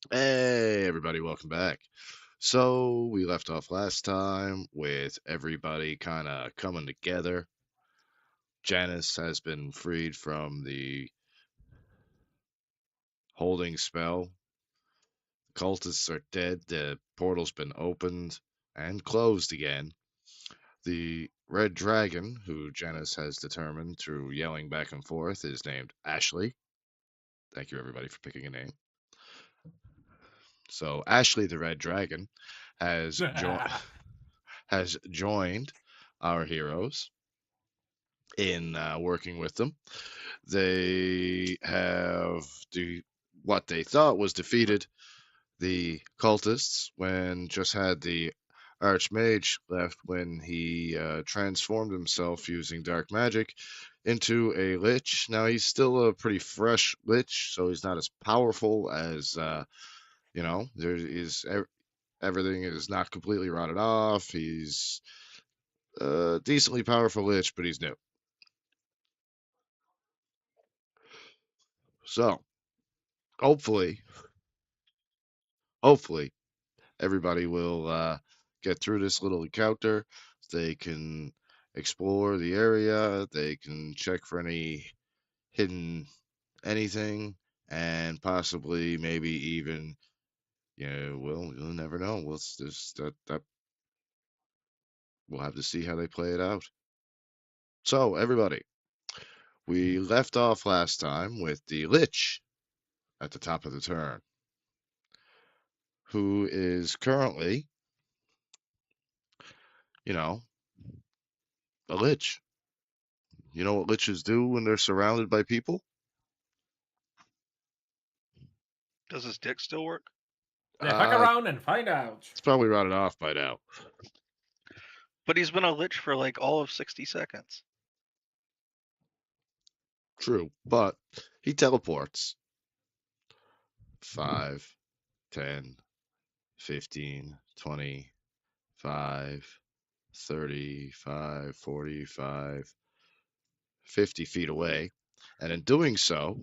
Hey, everybody, welcome back. So, we left off last time with everybody kind of coming together. Janice has been freed from the holding spell. Cultists are dead. The portal's been opened and closed again. The red dragon, who Janice has determined through yelling back and forth, is named Ashley. Thank you, everybody, for picking a name. So, Ashley the red dragon has joined. Has joined our heroes in working with them. They have what they thought was defeated the cultists when just had the archmage left when he transformed himself using dark magic into a lich. Now he's still a pretty fresh lich, so he's not as powerful as there is everything is not completely rotted off. He's decently powerful lich, but he's new. So hopefully, hopefully everybody will get through this little encounter. They can explore the area. They can check for any hidden anything, and possibly maybe even well, you'll never know. We'll have to see how they play it out. So everybody, we left off last time with the Lich at the top of the turn, who is currently, you know, a Lich. You know what liches do when they're surrounded by people? Does his dick still work? Now fuck Uh, around and find out. it's probably rotted off by now. But he's been a lich for like all of 60 seconds. True, but he teleports 5, 10, 15, 25, 35, 45, 50 feet away. And in doing so,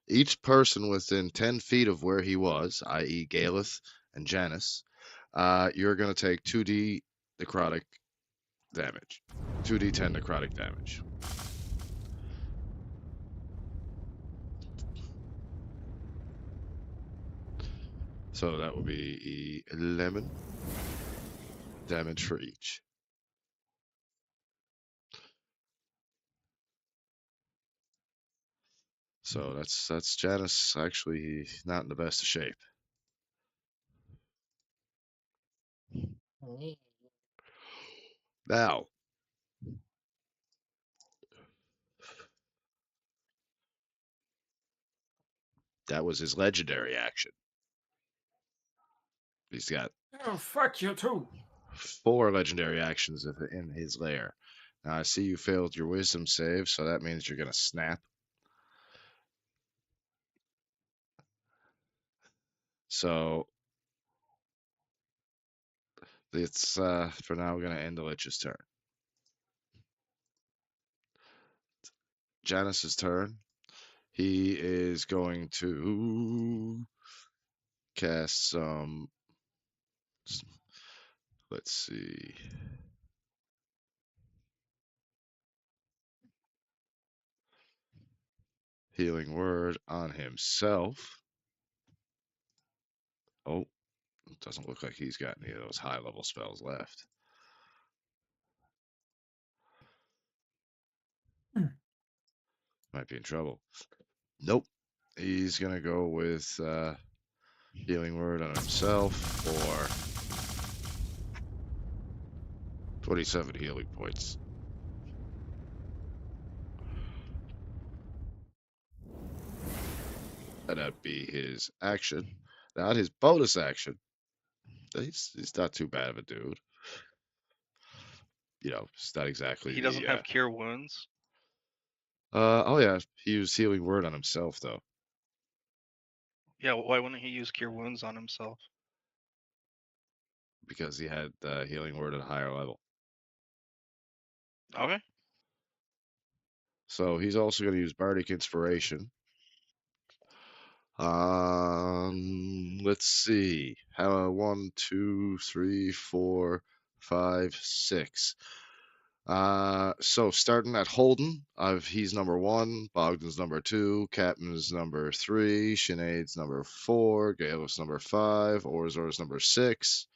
each person within 10 feet of where he was, i.e., Galeth and Janice, you're going to take 2d necrotic damage. 2d10 necrotic damage. So that would be 11 damage for each. So that's Janice. Actually, he's not in the best of shape. Now, that was his legendary action. He's got Oh, fuck you too. 4 legendary actions in his lair. Now, I see you failed your wisdom save, so that means you're going to snap. So it's for now going to end the Lich's turn. Janice's turn. He is going to cast some. Let's see. Healing word on himself. Oh, it doesn't look like he's got any of those high level spells left. Might be in trouble. Nope. He's going to go with healing word on himself for 27 healing points. And that'd be his action. Not his bonus action. He's not too bad of a dude. It's not exactly He the. doesn't have cure wounds. Oh yeah, he used healing word on himself though, Yeah, why wouldn't he use cure wounds on himself? because he had healing word at a higher level. Okay. So he's also going to use bardic inspiration Let's see. How 1, 2, 3, 4, 5, 6. So starting at Holden, he's number 1, Bogdan's number 2, Captain's number 3, Sinead's number 4, Gaelis number 5, Orzor's number 6.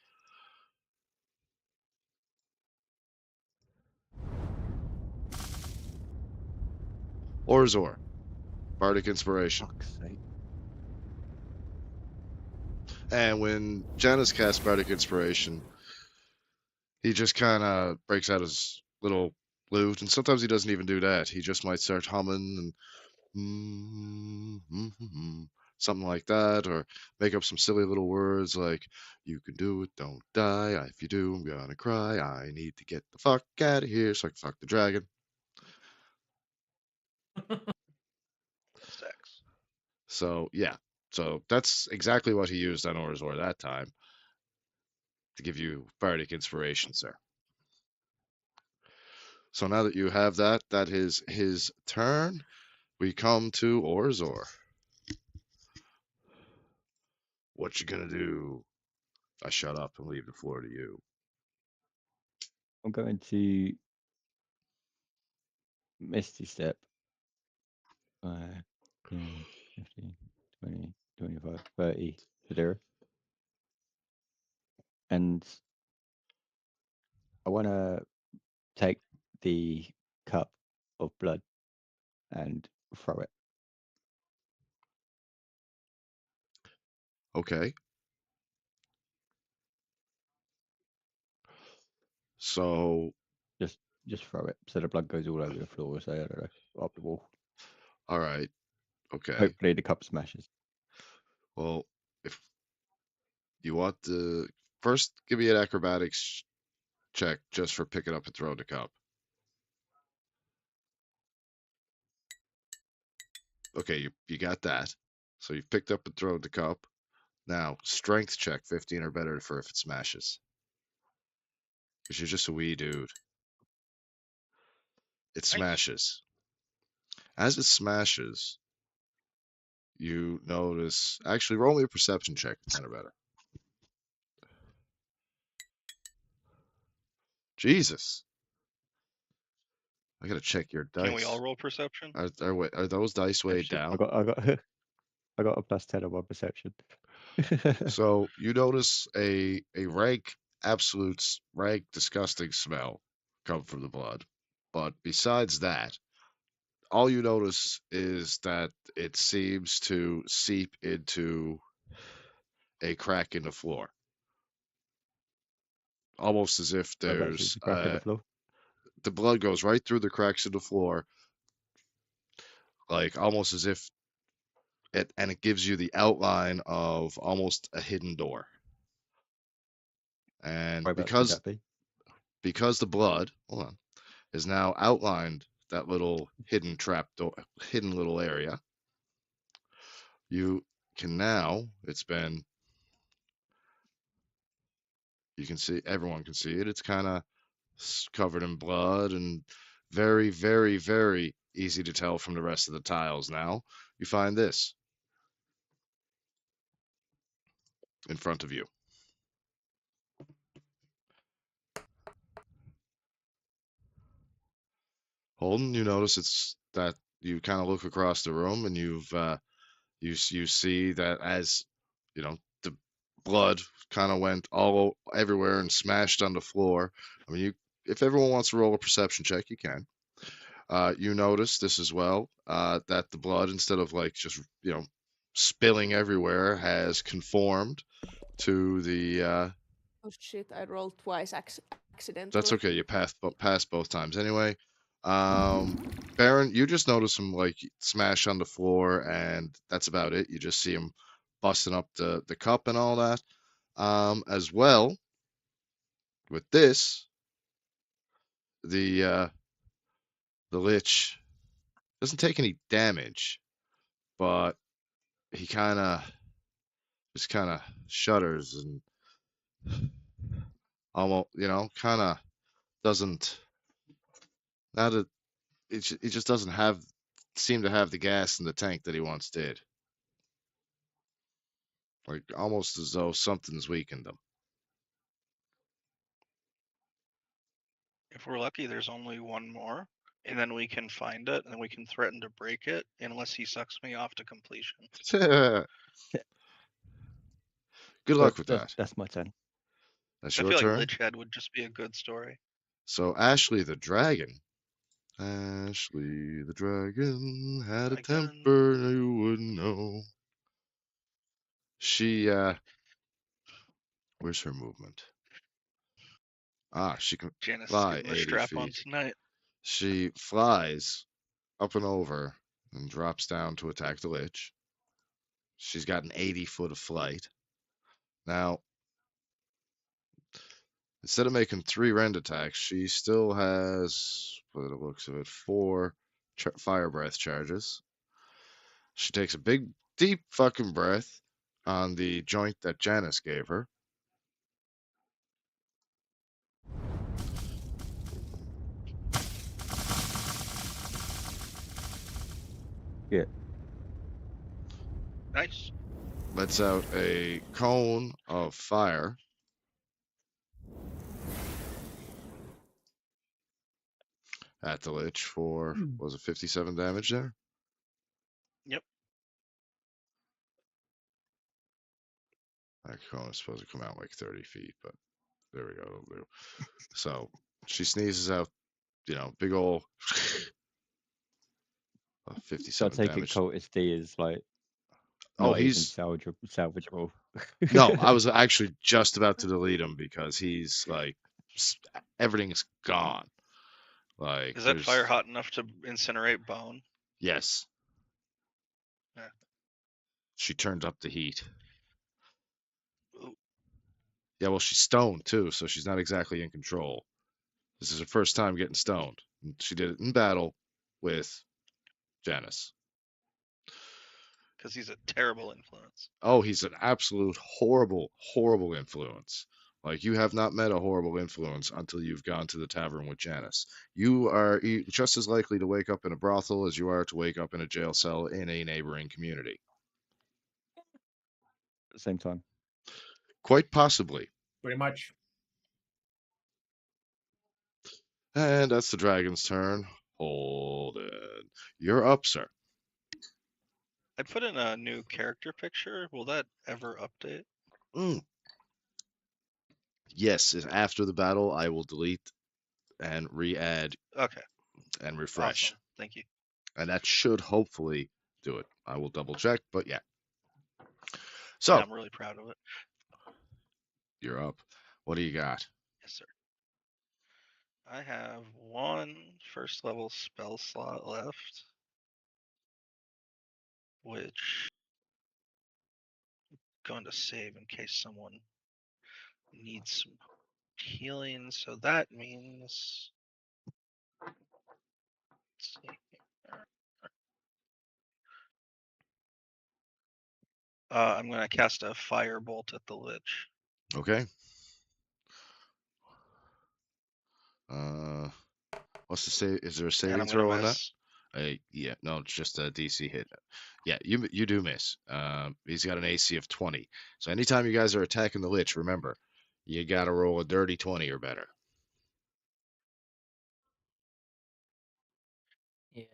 Orzor, Bardic Inspiration. Fuck's sake. And when Janus casts Bardic Inspiration, he just kind of breaks out his little flute, and sometimes he doesn't even do that. He just might start humming and something like that, or make up some silly little words like, you can do it, don't die. If you do, I'm gonna cry. I need to get the fuck out of here so I can fuck the dragon. Sex. So, yeah. So that's exactly what he used on Orzor that time to give you Bardic Inspiration, sir. So now that you have that, that is his turn. We come to Orzor. What you gonna do? I shut up and leave the floor to you. I'm going to Misty Step. 5, 10, 15, 20, 25, 30 to there. And I want to take the cup of blood and throw it. Okay. So, Just throw it so the blood goes all over the floor. So I don't know, up the wall. all right. Okay. Hopefully the cup smashes. Well, if you want to first give me an acrobatics check just for picking up and throwing the cup. Okay, you got that. So you've picked up and thrown the cup. Now, strength check 15 or better for if it smashes. Because you're just a wee dude. It smashes. As it smashes, you notice. Actually, roll me a perception check, 10 or better. Jesus. I gotta check your dice. Can we all roll perception? Are those dice weighed Actually, down? I got a +10 on my perception. So you notice a rank, disgusting smell come from the blood. But besides that, all you notice is that it seems to seep into a crack in the floor. Almost as if there's a crack in the floor. the blood goes right through the cracks in the floor, like almost as if it gives you the outline of almost a hidden door. And Whereabouts would that be? because the blood, hold on, is now outlined that little hidden trap door, hidden little area, you can now, you can see, everyone can see it. It's kind of covered in blood and very, very, very easy to tell from the rest of the tiles now. You find this in front of you. Holden, you notice it's that you kind of look across the room and you see that as you know the blood kind of went all everywhere and smashed on the floor. I mean, if everyone wants to roll a perception check, you can. You notice this as well, that the blood, instead of like just spilling everywhere, has conformed to the. Oh shit! I rolled twice accidentally. That's okay. You passed both times anyway. Baron, you just notice him like smash on the floor, and that's about it. You just see him busting up the cup and all that. As well, with this, the lich doesn't take any damage, but he kind of shudders and almost, kind of doesn't. Not a, it just doesn't seem to have the gas in the tank that he once did. like almost as though something's weakened them. If we're lucky, there's only one more, and then we can find it, and we can threaten to break it, unless he sucks me off to completion. Good luck with that. That's my turn. That's I your feel like turn. Lich Head would just be a good story. So Ashley the dragon. Ashley the dragon had a Dragon. temper you wouldn't know. She where's her movement? She can Janice is fly getting the 80 strap on feet. tonight. She flies up and over and drops down to attack the lich. She's got an 80-foot of flight. Now, instead of making 3 rend attacks, she still has, by the looks of it, 4 fire breath charges. She takes a big, deep fucking breath on the joint that Janice gave her. Nice. Lets out a cone of fire. At the lich for, was it 57 damage there? Yep. That cone is supposed to come out like 30 feet, but there we go. It'll do. So she sneezes out, big ol' So I 57 take it damage. Cultist D is like Oh, not even he's salvageable. no. I was actually just about to delete him because he's like everything's gone. Like, Is that fire there's- hot enough to incinerate bone? Yes. Yeah. She turned up the heat. Ooh. Yeah, well, she's stoned too, so she's not exactly in control. This is her first time getting stoned. And she did it in battle with Janice. Because he's a terrible influence. Oh, he's an absolute horrible, horrible influence. Like, you have not met a horrible influence until you've gone to the tavern with Janice. You are just as likely to wake up in a brothel as you are to wake up in a jail cell in a neighboring community. At the same time. Quite possibly. Pretty much. And that's the dragon's turn. Hold it. You're up, sir. I put in a new character picture. Will that ever update? Yes, after the battle, I will delete and re-add Okay. and refresh. Awesome. Thank you. And that should hopefully do it. I will double check, but yeah. So, Yeah, I'm really proud of it. you're up. What do you got? Yes, sir. I have 1 first level spell slot left, which I'm going to save in case someone needs some healing. So that means, let's see. I'm going to cast a firebolt at the lich. Okay. What's the save? Is there a And saving I'm going throw to on that? miss. Yeah, no, it's just a DC hit. Yeah, you do miss. He's got an AC of 20. So anytime you guys are attacking the lich, remember, you got to roll a dirty 20 or better.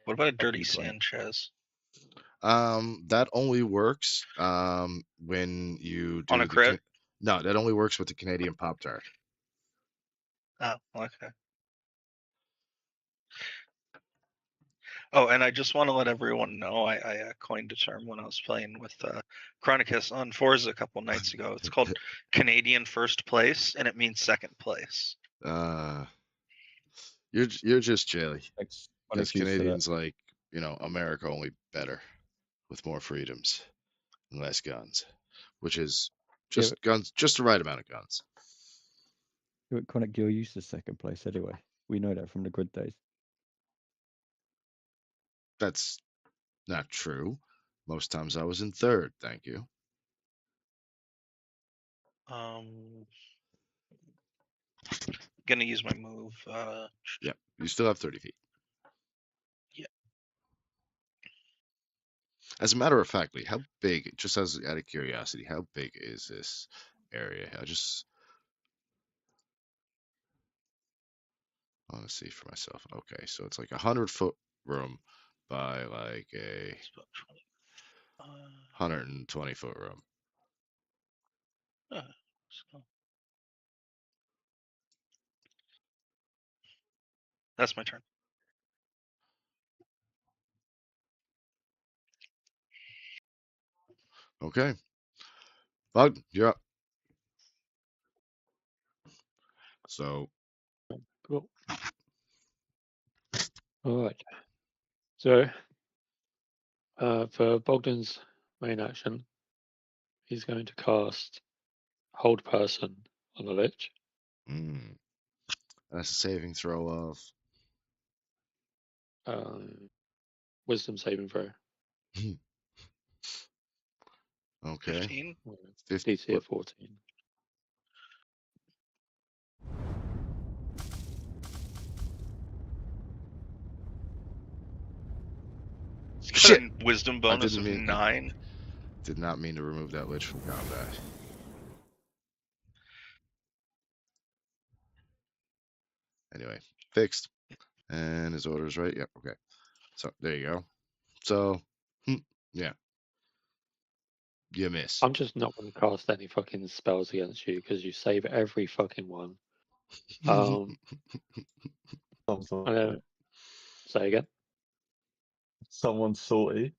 What about a dirty D20. Sanchez? That only works when you do On a crit? No, that only works with the Canadian Pop-Tart. Oh, okay. Oh, and I just want to let everyone know I coined a term when I was playing with Chronicus on Forza a couple nights ago. It's called Canadian First Place, and it means second place. You're just jelly. Thanks. Because Use for that. Canadians like, America only better, with more freedoms and less guns, which is just guns, just the right amount of guns. Yeah, but Chronic, you're used to second place anyway. We know that from the grid days. That's not true. Most times I was in third, thank you. Gonna use my move. Yeah, you still have 30 feet. Yeah. As a matter of fact, Lee, how big? Just as out of curiosity, how big is this area? I just want to see for myself. Okay, so it's like 100-foot room by like a It's about 120-foot room. so- That's my turn. Okay, Bug, you're up. So Cool. All right. So, for Bogdan's main action, he's going to cast Hold Person on the Lich. that's a saving throw of Wisdom saving throw. okay. 15. DC of 14. It's got Shit! a wisdom bonus of didn't mean- 9. Did not mean to remove that lich from combat. Anyway, fixed. And his order is right. Yep. Okay. So there you go. So yeah, you miss. I'm just not going to cast any fucking spells against you because you save every fucking one. Sounds And like then, say again. someone's salty.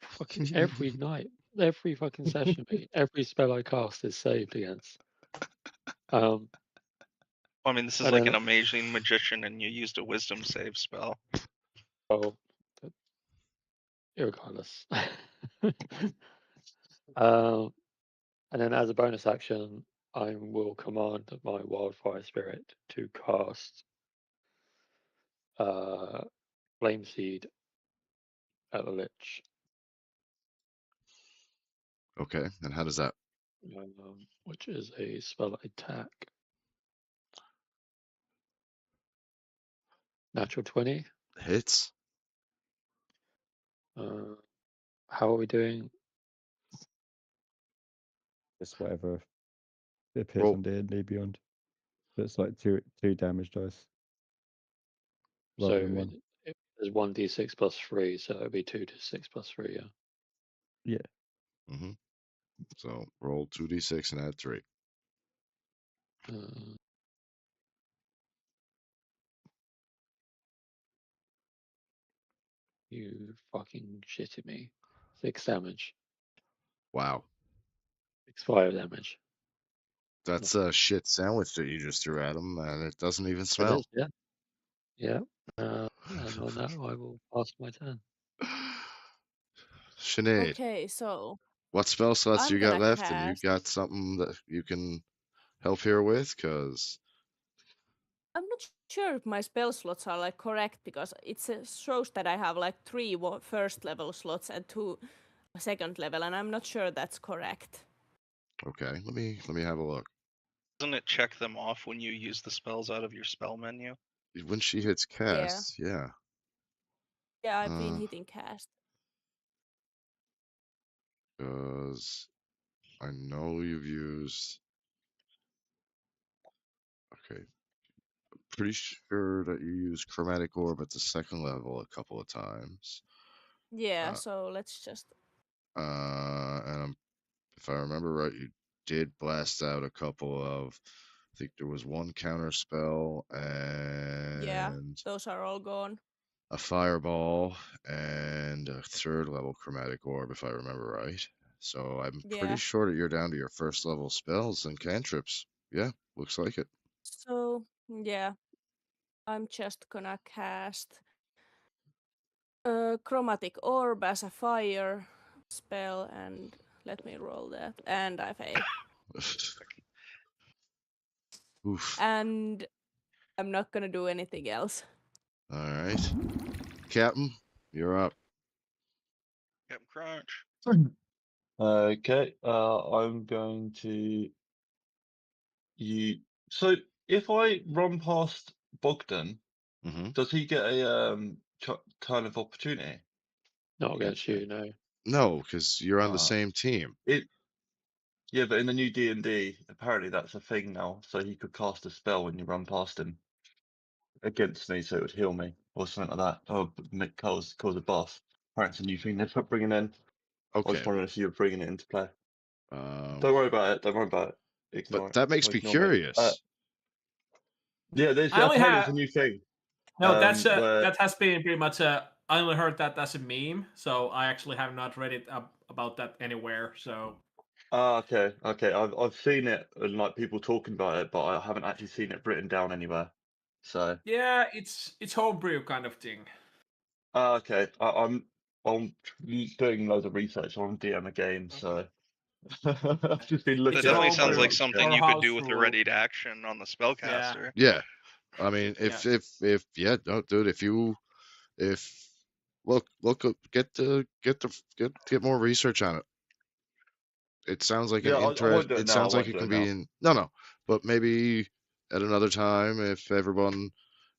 Fucking every night, every fucking session, mate. Every spell I cast is saved against. I mean, this is I like don't an amazing magician, and you used a wisdom save spell. Oh, irregardless. And then as a bonus action, I will command my wildfire spirit to cast flame seed at the lich. Okay. And how does that? Which is a spell attack. Natural 20. Hits? How are we doing? It's whatever it appears Roll. on D&D Beyond. So it's like two damage dice. So Rather than one. there's 1d6 plus 3, so it'll be 2d6 plus 3, yeah. Yeah. Mm-hmm. So roll 2d6 and add 3. You fucking shitting me. 6 damage. Wow. 6 fire damage. That's a shit sandwich that you just threw at him, and it doesn't even It smell. is, yeah. Yeah. And on that, I will pass my turn. Sinead, Okay, so what spell slots I'm you got gonna left? And you cast. got something that you can help here with? Because I'm not sure if my spell slots are like correct because it shows that I have like 3 first level slots and 2 second level, and I'm not sure that's correct. okay, let me have a look. Doesn't it check them off when you use the spells out of your spell menu? When she hits cast, yeah. Yeah, I've been hitting cast. Because I know you've used. Okay, pretty sure that you used chromatic orb at the second level a couple of times. Yeah, so let's just. And if I remember right, you did blast out a couple of. I think there was one counter spell and Yeah, those are all gone. a fireball and a third level chromatic orb, if I remember right. So I'm Yeah. pretty sure that you're down to your first level spells and cantrips. Yeah, looks like it. So yeah, I'm just gonna cast chromatic orb as a fire spell, and let me roll that, and I fail. Oof. And I'm not gonna do anything else. All right, Captain, you're up. Captain Crunch. Okay, I'm going to So if I run past Bogdan, Mm-hmm. does he get a kind of opportunity? Not against you, no. No, because you're on the Ah. same team. Yeah, but in the new D&D, apparently that's a thing now. So he could cast a spell when you run past him against me, so it would heal me or something like that, or cause a buff. Apparently, it's a new thing they're bringing in. I was Okay. wondering if you were bringing it into play. Um, Don't worry about it. Don't worry about it. Ignore but it. that makes Or me ignore me. curious. Yeah, there's I only apparently there's a have new thing. no. That's Where that has been pretty much. I only heard that as a meme, so I actually have not read it about that anywhere. So okay. I've seen it and like people talking about it, but I haven't actually seen it written down anywhere. So yeah, it's homebrew kind of thing. okay. I'm doing loads of research on DM a game, so I've just been That looking It's at definitely all sounds quite a brew lot like of something or you could house do with a rule. ready to action on the Yeah. spellcaster. Yeah. I mean, Yeah. if yeah, no, dude, if look, get more research on it. It sounds like Yeah, an I interest. won't do it It now. I sounds like won't it do can it be now. in no, but maybe at another time if everyone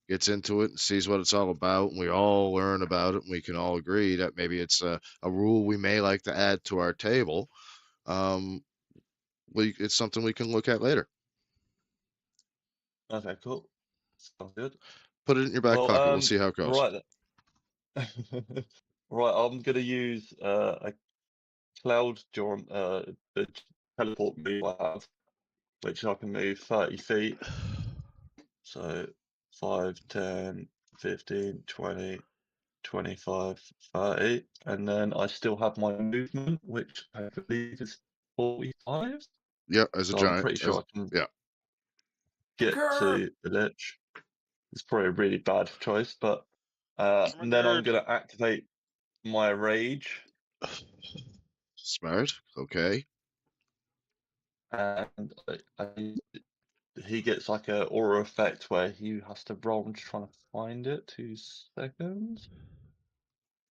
gets into it and sees what it's all about, and we all learn about it, and we can all agree that maybe it's a rule we may like to add to our table. It's something we can look at later. Okay, cool. Sounds good. Put it in your back Well, pocket. We'll see how it goes. right. Right, I'm gonna use a cloud John the teleport move I have, which I can move 30 feet. So 5, 10, 15, 20, 25, 30. And then I still have my movement, which I believe is 45. Yeah, as a So I'm giant. pretty sure I can Yeah. get Concur. to the lich. It's probably a really bad choice, but and then I'm Nerd. gonna activate my rage, Smart. Okay. and he gets like a aura effect where he has to roll. I'm just trying to find it. 2 seconds.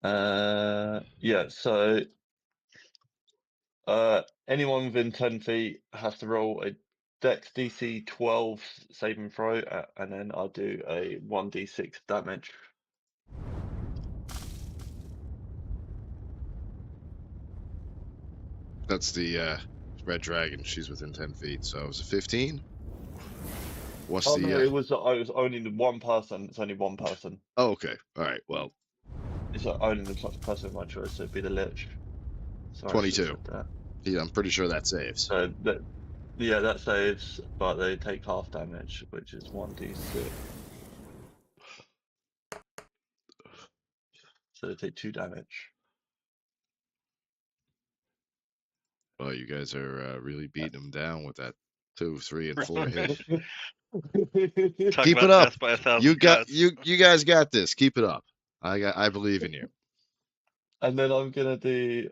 Yeah. So anyone within 10 feet has to roll a Dex DC 12 saving throw, and then I'll do a 1d6 damage. That's the red dragon. She's within 10 feet. So it was a 15. What's Oh the? no, it was only the one person. It's only one person. Oh, okay. All right. Well, It's only the person of my choice, so it'd be the lich. Sorry, I should have 22. said that. Yeah, I'm pretty sure that saves. So yeah, that saves, but they take half damage, which is 1d6. So they take 2 damage. Oh, you guys are really beating them down with that 2, 3, and 4 hit. Talk Keep about it up. death by a thousand You got cuts. you guys got this. Keep it up. I believe in you. And then I'm gonna do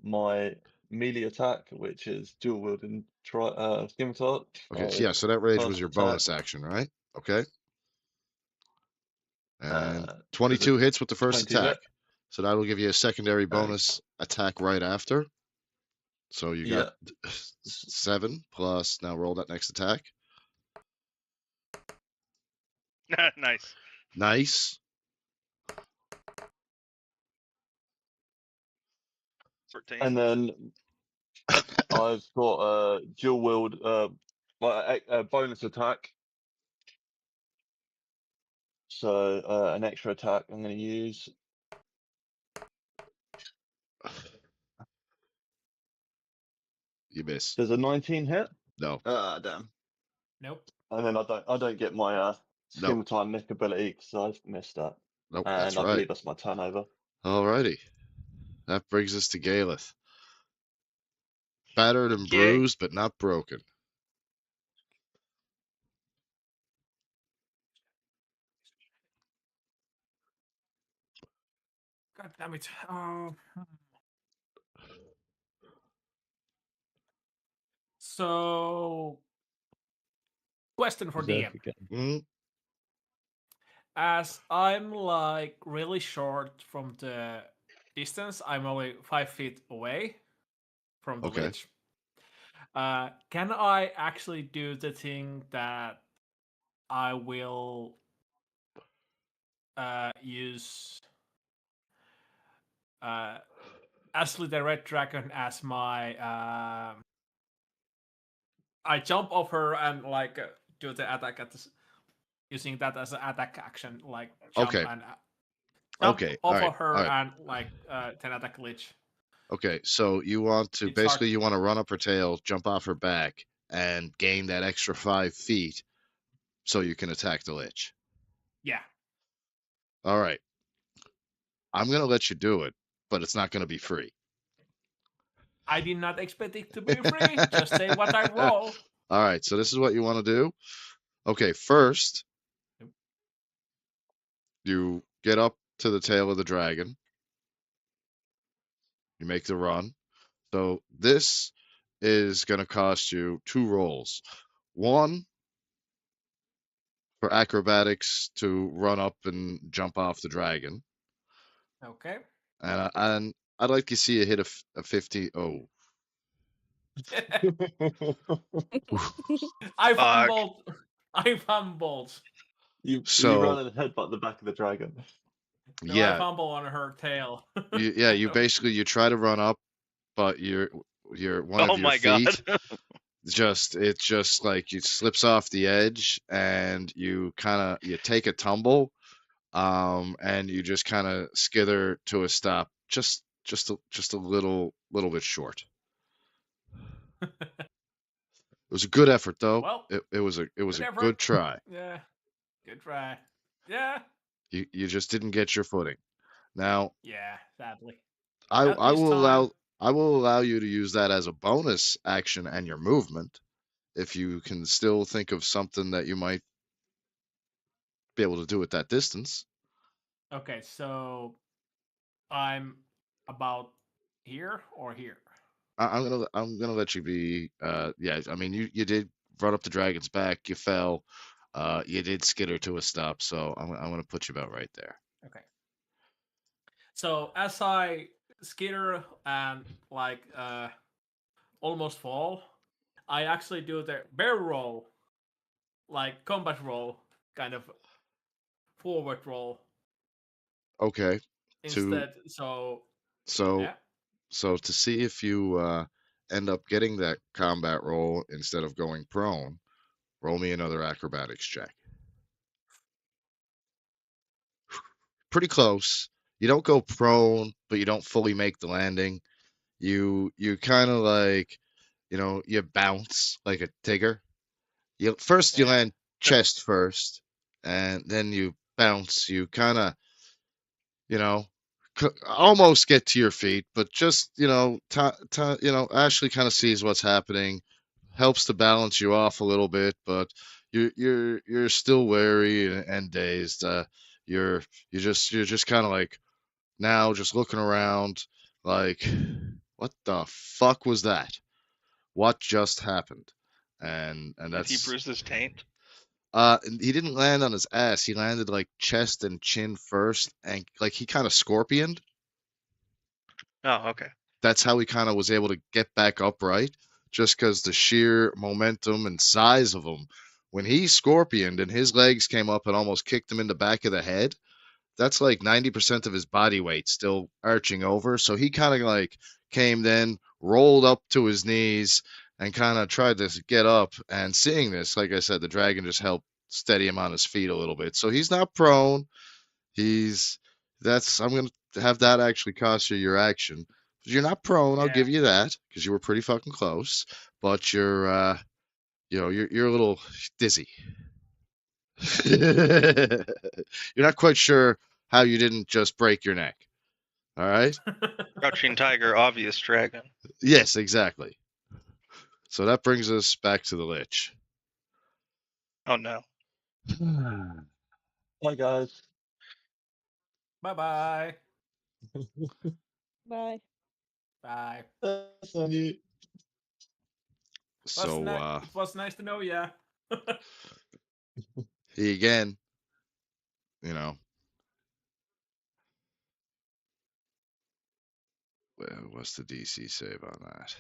my melee attack, which is dual wielding scimitar. Okay. Yeah. So that rage was First your attack, bonus action, right? Okay. And is 22 it hits with the first 22 hit? attack. So that'll give you a secondary bonus attack right after. So you got 7 plus. Now roll that next attack. Nice. Nice. 14. And then I've got a dual wield, a bonus attack. So an extra attack I'm going to use. You miss. There's a 19 hit. No. Ah, damn. Nope. And then I don't get my No. scimitar nick ability because I've missed that. Nope. And That's I right. believe that's my turnover. Alrighty. That brings us to Galeth. Battered and Yay. bruised, but not broken. God damn it. So, question for DM. Berserk again. Mm, As I'm like really short from the distance, I'm only 5 feet away from the Okay. lich. Can I actually do the thing that I will use Ashley the Red Dragon as my. I jump off her and like do the attack using that as an attack action, like jump Okay. and jump Okay. off All of her right. and like 10 attack lich. Okay. So you want to It's hard. basically you want to run up her tail, jump off her back, and gain that extra 5 feet, so you can attack the lich. Yeah. All right. I'm gonna let you do it, but it's not gonna be free. I did not expect it to be free. Just say what I roll. All right. So this is what you want to do. Okay. First, you get up to the tail of the dragon. You make the run. So this is going to cost you 2 rolls. One for acrobatics to run up and jump off the dragon. Okay. And I'd like to see you hit a 50. Oh. I Fuck. fumbled. I fumbled. You So- run and headbutt the back of the dragon. No, I Yeah. fumble on her tail. You basically you try to run up, but you're one Oh of your my god. feet it's just like it slips off the edge and you take a tumble, and you just kind of skither to a stop, just a little bit short. It was a good effort though. Well, it was a good good effort. try. Yeah. Good try. Yeah. You just didn't get your footing. Now Yeah, sadly. I At this will time- allow you to use that as a bonus action and your movement if you can still think of something that you might be able to do at that distance. Okay, so I'm about here or here. I'm gonna let you be. Yeah, I mean you did run up the dragon's back. You fell. You did skitter to a stop. So I'm gonna put you about right there. Okay. So as I skitter and like almost fall, I actually do the bear roll, like combat roll, kind of forward roll Okay. instead. So So yeah. so to see if you end up getting that combat roll instead of going prone, roll me another acrobatics check. Pretty close. You don't go prone, but you don't fully make the landing. You kind of like, you bounce like a tigger. You Yeah. land chest first, and then you bounce. You kind of, almost get to your feet, but just, Ashley kind of sees what's happening, helps to balance you off a little bit, but you're still wary and dazed. You're just kind of like now just looking around, like, what the fuck was that? What just happened? And Did that's he bruise his taint? he didn't land on his ass. He landed like chest and chin first, and like he kind of scorpioned. Oh, okay. That's how he kind of was able to get back upright, just because the sheer momentum and size of him. When he scorpioned and his legs came up and almost kicked him in the back of the head, that's like 90% of his body weight still arching over. So he kind of like came then, rolled up to his knees, and kind of tried to get up. And seeing this, like I said, the dragon just helped steady him on his feet a little bit. So he's not prone. I'm going to have that actually cost you your action. You're not prone, I'll Yeah. give you that, because you were pretty fucking close. But you're you're a little dizzy. You're not quite sure how you didn't just break your neck. All right? Crouching tiger, obvious dragon. Yes, exactly. So that brings us back to the lich. Oh no. Hi guys. Bye bye. Bye. Bye. That's on you. So It was nice to know ya. he again, what's the DC save on that?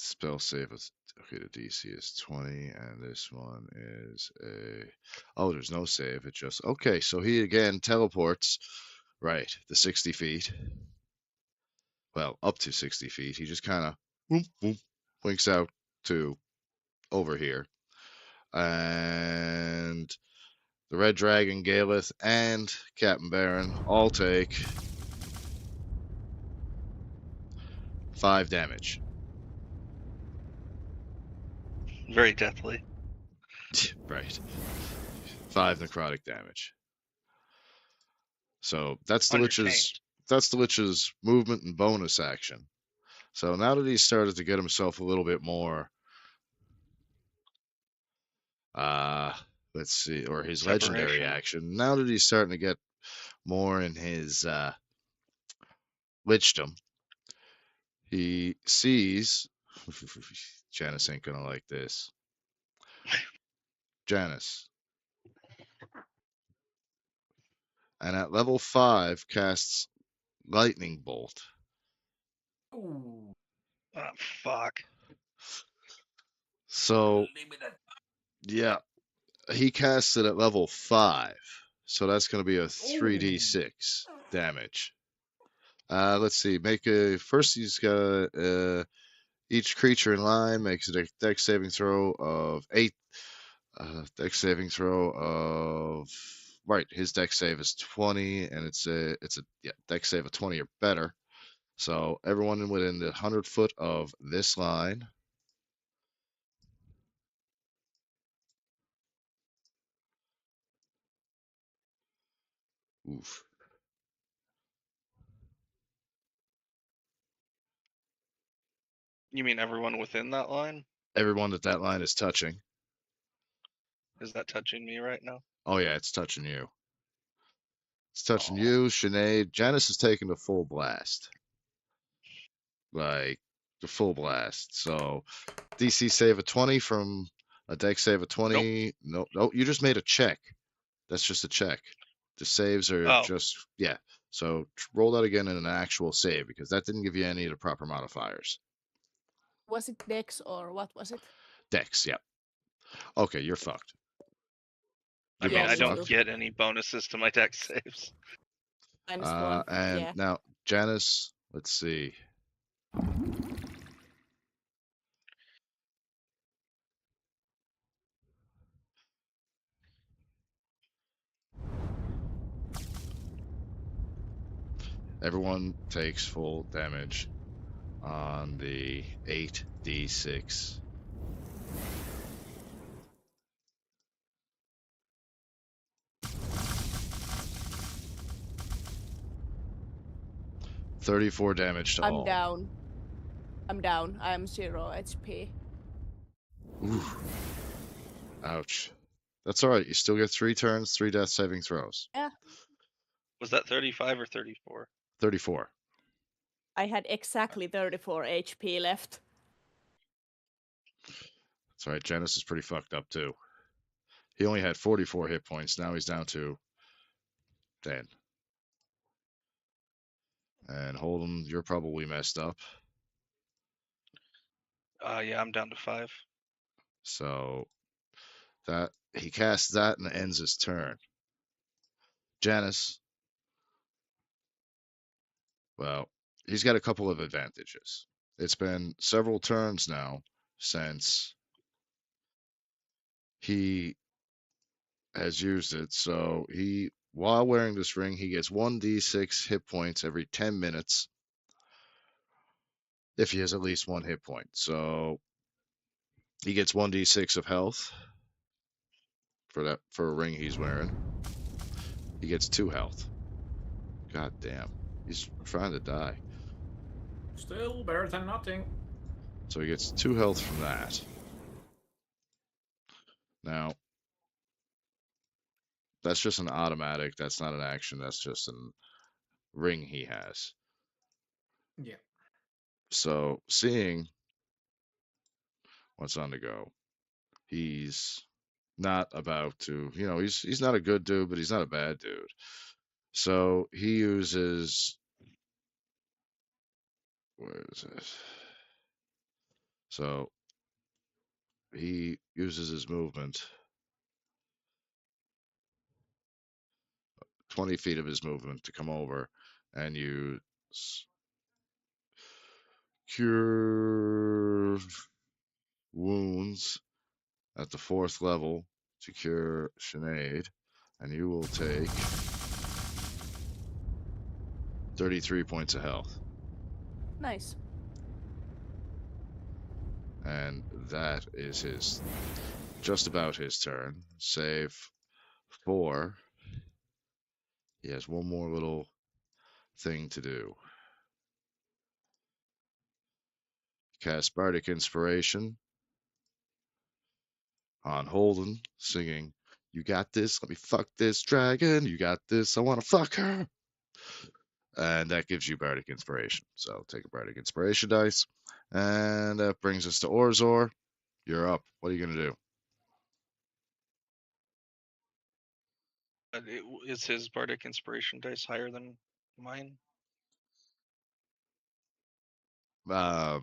spell save is okay. The DC is 20, and this one is a. Oh, there's no save. It just okay. So he again teleports, right? The 60 feet. Well, up to 60 feet. He just kind of winks out to over here, and the Red Dragon, Galeth, and Captain Baron all take 5 damage. Very deathly. Right. 5 necrotic damage. So that's the Lich's movement and bonus action. So now that he's started to get himself a little bit more let's see, or his legendary Separation. action, now that he's starting to get more in his lichdom, he sees Janice ain't gonna like this. Janice. And at level 5 casts lightning bolt. Ooh. Oh, fuck. So yeah, he casts it at level 5. So that's going to be a 3d6 damage. Let's see. First he's got each creature in line makes a dex saving throw of 8. Dex saving throw of right. His dex save is 20, and it's a dex save of 20 or better. So everyone within the 100 foot of this line. Oof. You mean everyone within that line? Everyone that line is touching. Is that touching me right now? Oh yeah, it's touching you. It's touching you, Sinead. Janice is taking the full blast. Like the full blast. So DC save of 20 from a dex save of 20. Nope. No, you just made a check. That's just a check. The saves are just yeah. So roll that again in an actual save because that didn't give you any of the proper modifiers. Was it Dex or what was it? Dex, yeah. Okay, you're fucked. I mean, I don't fucked. get any bonuses to my dex saves. -1. And yeah. now Janice, let's see. Everyone takes full damage on the 8d6. $34 damage to all. I'm down. I am 0 HP. Ooh. Ouch. That's all right. You still get 3 turns, 3 death saving throws. Yeah. Was that 35 or 34? 34. I had exactly 34 HP left. That's all right. Janice is pretty fucked up too. He only had 44 hit points. Now he's down to 10. And Holden, you're probably messed up. Yeah, I'm down to 5. So that he casts that and ends his turn. Janice. Well, he's got a couple of advantages. It's been several turns now since he has used it. So while wearing this ring, he gets 1d6 hit points every 10 minutes if he has at least 1 hit point. So he gets 1d6 of health for a ring he's wearing. He gets 2 health. God damn. He's trying to die. Still better than nothing. So he gets 2 health from that. Now, that's just an automatic. That's not an action. That's just a ring he has. Yeah. So seeing what's on the go, he's not about to, he's not a good dude, but he's not a bad dude. So he uses, where is it? So he uses his movement, 20 feet of his movement, to come over and use Cure Wounds at the 4th level to cure Sinead, and you will take 33 points of health. Nice. And that is just about his turn. Save 4. He has one more little thing to do. Cast Bardic Inspiration on Holden, singing, "You got this, let me fuck this dragon, you got this, I want to fuck her." And that gives you Bardic Inspiration. So take a Bardic Inspiration dice. And that brings us to Orzor. You're up. What are you going to do? Is his bardic inspiration dice higher than mine? Why,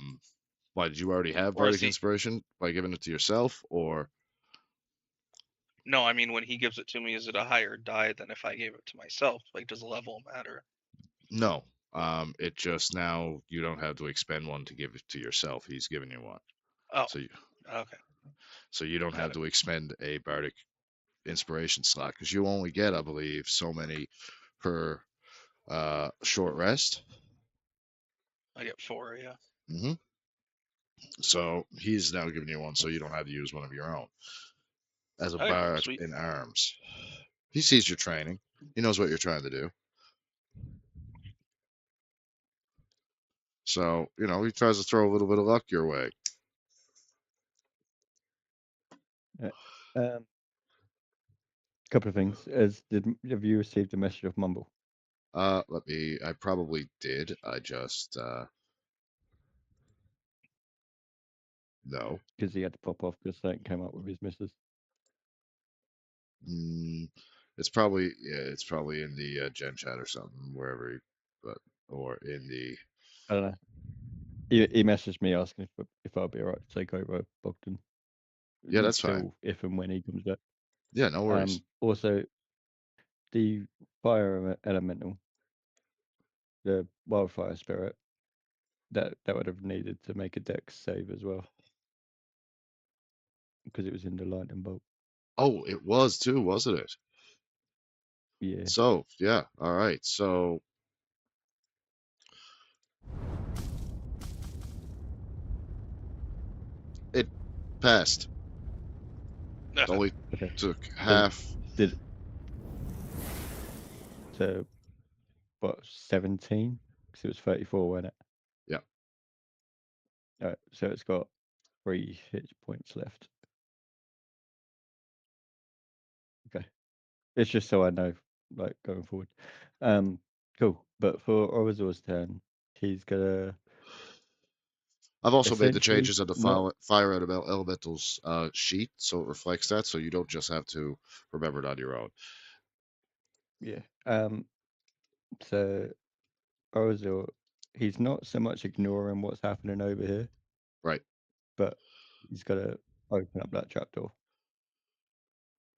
did you already have Or is Bardic he- Inspiration by giving it to yourself, or No, I mean when he gives it to me, is it a higher die than if I gave it to myself? Like, does the level matter? no? It just now you don't have to expend one to give it to yourself. He's giving you one. Oh, So you, okay. so you don't Got have it. to expend a Bardic Inspiration slot because you only get, I believe, so many per short rest. I get 4, yeah. Mm-hmm. So he's now giving you one, so you don't have to use one of your own. As a Okay, bard sweet. in arms, he sees your training. He knows what you're trying to do. So he tries to throw a little bit of luck your way. Couple of things. Have you received a message of Mumble? I probably did. I just no. Because he had to pop off because something came up with his missus. It's probably in the gen chat or something, wherever, or in the. I don't know. He messaged me asking if I'd be alright to take over Bogdan. Yeah, that's fine. Still, if and when he comes back. Yeah, no worries. Also, the fire elemental, the wildfire spirit, that would have needed to make a dex save as well, because it was in the lightning bolt. Oh, it was too, wasn't it? Yeah. So yeah, all right. So it passed. It only Okay. took half. So what, 17? Because it was 34, wasn't it? Yeah. All right. So it's got 3 hit points left. Okay. It's just so I know, like, going forward. Cool. But for Orazor's turn, he's gonna. I've also made the essentially changes of the not- fire elementals sheet, so it reflects that. So you don't just have to remember it on your own. Yeah. So Orazor, he's not so much ignoring what's happening over here, Right. but he's gotta open up that trapdoor.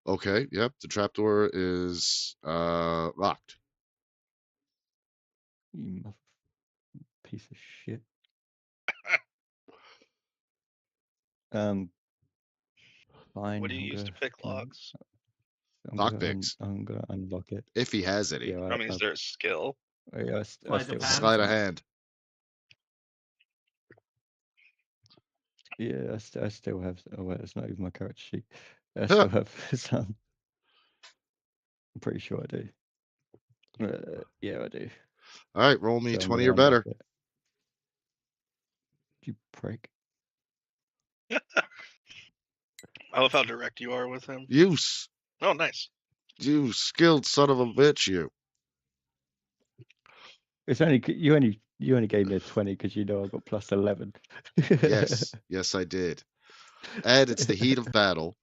Okay. Yep. The trapdoor is locked. You piece of shit. Fine. What do you use to pick locks? Lockpicks. I'm gonna unlock it. If he has any. Yeah, I mean, is there a skill? I Sleight still of have. hand. Sleight of hand. Yeah, I still have. Oh wait, it's not even my character sheet. I still have some. I'm pretty sure I do. Yeah, I do. All right, roll me So I'm 20 gonna or better. unlock it. You prick. I love how direct you are with him. Use. Oh, nice. You skilled son of a bitch, you. It's only you only gave me a 20 because you know I got plus 11. Yes, yes, I did. And it's the heat of battle.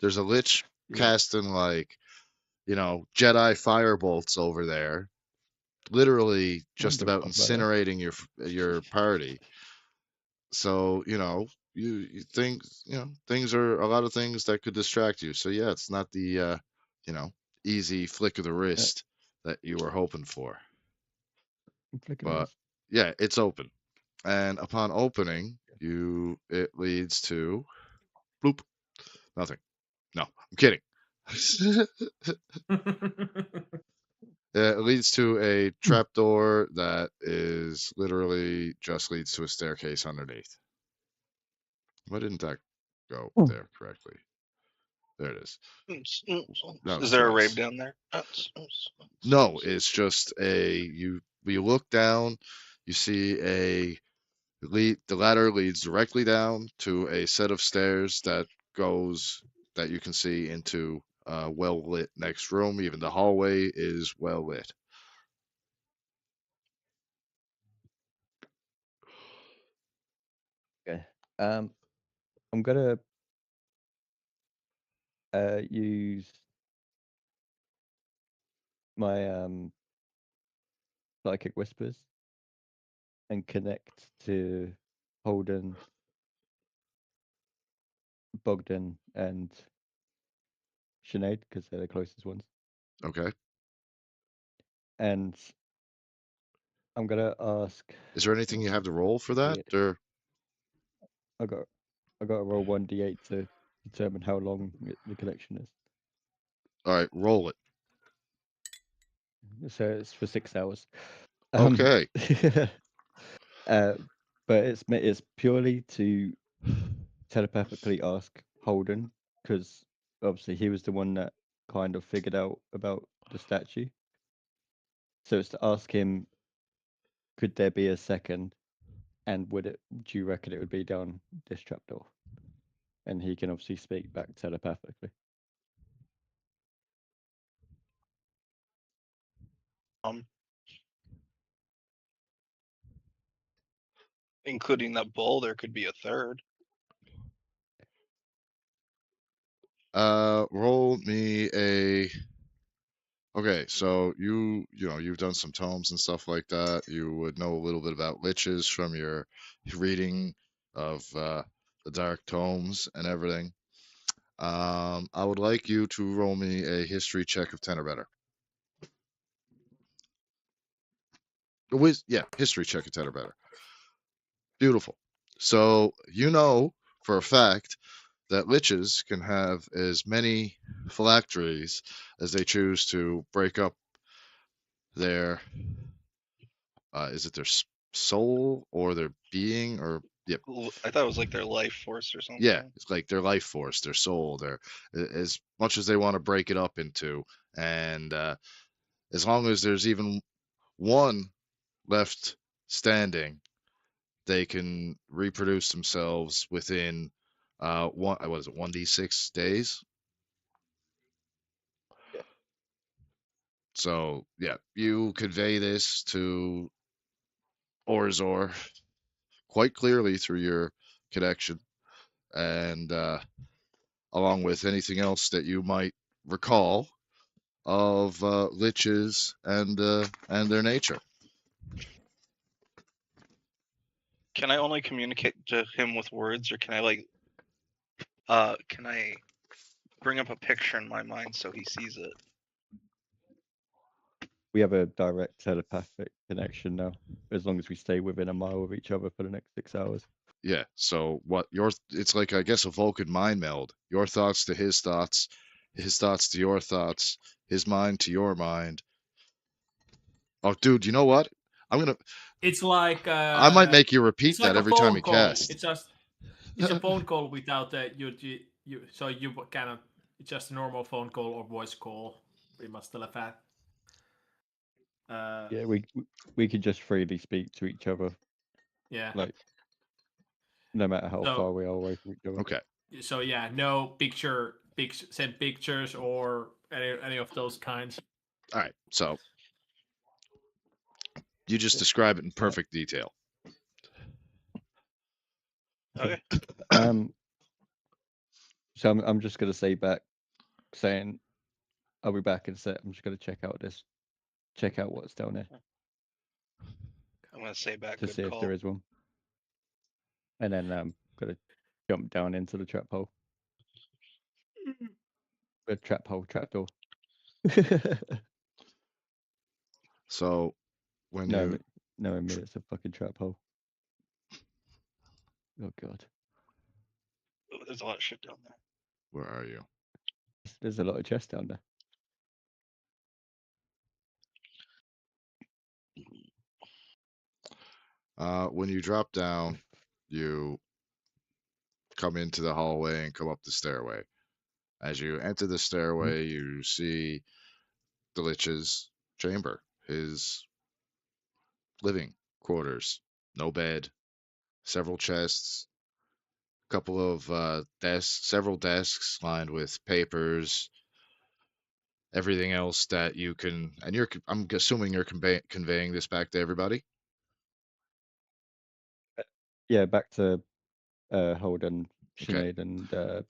There's a lich Yeah. casting Jedi fire bolts over there, literally just about Wonderful, brother. incinerating your party. So you things things are a lot of things that could distract you. So yeah, it's not the easy flick of the wrist that you were hoping for. Flick of the But wrist. yeah, it's open, and upon opening, it leads to bloop. Nothing. No, I'm kidding. It leads to a trapdoor that is literally just leads to a staircase underneath. Why didn't that go there correctly? There it is. That Is was there a rave nice. down there? No, it's just you look down, you see the ladder leads directly down to a set of stairs that you can see into a well lit next room. Even the hallway is well lit. Okay. I'm gonna use my psychic whispers and connect to Holden, Bogdan, and Sinead because they're the closest ones. Okay. And I'm gonna ask. Is there anything you have to roll for that, or I got to roll 1d8 to determine how long the connection is. all right, roll it. So it's for 6 hours. Okay. But it's purely to telepathically ask Holden because obviously he was the one that kind of figured out about the statue. So it's to ask him, could there be a second, and do you reckon it would be down this trapdoor? And he can obviously speak back telepathically. Including that bull, there could be a third. Roll me a. Okay, so you've done some tomes and stuff like that. You would know a little bit about liches from your reading of the dark tomes and everything. I would like you to roll me a history check of 10 or better. History check of 10 or better. Beautiful. So you know for a fact that liches can have as many phylacteries as they choose to break up their is it their soul or their being, or yep. I thought it was like their life force or something. Yeah, it's like their life force, their soul, their as much as they want to break it up into, and as long as there's even one left standing, they can reproduce themselves within 1d6 days. Yeah. So yeah, you convey this to Orzor quite clearly through your connection, and along with anything else that you might recall of liches and their nature. Can I only communicate to him with words, or can I can I bring up a picture in my mind so he sees it? We have a direct telepathic connection now, as long as we stay within a mile of each other for the next 6 hours. Yeah. So it's like, I guess, a Vulcan mind meld. Your thoughts to his thoughts to your thoughts, his mind to your mind. Oh, dude, you know what? It's like I might make you repeat it's like that a every time phone you call. cast. It's a phone call without the you. So you cannot. It's just a normal phone call or voice call. We must telepath. Yeah, we can just freely speak to each other, Yeah. like no matter how So- far we are away from each other. Okay. So yeah, no send pictures or any of those kinds. All right. So you just describe it in perfect detail. Okay. So I'm just gonna say back, saying I'll be back in a sec. I'm just gonna check out what's down there I'm gonna say back. to Good see call. if there is one, and then I'm gonna jump down into the trap hole. A trap door. So when No, you no, I mean it's a fucking trap hole. Oh god, Ooh, there's a lot of shit down there. where are you? there's a lot of chests down there. When you drop down, you come into the hallway and come up the stairway. As you enter the stairway, you see the lich's chamber, his living quarters. No bed, several chests, couple of desks, several desks lined with papers, everything else that you can. And I'm assuming you're conveying this back to everybody. Yeah, back to Holden, Okay. Sinead, and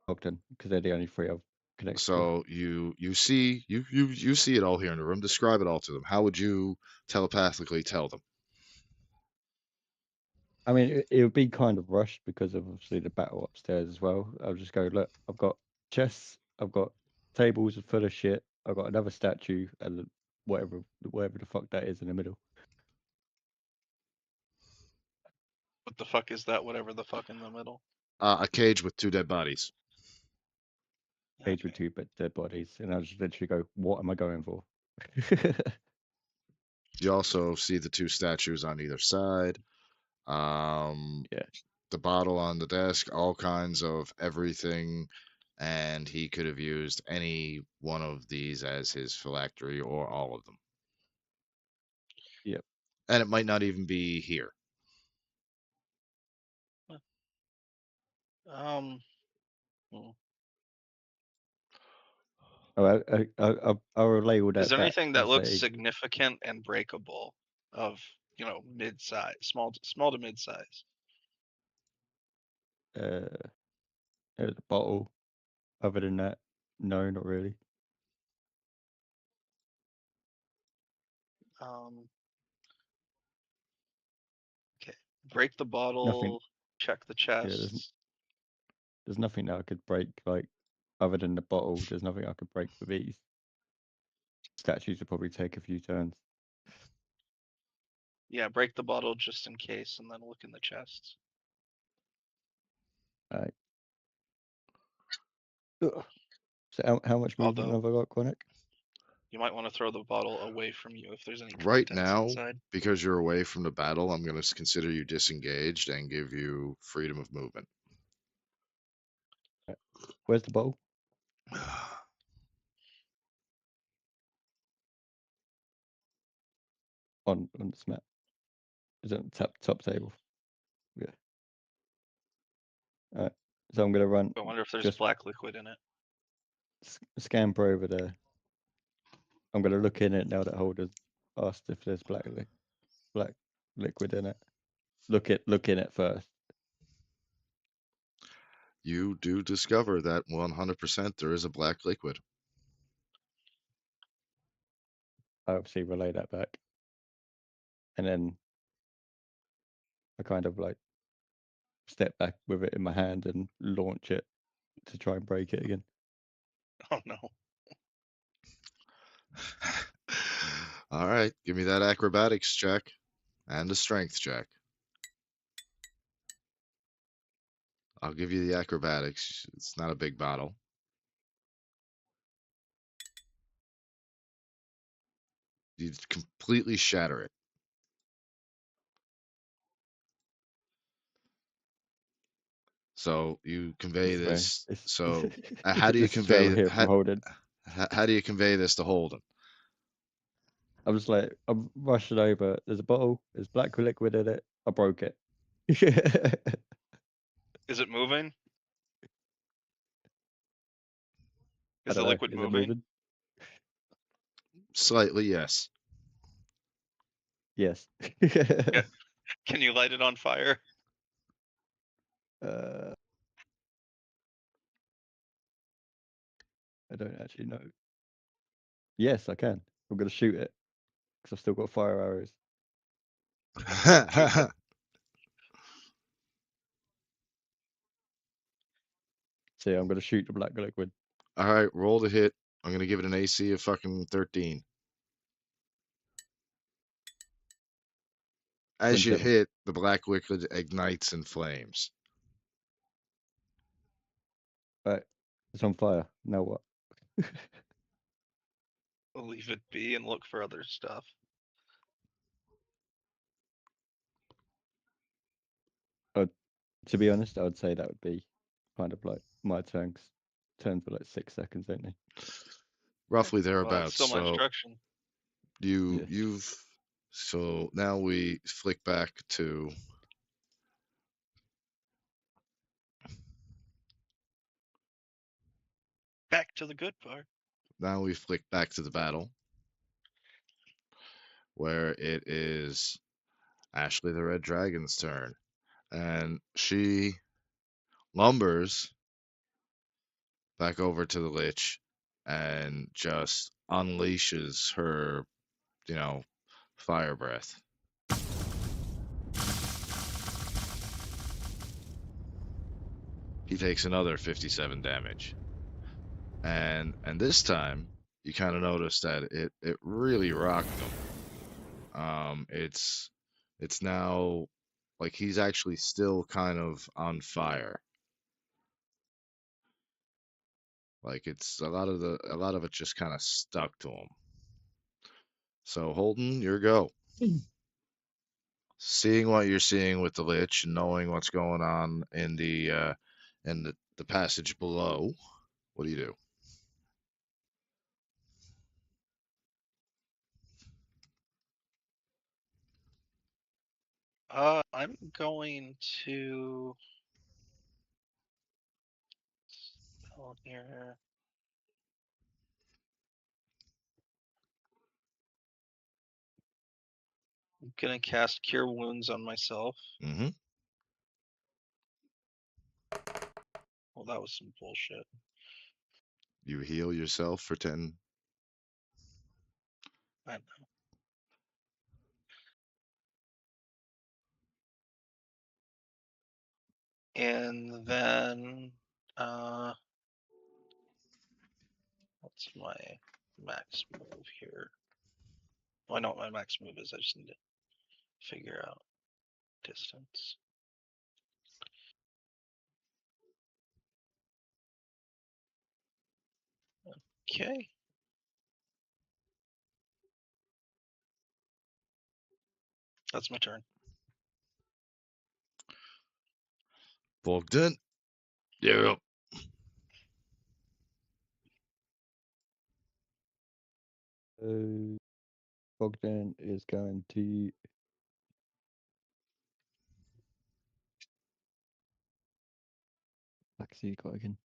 Ogden, because they're the only three I've connected. So you see you see it all here in the room. Describe it all to them. How would you telepathically tell them? I mean, it would be kind of rushed because of obviously the battle upstairs as well. I'll just go, look, I've got chests, I've got tables full of shit, I've got another statue, and whatever the fuck that is in the middle. What the fuck is that? Whatever the fuck in the middle. A cage with 2 dead bodies. Cage with 2 dead bodies, and I'll just literally go, what am I going for? You also see the 2 statues on either side. Yeah. The bottle on the desk, all kinds of everything, and he could have used any one of these as his phylactery or all of them. Yep. And it might not even be here. Hmm. Oh, I'll label that. Is there back anything that and looks say, significant and breakable of, you know, mid-size, small to mid-size? there's a bottle. Other than that, no, not really. Okay. Break the bottle. Check the chests. There's nothing that I could break, like, other than the bottle. There's nothing I could break with these. Statues would probably take a few turns. Yeah, break the bottle just in case, and then look in the chests. Alright. So how much movement have I got, Quanic? You might want to throw the bottle away from you if there's any Right contents now, inside. because you're away from the battle, I'm going to consider you disengaged and give you freedom of movement. Where's the bottle? On this map. Is it on the top table? Yeah. Alright. So I'm gonna run. I wonder if there's just black liquid in it. Scamper over there. I'm gonna look in it now that Holder's asked if there's black liquid in it. Look in it first. You do discover that 100% there is a black liquid. I obviously relay that back. And then I kind of like step back with it in my hand and launch it to try and break it again. Oh no. All right, give me that acrobatics check and a strength check. I'll give you the acrobatics. It's not a big bottle. You completely shatter it. So you convey this. So how do you convey how do you convey this to Holden? I'm just like, I'm rushing over. There's a bottle. There's black liquid in it. I broke it. Is it moving? I Is the don't know. liquid Is it moving? Slightly, yes. Yes. Can you light it on fire? I don't actually know. Yes, I can. I'm gonna shoot it because I've still got fire arrows. So I'm gonna shoot the black liquid. All right, roll the hit. I'm gonna give it an AC of fucking 13. As you 27. hit, the black liquid ignites in flames. Right, it's on fire. Now what? We'll leave it be and look for other stuff. To be honest, I would say that would be kind of like my turns. Turns for like 6 seconds, don't they? Roughly Well, that's thereabouts. still my So instruction. you Yeah. you've so now we flick back to Back to the good part. the battle where it is Ashley the Red Dragon's turn, and she lumbers back over to the Lich and just unleashes her, fire breath. He takes another 57 damage. And this time you kind of notice that it really rocked him. It's now like he's actually still kind of on fire. Like it's a lot of it just kind of stuck to him. So Holden, your go. Seeing what you're seeing with the Lich and knowing what's going on in the passage below, what do you do? I'm going to spell here. I'm gonna cast Cure Wounds on myself. Mm-hmm. Well, that was some bullshit. You heal yourself for 10. I know. And then, what's my max move here? Well, I know what my max move is. I just need to figure out distance. Okay. That's my turn. Bogdan, you're up. So Bogdan is going to see got again.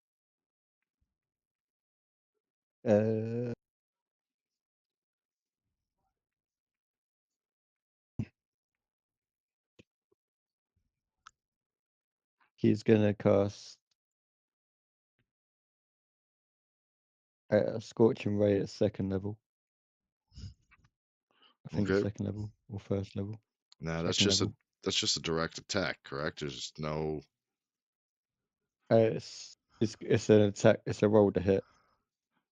He's gonna cast a Scorching Ray at 2nd level. I think it's Okay. 2nd level or 1st level. Now Second level. that's just a direct attack, correct? There's no. It's an attack. It's a roll to hit.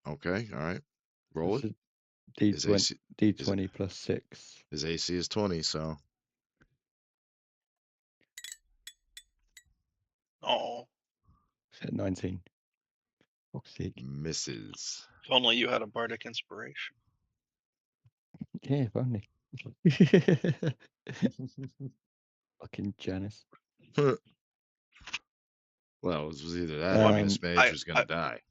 Okay, all right. Roll It's it. a His AC, D20 plus 6. his AC is 20, so Oh, It's at 19. Fuck's sake. misses. if only you had a bardic inspiration. Yeah, if only. Fucking Janice. Well, it was either that or I mean, this mage was gonna die.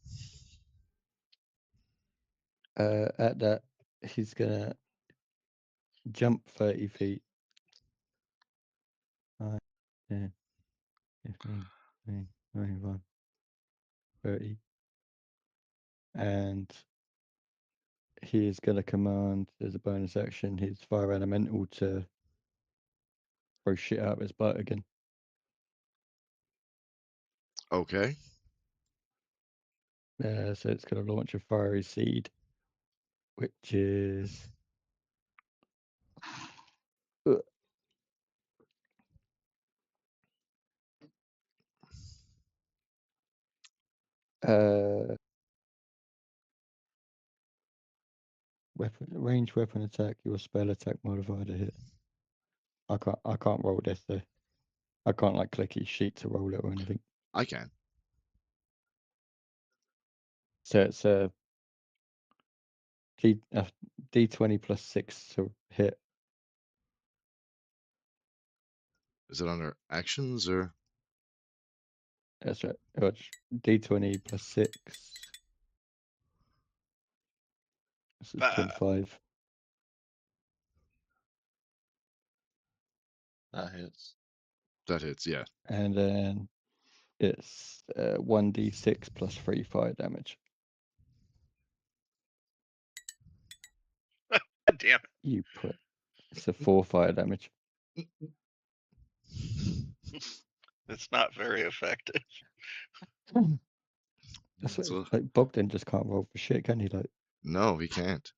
At that, he's gonna jump 30 feet. 5, 10, 15, 20, 21, 30. And he is gonna command, as a bonus action, his fire elemental to throw shit out of his butt again. Okay. So it's gonna launch a fiery seed, which is Range weapon attack, your spell attack modifier to hit. I can't roll this though. I can't like click each sheet to roll it or anything. I can. So it's a D20 plus 6 to hit. Is it under actions or? That's right. It's D20 plus 6. This is Bah. 25. That hits. That hits, yeah. And then it's 1d6 plus 3 fire damage. Damn it. You put it's a 4 fire damage. It's not very effective. That's what, So- like Bogdan just can't roll for shit, can he? Like No, he can't.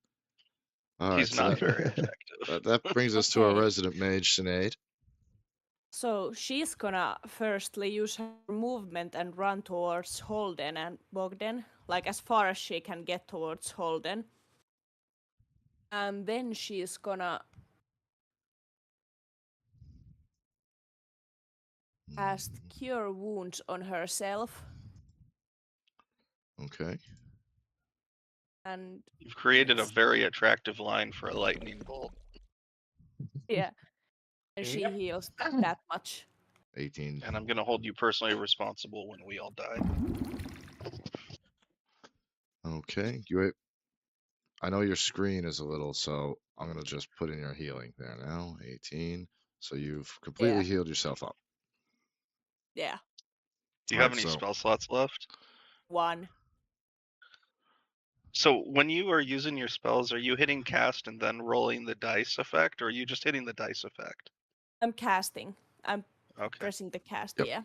All right, He's so not that, very effective. that brings us to our Okay. resident mage, Sinead. So she's gonna firstly use her movement and run towards Holden and Bogdan, like as far as she can get towards Holden. And then she's gonna cast Cure Wounds on herself. Okay. And You've created a Yes. very attractive line for a lightning bolt. yeah, and she Yep. heals that much. 18. And I'm going to hold you personally responsible when we all die. Okay. I know your screen is a little, so I'm going to just put in your healing there now. 18. So you've completely Yeah. healed yourself up. Yeah, Do you have Alright, any so- spell slots left? 1. So when you are using your spells, are you hitting cast and then rolling the dice effect, or are you just hitting the dice effect? I'm casting. I'm Okay. pressing the cast. Yep. Yeah.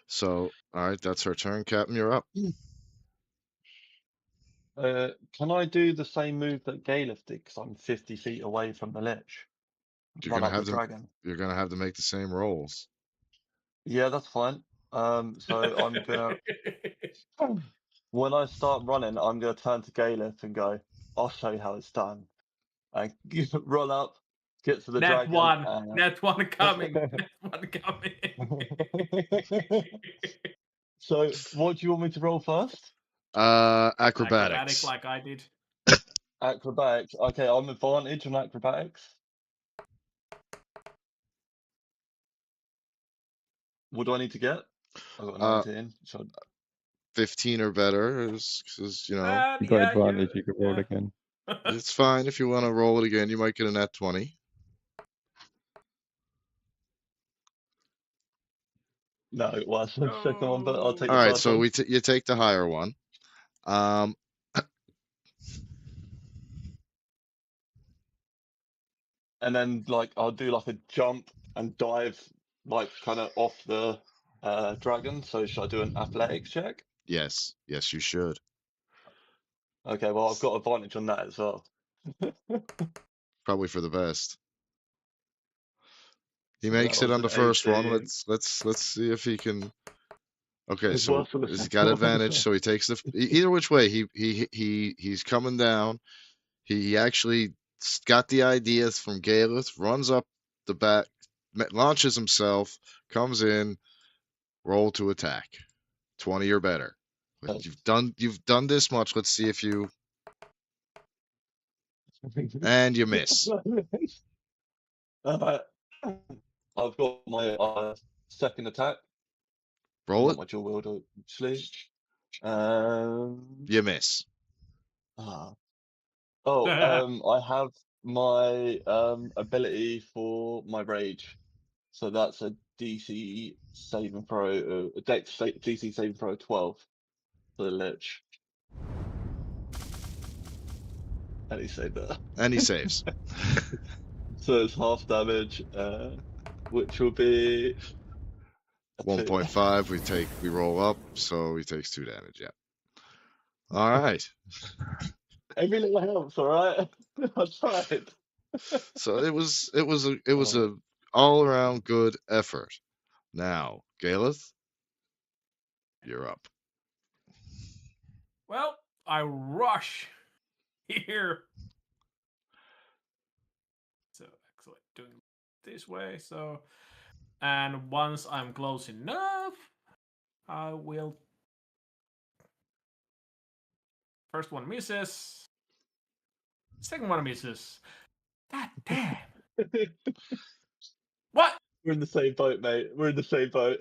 So, all right, that's her turn. Captain, you're up. Can I do the same move that Galeth did? Because I'm 50 feet away from the lich. You're Run gonna up the have them. dragon. You're gonna have to make the same rolls. Yeah, that's fine. So I'm gonna. When I start running, I'm gonna turn to Galeth and go, "I'll show you how it's done." And run up, get to the Net dragon. one. and- Net one coming. Net one coming. So, what do you want me to roll first? Acrobatics. like I did. Acrobatics. Okay, I'm advantage on acrobatics. What do I need to get? I got 19. So 15 or better is you know, you got advantage, you can roll again. it's fine if you want to roll it again. You might get a nat 20. no, well, that's the second one, but I'll take All the right, first so one. you take the higher one. And then like I'll do like a jump and dive like kind of off the dragon. So should I do an athletics check? Yes, you should. Okay, well I've got advantage on that as well. Probably for the best. He So makes that it was on the an first one. 18. Let's see if he can. Okay, It's so worse than the he's second got one, advantage. so- So he takes the either which way. He's coming down. He actually got the ideas from Galeth. Runs up the back, launches himself, comes in, roll to attack, 20 or better. Oh. You've done this much. Let's see if you and you miss. I've got my second attack. Roll Not it. my dual wielder, actually. You miss. Ah. Oh, I have my ability for my rage, so that's a DC saving throw, a DC saving throw 12 for the lich. And he saved that. And he saves. So it's half damage, which will be a 2. 1.5. We roll up, so he takes 2 damage. Yeah. All right. Every little helps, all right. I tried. So it was a all around good effort. Now, Galeth, you're up. Well, I rush here. So actually doing it this way. So, and once I'm close enough, I will. First one misses. Second one misses. God damn. What? We're in the same boat, mate. We're in the same boat.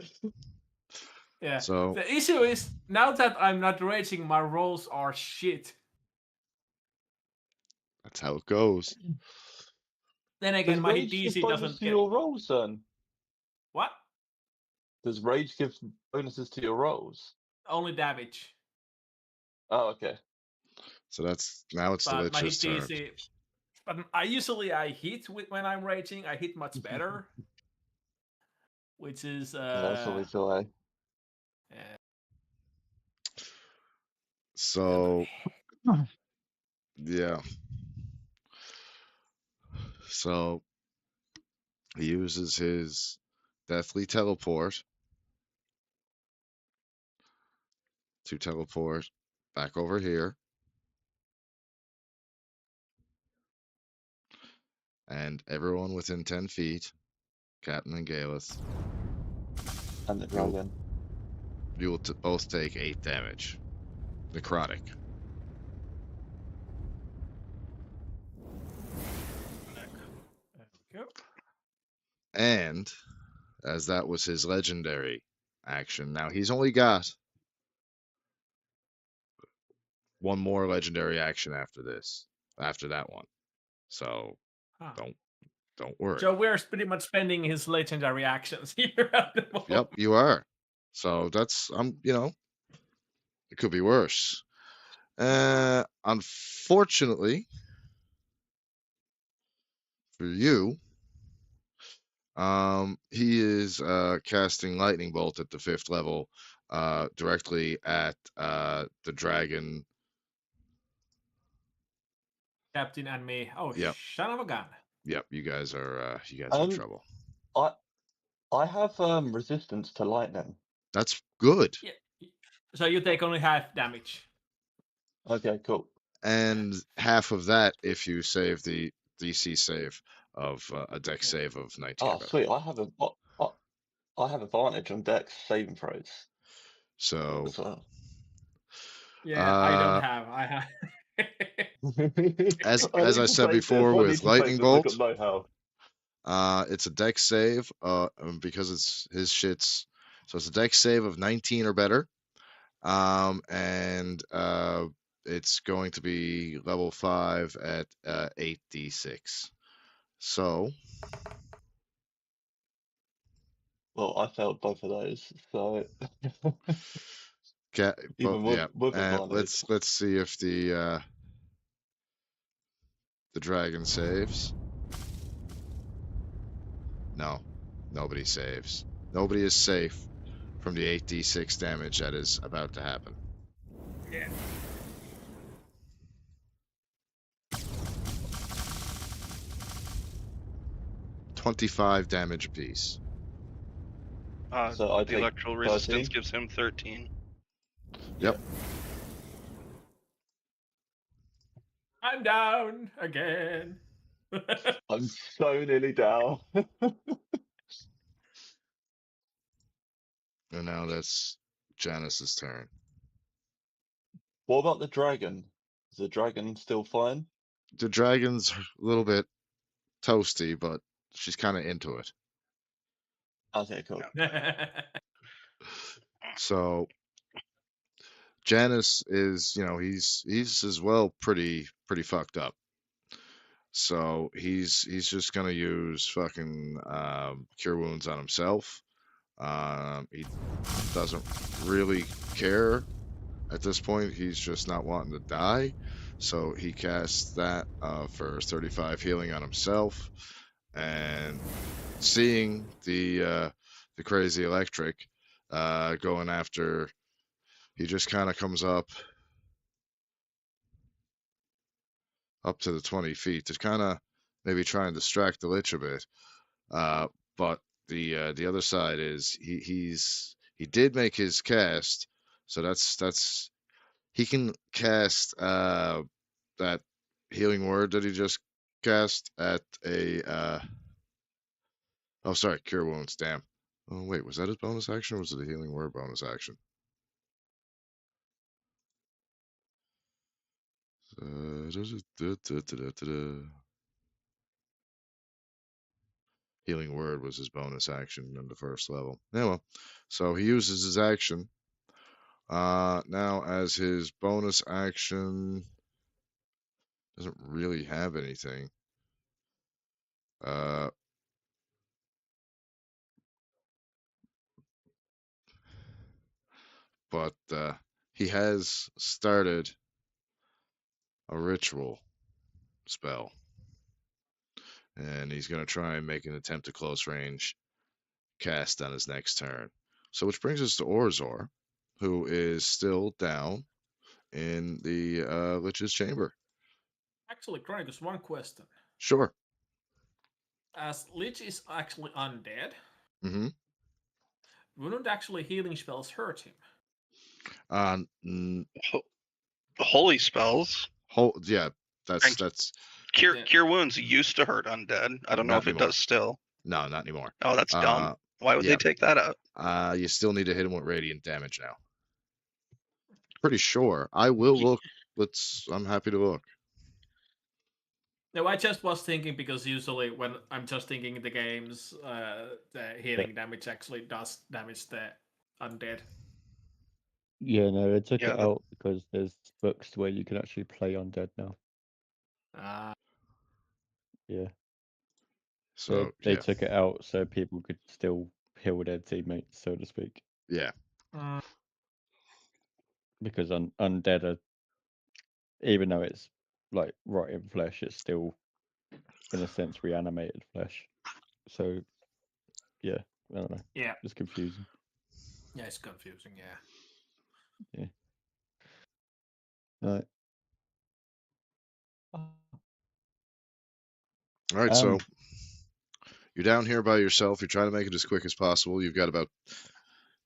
Yeah. So The issue is now that I'm not raging, my rolls are shit. that's how it goes. Then again, Does my rage give DC bonus doesn't to get your rolls, then? what? Does rage give bonuses to your rolls? Only damage. Oh, okay. So that's now it's the But my hit Lich's turn. DC. But I hit when I'm raging. I hit much better, which is That's always the way. yeah. So yeah. So he uses his deathly teleport to teleport back over here. And everyone within 10 feet, Captain and Galeth, And the dragon. you will both take 8 damage. Necrotic. There we go. And as that was his legendary action, now he's only got one more legendary action after this, after that one. So Huh. don't worry. So we're pretty much spending his legendary actions here at the moment. Yep, you are. So that's it could be worse. Unfortunately for you, he is casting lightning bolt at the 5th level, directly at the dragon. Captain and me. Oh, Yep. son of a gun. Yep, you guys are in trouble. I have resistance to lightning. That's good. Yeah. So you take only half damage. Okay, cool. And half of that if you save the DC save of a dex Yeah. save of 19. Oh, sweet. I have advantage on dex saving throws So as well. Yeah, I don't have. I have. as need I to said save this, before I need with to lightning save this, I've bolt, got no health. it's a dex save, because it's his shits. So it's a dex save of 19 or better. And it's going to be level 5 at 8d6. So Well, I failed both of those, so even with advantage. let's see if the dragon saves. No, nobody saves. Nobody is safe from the 8d6 damage that is about to happen. Yeah. $25 damage apiece. So I The take electrical resistance 13. gives him 13. Yep. I'm down again. I'm so nearly down. And now that's Janice's turn. What about the dragon? Is the dragon still fine? The dragon's a little bit toasty, but she's kind of into it. Okay, cool. So Janice is, he's as well pretty fucked up. So he's just gonna use fucking cure wounds on himself. He doesn't really care at this point. He's just not wanting to die. So he casts that for 35 healing on himself, and seeing the crazy electric going after, he just kind of comes up to the 20 feet to kind of maybe try and distract the lich a bit. But the other side is he did make his cast, so that's he can cast that healing word that he just cast at a oh, sorry, cure wounds. Damn. Oh wait, was that his bonus action or was it a healing word bonus action? Healing word was his bonus action in the first level. Yeah, well, so he uses his action. Now as his bonus action, doesn't really have anything. But he has started a ritual spell, and he's going to try and make an attempt to close range cast on his next turn. So, which brings us to Orzor, who is still down in the Lich's chamber. Actually, Chronicles, one question. Sure. As Lich is actually undead, Mm-hmm. wouldn't actually healing spells hurt him? Holy spells. Yeah, Thank- that's Cure wounds used to hurt undead. I don't know Not if it anymore. does still. No, not anymore. Oh, that's dumb. Why would yeah. they take that out? You still need to hit him with radiant damage now. Pretty sure. I will look. I'm happy to look. No, I just was thinking because usually when I'm just thinking the games, the healing damage actually does damage the undead. Yeah, no, they took Yeah, it out because there's books where you can actually play undead now. Yeah. So they yeah. took it out so people could still heal their teammates, so to speak. Yeah. Because undead are, even though it's like rotting flesh, it's still in a sense reanimated flesh. So yeah, I don't know. Yeah. It's confusing. Yeah, it's confusing, yeah. Yeah. Right. All right, so you're down here by yourself. You're trying to make it as quick as possible. You've got about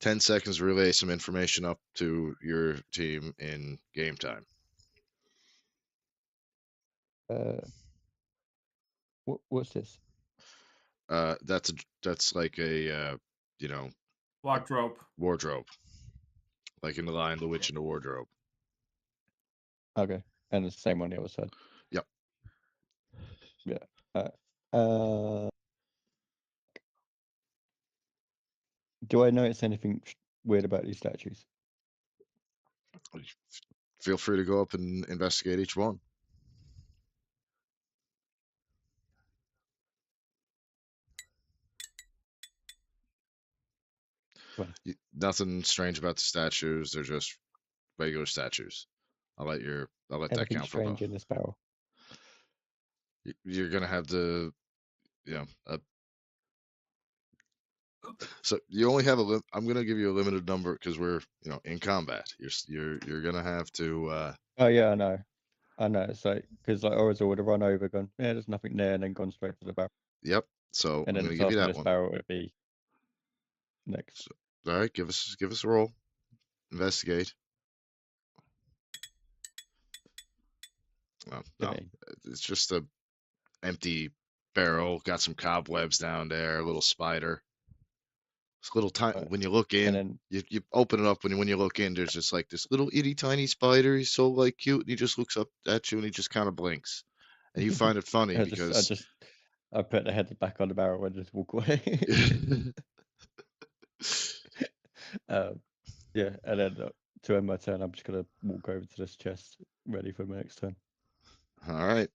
10 seconds to relay some information up to your team in game time. What's this? That's like a wardrobe. Like in the Lion, the Witch, and the Wardrobe. Okay, and it's the same on the other side. Yep. Yeah. Do I notice anything weird about these statues? Feel free to go up and investigate each one. Nothing strange about the statues. They're just regular statues. I'll let that count for both. Strange in this barrel. You're gonna have to, so you only have I'm gonna give you a limited number because we're in combat. You're gonna have to. Oh yeah, I know. It's like because like Orizal would have run over, gone, yeah, there's nothing there, and then gone straight to the barrel. Yep. So And I'm then gonna give you that this one. barrel would be next. All right, give us a roll. Investigate. Oh, no, it's just a empty barrel. Got some cobwebs down there. A little spider. It's a little tiny. When you look in, then, you open it up. When you look in, there's just like this little itty tiny spider. He's so like cute. And he just looks up at you and he just kind of blinks. And you find it funny because I put the head back on the barrel and just walk away. Yeah, and then to end my turn, I'm just gonna walk over to this chest, ready for my next turn. All right.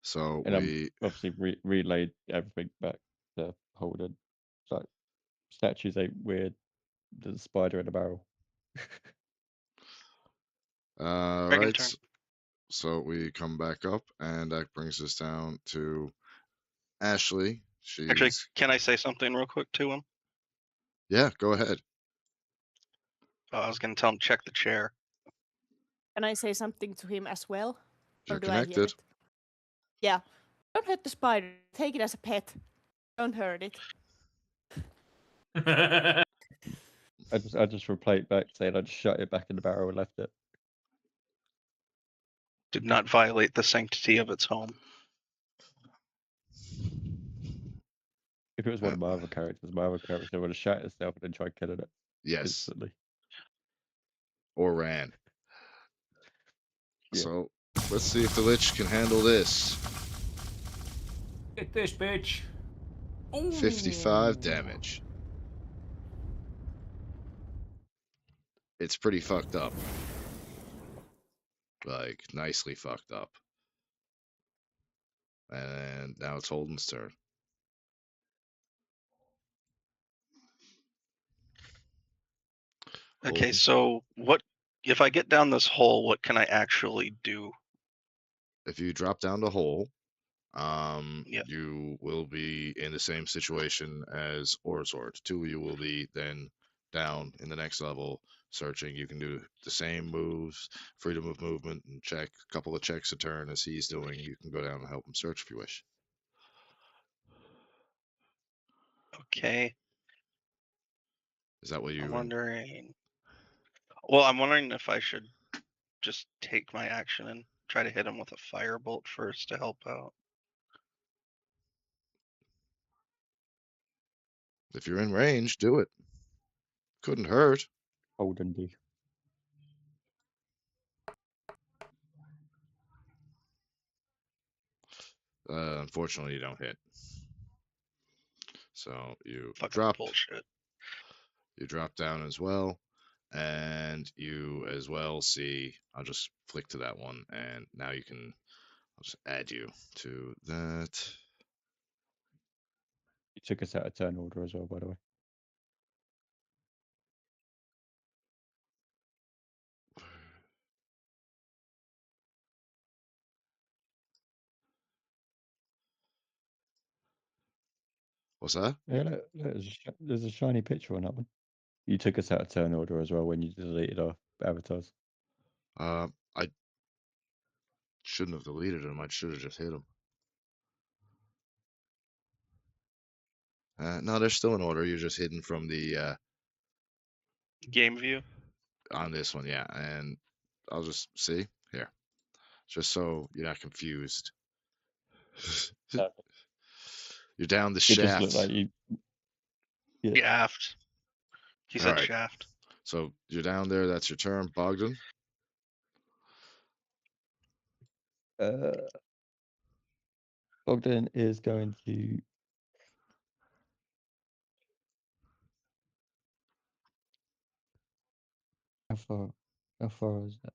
So and we obviously relayed everything back to Holden. So statues ain't weird. There's a spider in a barrel. Right. Turn. So we come back up, and that brings us down to Ashley. Actually, can I say something real quick to him? Yeah, go ahead. I was going to tell him check the chair. Can I say something to him as well? You're or do connected. I hear it? Yeah. Don't hurt the spider. Take it as a pet. Don't hurt it. I just replay it back saying I just shut it back in the barrel and left it. Did not violate the sanctity of its home. If it was one of my other character would have shot itself and then tried killing it Yes, instantly. or ran. Yeah. So let's see if the Lich can handle this. Get this bitch. Ooh. 55 damage. It's pretty fucked up. Like, nicely fucked up. And now it's Holden's turn. Okay, Holden. so what if I get down this hole? What can I actually do? If you drop down the hole, Yeah. you will be in the same situation as Orzord. Two of you will be then down in the next level searching. You can do the same moves, freedom of movement, and check a couple of checks a turn as he's doing. You can go down and help him search if you wish. Okay. Is that what you? I'm wondering. Well, I'm wondering if I should just take my action and try to hit him with a firebolt first to help out. If you're in range, do it. Couldn't hurt. Holden do. Unfortunately, you don't hit. So you Fucking drop. bullshit. You drop down as well, and you as well see. I'll just flick to that one, and now you can. I'll just add you to that. You took us out of turn order as well, by the way. What's that? Yeah, look, there's a shiny picture on that one. You took us out of turn order as well when you deleted our avatars. I shouldn't have deleted him. I should have just hit him. No, they're still in order. You're just hidden from the Game view. on this one, yeah. And I'll just see here, just so you're not confused. You're down the It shaft. just looked like you. Yeah. Shaft. He said Alright. shaft. So you're down there. That's your turn, Bogdan. Bogdan is going to. How far is that?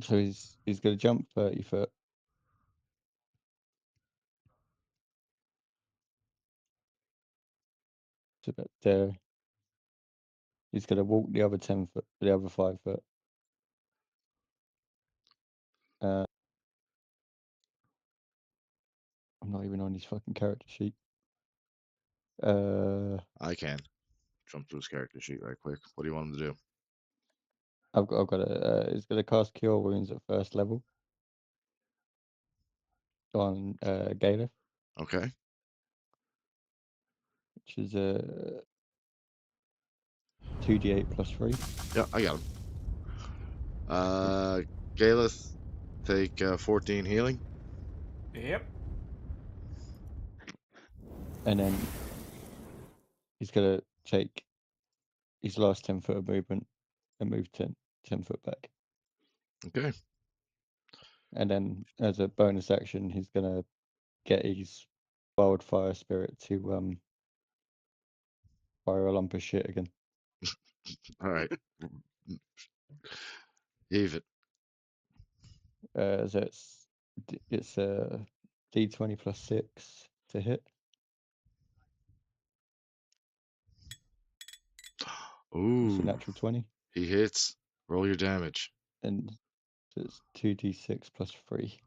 So he's going to jump 30 foot. To about there. He's going to walk the other 10 foot, the other 5 foot. I'm not even on his fucking character sheet. I can jump to his character sheet right quick. What do you want him to do? I've got a. He's going to cast Cure Wounds at first level on Galeth, Okay. which is a 2d8 plus 3. Yeah, I got him. Galeth, take 14 healing. Yep. And then he's going to take his last 10 foot of movement and move 10 foot back. Okay. And then as a bonus action, he's going to get his wildfire spirit to fire a lump of shit again. All right. Heave it. So it's a d20 plus 6 to hit. It's a Ooh. natural 20. He hits. Roll your damage. And so it's 2d6 plus 3.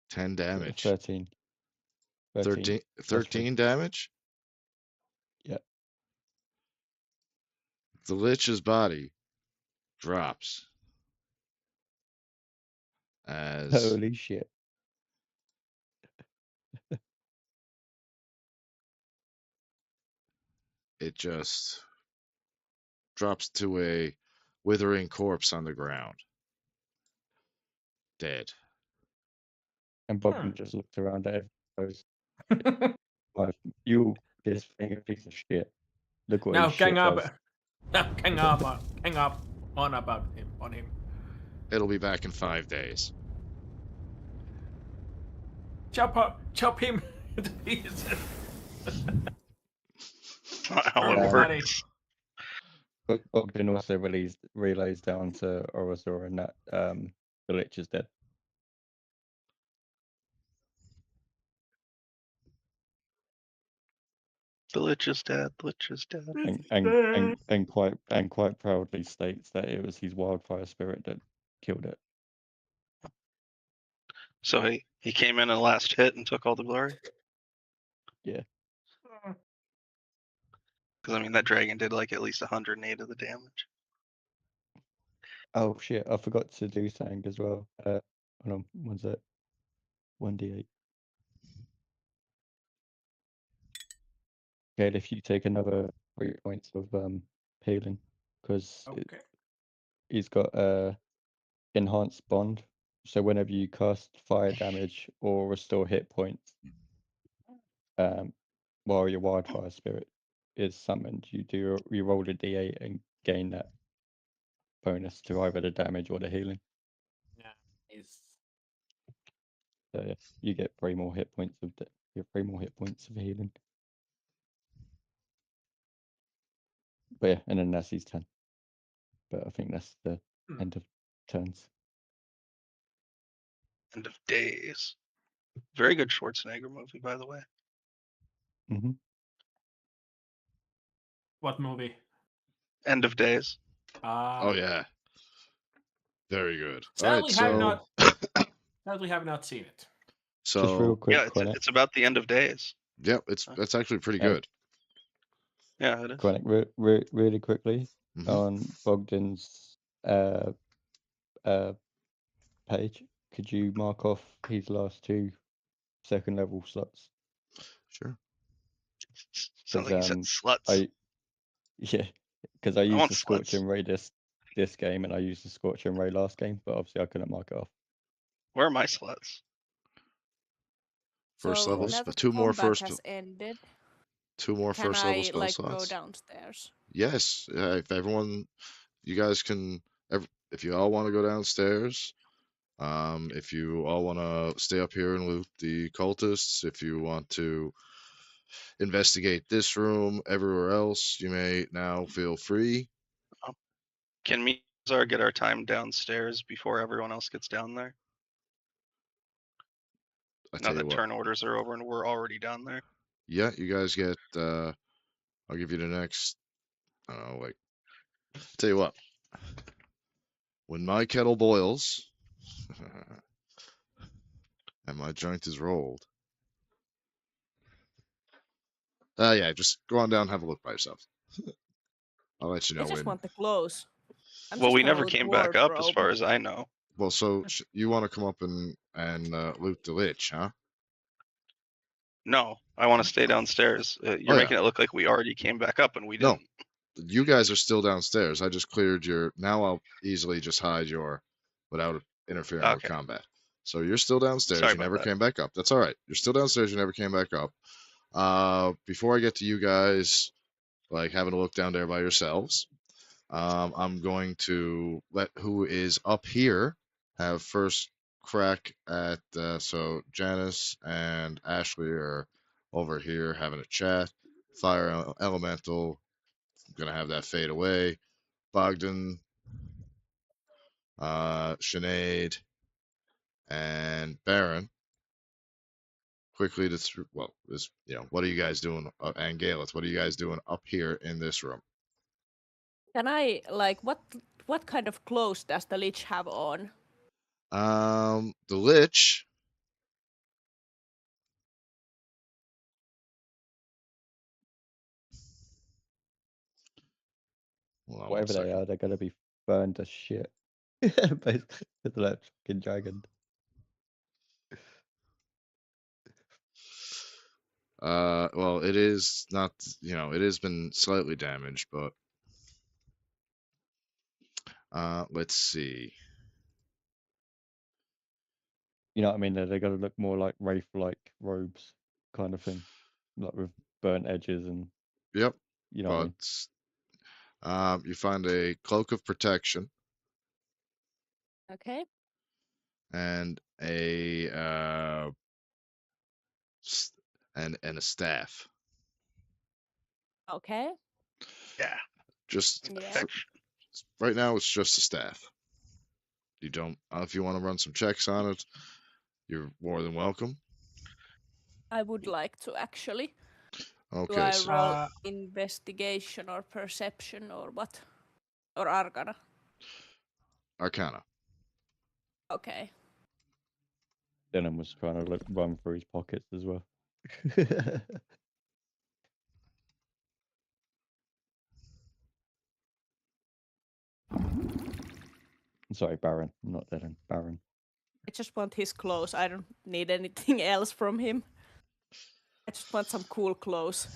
10 damage. 13. 13 damage? Yeah. The Lich's body drops as Holy shit. It just drops to a withering corpse on the ground. Dead. And Bogdan just looks around at it and goes, "Well, you, this thing, a piece of shit. Look what Now his gang shit up. does." Now gang up on about him on him. It'll be back in 5 days. Chop him to pieces. How it Perfect, buddy. works. But Bogdan also relays down to Orazor that the lich is dead. The lich is dead. The lich is dead. And quite proudly states that it was his wildfire spirit that killed it. So he came in a last hit and took all the glory. Yeah. Because I mean that dragon did like at least 108 of the damage. Oh shit! I forgot to do something as well. Hold on, what's that? 1d8. Okay, if you take another 3 points of healing, because Okay. he's got enhanced bond. So whenever you cast fire damage or restore hit points, while your wildfire spirit is summoned, you roll a d8 and gain that bonus to either the damage or the healing. Nice. So yeah, you get 3 more hit points of you have 3 more hit points of healing. But yeah, and then that's his turn. But I think that's the end of turns. End of days. Very good Schwarzenegger movie, by the way. Mm-hmm. What movie? End of days. Oh yeah. Very good. Sadly, Alright, sadly have not seen it. Just real so quick, Yeah, it's about the end of days. yep, that's actually pretty good. Yeah, it is. Quentin, really quickly Mhm. on Bogdan's page, could you mark off his last 2 second level slots? Sure. Sounds like you said sluts. Because I used want the Scorch sluts. and Ray this game, and I used the Scorch and Ray last game, but obviously I couldn't mark it off. Where are my sluts? First So levels, now that the 2 more combat first, has ended, 2 more can first level I spell like go slots. downstairs? Yes, if everyone, you guys can, if you all want to go downstairs, if you all want to stay up here and loot the cultists, if you want to investigate this room, everywhere else, you may now feel free. Can me and Zar get our time downstairs before everyone else gets down there? I Now tell you that what, turn orders are over and we're already down there. yeah, you guys get, I'll give you the next, I don't know, like, tell you what, when my kettle boils and my joint is rolled, yeah, just go on down and have a look by yourself. I'll let you know I just when. want the clothes. I'm Well, just we gonna never loot came back up as wardrobe. far as I know. Well, so you want to come up and loot the lich, huh? No, I want to stay downstairs. You're Oh, yeah. making it look like we already came back up and we No. didn't. You guys are still downstairs. I just cleared your. Now I'll easily just hide your without interfering with Okay. combat. So you're still downstairs. Sorry You about never that. came back up. That's all right. You're still downstairs. You never came back up. Before I get to you guys, like having a look down there by yourselves, I'm going to let who is up here have first crack at. So Janice and Ashley are over here having a chat. Fire Elemental, I'm gonna have that fade away. Bogdan, Sinead, and Baron. Quickly to what are you guys doing? And Galeth, what are you guys doing up here in this room? Can I like what kind of clothes does the lich have on? The Lich. Hold on one Whatever they second. are, they're gonna be burned to shit. Basically, it's like fucking dragon. Well, it is not. It has been slightly damaged, but let's see. You know what I mean? They're going to look more like wraith-like robes, kind of thing, like with burnt edges and Yep. you know what I mean. But you find a cloak of protection Okay. and a and a staff. Okay. Yeah. Just Yeah. Affection. right now, it's just a staff. You don't. If you want to run some checks on it, you're more than welcome. I would like to actually. Do Okay. I So roll investigation or perception or what? Or arcana? Arcana. Okay. Dylan was trying to run through his pockets as well. Sorry, Baron, not Dylan. Baron. I just want his clothes. I don't need anything else from him. I just want some cool clothes.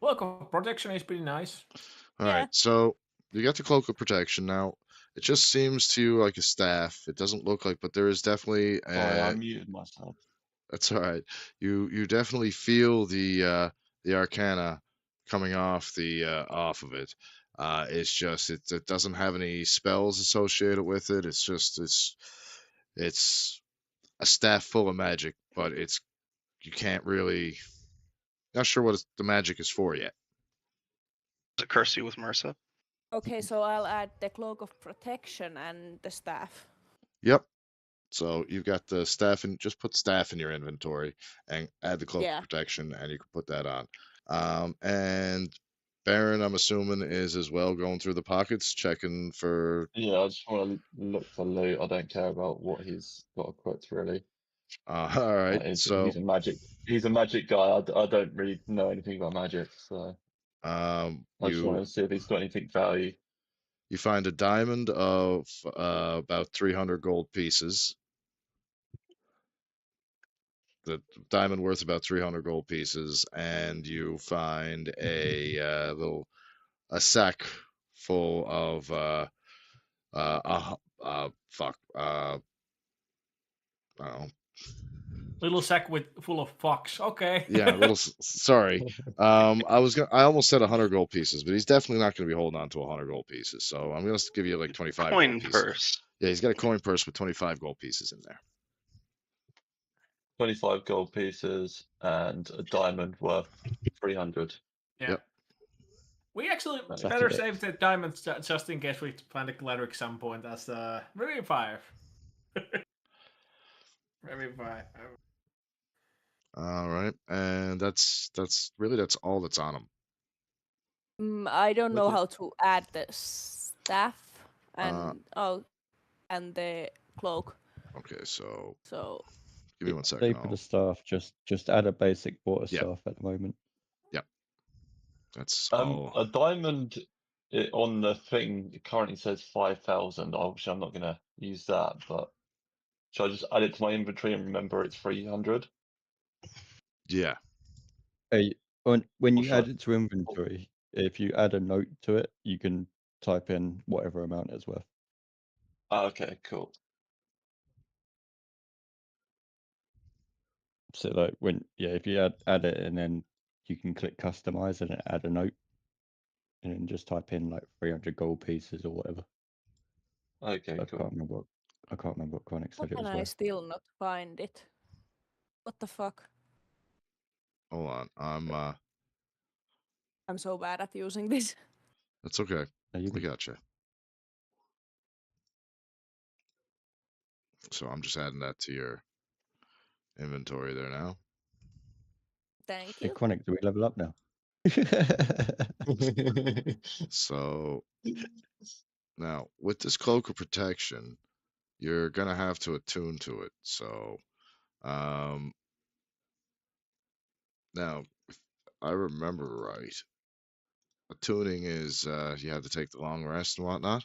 Look, protection is pretty nice. All Yeah. right. So you got the cloak of protection now. It just seems to you like a staff. It doesn't look like, but there is definitely. Sorry, I muted myself. That's all right. You definitely feel the arcana coming off of it. It's just it doesn't have any spells associated with it. It's just it's a staff full of magic, but you can't really not sure what the magic is for yet. Does it curse you with MRSA? Okay, so I'll add the cloak of protection and the staff. Yep. So you've got the staff and just put staff in your inventory and add the cloak Yeah. of protection, and you can put that on. And Baron, I'm assuming, is as well going through the pockets, checking for. Yeah, I just want to look for loot. I don't care about what he's got equipped really. All right. He's So a magic. He's a magic guy. I don't really know anything about magic, so I just want you to see if he's got anything value. you find a diamond of about 300 gold pieces. The diamond worth about 300 gold pieces, and you find a sack full of fuck I don't know. Little sack full of fucks. Okay. Yeah, a little. Sorry, I almost said 100 gold pieces, but he's definitely not going to be holding on to 100 gold pieces. So I'm going to give you like 25 Coin gold pieces. purse. Yeah, he's got a coin purse with 25 gold pieces in there. 25 gold pieces and a diamond worth 300. Yeah. Yep. We actually That's better it. save the diamonds just in case we find a cleric some point as maybe 5. Maybe 5. All right, and that's all that's on him. I don't know Okay. how to add the staff and and the cloak. Okay, so So give me one Stay second. for the staff. Just add a basic water Yeah. staff at the moment. That's all. A diamond on the thing it currently says 5,000. Obviously, I'm not going to use that, but should I just add it to my inventory and remember it's 300? Yeah. When you Or add should it to inventory, if you add a note to it, you can type in whatever amount it's worth. Okay, cool. So like if you add it and then you can click customize and add a note, and then just type in like 300 gold pieces or whatever. Okay, I cool. can't remember what Chronic how said it can was I worth. still not find it? What the fuck? Hold on. I'm so bad at using this. That's okay. No, you We can- got you. So I'm just adding that to your inventory there now. Thank Hey, you. Chronic, do we level up now? So now with this cloak of protection, you're gonna have to attune to it. So now if I remember right, attuning is you have to take the long rest and whatnot.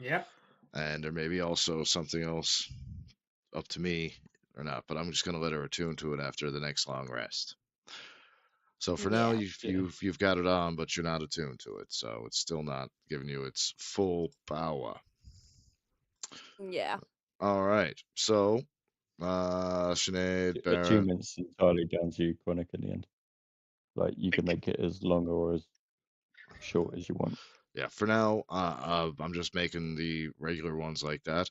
Yep. And there may be also something else up to me or not, but I'm just gonna let her attune to it after the next long rest. So for now, Yeah. you've got it on, but you're not attuned to it, so it's still not giving you its full power. Yeah. All right, so Sinead, Baron. Attunement's entirely down to you, Chronic, in the end. Like, you can make it as long or as short as you want. Yeah, for now, I'm just making the regular ones like that.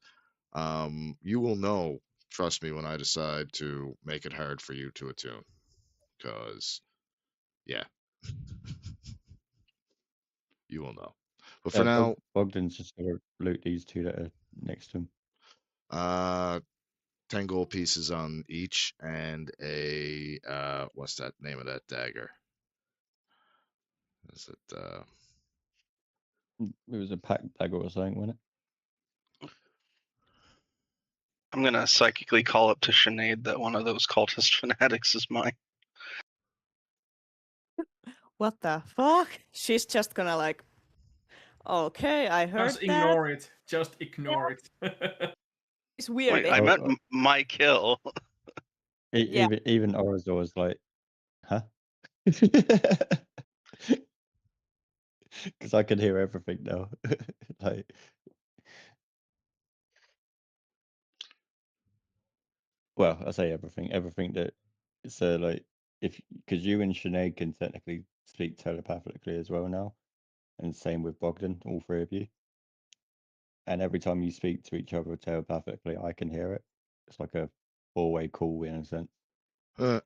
You will know, trust me, when I decide to make it hard for you to attune, because yeah, you will know. But for now, Bogdan's just going to loot these two that are next to him. 10 gold pieces on each, and a what's that name of that dagger? Is it It was a pack dagger or something, wasn't it? I'm gonna psychically call up to Sinead that one of those cultist fanatics is mine. What the fuck? She's just gonna like. Okay, I heard Just that. ignore it. Just ignore it. It's weird. Wait, I meant my kill. Yeah. Even Orazor was like, huh? Because I can hear everything now. Like, well, I say everything that it's like, because you and Sinead can technically speak telepathically as well now, and same with Bogdan, all three of you. And every time you speak to each other telepathically, I can hear it. It's like a four-way call in a sense. And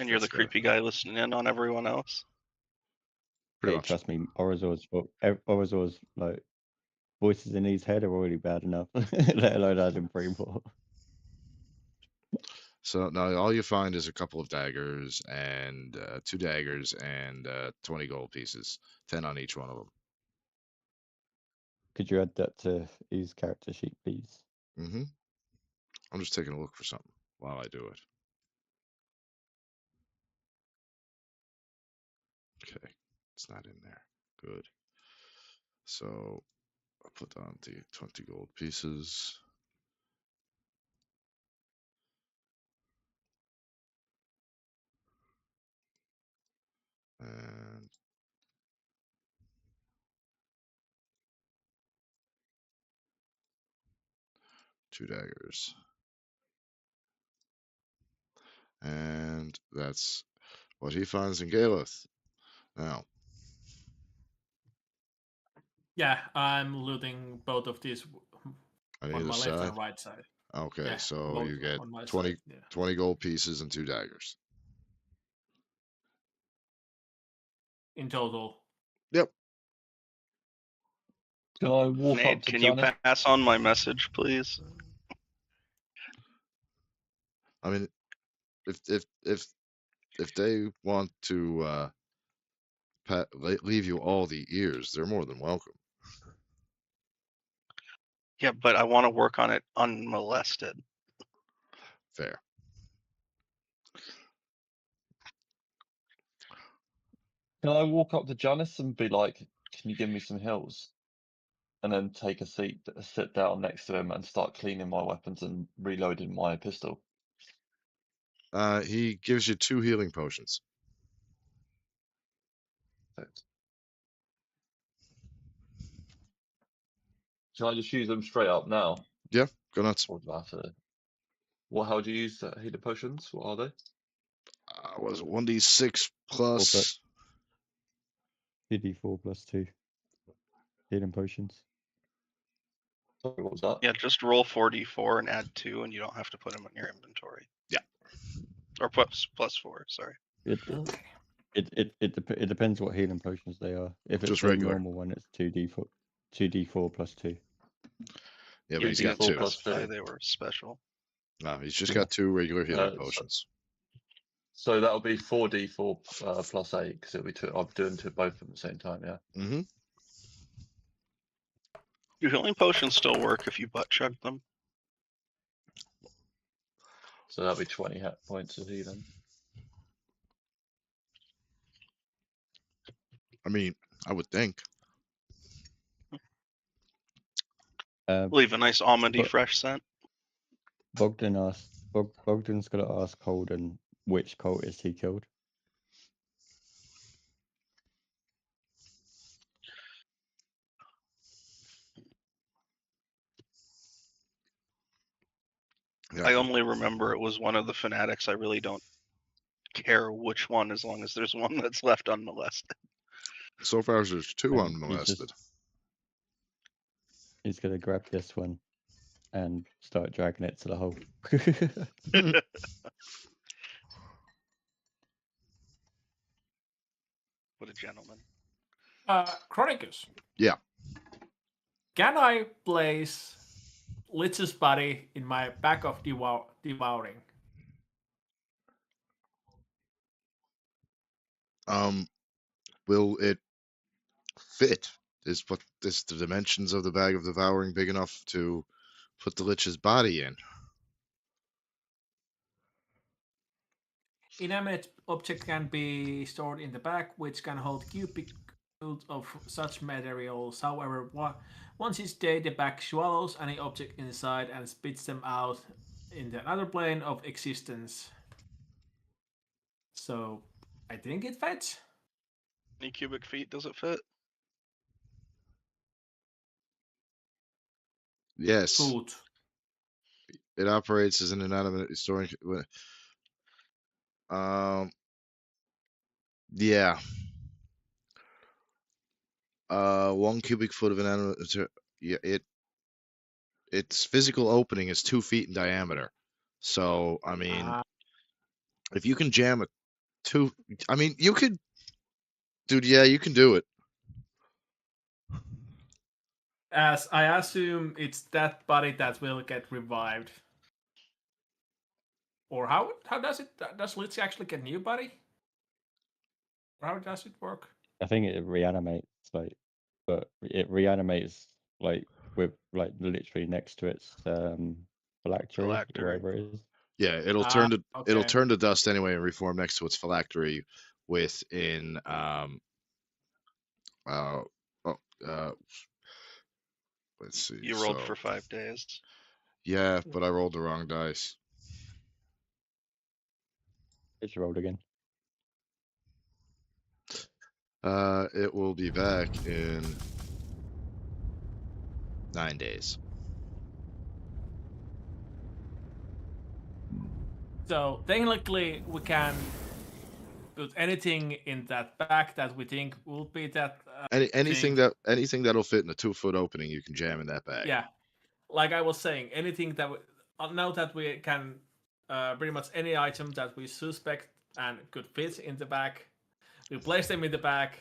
you're the creepy guy listening in on everyone else. pretty Hey, much? trust me, Orazor's like voices in his head are already bad enough, let alone adding three more. So now all you find is a couple of daggers and 2 daggers and 20 gold pieces, 10 on each one of them. Could you add that to his character sheet, please? Mm-hmm. I'm just taking a look for something while I do it. Okay, it's not in there. Good. So I'll put on the 20 gold pieces. And two daggers. And that's what he finds in Galeth. Now, Yeah, I'm looting both of these on on either my left side. and right side. Okay, Yeah, so both you get on my 20, side, yeah. 20 gold pieces and 2 daggers. In total. Yep. Can I walk up Nate, to can Janice? you pass on my message, please? I mean, if they want to leave you all the ears, they're more than welcome. Yeah, but I want to work on it unmolested. Fair. Can I walk up to Janice and be like, "Can you give me some heals?" And then take a sit down next to him and start cleaning my weapons and reloading my pistol. He gives you 2 healing potions. Can I just use them straight up now? Yeah, go nuts. Or do I have to... how do you use healing potions? What are they? Was it 1d6 plus? 2d4 plus 2 healing potions. Sorry, what was that? Yeah, just roll 4d4 and add 2, and you don't have to put them in your inventory. Yeah. Or plus 4, sorry. It depends what healing potions they are. If it's Just a regular. normal one, it's 2d4 plus 2. Yeah, but You he's didn't got 2. specify they were special. No, he's just got 2 regular healing potions. So that'll be 4d4 plus 8 because it'll be two. I'm doing both at the same time. Yeah. Mm-hmm. Do healing potions still work if you butt chug them? So that'll be 20 hit points of healing. I mean, I would think. Leave a nice almondy but- fresh scent. Bogdan's got to ask Holden which cultist he killed. Yeah. I only remember it was one of the fanatics. I really don't care which one, as long as there's one that's left unmolested. So far, there's two And unmolested. He's gonna grab this one and start dragging it to the hole. What a gentleman. Chronicus. Yeah. Can I place Lich's body in my bag of devouring? Will it fit? Is the dimensions of the bag of devouring big enough to put the lich's body in? Inanimate object can be stored in the bag, which can hold cubic foot of such materials. However, once each day, the bag swallows any object inside and spits them out into another plane of existence. So, I think it fits. Any cubic feet does it fit? Yes. Food. It operates as an inanimate storing. Yeah. 1 cubic foot of inanimate material. Yeah, its physical opening is 2 feet in diameter. So, I mean, if you can jam a I mean, you could, dude. Yeah, you can do it. As I assume it's that body that will get revived. Or how does it? Does Lich actually get new body? Or how does it work? I think it reanimates, but it reanimates with literally next to its phylactery, Phylactery. wherever it is. Yeah, it'll turn okay. to dust anyway and reform next to its phylactery within let's see. You rolled for 5 days. Yeah, but I rolled the wrong dice. It's rolled again. It will be back in 9 days. So technically, we can put anything in that bag that we think will be that. Anything that'll fit in a 2-foot opening, you can jam in that bag. Yeah, like I was saying, anything that now that we can pretty much any item that we suspect and could fit in the bag, we place them in the bag.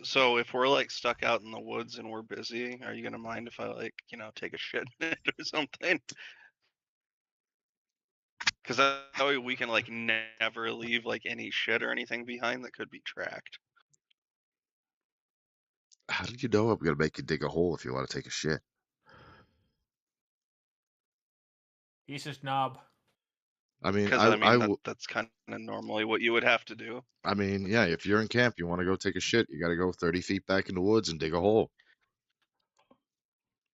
So if we're like stuck out in the woods and we're busy, are you gonna mind if I take a shit in it or something? Because that way we can like never leave like any shit or anything behind that could be tracked. How did you know I'm gonna make you dig a hole if you want to take a shit? He's a snob. I mean, Because that's kind of normally what you would have to do. I mean, yeah, if you're in camp, you want to go take a shit, you got to go 30 feet back in the woods and dig a hole.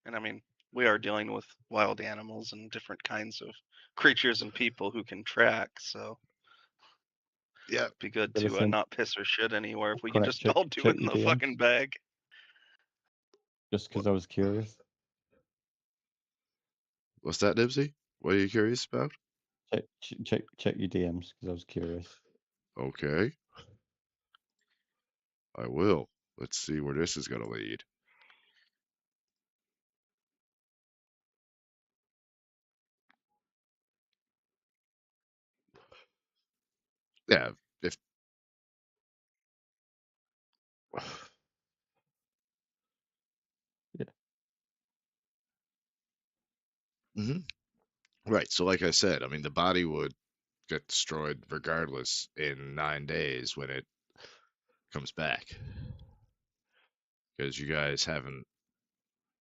And I mean, we are dealing with wild animals and different kinds of creatures and people who can track, so Yeah, it'd be good But to listen, not piss or shit anywhere if we can can I just check- all do check it in your the DMs? fucking bag. Just because I was curious. what's that, Nibsy? What are you curious about? Check your DMs because I was curious. Okay, I will. Let's see where this is gonna lead. Yeah, if Yeah. Right. So, like I said, I mean, the body would get destroyed regardless in 9 days when it comes back, because you guys haven't.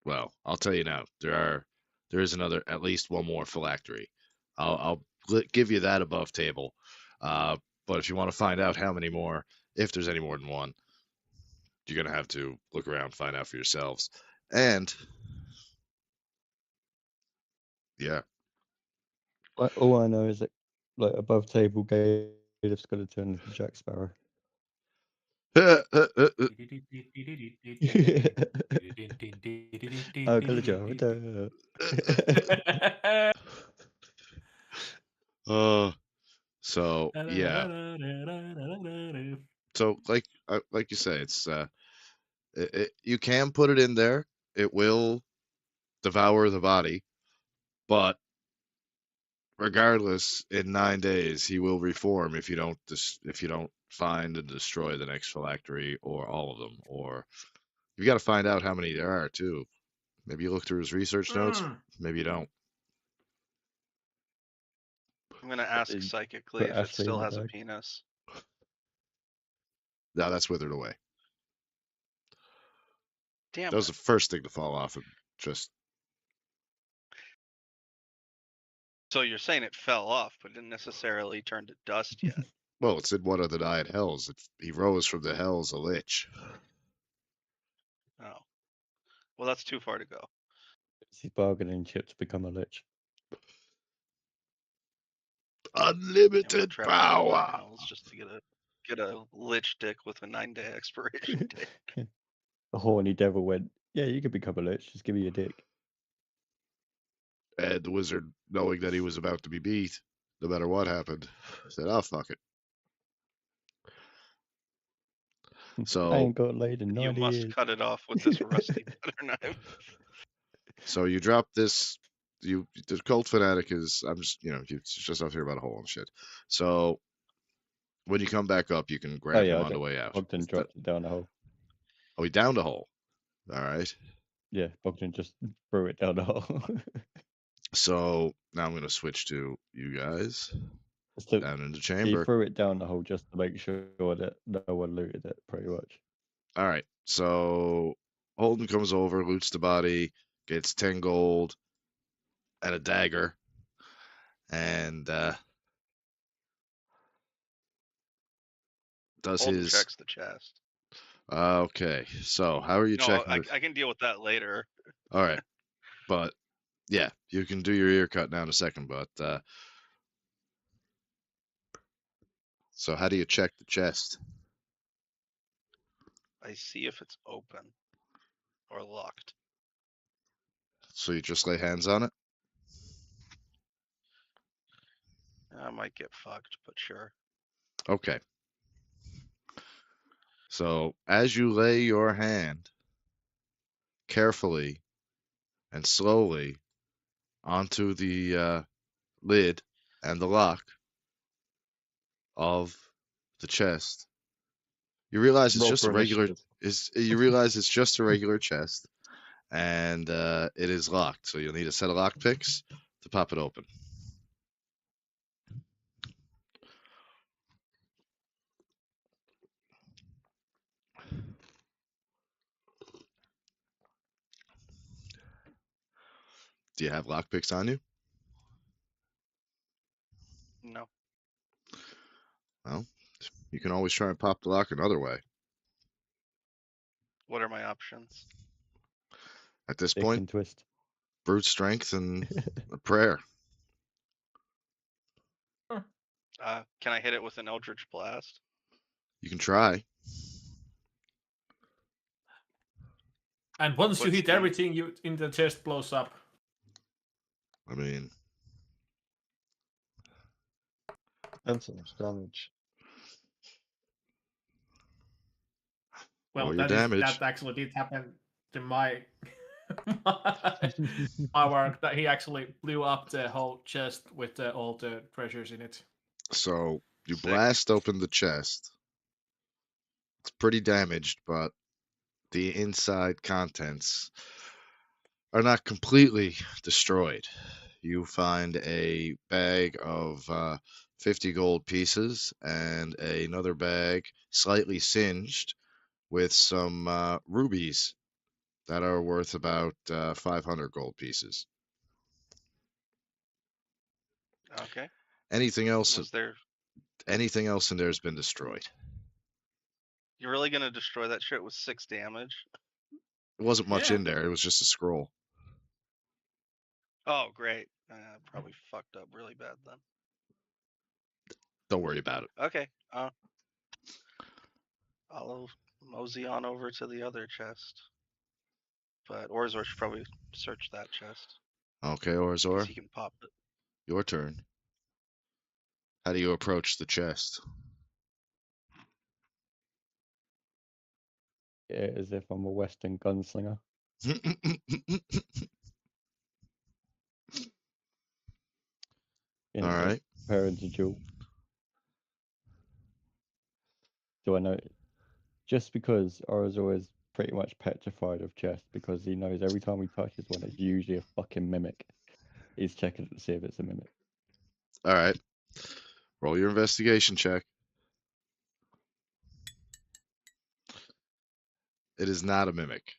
Well, I'll tell you now. There is at least one more phylactery. I'll give you that above table. But if you want to find out how many more, if there's any more than one, you're gonna have to look around, find out for yourselves. And Yeah. All I know is that, like, above table, Gabe's going to turn into Jack Sparrow. Oh, Oh, Galajar. so yeah. So like you say, it's you can put it in there. It will devour the body, but regardless, in 9 days he will reform if you don't find and destroy the next phylactery or all of them, or you got to find out how many there are too. Maybe you look through his research notes. Maybe you don't. I'm gonna ask Is- psychically put if it Ashley in still the has a bag. penis. No, that's withered away. Damn That was it. the first thing to fall off. And just So you're saying it fell off, but didn't necessarily turn to dust yet. well, it's in one of the 9 hells. He rose from the hells a lich. Oh. Well, that's too far to go. He's bargaining chip to become a lich. Yeah, we'll Unlimited travel to the 9 power. hells just to get a lich dick with a 9-day expiration date. The horny devil went, yeah, you could become a lich. Just give me your dick. And the wizard, knowing that he was about to be beat, no matter what happened, said, "Oh, fuck it." I So ain't got laid in You 90 must years. cut it off with this rusty butter knife. you drop this. The cult fanatic is. I'm just it's just out here about a hole and shit. So when you come back up, you can grab him on the way out. Bogdan dropped it down the hole. Oh, he downed a hole. All right. Yeah, Bogdan just threw it down the hole. So now I'm going to switch to you guys So down in the he chamber. threw it down the hole just to make sure that no one looted it, pretty much. All right. So Holden comes over, loots the body, gets 10 gold and a dagger, and does Holden his. checks the chest. Okay. So how are you No, checking? I can deal with that later. All right. But yeah, you can do your ear cut now in a second. But so how do you check the chest? I see if it's open or locked. So you just lay hands on it? I might get fucked, but sure. Okay. So as you lay your hand carefully and slowly onto the lid and the lock of the chest, you realize it's Roll just a for regular. initiative. You realize it's just a regular chest, and it is locked. So you'll need a set of lock picks to pop it open. Do you have lock picks on you? No. Well, you can always try and pop the lock another way. What are my options? At this Dick point, and twist. brute strength and a prayer. Can I hit it with an Eldritch Blast? You can try. And once you What's hit the- everything, you in the chest blows up. I mean, And so much damage. Well, roll your that damage. actually did happen to my my work. That he actually blew up the whole chest with all the treasures in it. So you Sick. blast open the chest. It's pretty damaged, but the inside contents are not completely destroyed. You find a bag of 50 gold pieces and another bag slightly singed with some rubies that are worth about 500 gold pieces. Okay. Anything else? Was there? Anything else in there has been destroyed. You're really gonna destroy that shit with 6 damage? It wasn't much Yeah. in there. It was just a scroll. Oh, great. Probably fucked up really bad then. Don't worry about it. Okay. I'll mosey on over to the other chest. But Orzor should probably search that chest. Okay, Because Orzor, he can pop it. your turn. How do you approach the chest? Yeah, as if I'm a Western gunslinger. All right. Preparing to duel. Do I know? Just because Orzor is pretty much petrified of chests because he knows every time he touches one, it's usually a fucking mimic. He's checking to see if it's a mimic. All right. Roll your investigation check. It is not a mimic.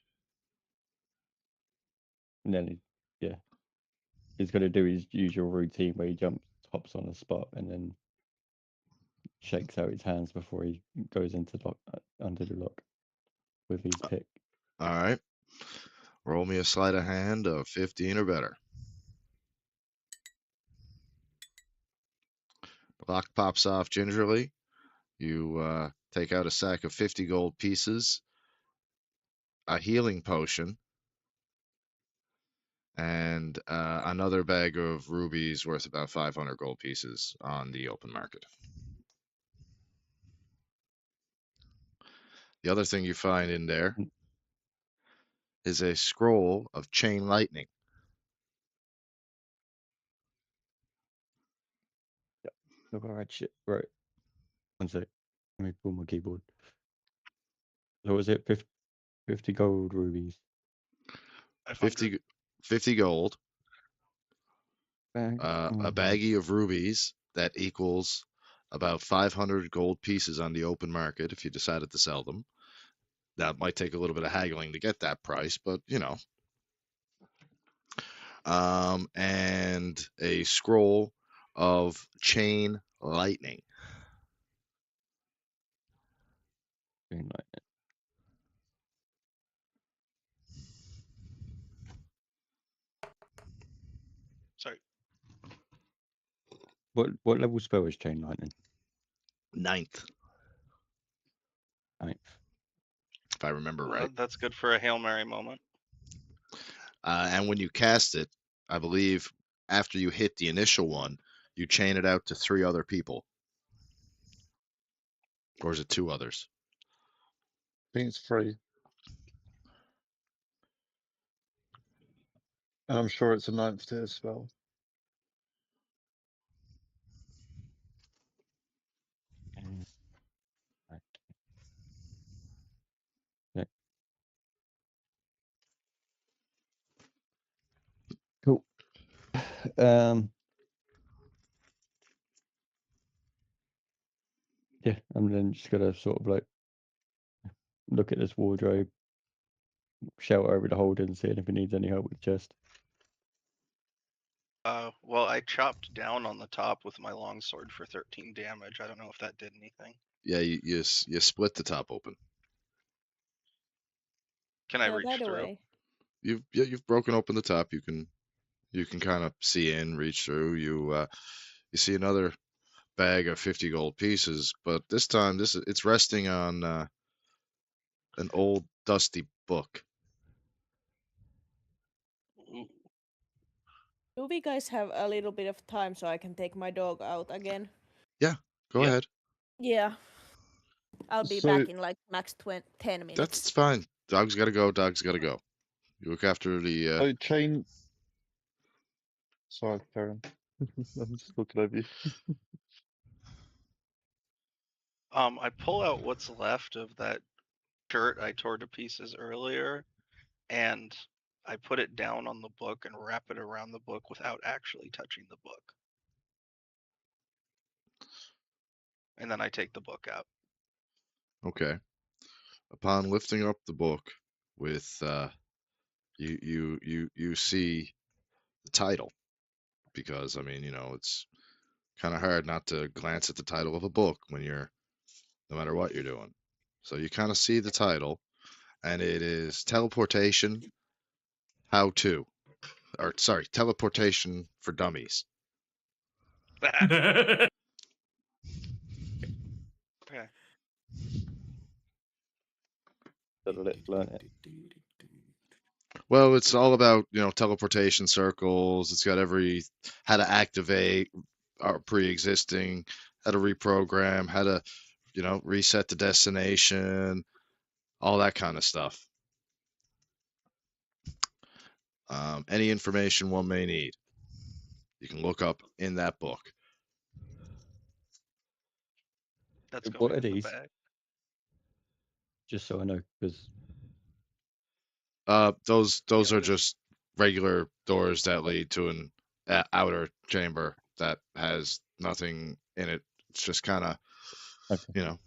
And then he's going to do his usual routine where he hops on the spot, and then shakes out his hands before he goes into under the lock with his pick. All right. Roll me a sleight of hand of 15 or better. The lock pops off gingerly. You take out a sack of 50 gold pieces, a healing potion, and another bag of rubies worth about 500 gold pieces on the open market. The other thing you find in there is a scroll of chain lightning. Look, alright, shit. Right. One sec. Let me pull my keyboard. So was it 50 gold rubies? 50 gold. Bag? A baggie of rubies that equals about 500 gold pieces on the open market if you decided to sell them. That might take a little bit of haggling to get that price, but you know. And a scroll of chain lightning. Chain lightning. Sorry. What level spell is chain lightning? 9th, 9th. if I remember Well, right. that's good for a Hail Mary moment. And when you cast it, I believe after you hit the initial one, you chain it out to 3 other people. Or is it 2 others? I think it's 3. And I'm sure it's a 9th tier spell. Yeah. Cool. Yeah, I'm then just gonna sort of like look at this wardrobe, shout over to Holden, seeing if he needs any help with the chest. Well, I chopped down on the top with my longsword for 13 damage. I don't know if that did anything. Yeah, you split the top open. Can I Oh, reach by the through? way, You've broken open the top. You can kind of see in, reach through. You see another bag of 50 gold pieces, but this time it's resting on an old dusty book. Ooh. do we guys have a little bit of time so I can take my dog out again? Go Yeah. ahead. Yeah. I'll be So- back in like max 10 minutes. That's fine. Dog's got to go. Dog's got to go. You look after the. So chain. Sorry, Karen. I'm just looking over you. I pull out what's left of that shirt I tore to pieces earlier, and I put it down on the book and wrap it around the book without actually touching the book. And then I take the book out. Okay. Upon lifting up the book, with you see the title, because I mean it's kind of hard not to glance at the title of a book when you're no matter what you're doing. So you kind of see the title, and it is Teleportation How To. or sorry, teleportation for dummies. Okay. Let's learn it. Well, it's all about, teleportation circles. It's got how to activate our pre-existing, how to reprogram, how to, reset the destination, all that kind of stuff. Any information one may need, you can look up in that book. That's What going are in the these? bag. Just so I know, because Those Yeah, are just regular doors that lead to an outer chamber that has nothing in it. It's just kind of, okay. I just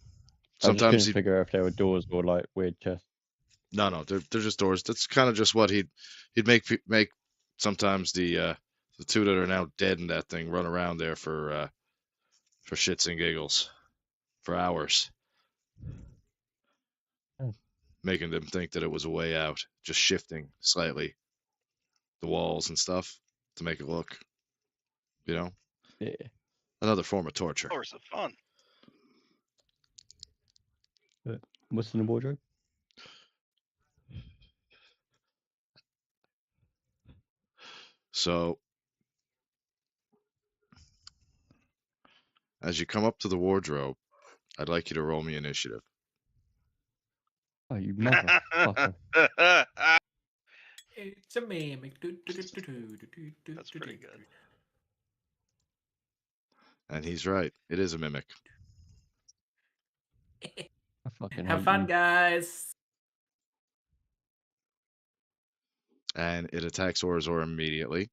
sometimes couldn't figure out if there were doors or like weird chests. no, they're just doors. That's kind of just what he'd make sometimes the two that are now dead in that thing run around there for shits and giggles for hours, Oh. making them think that it was a way out, just shifting slightly the walls and stuff to make it look, Yeah. another form of torture. hours of fun. What's in the wardrobe? So as you come up to the wardrobe, I'd like you to roll me initiative. Oh, you motherfucker. It's a mimic. That's pretty good. And he's right. It is a mimic. I fucking Have hate fun, you. guys. And it attacks Orzor immediately.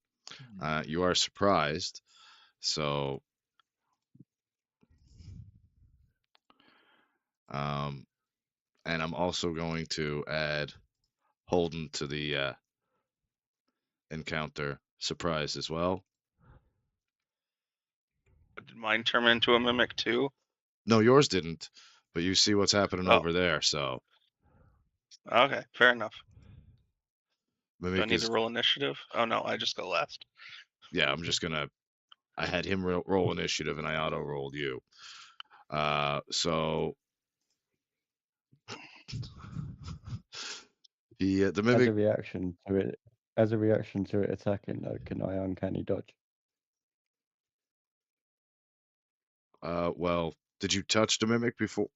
You are surprised. So and I'm also going to add Holden to the encounter surprise as well. Did mine turn into a mimic too? No, yours didn't, but you see what's happening Oh. over there. So Okay, fair enough. Do I mimic need is to roll initiative? Oh no, I just go last. yeah. I'm just gonna. I had him roll initiative, and I auto rolled you. So the As a mimic. reaction to it attacking, though, can I uncanny dodge? Well, did you touch the mimic before?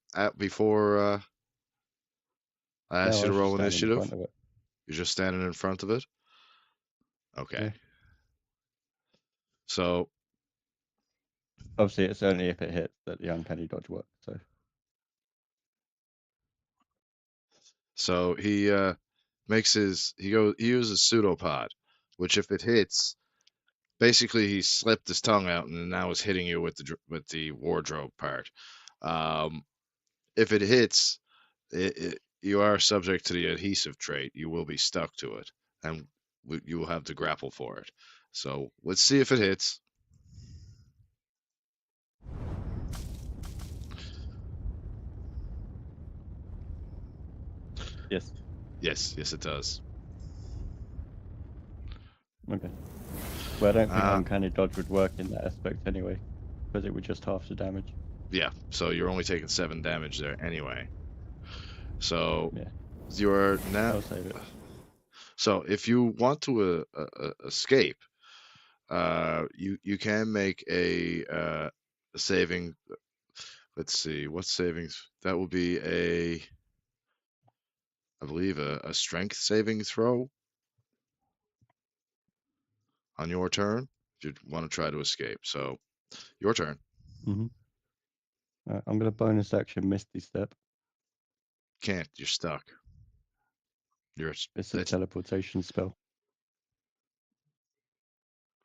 I asked No, you to I was just roll standing in initiative. front of it. You're just standing in front of it. Okay. Yeah. So Obviously, it's only if it hits that the uncanny dodge works. So he uses pseudopod, which if it hits, basically he slipped his tongue out and now is hitting you with the wardrobe part. If it hits, you are subject to the adhesive trait. You will be stuck to it, and you will have to grapple for it. So let's see if it hits. Yes. Yes, it does. Okay. Well, I don't think Uh, uncanny dodge would work in that aspect anyway, because it would just half the damage. Yeah, so you're only taking 7 damage there anyway. So Yeah. you're now. I'll save it. So if you want to escape, you can make a saving. Let's see, what savings? That will be I believe a strength saving throw on your turn if you want to try to escape. So your turn. Mm-hmm. I'm going to bonus action Misty Step. Can't. You're stuck. It's a teleportation spell.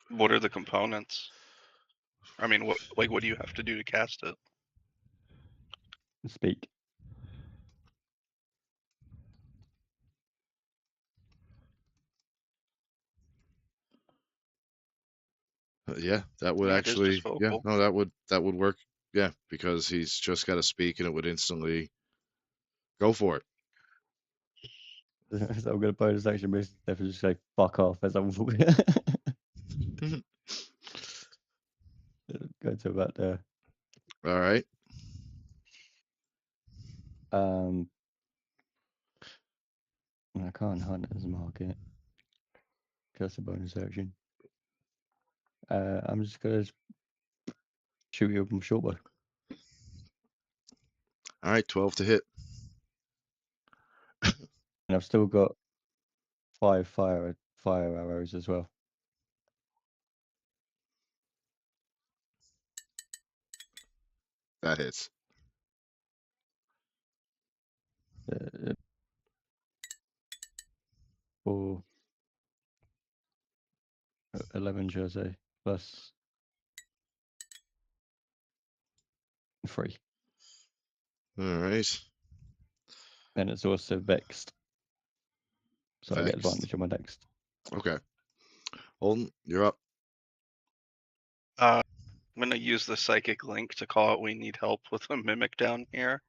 What are the components? I mean, what do you have to do to cast it? Speak. Yeah, that would Yeah, it is actually. just Yeah, vocal. no, that would work. Yeah, because he's just got to speak and it would instantly go for it. So I'm gonna bonus action miss definitely just say fuck off as I'm walking. Go to about there. All right. I can't hunt as a market. That's a bonus action. I'm just gonna shoot you with my short bow. All right. 12 to hit. And I've still got 5 fire arrows as well. That hits. For 11, shall I say, plus 3. All right. And it's also vexed. So I get Vexed. advantage on my next. Okay. Holden, you're up. I'm gonna use the psychic link to call out we need help with a mimic down here.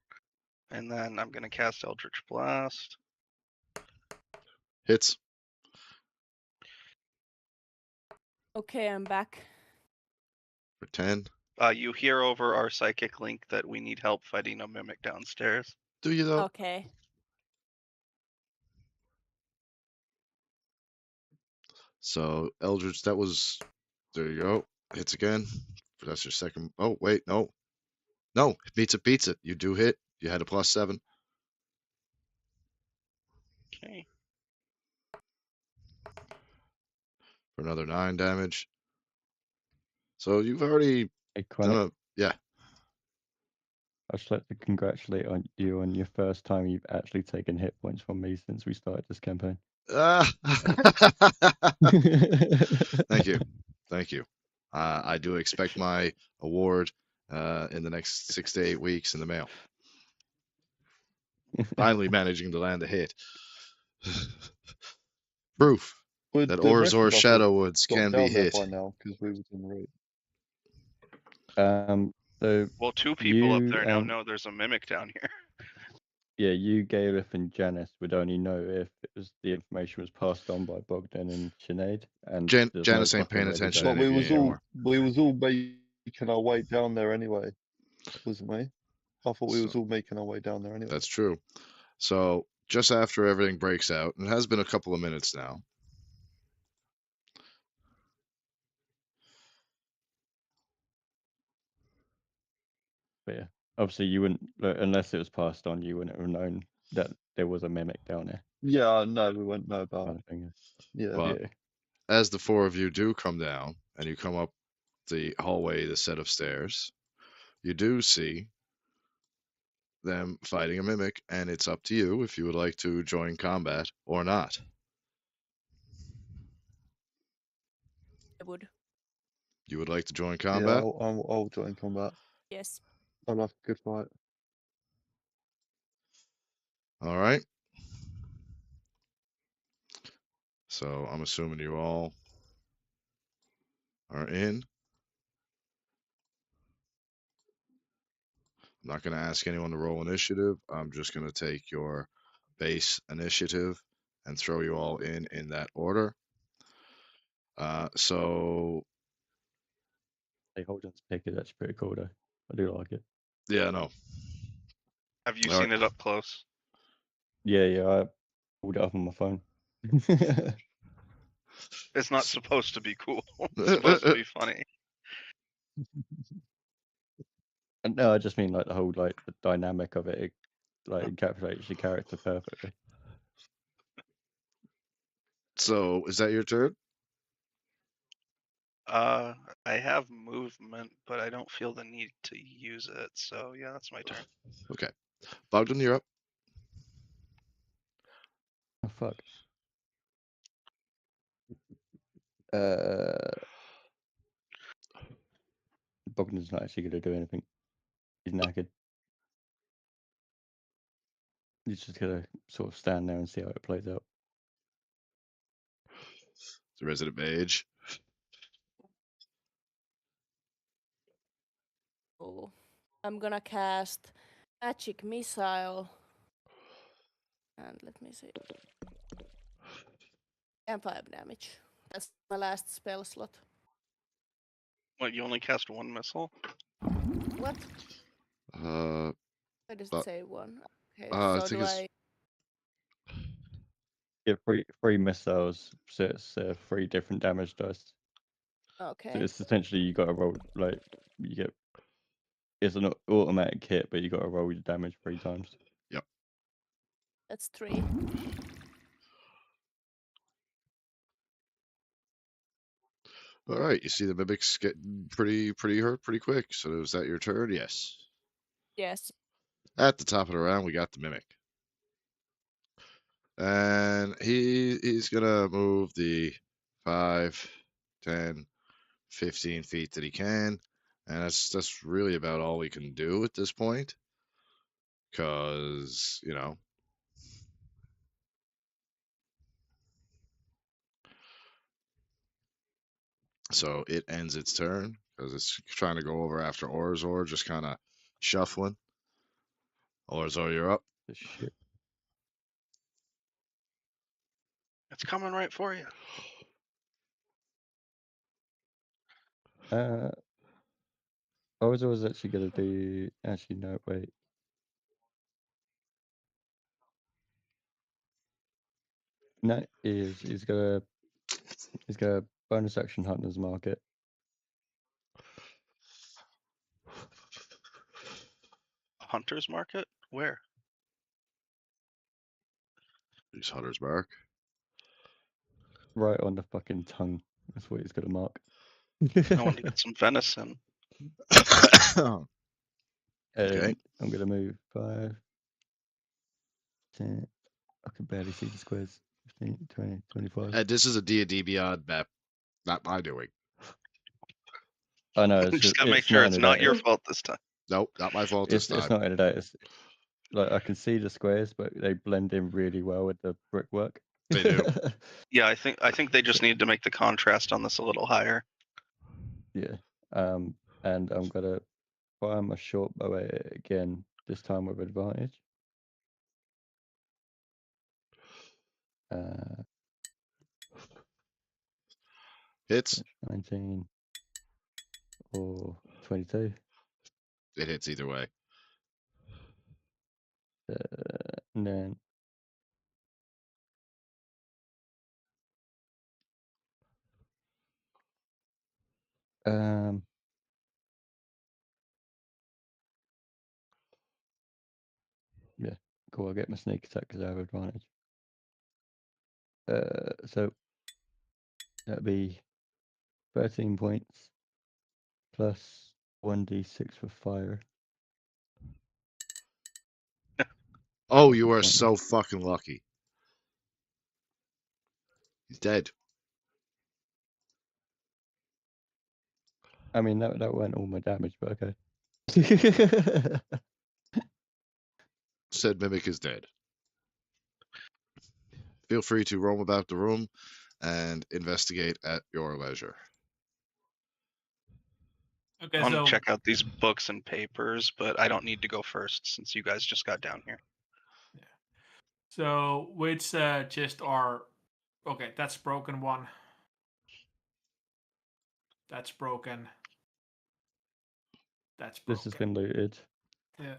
And then I'm gonna cast Eldritch Blast. Hits. Okay, I'm back. For 10. You hear over our psychic link that we need help fighting a mimic downstairs. Do you though? Okay. So Eldritch, that was. There you go. Hits again. That's your second. Oh wait, no. No, beats it. You do hit. You had a +7. Okay. For another 9 damage. So you've already Hey, done Chronic, a. Yeah. I'd just like to congratulate you on your first time you've actually taken hit points from me since we started this campaign. Thank you. Thank you. I do expect my award in the next 6 to 8 weeks in the mail. Finally managing to land a hit. Proof Would that the rest Orzor of us Shadow Woods got can be down there hit. by now because we was en route. So Well, 2 people up You there now and- know there's a mimic down here. yeah, you, Galef, and Janice would only know if the information was passed on by Bogdan and Sinead. And there's no Janice ain't fucking paying way to attention go. But we Any was of you all anymore. making our way down there anyway, wasn't we? I thought we was all making our way down there anyway. That's true. So just after everything breaks out, and it has been a couple of minutes now. But yeah, obviously you wouldn't, unless it was passed on, you wouldn't have known that there was a mimic down there. Yeah, no, we wouldn't know about Kind it. of thing. Yeah. But Yeah. as the 4 of you do come down and you come up the hallway, the set of stairs, you do see them fighting a mimic, and it's up to you if you would like to join combat or not. I would. You would like to join Yeah, combat? I'll join combat. Yes. I like a good fight. All right. So I'm assuming you all are in. I'm not going to ask anyone to roll initiative. I'm just going to take your base initiative and throw you all in that order. So Hey, Holden's pick is actually pretty cool though. I do like it. yeah, no. Have you All seen right. it up close? Yeah, I pulled it up on my phone. It's not supposed to be cool. It's supposed to be funny. And no, I just mean like the whole the dynamic of it. It encapsulates your character perfectly. So is that your turn? I have movement, but I don't feel the need to use it. So yeah, that's my turn. Okay. Bogdan, you're up. Oh fuck. Bogdan's not actually going to do anything. He's knackered. He's just going to sort of stand there and see how it plays out. The resident mage. Oh. I'm gonna cast Magic Missile. And let me see. And 5 damage. That's my last spell slot. What, you only cast one missile? What? Uh, Why does it but- say 1? Okay, I so think do it's- I... Get three missiles, so it's 3 different damage dice. So Okay, it's essentially you got to roll like you get. It's an automatic hit, but you got to roll your damage 3 times. that's 3. All right, you see the mimics getting pretty hurt pretty quick. So is that your turn? Yes. Yes. At the top of the round, we got the mimic, and he's gonna move the 5, 10, 15 feet that he can, and that's really about all we can do at this point, because So it ends its turn because it's trying to go over after Orzor, just kind of shuffling. Orzor, you're up. The shit. It's coming right for you. I was always actually gonna do. Actually, no, wait. No, he's gonna bonus action Hunter's Market. Hunter's Market? Where? Use Hunter's Mark. Right on the fucking tongue. That's what he's gonna mark. I want to get some venison. Okay. And I'm gonna move 5, 10. I can barely see the squares. 15, 20, 25. This is a D&D Beyond map, not my doing. I know. It's Just gotta make sure it's not your fault this time. Nope, not my fault this It's time. not edited. It's like I can see the squares, but they blend in really well with the brickwork. They do. Yeah, I think they just need to make the contrast on this a little higher. Yeah. And I'm gonna fire my short bow at it again, this time with advantage. 19 or 22. It hits either way. And then yeah, cool. I'll get my sneak attack because I have advantage. So that'd be 13 points plus 1d6 for fire. Oh, you are Pointless. so fucking lucky. He's dead. I mean, that weren't all my damage, but okay. Said mimic is dead. Feel free to roam about the room and investigate at your leisure. Okay, I want so to check out these books and papers, but I don't need to go first since you guys just got down here. so which chest are? Okay, that's broken one. That's broken. That's broken. This has been looted. Yeah.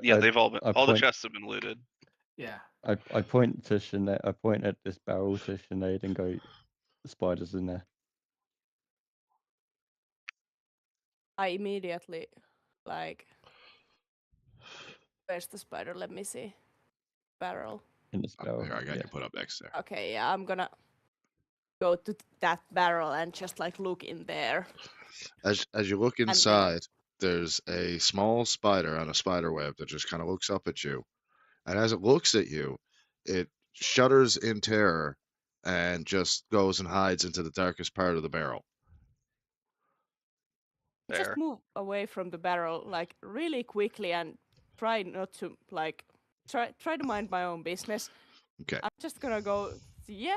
Yeah, they've all been. I All the point- chests have been looted. Yeah. I point to Sinead. I point at this barrel to Sinead and go, "The spider's in there." I immediately, like... Where's the spider? Let me see. Barrel. In this barrel. Here, I got yeah. you put up next there. Okay, yeah, I'm gonna go to that barrel and just like look in there. As you look then- inside, there's a small spider on a spider web that just kind of looks up at you. And as it looks at you, it shudders in terror and just goes and hides into the darkest part of the barrel. There. Just move away from the barrel like really quickly and try not to like try to mind my own business. Okay. I'm just gonna go. Yeah,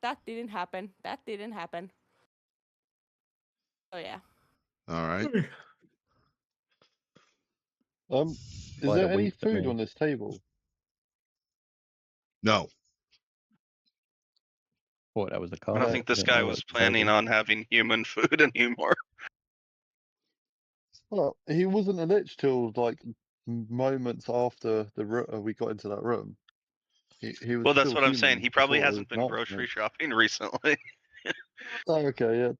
that didn't happen. That didn't happen. Oh yeah. All right. Is Spider there any winked at food me. on this table? No. thought that was a I car. don't think this didn't guy know was it planning table. on having human food anymore. Well, he wasn't a lich till like moments after we got into that room. He was Well, that's still what I'm saying. human He probably before he hasn't was an been grocery archmage. shopping recently. Oh, okay, yeah.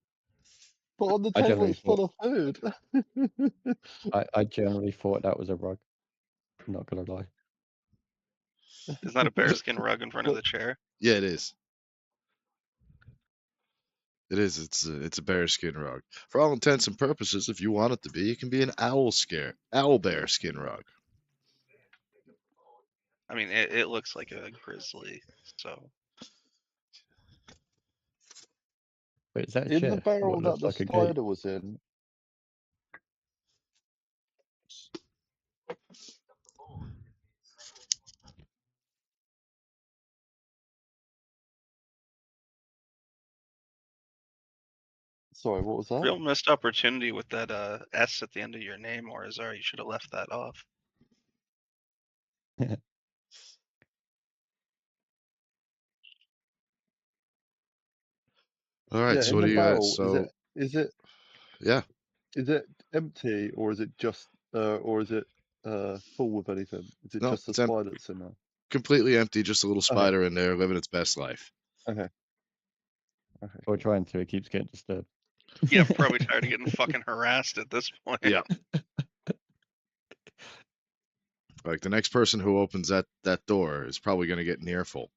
But on the I table generally it's full of food. I generally thought that was a rug. I'm not gonna lie. Isn't that a bearskin rug in front of the chair? Yeah, it is. It is. It's a bearskin rug. For all intents and purposes, if you want it to be, it can be an owl bearskin rug. I mean, it looks like a grizzly, so. Wait, is that a In chair? the barrel What that looks the like a gate? spider was in, sorry, what was that? Real missed opportunity with that S at the end of your name, or Azar. You should have left that off. All right. Yeah, So in what the do you guys? barrel, So yeah. is it empty or is it just full with anything? Is it No, just the it's spider that's in there? completely empty. Just a little spider in there living its best life. Okay. Okay. Or trying to. It keeps getting disturbed. Yeah, I'm probably tired of getting fucking harassed at this point. Yeah. Like the next person who opens that door is probably going to get near full.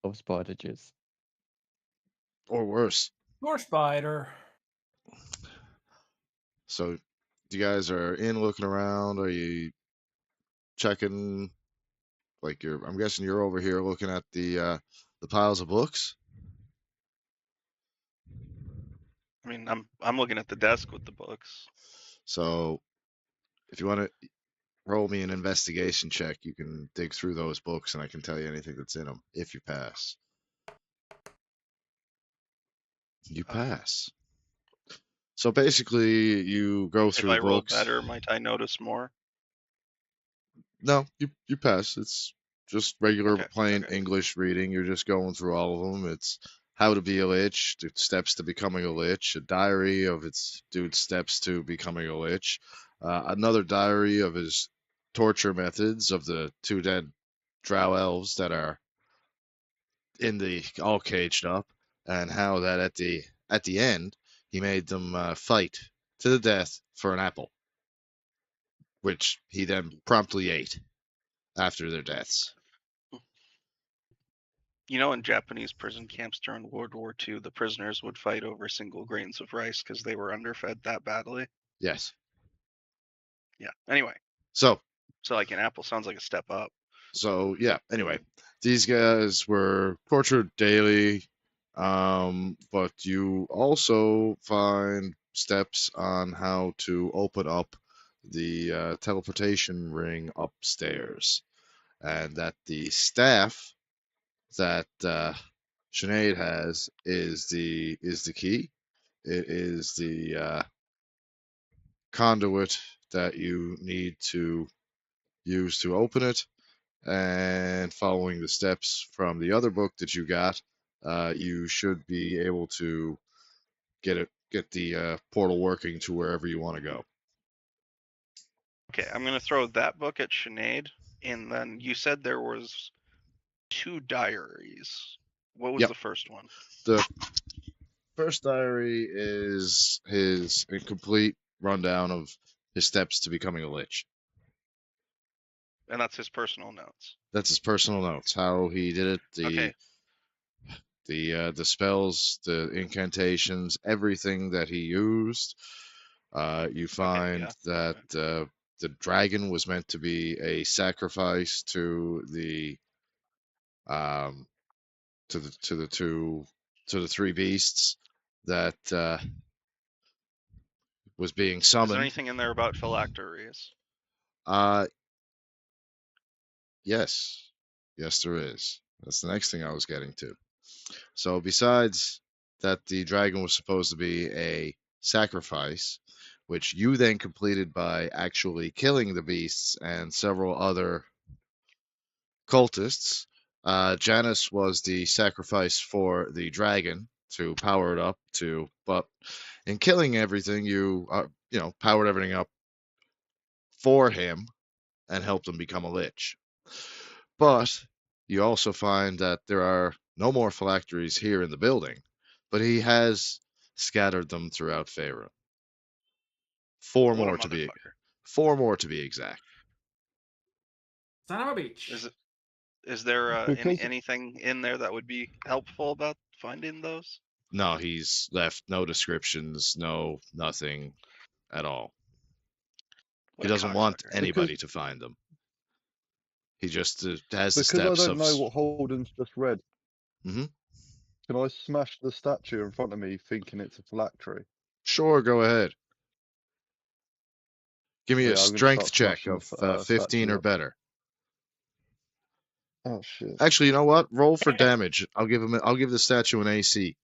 Of spider jizz. Or worse. More spider. So you guys are in looking around. Are you checking? Like I'm guessing you're over here looking at the piles of books. I mean, I'm looking at the desk with the books. So if you want to roll me an investigation check, you can dig through those books and I can tell you anything that's in them if you pass. You pass. So basically, you go through If I roll books. better, might I notice more? No, you pass. It's just regular Okay, plain okay. English reading. You're just going through all of them. It's how to be a lich, the steps to becoming a lich, a diary of its dude's steps to becoming a lich, another diary of his torture methods of the 2 dead drow elves that are all caged up, and how that at the end he made them fight to the death for an apple, which he then promptly ate after their deaths. You know, in Japanese prison camps during World War II, the prisoners would fight over single grains of rice because they were underfed that badly. Yes. Yeah. Anyway, So like an apple sounds like a step up. yeah. Anyway, these guys were tortured daily, but you also find steps on how to open up the teleportation ring upstairs, and that the staff that Sinead has is the key. It is the conduit that you need to use to open it, and following the steps from the other book that you got, you should be able to get the portal working to wherever you want to go. Okay, I'm gonna throw that book at Sinead, and then you said there was 2 diaries. What was Yep. the first one? The first diary is his incomplete rundown of his steps to becoming a lich. And that's his personal notes. That's his personal notes, how he did it, Okay. the spells, the incantations, everything that he used. You find that the dragon was meant to be a sacrifice to the 3 beasts that was being Is there summoned. anything in there about phylacteries? Yes, there is. That's the next thing I was getting to. So besides that, the dragon was supposed to be a sacrifice, which you then completed by actually killing the beasts and several other cultists. Janus was the sacrifice for the dragon to power it up to, but in killing everything, you powered everything up for him and helped him become a lich. But you also find that there are no more phylacteries here in the building, but he has scattered them throughout Faerun. Four What a more to be motherfucker. exact. Son of a bitch. Is there Because- anything in there that would be helpful about finding those? No, he's left no descriptions, no nothing at all. What He a doesn't want cocksucker. anybody to find them. He just has the Because steps I don't of. know what Holden's just read. Mhm. Can I smash the statue in front of me thinking it's a phylactery? Sure, go ahead. Give me So a yeah, I'm gonna strength start check smashing of the 15 statue or up. better. Oh shit. Actually, you know what? Roll for damage. I'll give the statue an AC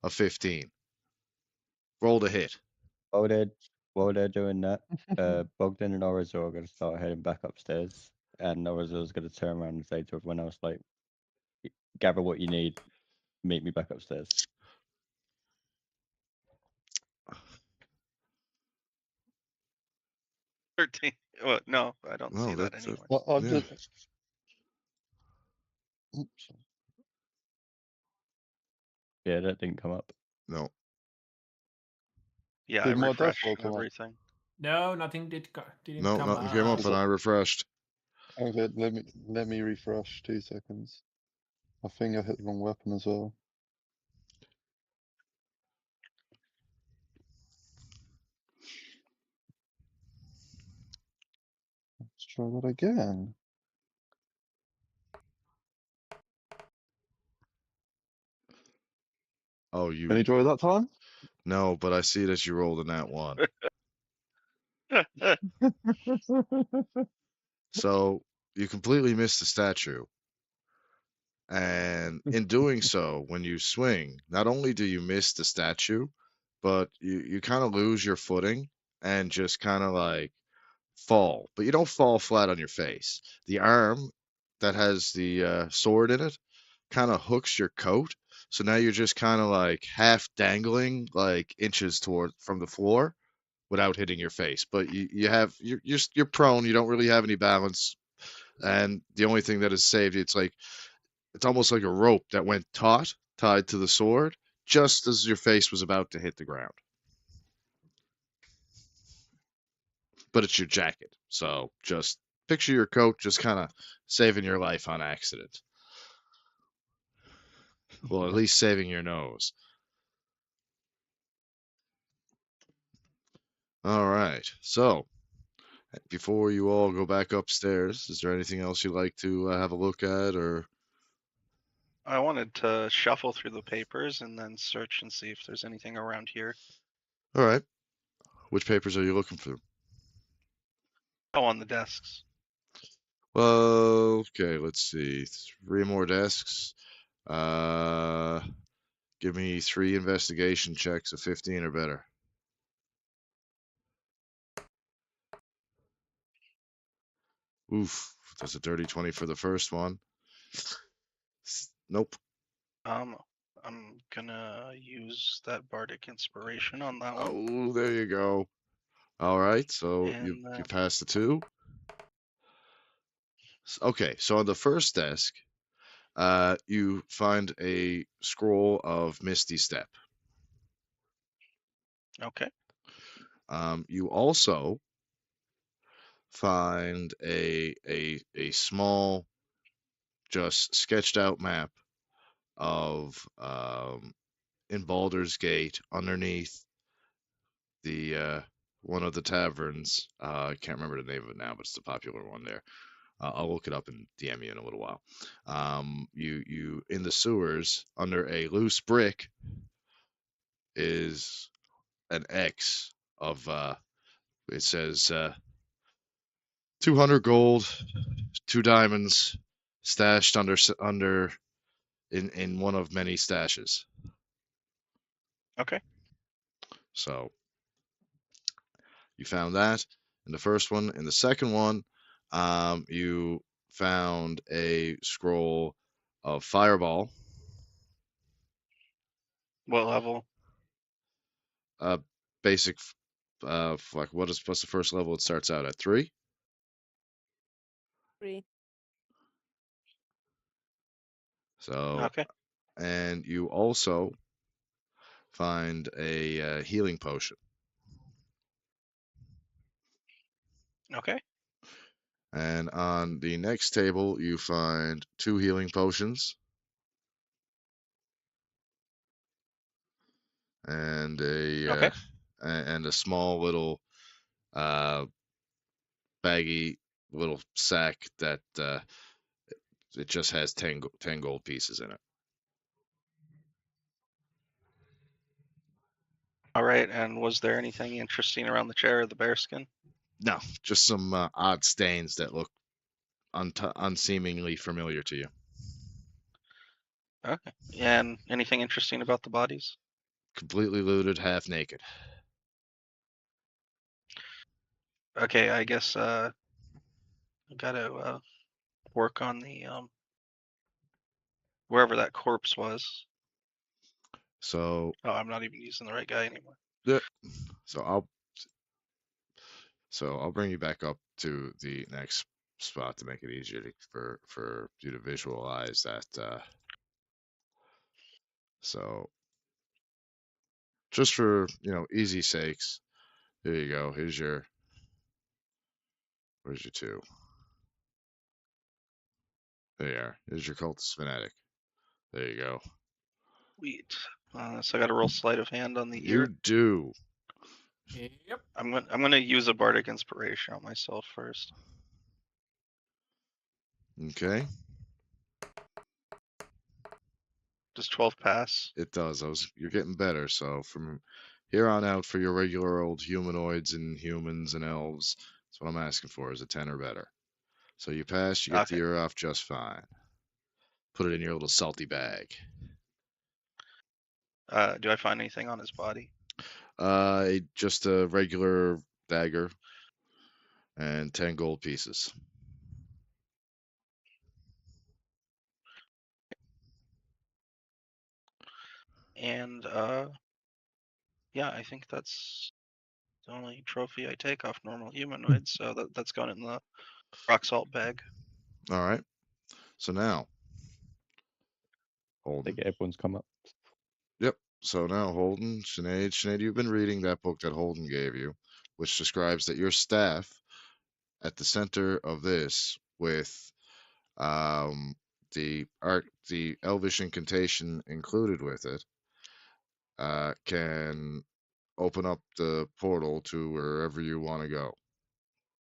of 15. Roll to hit. While they're doing that, Bogdan and Orazor are going to start heading back upstairs, and Orazor's going to turn around and say to everyone else, like, gather what you need, meet me back upstairs. $13. Well, no, I don't No, see that that's anywhere. Well, I'm yeah. just. Oops. Yeah, that didn't come up. No. Yeah, Did I my dice refreshed roll and come up? everything. No, nothing didn't No, come nothing came up up. and I refreshed. Okay, let me refresh 2 seconds. I think I hit the wrong weapon as well. Let's try that again. Oh, you Any joy that time? no, but I see that you rolled a nat 1. So you completely missed the statue. And in doing so, when you swing, not only do you miss the statue, but you kind of lose your footing and just kind of like fall. But you don't fall flat on your face. The arm that has the sword in it kind of hooks your coat. So now you're just kind of like half dangling like inches from the floor without hitting your face. But you're prone. You don't really have any balance. And the only thing that has saved you, it's almost like a rope that went tied to the sword, just as your face was about to hit the ground. But it's your jacket, so just picture your coat just kind of saving your life on accident. Well, at least saving your nose. All right, so before you all go back upstairs, is there anything else you'd like to have a look at, or? I wanted to shuffle through the papers and then search and see if there's anything around here. All right, which papers are you looking for? Oh, on the desks. Well, okay, let's see. 3 more desks. Give me 3 investigation checks of 15 or better. Oof, that's a dirty 20 for the first one. Nope. I'm gonna use that bardic inspiration on that one. Oh, there you go. All right, so you And passed the 2. Okay, so on the first desk, you find a scroll of Misty Step. okay. You also find a small, just sketched out map of in Baldur's Gate underneath the one of the taverns. I can't remember the name of it now, but it's the popular one there. I'll look it up and DM you in a little while. You in the sewers under a loose brick is an X of it says 200 gold, 2 diamonds stashed under in one of many stashes. Okay. So you found that in the first one. In the second one, you found a scroll of Fireball. What level? Basic. Like what's the first level? It starts out at 3. 3. So, Okay. and you also find a healing potion. Okay. And on the next table, you find 2 healing potions and Okay. and a small little baggy little sack that it just has 10 gold pieces in it. All right. And was there anything interesting around the chair or the bearskin? No, just some odd stains that look unseemingly familiar to you. Okay. And anything interesting about the bodies? Completely looted, half naked. Okay, I guess I gotta work on the wherever that corpse was. So, Oh, I'm not even using the right guy anymore. so I'll bring you back up to the next spot to make it easier for you to visualize that. So just for easy sakes, here you go. Where's your 2? There you are. Here's your cultist fanatic. There you go. Sweet. So I got to roll sleight of hand on the You ear. do. Yep. I'm gonna use a bardic inspiration on myself first. Okay. Does 12 pass? It does. You're getting better. So from here on out, for your regular old humanoids and humans and elves, that's what I'm asking for, is a 10 or better. So you pass, you get the Okay. ear off just fine. Put it in your little salty bag. Do I find anything on his body? Just a regular dagger and 10 gold pieces. And yeah, I think that's the only trophy I take off normal humanoids. So that's going in the rock salt bag. All right. So now, I Holden. think everyone's come up. Yep. So now, Holden, Sinead, you've been reading that book that Holden gave you, which describes that your staff at the center of this with the elvish incantation included with it can open up the portal to wherever you want to go.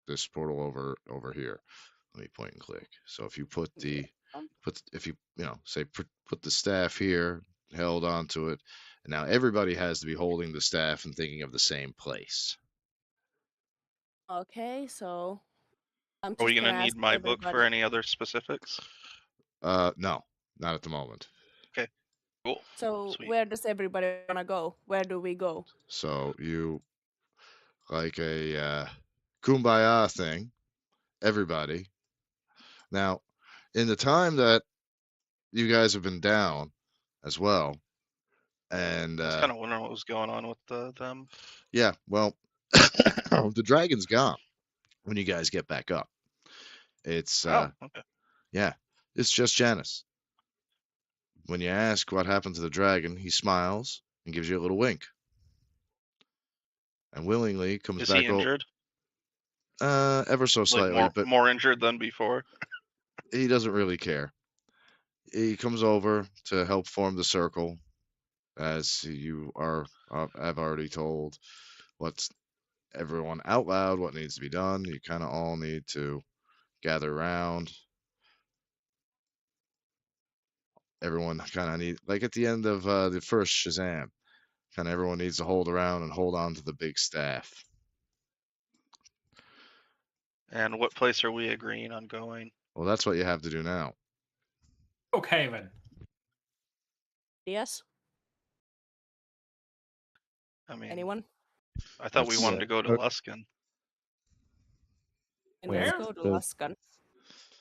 This portal over here. Let me point and click. So if you put put the staff here, held onto it, and now everybody has to be holding the staff and thinking of the same place. Okay, so I'm Are we just gonna gonna need ask my book for everybody. any other specifics? No, not at the moment. Cool. So Sweet. where does everybody wanna go? Where do we go? So you like a kumbaya thing, everybody. Now, in the time that you guys have been down as well, and I was kind of wondering what was going on with them. yeah, well, the dragon's gone when you guys get back up. It's Oh, okay. yeah, it's just Janice. When you ask what happened to the dragon, he smiles and gives you a little wink, and willingly comes Is back he injured? ever so Like slightly, but more injured than before? he doesn't really care. He comes over to help form the circle, as you have already told what's everyone out loud what needs to be done. You kind of all need to gather around. Everyone kind of need, like at the end of the first Shazam, kind of everyone needs to hold around and hold on to the big staff. And what place are we agreeing on going? Well, that's what you have to do now. Oakhaven. Yes. I mean, Anyone? I thought we That's- wanted to go to Oh. Luskan. And let's Where? go to The- Luskan.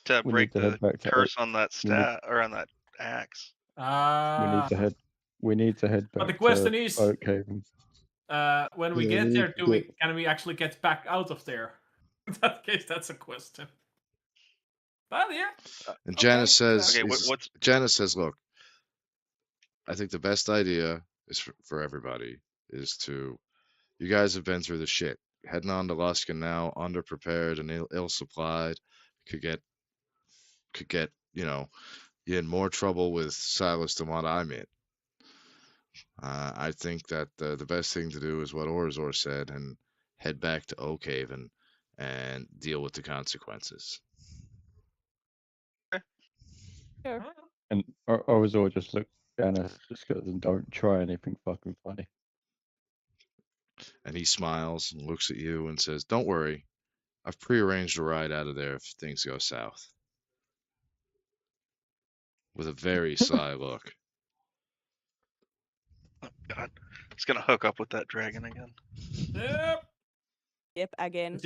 to We break need to the head back to curse on that we need- stat or on that axe. we need to head. We need to head But back the question to is, Oakhaven. when we Yeah, get we there, need to can we actually get back out of there? In that case, that's a question. But yeah. And okay, Janice says, Okay, what's Janice says, look, I think the best idea is for everybody is to, you guys have been through the shit. Heading on to Luskin now, underprepared and ill supplied, could get, you know, you in more trouble with Silas than what I'm in. I think that the best thing to do is what Orzor said and head back to Oakhaven and deal with the consequences. Sure. And Orzor just look Janice just goes and don't try anything fucking funny. And he smiles and looks at you and says, don't worry, I've prearranged a ride out of there if things go south. With a very sly look. oh god, it's gonna hook up with that dragon again. Yep. Yep, again.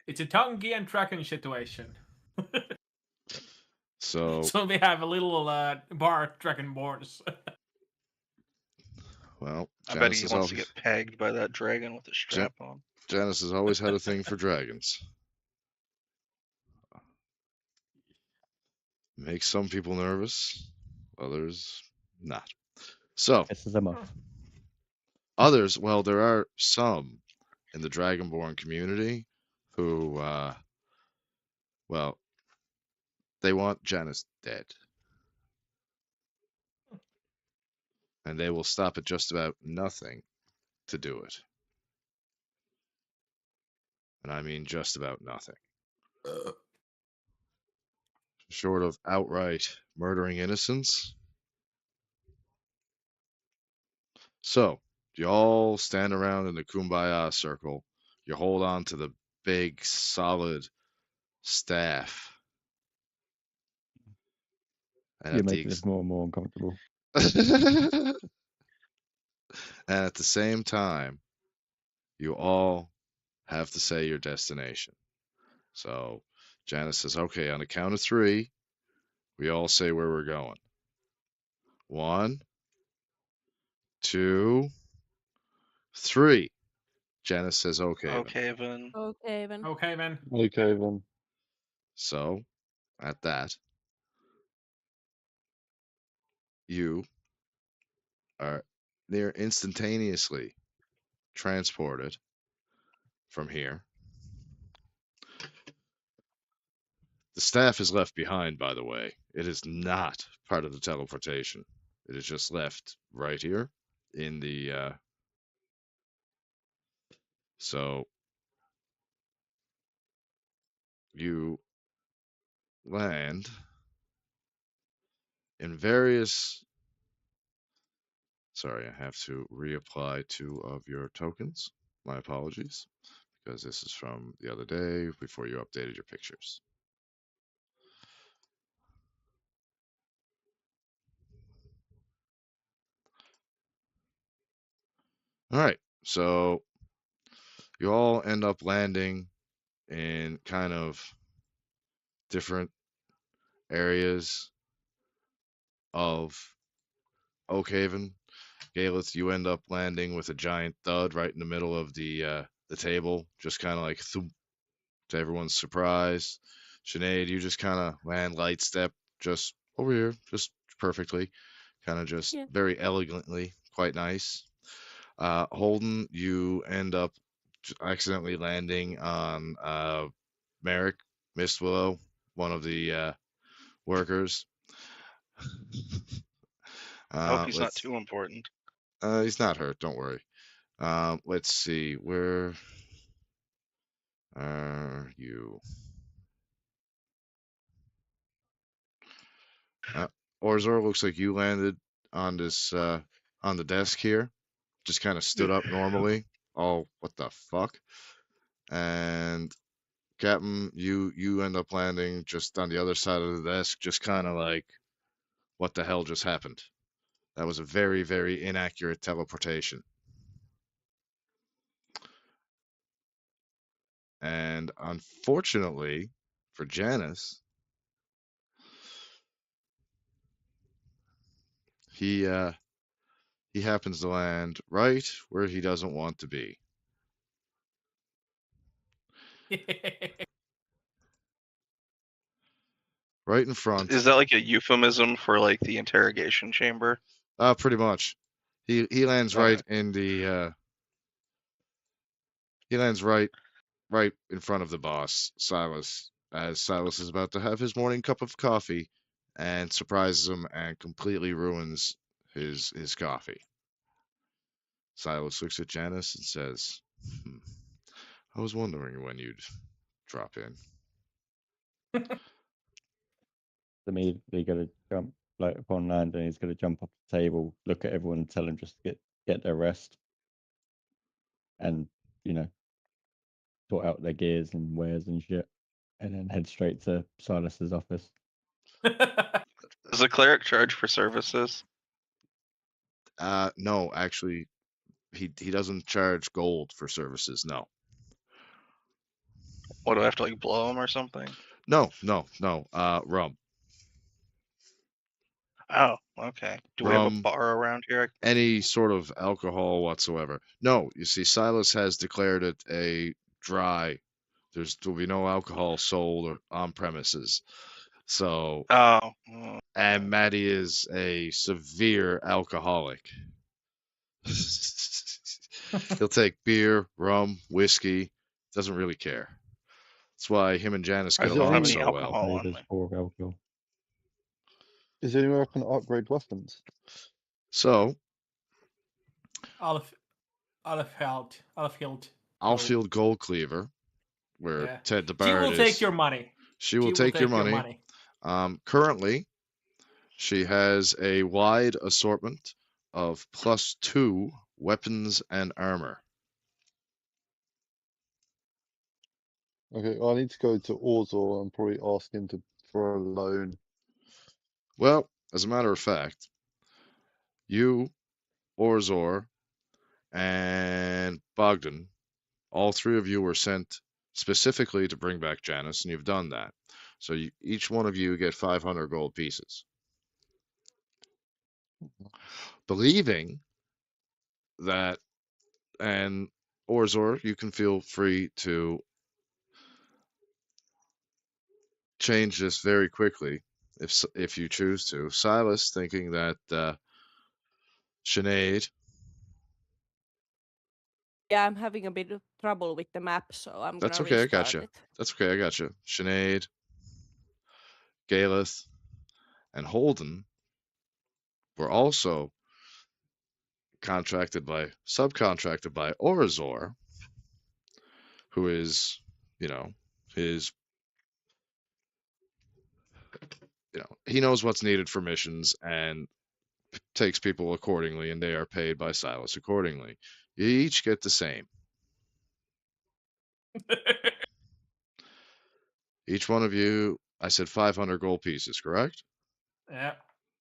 It's a tongue and dragon situation. So, So we have a little bar dragonborns. well, I bet Janice he has, wants to always, get pegged by that dragon with a strap on. Janice has always had a thing for dragons. Makes some people nervous, others not. So, This is a muff. others, well, there are some in the Dragonborn community who, well, they want Janice dead. And they will stop at just about nothing to do it. And I mean just about nothing. Short of outright murdering innocents. So, you all stand around in the Kumbaya circle. You hold on to the big, solid staff. And You're at the making this more and more uncomfortable. and at the same time, you all have to say your destination. So Janice says, okay, on the count of 3, we all say where we're going. 1, 2, 3. Janice says, okay. Oakhaven. Oakhaven. Okay, man. Oakhaven. So at that, you are near instantaneously transported from here. The staff is left behind, by the way. It is not part of the teleportation. It is just left right here in the. So you land in various. Sorry, I have to reapply 2 of your tokens. My apologies, because this is from the other day before you updated your pictures. All right, so you all end up landing in kind of different areas of Oakhaven. Galeth, you end up landing with a giant thud right in the middle of the table, just kind of like thump, to everyone's surprise. Sinead, you just kind of land light step just over here, just perfectly, kind of just Yeah. very elegantly, quite nice. Holden, you end up accidentally landing on Merrick Mistwillow, one of the workers. I hope he's not too important. He's not hurt, don't worry. Let's see, where are you? Orzor, looks like you landed on this on the desk here. Just kind of stood up normally. Oh, what the fuck? And Captain, you end up landing just on the other side of the desk, just kind of like, what the hell just happened? That was a very, very inaccurate teleportation. And unfortunately for Janice, he happens to land right where he doesn't want to be. Right in front. Is that like a euphemism for like the interrogation chamber? Pretty much. He lands right in the he lands right in front of the boss, Silas, as Silas is about to have his morning cup of coffee and surprises him and completely ruins his coffee. Silas looks at Janice and says, I was wondering when you'd drop in. Immediately gonna jump, like upon landing, he's gonna jump off the table, look at everyone, and tell them just to get their rest, and sort out their gears and wares and shit, and then head straight to Silas's office. Does a cleric charge for services? No, actually, he doesn't charge gold for services. No. What, do I have to like blow him or something? No. Rum. Oh, okay. Do we have a Rum. bar around here? Any sort of alcohol whatsoever. No, you see, Silas has declared it a dry. There'll be no alcohol sold or on premises. So, and Maddie is a severe alcoholic. He'll take beer, rum, whiskey. Doesn't really care. That's why him and Janice get I don't along have any so alcohol well. on me. Or alcohol. Is there anywhere I can upgrade weapons? So, Alfield Gold Cleaver, where Yeah. Ted the She Bard will is. take your money. She will take your money. Currently, she has a wide assortment of +2 weapons and armor. Okay, I need to go to Orzor and probably ask him for a loan. Well, as a matter of fact, you, Orzor, and Bogdan, all three of you were sent specifically to bring back Janice, and you've done that. So each one of you get 500 gold pieces. Believing that, and Orzor, you can feel free to change this very quickly if you choose to. Silas thinking that Sinead. Yeah, I'm having a bit of trouble with the map, so I'm That's gonna okay, I restart got you. it. That's okay, I got you. Sinead, Galeth, and Holden were also subcontracted by Orazor, who is, he knows what's needed for missions and takes people accordingly, and they are paid by Silas accordingly. You each get the same. Each one of you, I said 500 gold pieces, correct? Yeah.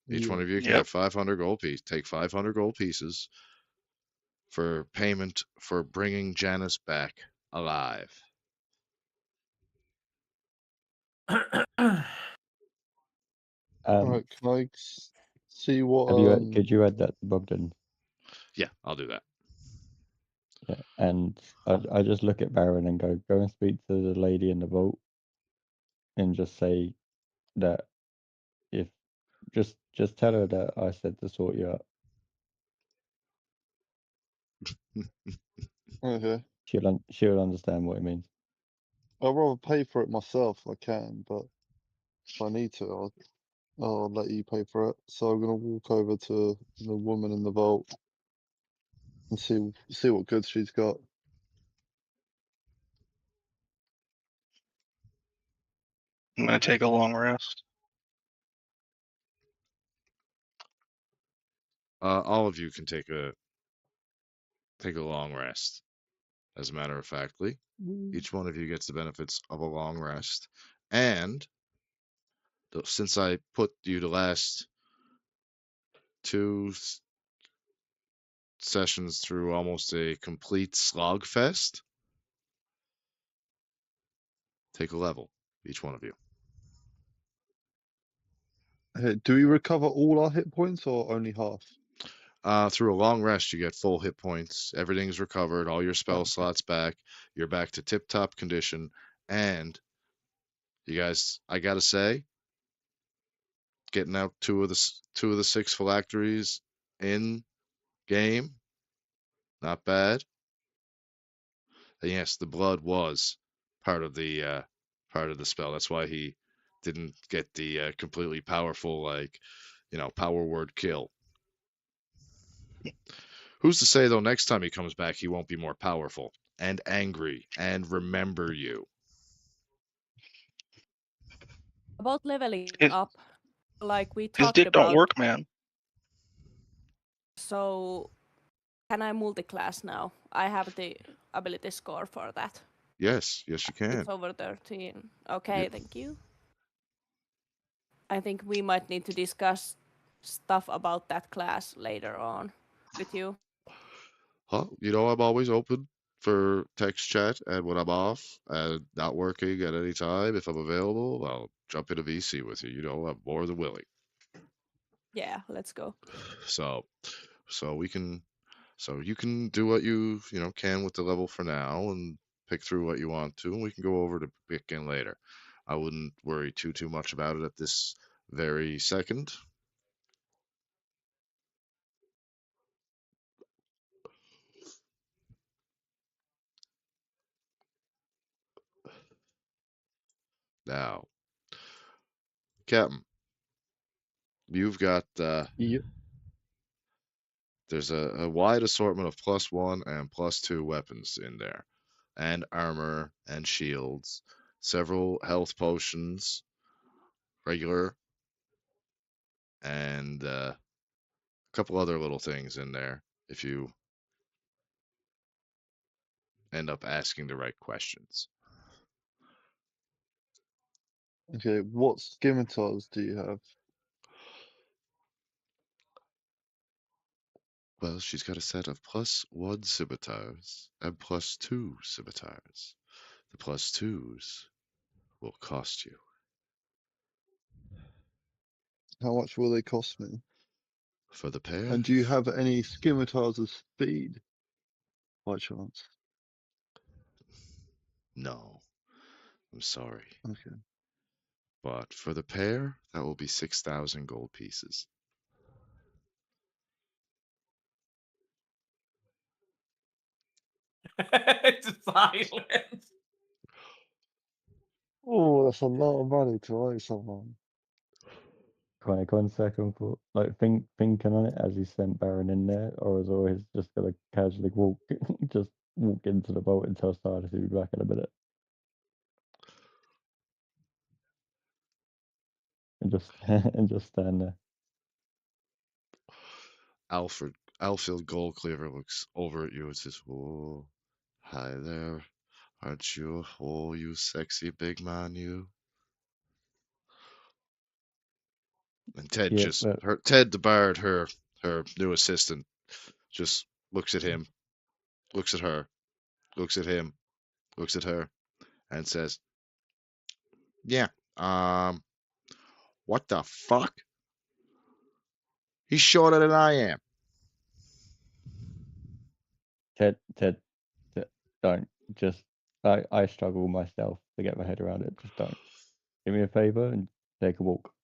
Each one of you Yep. get 500 gold pieces. Take 500 gold pieces for payment for bringing Janice back alive. Alright, can I see what Could you add that to Bogdan? Yeah, I'll do that. Yeah, and I just look at Baron and go and speak to the lady in the vault, and just say that if just tell her that I said to sort you out. Okay. She'll understand what it means. I'd rather pay for it myself if I can, but if I need to, I'll let you pay for it. So I'm gonna walk over to the woman in the vault and see what goods she's got. I'm gonna take a long rest. All of you can take a long rest. As a matter of factly, each one of you gets the benefits of a long rest. And since I put you the last 2 sessions through almost a complete slog fest, take a level, each one of you. Okay, do we recover all our hit points or only half? Through a long rest, you get full hit points. Everything's recovered. All your spell Okay. slots back. You're back to tip-top condition. And you guys, I gotta say, getting out two of the 6 phylacteries in game, not bad. And yes, the blood was part of the spell. That's why he didn't get the completely powerful, like, power word kill. Who's to say, though, next time he comes back, he won't be more powerful and angry and remember you? About leveling His, up, like we his talked dick don't about. work, man. So, can I multi-class now? I have the ability score for that. Yes, you can. It's over 13. Okay, Yep. thank you. I think we might need to discuss stuff about that class later on with you. Huh? I'm always open for text chat, and when I'm off and not working at any time, if I'm available, I'll jump into VC with you. I'm more than willing. Yeah, let's go. So we can, so you can do what you can with the level for now, and pick through what you want to, and we can go over to pick again later. I wouldn't worry too much about it at this very second. Now, Captain, you've got Yep. there's a wide assortment of +1 and +2 weapons in there, and armor and shields, several health potions, regular, and a couple other little things in there if you end up asking the right questions. Okay, what scimitars do you have? Well, she's got a set of +1 scimitars and +2 scimitars. The +2s will cost you. How much will they cost me? For the pair? And do you have any scimitars of speed, by chance? No. I'm sorry. Okay. But for the pair, that will be 6,000 gold pieces. It's silence. Oh, that's a lot of money to owe someone. Chronic 1 second for thinking on it as he sent Baron in there, or is always just gonna casually walk just walk into the vault and tell Sardis he'll be back in a minute. And just and just stand there. Alfred Goldcleaver looks over at you and says, "Oh, hi there. Aren't you? Oh, you sexy big man, you." And Ted Yeah, but Ted the Bard, her new assistant, just looks at him, looks at her, looks at him, looks at her, and says, "Yeah, what the fuck? He's shorter than I am." Ted, don't just. I struggle myself to get my head around it. Just don't. Do me a favor and take a walk.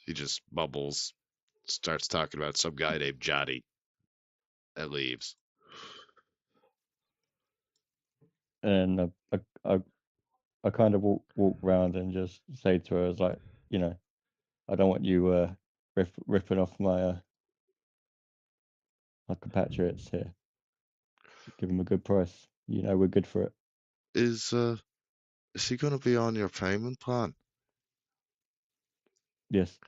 He just bubbles, starts talking about some guy named Johnny, and leaves. And I kind of walk around and just say to her, "As like, I don't want you ripping off my compatriots here. Give them a good price. We're good for it." Is he gonna be on your payment plan? Yes.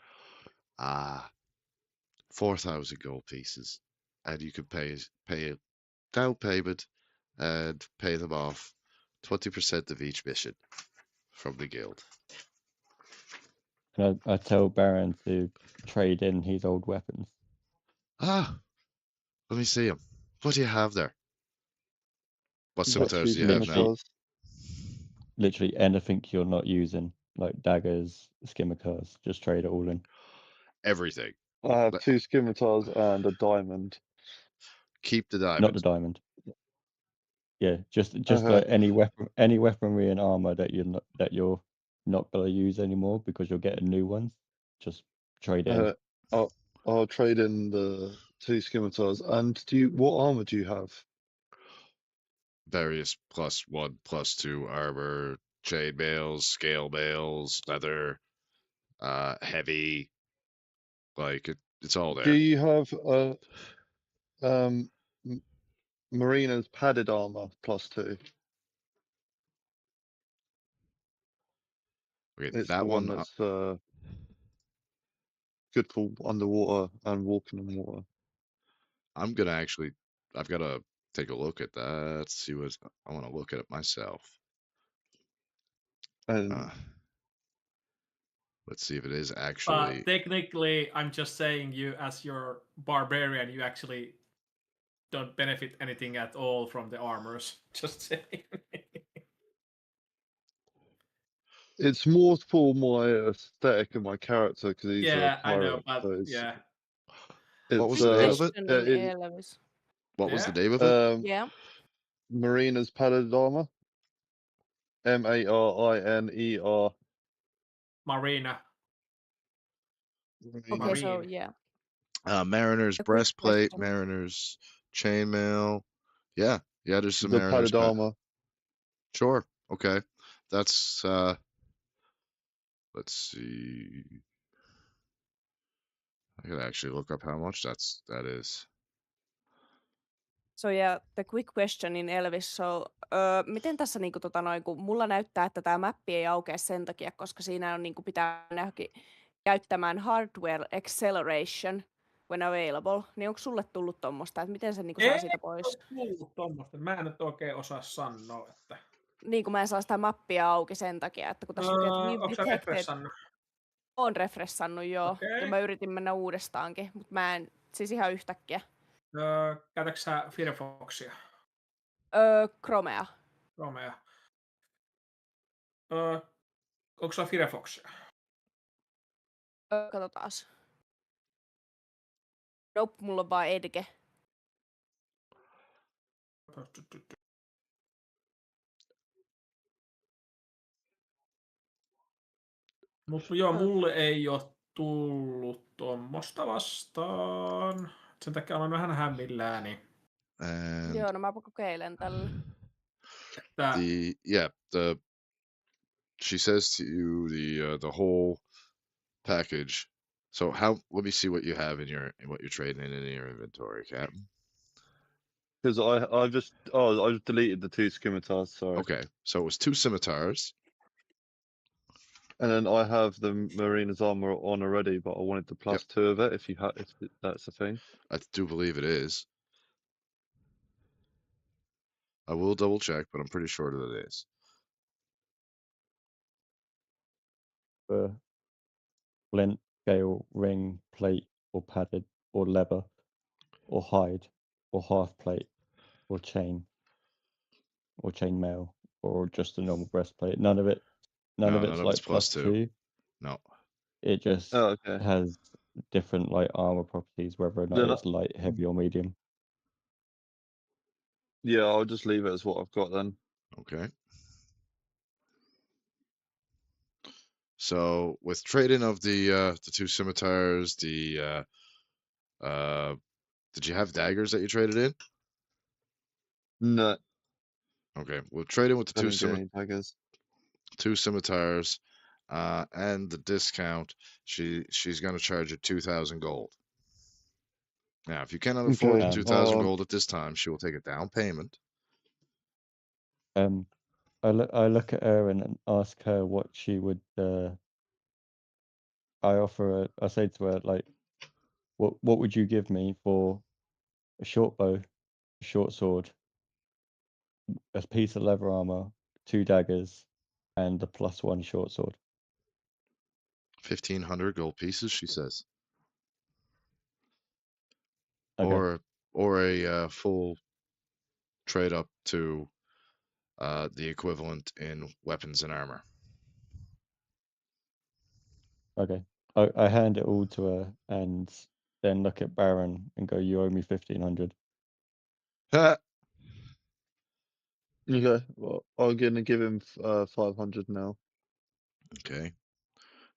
4,000 gold pieces, and you can pay a down payment and pay them off 20% of each mission from the guild. And I tell Baron to trade in his old weapons. Let me see him. What do you have there? What You've got scimitars two do you have now? scimitars. Literally anything you're not using. like daggers, scimitars. Just trade it all in. Everything. I have But 2 scimitars and a diamond. keep the Not the diamonds. diamond. Yeah, just Okay. like any weaponry and armor that you're not gonna use anymore because you're getting new ones. Just trade it in. I'll trade in the 2 scimitars. And what armor do you have? Various +1, +2 armor, chain mails, scale mails, leather, heavy. Like it's all Do there. you have um Marina's padded armor +2? Okay, It's the that one one. that's good for underwater and walking in water. I'm gonna actually. I've got to take a look at that. See what I want to look at it myself. And Let's see if it is actually. But technically, I'm just saying you as your barbarian, you actually don't benefit anything at all from the armors. Just saying. it's more for my aesthetic and my character because he's Yeah, a I know, pirate. but So yeah. What was it's the name of it? Question in it, Elvis. What was the Yeah. name of it? Yeah. Marina's padded armor. Mariner. Marina. Okay, so Marine. yeah. Mariner's A quick breastplate, question. Mariner's chainmail. Yeah, there's some The Mariner's padded armor. Sure. Okay. That's let's see. I could actually look up how much that is. So yeah, the quick question in Elvis. So, miten tässä niinku kun mulla näyttää, että tämä mappi ei aukea sen takia, koska siinä on niinku pitää nähdäkin käyttämään hardware acceleration when available, niin onko sulle tullut tommosta, että miten se niinku saa siitä pois? Ei tullut tommoista. Mä en nyt oikein osaa sanoa, että... Niin kuin mä en saa sitä mappia auki sen takia, että kun tässä lukee, että Onko sä detected... refressannut? Oon refressannut joo, Okei. ja mä yritin mennä uudestaankin, mutta mä en, siis ihan yhtäkkiä. Käytätkö sä Firefoxia? Chromea. Chromea. Onko sulla Firefoxia? Katsotaas. Nope, mulla on vaan Edge. Mutta joo, mulle ei ole tullut tuommoista vastaan. Sen takia olen vähän hämmilläni. And Joo, no mäpä kokeilen tällä. the she says to you the whole package. So let me see what you have in what you're trading in your inventory, Captain. Because I just I deleted the 2 scimitars. Sorry. Okay, so it was 2 scimitars. And then I have the Marina's armor on already, but I wanted the +2 of it. If that's a thing. I do believe it is. I will double check, but I'm pretty sure that it is. Flint, scale, ring, plate, or padded, or leather, or hide, or half plate, or chain mail, or just a normal breastplate. None of it's like +2. No. It just okay. has different like armor properties, whether or not Then it's light, heavy, or medium. Yeah, I'll just leave it as what I've got then. Okay. So with trading of the 2 scimitars, did you have daggers that you traded in? No. Okay, we'll trade in with the daggers. 2 scimitars, and the discount. She's going to charge you 2,000 gold. Now, if you cannot afford the 2,000 gold at this time, she will take a down payment. I look at her and ask her what she would. I say to her like, what would you give me for a short bow, a short sword, a piece of leather armor, 2 daggers, and a +1 short sword? 1,500 gold pieces, she says. Okay. Or a full trade up to the equivalent in weapons and armor. Okay. I hand it all to her and then look at Baron and go, "You owe me 1,500." Okay, well, I'm gonna give him 500 now. Okay. I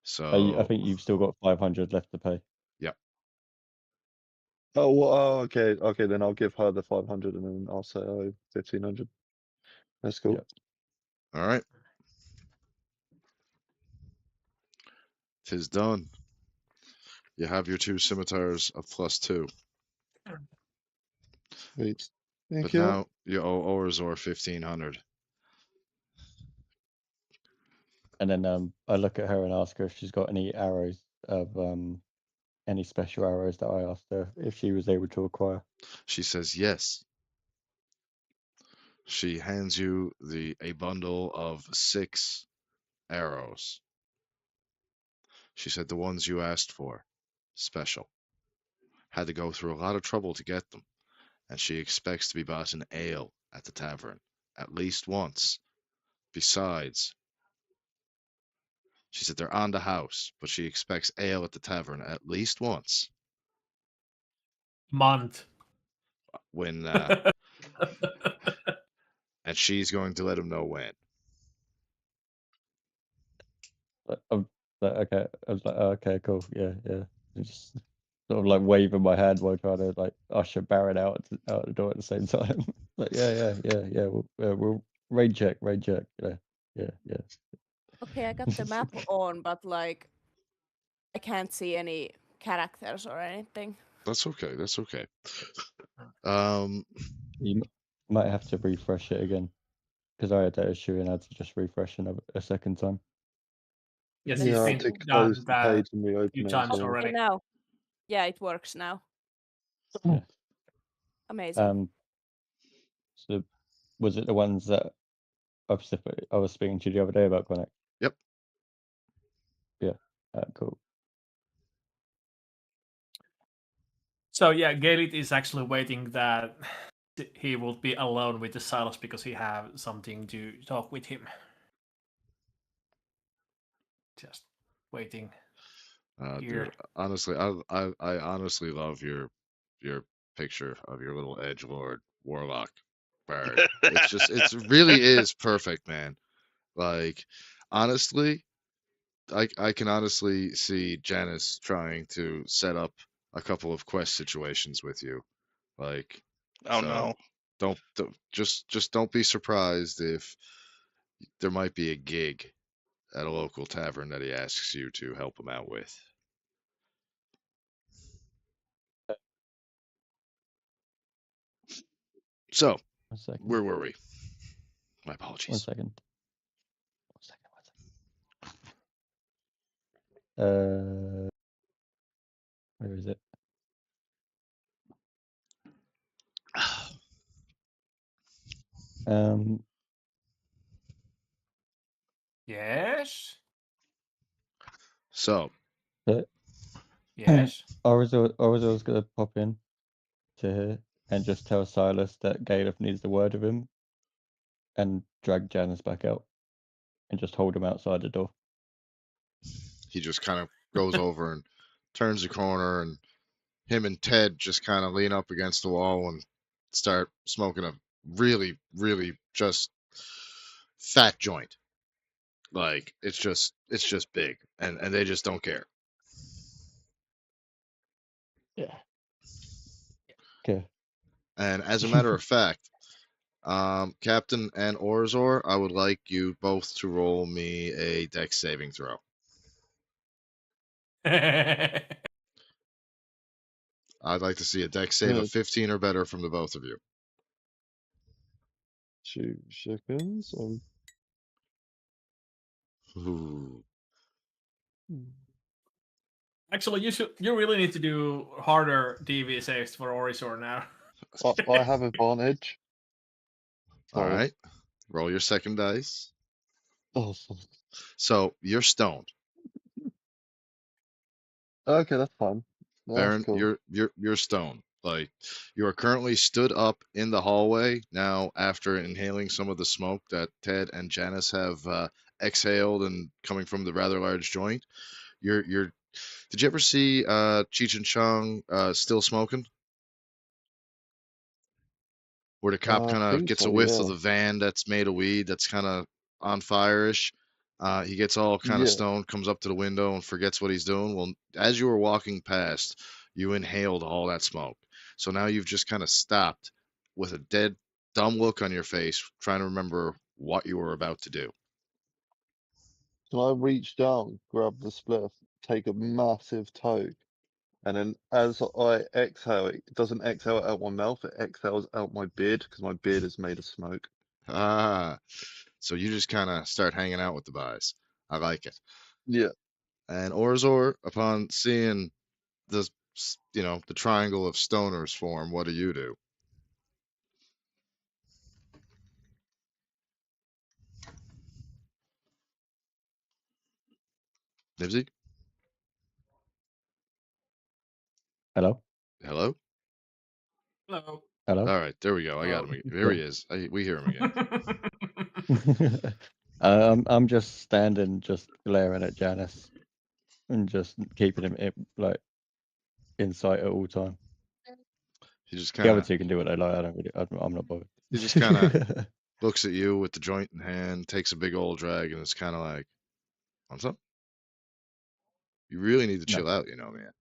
So think you've still got 500 left to pay. Oh, well, okay, okay, then I'll give her the 500 and then I'll say 1,500. That's cool. Yeah. all right. 'Tis done. You have your 2 scimitars of +2. Sweet. Thank But you. now you owe Orzor 1,500. And then I look at her and ask her if she's got any arrows of any special arrows that I asked her if she was able to acquire. She says yes. She hands you a bundle of 6 arrows. She said the ones you asked for, special. Had to go through a lot of trouble to get them, and she expects to be bought an ale at the tavern at least once. Besides, she said they're on the house, but she expects ale at the tavern at least once Month. when, and she's going to let him know when. But I'm like, okay. I was like, oh, okay, cool, yeah. And just sort of like waving my hand while trying to like usher Baron out the door at the same time. Like, yeah. We'll raid check. Yeah. Okay, I got the map on, but like I can't see any characters or anything. That's okay. That's okay. You might have to refresh it again because I had that issue and I had to just refresh a second time. Yes, Let's Yeah, I it's had been to done close the that page and few reopen it. times So. already. Okay, now. Yeah, it works now. Yeah. Amazing. So was it the ones that I was speaking to you the other day about, Connect? Yep. Yeah. Cool. So yeah, Galit is actually waiting that he will be alone with the Silas because he have something to talk with him. Just waiting. Here. Dude, honestly, I honestly love your picture of your little edgelord warlock bard. It really is perfect, man. Like, honestly, I can honestly see Janice trying to set up a couple of quest situations with you. Like, Oh so no. don't just don't be surprised if there might be a gig at a local tavern that he asks you to help him out with. So, 1 second. where were we? My 1 apologies. second. 1 second. Where is it? Yes. So, Yes. Orizor's gonna pop in to here and just tell Silas that Galef needs the word of him and drag Janice back out and just hold him outside the door. he just kind of goes over and turns the corner, and him and Ted just kind of lean up against the wall and start smoking a really, really just fat joint. Like, it's just big, and they just don't care. Yeah. Okay. And as a matter of fact, Captain and Orzor, I would like you both to roll me a dex saving throw. I'd like to see a dex save Yeah. of 15 or better from the both of you. 2 seconds. Ooh. Actually, you really need to do harder DV saves for Orisor now. I have advantage. All So- right. Roll your second dice. Oh, So you're stoned. okay, that's fine. That's Baron, cool. you're stoned. Like, you are currently stood up in the hallway now after inhaling some of the smoke that Ted and Janice have exhaled and coming from the rather large joint. You're. Did you ever see Cheech and Chong still smoking? Where the cop I kind of think gets a so. whiff Yeah. of the van that's made of weed that's kind of on fire-ish. He gets all kind of Yeah. stoned, comes up to the window and forgets what he's doing. Well, as you were walking past, you inhaled all that smoke. So now you've just kind of stopped with a dead, dumb look on your face, trying to remember what you were about to do. Can I reach down, grab the spliff, take a massive toke, and then as I exhale, it doesn't exhale out my mouth, it exhales out my beard because my beard is made of smoke. Ah, so you just kind of start hanging out with the guys. I like it. Yeah. And Orzor, upon seeing the, the triangle of stoners form, what do you do? Nibsy? Hello? Hello? Hello. Hello? All right, there we go. I got Hello. him. There he is. We hear him again. I'm just standing, just glaring at Janice and just keeping him like in sight at all time. He just The kind other of two can do what they like. I'm not bothered. he just kind of looks at you with the joint in hand, takes a big old drag, and it's kind of like, "Want some? You really need to No. chill out, man."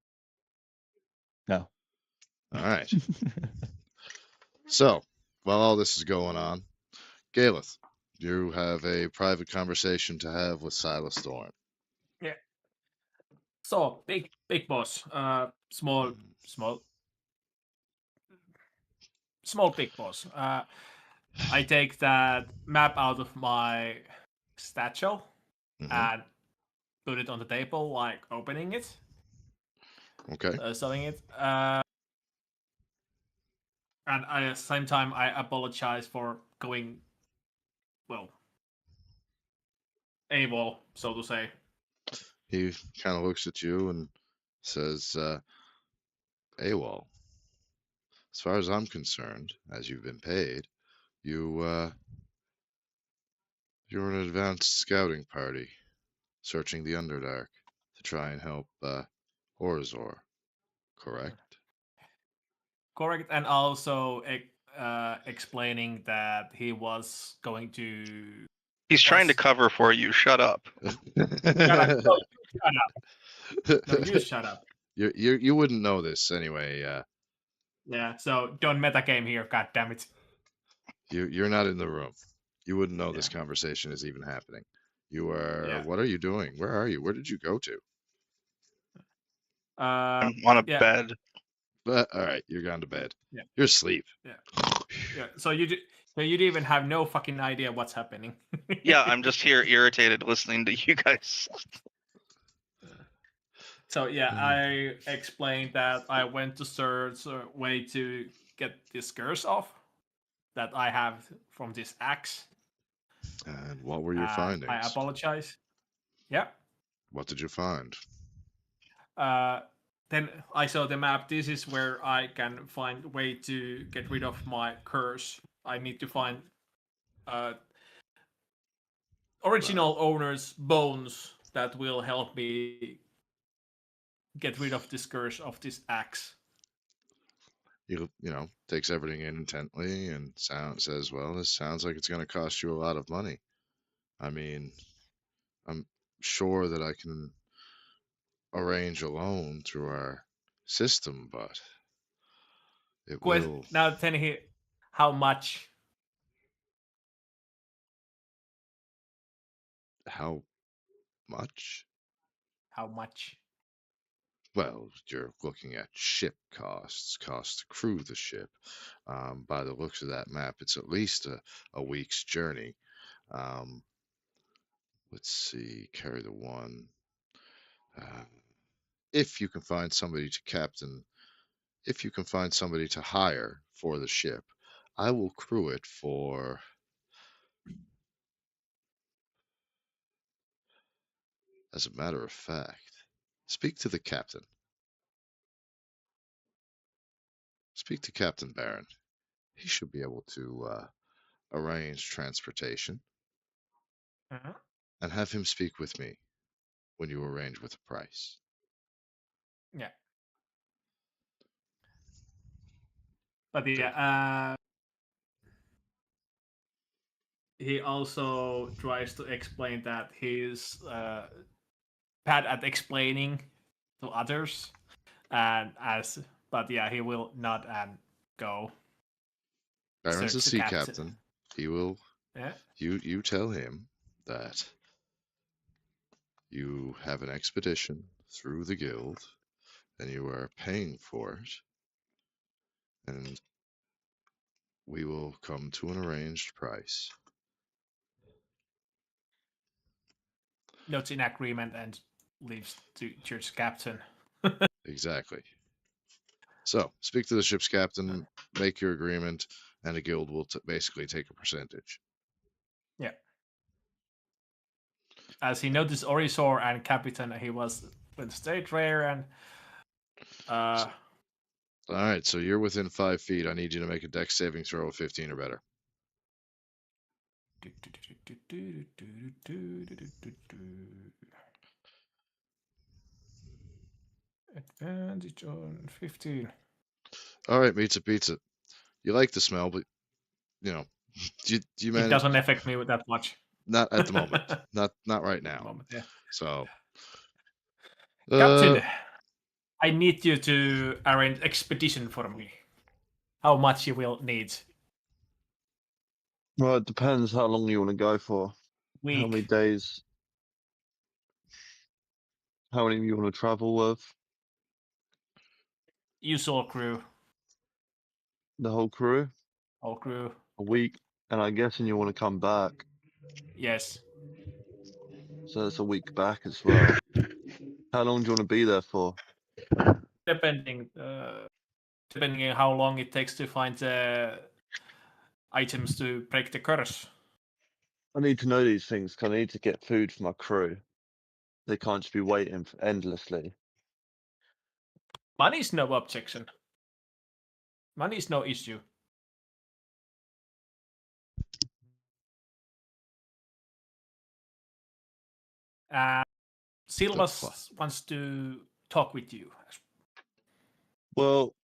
No. All right. So, while all this is going on, Galeth, you have a private conversation to have with Silas Thorne. Yeah. So big boss. Small big boss. I take that map out of my satchel Mhm. and put it on the table, like opening it, Okay. selling it. And at the same time, I apologize for going, well, AWOL, so to say. He kind of looks at you and says, "AWOL. As far as I'm concerned, as you've been paid, you're an advanced scouting party searching the Underdark to try and help Orzor, correct?" Correct, and also explaining that he was going to. He's trying to Was- cover for you. Shut up. Shut up. No, you shut up. No, you shut up. You wouldn't know this anyway. Yeah, so don't metagame here, god damn it. You're not in the room. You wouldn't know this Yeah. conversation is even happening. You are. Yeah. What are you doing? Where are you? Where did you go to? I'm on a yeah. bed. All right, you're gone to bed. Yeah. You're asleep. Yeah, so you didn't even have no fucking idea what's happening. Yeah, I'm just here irritated listening to you guys. So yeah, I explained that I went to search a way to get this curse off that I have from this axe. And what were your findings? I apologize. Yeah. What did you find? Then I saw the map. This is where I can find a way to get rid of my curse. I need to find original owner's bones that will help me get rid of this curse of this axe. He takes everything in intently and says, "Well, this sounds like it's going to cost you a lot of money. I mean, I'm sure that I can arrange a loan through our system, but it will." Now tell me how much. How much? How much? Well, you're looking at ship costs to crew the ship. By the looks of that map, it's at least a week's journey. Let's see, carry the one. If you can find somebody to captain, if you can find somebody to hire for the ship, I will crew it for. As a matter of fact, speak to the captain. Speak to Captain Barron. He should be able to arrange transportation Uh-huh. and have him speak with me. when you arrange with a price. Yeah. But yeah, he also tries to explain that he's bad at explaining to others, but yeah, he will not go. Baron's a Search the sea captain. captain. He will. Yeah. You tell him that you have an expedition through the guild, and you are paying for it, and we will come to an arranged price. Notes in agreement and leaves to church captain. Exactly. So, speak to the ship's captain, make your agreement, and the guild will basically take a percentage. Yeah. As he noticed Orisor and Captain, he was with state rare and. All right, so you're within 5 feet. I need you to make a dex saving throw of 15 or better. Advantage on 15. All right, pizza. You like the smell, but you know, do you It manage? doesn't affect me that much. Not at the moment. not right now. Moment, yeah. So, Captain, I need you to arrange expedition for me. How much you will need? Well, it depends how long you want to go for. Week. How many days? How many you want to travel with? Usual crew. The whole crew? Whole crew. A week? And I'm guessing you want to come back. Yes. So it's a week back as well. How long do you want to be there for? Depending on how long it takes to find items to break the curse. I need to know these things because I need to get food for my crew. They can't just be waiting endlessly. Money is no objection. Money is no issue. Silvas wants to talk with you. Well,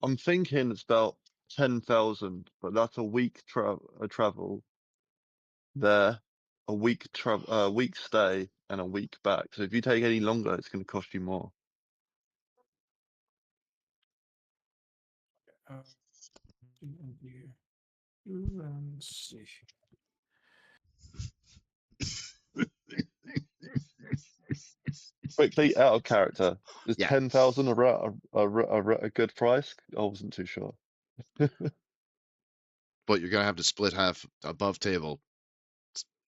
I'm thinking it's about 10,000, but that's a week travel there, a week stay, and a week back. So if you take any longer, it's going to cost you more. Quickly, out of character. Is Yeah. 10,000 a good price? I wasn't too sure. But you're gonna have to split half above table.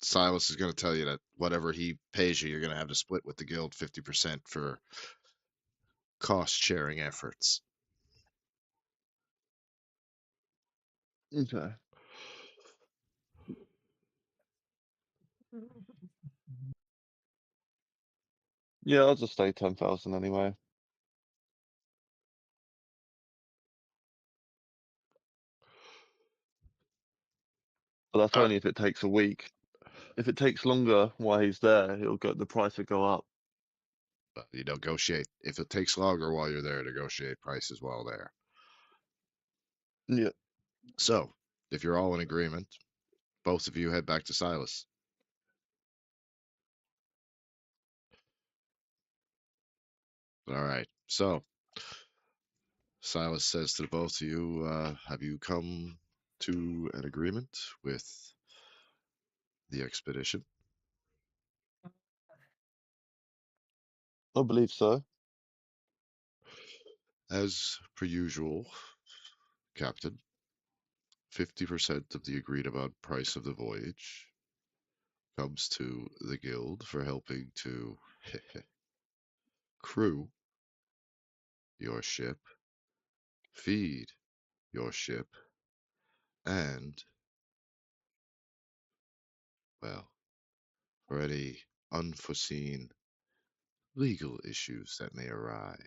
Silas is gonna tell you that whatever he pays you, you're gonna have to split with the guild 50% for cost sharing efforts. Okay. Yeah, I'll just say 10,000 anyway. But that's only if it takes a week. If it takes longer while he's there, the price will go up. But you negotiate. If it takes longer while you're there, negotiate prices while there. Yeah. So, if you're all in agreement, both of you head back to Silas. All right. So, Silas says to the both of you, have you come to an agreement with the expedition? I believe so. As per usual, Captain, 50% of the agreed upon price of the voyage comes to the guild for helping to crew your ship, feed your ship, and, well, for any unforeseen legal issues that may arise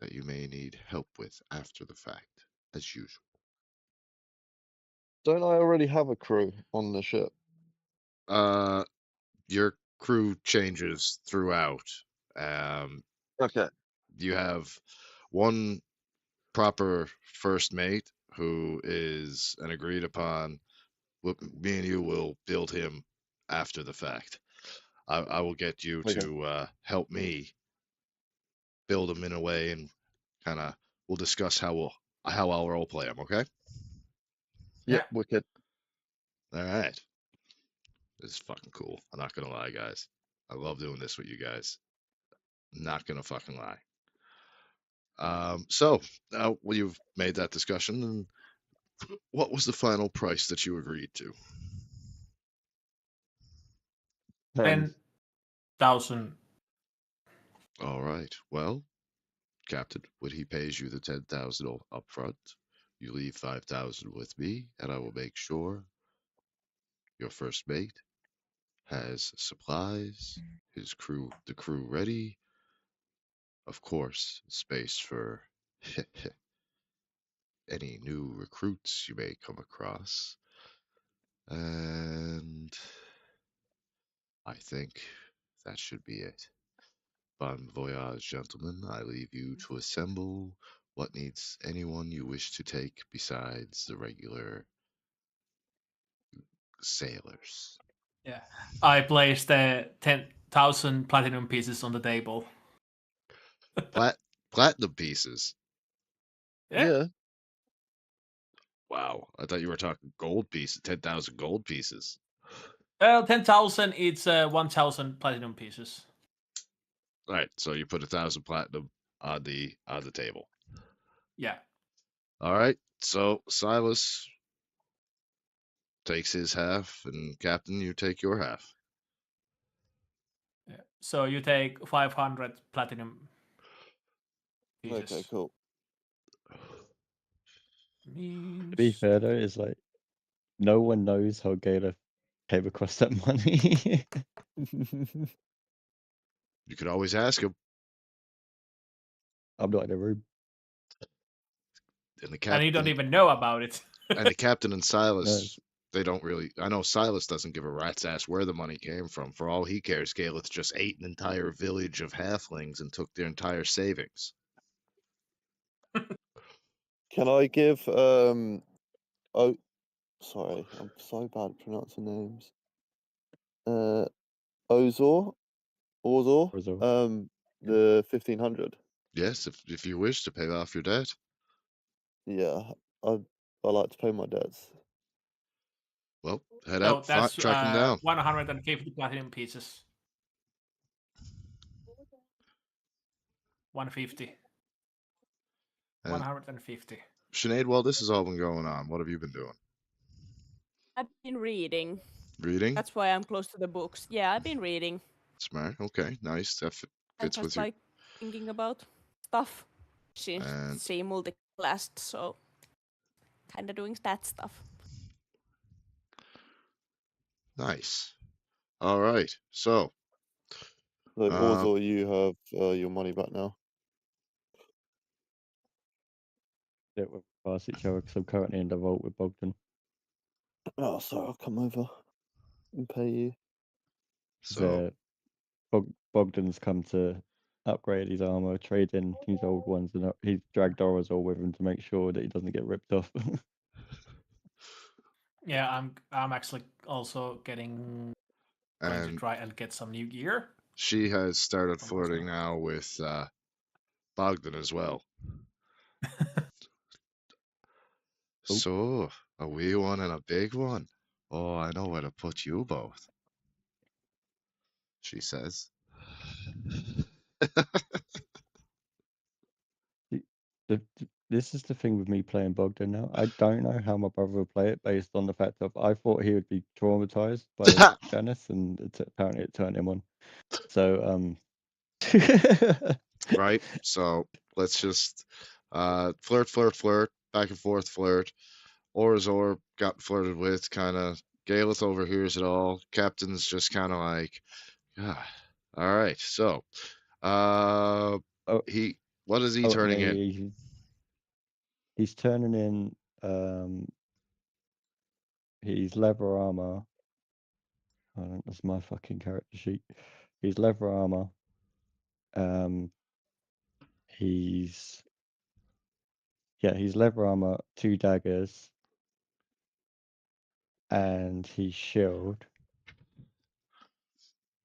that you may need help with after the fact, as usual. Don't I already have a crew on the ship? Your crew changes throughout. Okay. You have one proper first mate who is an agreed upon. Me and you will build him after the fact. I will get you Okay. to help me build him in a way, and kind of we'll discuss how I'll role play him. Okay. Yep, wicked. All right. This is fucking cool. I'm not gonna lie, guys. I love doing this with you guys. Not gonna fucking lie. So now you've made that discussion, and what was the final price that you agreed to? 10,000. All right. Well, Captain, when he pays you the 10,000 up front, you leave 5,000 with me, and I will make sure your first mate has supplies, the crew ready, of course, space for any new recruits you may come across. And I think that should be it. Bon voyage, gentlemen. I leave you to assemble what needs anyone you wish to take besides the regular sailors. Yeah. I placed the 10,000 platinum pieces on the table. Platinum pieces. Yeah. Wow, I thought you were talking gold pieces. 10,000 gold pieces. 10,000. It's 1,000 platinum pieces. All right, so you put 1,000 platinum on the table. Yeah. All right, so Silas takes his half, and Captain, you take your half. Yeah. So you take 500 platinum pieces. Okay, cool. To be fair though, it's like no one knows how Gala came across that money. You could always ask him. I'm not in the room. And the And captain, you don't even know about it. and the captain and Silas, they don't really. I know Silas doesn't give a rat's ass where the money came from. For all he cares, Galeth just ate an entire village of halflings and took their entire savings. Can I give oh sorry, I'm so bad at pronouncing names. Ozor? Ozor. The 1,500. Yes, if you wish to pay off your debt. Yeah, I like to pay my debts. Well, head So out, that's track him down. 150 platinum pieces. 150. And 150. Sinead, while this has all been going on, what have you been doing? I've been reading. Reading? That's why I'm close to the books. Yeah, I've been reading. Smart. Okay, nice. That And fits with just you. like thinking about stuff. Since And she multi-classed, so kind of doing that stuff. nice. All right. So, So Ozor, you have your money back now. Yeah, we'll pass each other because I'm currently in the vault with Bogdan. Oh, sorry, I'll come over and pay you. so Bogdan's come to upgrade his armor, trade in his old ones, and he's dragged Orazol with him to make sure that he doesn't get ripped off. Yeah, I'm actually also going to try and get some new gear. She has started From flirting now with Bogdan as well. So, a wee one and a big one. Oh, I know where to put you both, she says. This is the thing with me playing Bogdan now. I don't know how my brother would play it based on the fact of I thought he would be traumatized by Janice, and apparently it turned him on. So Right? So let's just flirt, back and forth flirt. Orazor got flirted with, kind of. Galeth overhears it all. Captain's just kind of like, ah, all right. So, what is he turning in? He's turning in his leather armor Hold on, that's my fucking character sheet. He's leather armor. He's leather armor, 2 daggers, and he's shield.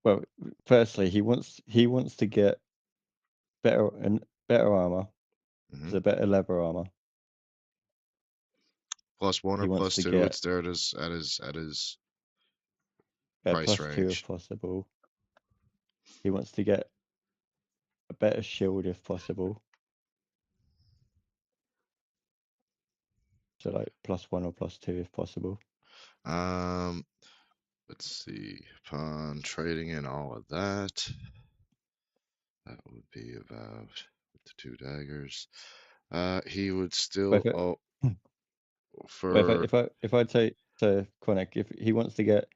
Well, firstly, he wants to get better armor, Mhm. so better leather armor. +1 He or wants to +2. get It's there at his price +2 if range. possible. He wants to get a better shield if possible. So like +1 or +2 if possible. Let's see. Upon trading in all of that, that would be about with the 2 daggers. He would But still if, owe but for if I take to Chronic, if he wants to get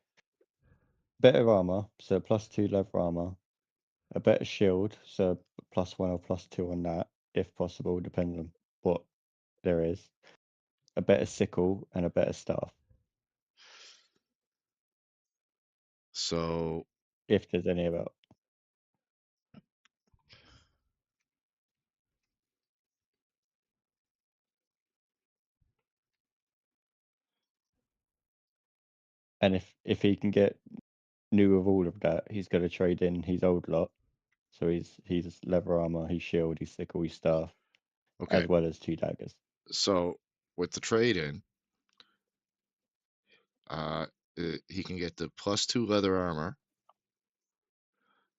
better armor, so +2 leather armor, a better shield, so +1 or +2 on that, if possible, depending on what there is, a better sickle, and a better staff, so if there's any about. And if he can get new of all of that, he's got to trade in his old lot. So he's leather armor, his shield, his sickle, his staff, okay. as well as 2 daggers. So with the trade in, he can get the +2 leather armor,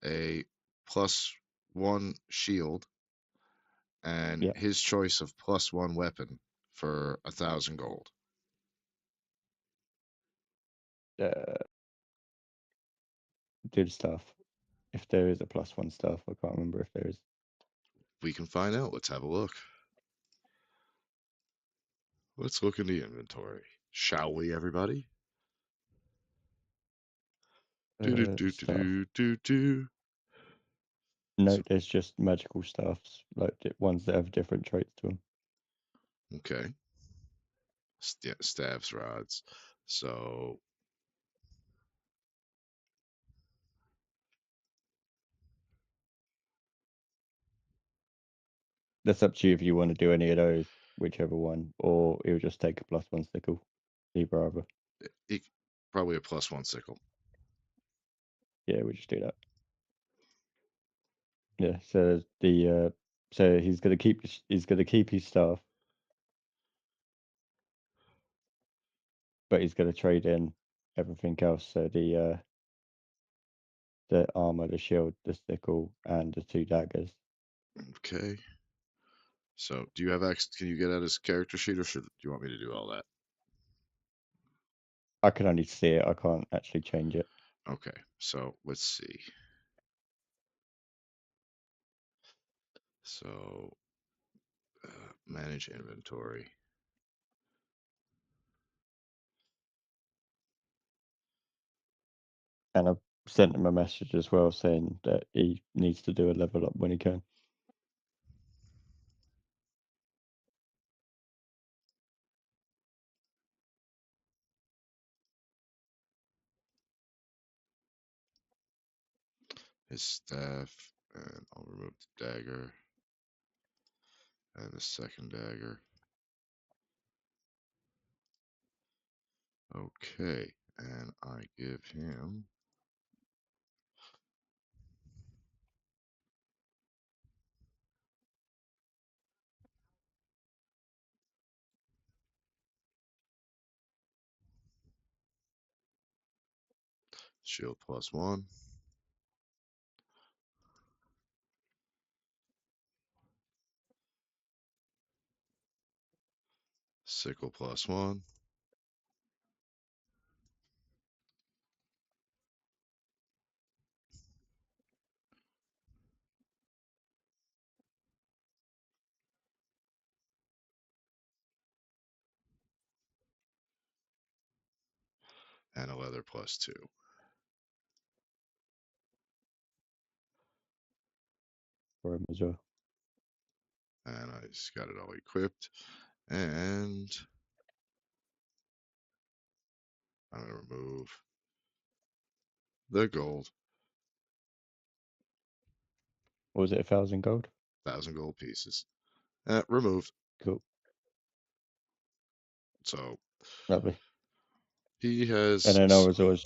a +1 shield, and Yeah. his choice of +1 weapon for 1,000 gold. Do the staff. If there is a +1 staff, I can't remember if there is. We can find out. Let's have a look. Let's look in the inventory, shall we, everybody? Do do do Staff. do do do. No, So, there's just magical staffs, like ones that have different traits to them. okay. Staves, rods. So That's up to you if you want to do any of those, whichever one, or it'll just take a +1 sickle. Either either. probably a +1 sickle. Yeah, we just do that. Yeah. So so he's gonna keep his staff, but he's gonna trade in everything else. So the armor, the shield, the sickle, and the 2 daggers. Okay. So do you have access? Can you get at his character sheet, or do you want me to do all that? I can only see it. I can't actually change it. Okay. So let's see. So manage inventory. And I've sent him a message as well saying that he needs to do a level up when he can. His staff, and I'll remove the dagger and the second dagger. Okay, and I give him shield +1, sickle +1, and a leather +2. For him as well. And I just got it all equipped. And I'm going to remove the gold. Or was it 1,000 gold? 1,000 gold pieces. Removed. Cool. So Lovely. he has. And then I was always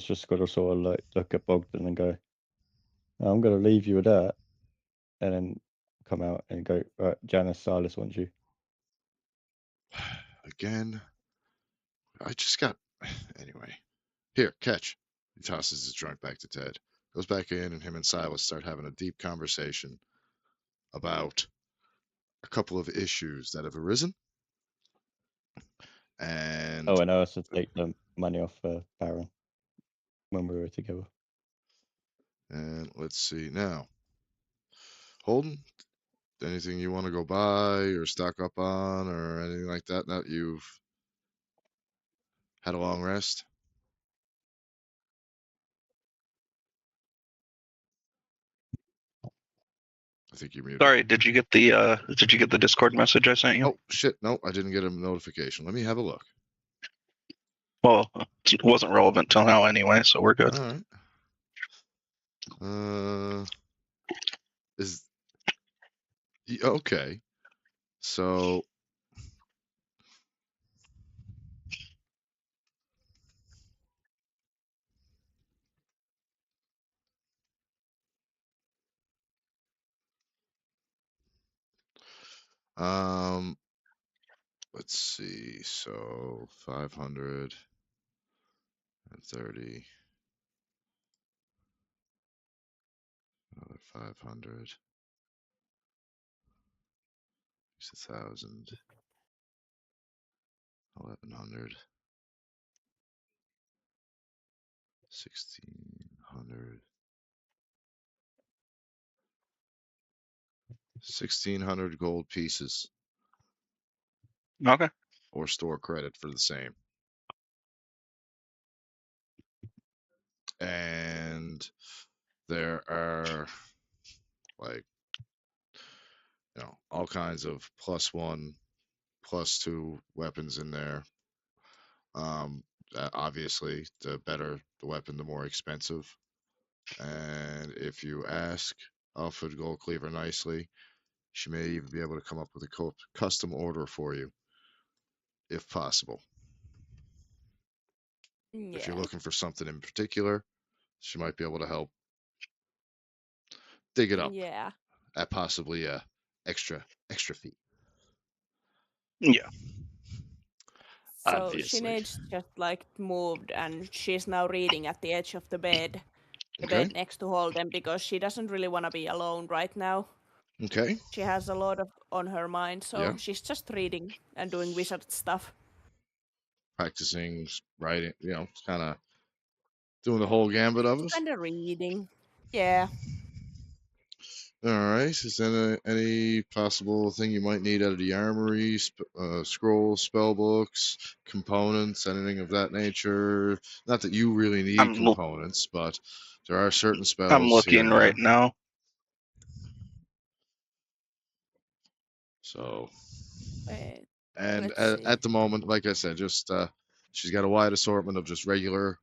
just gonna sort of like look at Bogdan and go, I'm gonna leave you with that, and then come out and go, right, Janice, Silas wants you. Again. I just got. Anyway. Here, catch. He tosses his drunk back to Ted. Goes back in, and him and Silas start having a deep conversation about a couple of issues that have arisen. And Oh, and I also take the money off Baron when we were together. And let's see now. Holden, anything you want to go buy or stock up on or anything like that now that you've had a long rest? I think you're muted. Sorry, did you get the Discord message I sent you? Oh, shit. No, I didn't get a notification. Let me have a look. Well, it wasn't relevant till now anyway, so we're good. All right. Okay. So let's see. So 530, another 500, 1,000, 1,100, 1,600. 1,600 gold pieces Okay. or store credit for the same. And there are like, all kinds of +1, +2 weapons in there. Obviously, the better the weapon, the more expensive. And if you ask Alfred Goldcleaver nicely, she may even be able to come up with a custom order for you, if possible. If you're Yeah. looking for something in particular, she might be able to help dig it up Yeah. at possibly a extra fee. Yeah. So Obviously. Sinead's just like moved and she's now reading at the edge of the bed. The Okay. bed next to Holden because she doesn't really want to be alone right now. Okay. She has a lot on her mind, so Yeah. she's just reading and doing wizard stuff. Practicing writing, kind of doing the whole gambit of us. Kind of reading. Yeah. All right. Is there any possible thing you might need out of the armory? Scrolls, spell books, components, anything of that nature? Not that you really need components, but there are certain spells. I'm looking here right now. So, Wait, and let's see. at the moment, like I said, just she's got a wide assortment of just regular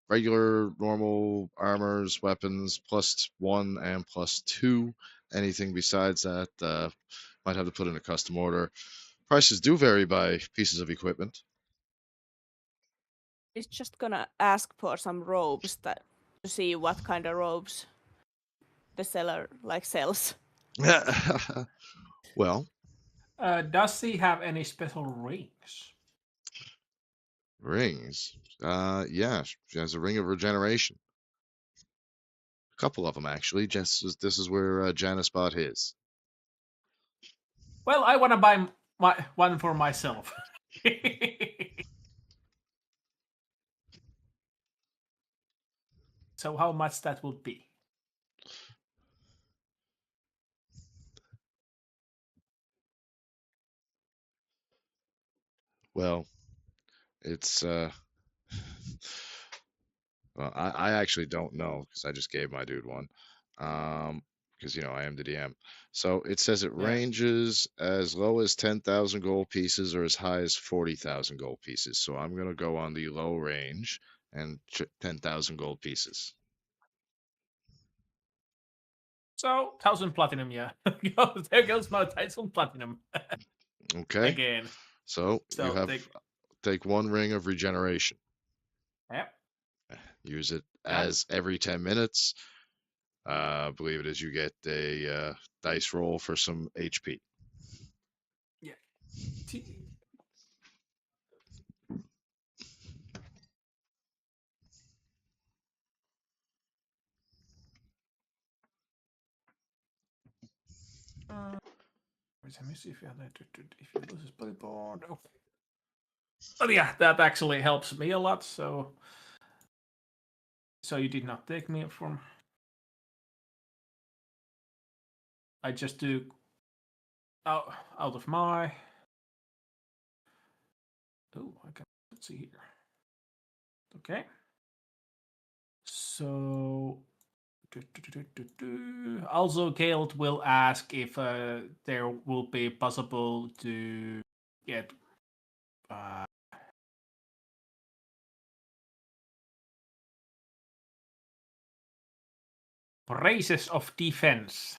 normal armors, weapons, +1 and +2. Anything besides that, might have to put in a custom order. Prices do vary by pieces of equipment. He's just gonna ask for some robes to see what kind of robes the seller sells. Well, Does he have any special rings? rings. Yeah, she has a ring of regeneration. A couple of them actually. This is where Janice bought his. Well, I want to buy one for myself. So how much that would be? Well, it's well, I actually don't know because I just gave my dude one. Because I am the DM. So it says it ranges as low as 10,000 gold pieces or as high as 40,000 gold pieces. So I'm gonna go on the low range and 10,000 gold pieces. So 1,000 platinum, yeah. There goes my 1,000 platinum Okay. again. So So you have take 1 ring of regeneration. Yep. Use it Got it. as every 10 minutes. I believe it is you get a dice roll for some HP. Yeah. Let me see if you lose a spell board. Okay. But yeah, that actually helps me a lot. So you did not take me from. I just do out of my. Oh, I can. Let's see here. Okay. So. Also, Gale will ask if there will be possible to get braces of defense.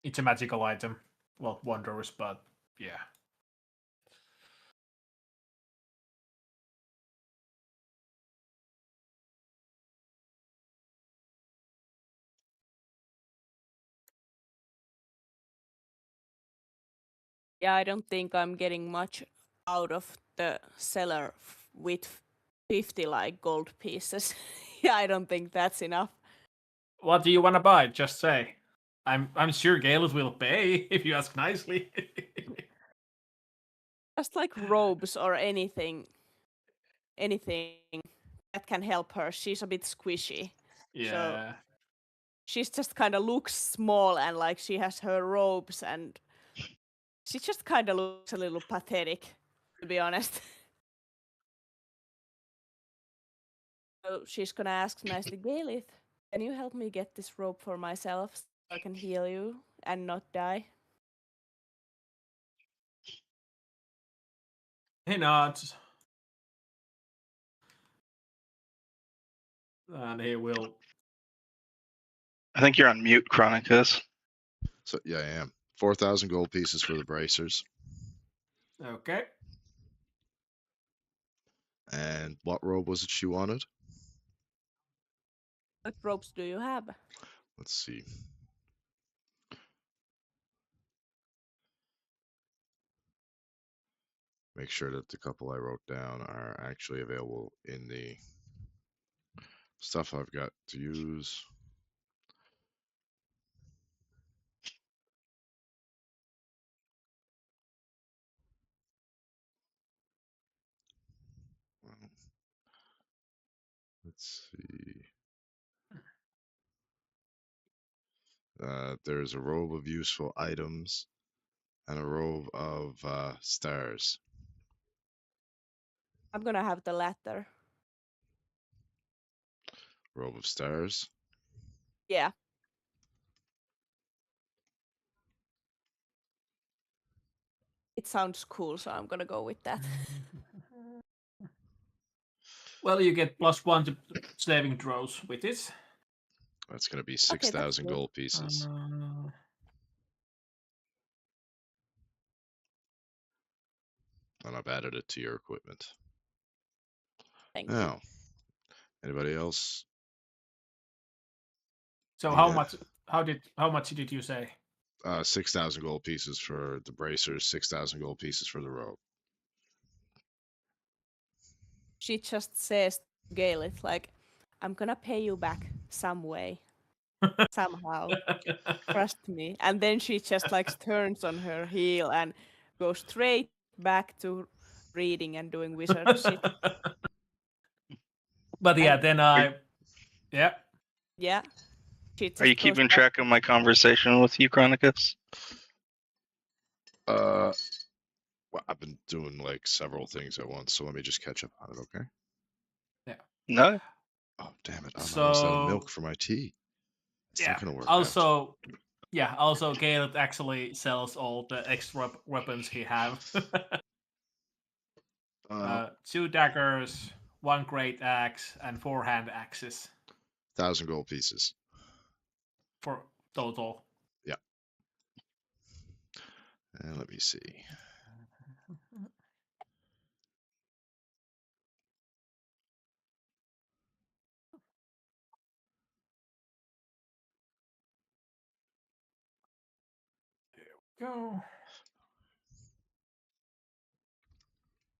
It's a magical item. Well, wondrous, but yeah. Yeah, I don't think I'm getting much out of the seller with 50 like gold pieces. Yeah, I don't think that's enough. What do you want to buy? Just say. I'm sure Gale will pay if you ask nicely. Just like robes or anything that can help her. She's a bit squishy. Yeah. So she's just kind of looks small and like she has her robes and she just kind of looks a little pathetic, to be honest. So she's gonna ask nicely, Galith, can you help me get this robe for myself so I can heal you and not die? He nods. And he will. I think you're on mute, Chronicus. So yeah, I am. 4,000 gold pieces for the bracers. Okay. And what robe was it she wanted? What robes do you have? Let's see. Make sure that the couple I wrote down are actually available in the stuff I've got to use. Let's see. There's a robe of useful items and a robe of stars. I'm gonna have the latter. Robe of stars. Yeah. It sounds cool, so I'm gonna go with that. Well, you get +1 to saving throws with it. That's going to be Okay, that's 6,000 good. gold pieces. And I've added it to your equipment. Thank you. Now, anybody else? So Yeah. how much did you say? 6,000 gold pieces for the bracers, 6,000 gold pieces for the robe. She just says to Galith, like, I'm gonna pay you back some way. Somehow. Trust me. And then she just like turns on her heel and goes straight back to reading and doing wizard shit. But yeah, And- then yeah. Yeah. She just Are you goes keeping back- track of my conversation with you, Chronicus? Well, I've been doing like several things at once, so let me just catch up on it, okay? No. Oh, damn it. I'm almost out of milk So for my tea. It's yeah. not going to work Also, Yeah, also Galen actually sells all the extra weapons he have. 2 daggers, 1 great axe, and 4 hand axes 1,000 gold pieces. for total. And let me see. Go.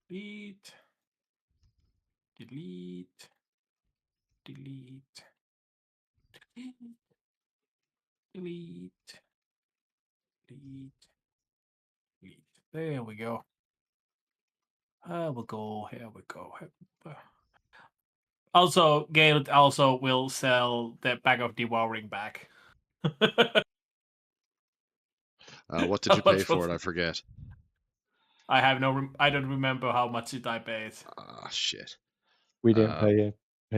Delete. Delete. Delete. Delete. Delete. Delete. Delete. There we go. Here we go. Here we go. Also, Gale also will sell the bag of devouring back. What did you How pay much for was it? I forget. I have no. I don't remember how much did I paid. Ah, shit. We didn't pay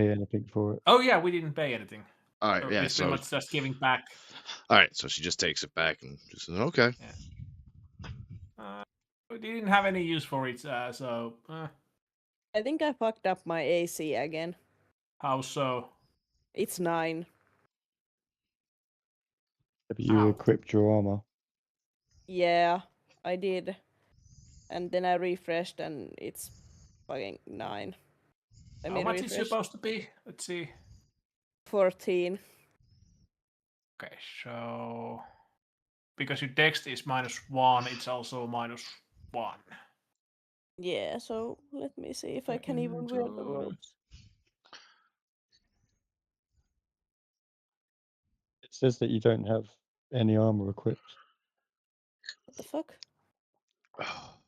anything for it. Oh yeah, we didn't pay anything. All right, So yeah. it's pretty So, much just giving back. all right. So she just takes it back and just says, "Okay." We didn't have any use for it, so I think I fucked up my AC again. how so? It's 9. Have you Ow. equipped your armor? Yeah, I did. And then I refreshed and it's fucking 9. Let How me much is refresh. supposed to be? Let's see. 14. Okay, so because your dex is -1, it's also -1. Yeah, so let me see if I can even wear the robes. It says that you don't have any armor equipped. What the fuck? Oh,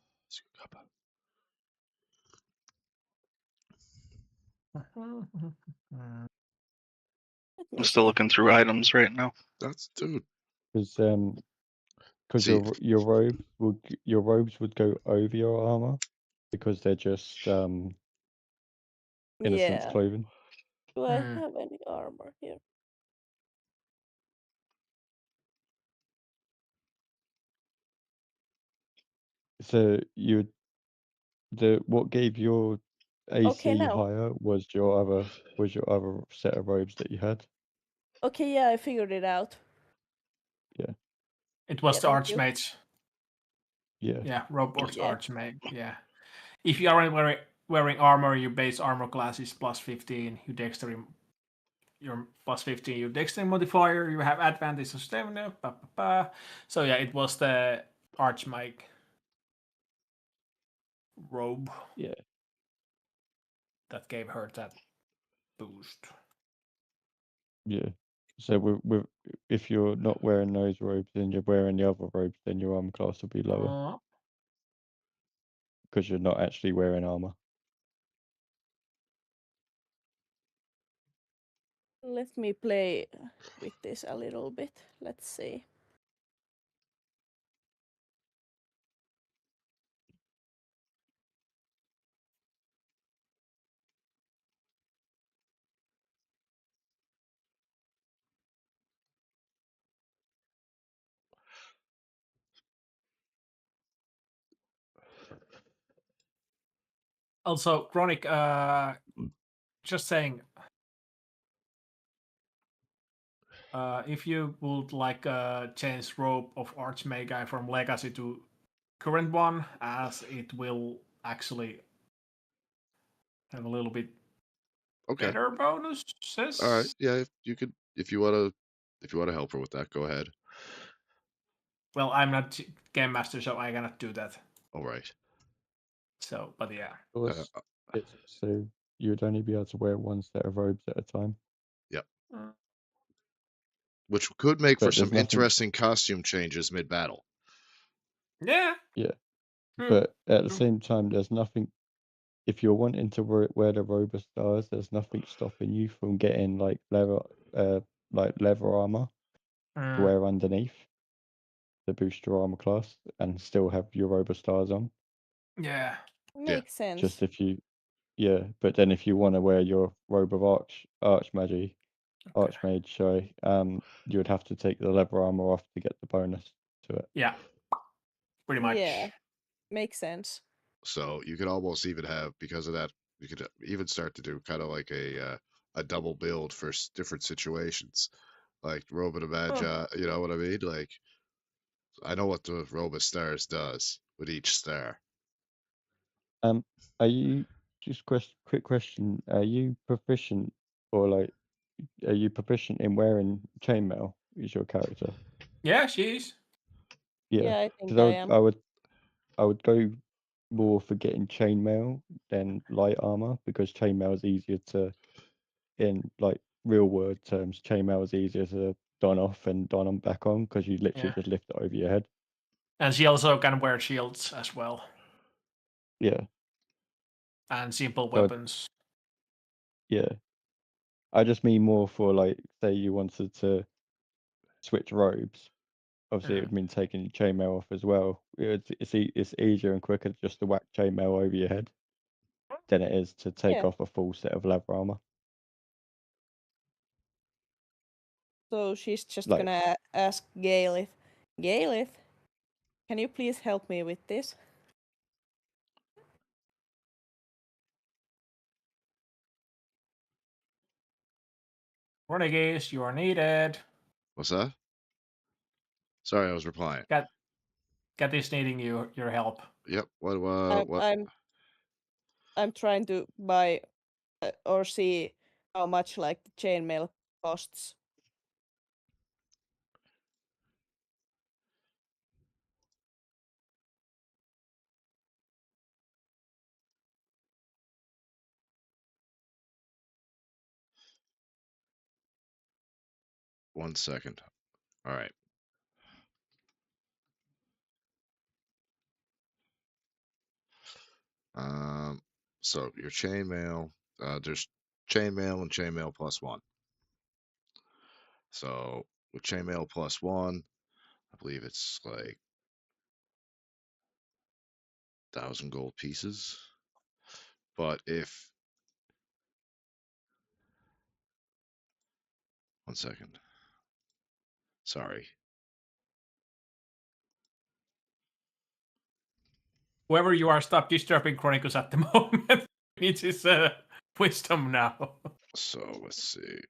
Let me I'm still see. looking through items right now. that's dude. Because See, your robes would go over your armor because they're just in a sense Yeah. clothing. Do I have any armor here? So what gave your AC now. higher was your other set of robes that you had. Okay, yeah, I figured it out. Yeah. It was Yeah, the thank you. Archmage. Yeah. Yeah, Robor's Yeah. Archmage. Yeah. If you aren't wearing armor, your base armor class is +15. Your dexterity, your +15. Your dexterity modifier. You have advantage of stamina. So yeah, it was the Archmage robe. Yeah. That gave her that boost. Yeah. So if you're not wearing those robes and you're wearing the other robes, then your armor class will be lower because you're not actually wearing armor. Let me play with this a little bit. Let's see. Also, Chronic, just saying, if you would like change robe of Archmage from Legacy to current one, as it will actually have a little bit better bonuses. All right. Yeah, if you wanna help her with that, go ahead. Well, I'm not game master, so I cannot do that. All right. So, but yeah. So you would only be able to wear one set of robes at a time. Yep. Which could make for But there's some interesting costume changes mid-battle. Yeah. Yeah. But at the same time, there's nothing. If you're wanting to wear the robe of stars, there's nothing stopping you from getting like leather armor to wear underneath to boost your armor class and still have your robe of stars on. Yeah. Makes sense. Just if you, yeah. But then if you want to wear your robe of archmagi, Okay. Archmage, sorry. You would have to take the leather armor off to get the bonus to it. Yeah. Pretty much. Yeah, makes sense. So you could almost even have, because of that, you could even start to do kind of like a double build for different situations, like robe and a bad Oh. job. You know what I mean? Like, I know what the robe of stars does with each star. Are you just quick question? Are you proficient or like are you proficient in wearing chainmail? Is your character? Yeah, she is. Yeah, I think because I am. I would go more for getting chainmail than light armor because chainmail is easier to, in like real world terms, chainmail is easier to don off and don on back on because you literally Yeah. just lift it over your head. And she also can wear shields as well. Yeah, And simple So- weapons. yeah. I just mean more for like, say you wanted to switch robes. Obviously, it would mean taking your chainmail off as well. It's easier and quicker just to whack chainmail over your head than it is to take Yeah. off a full set of leather armor. So she's just Like- gonna ask Galith, can you please help me with this? Renegades, you are needed. What's that? Sorry, I was replying. Cat is needing your help. Yep. What? I'm trying to buy or see how much like the chainmail costs. One second. All right. So your chainmail, there's chainmail and chainmail plus one. So with chainmail plus one, I believe it's like 1,000 gold pieces. But if one second, sorry. Whoever you are, stop disturbing Chronicles at the moment. Needs his wisdom now. So let's see.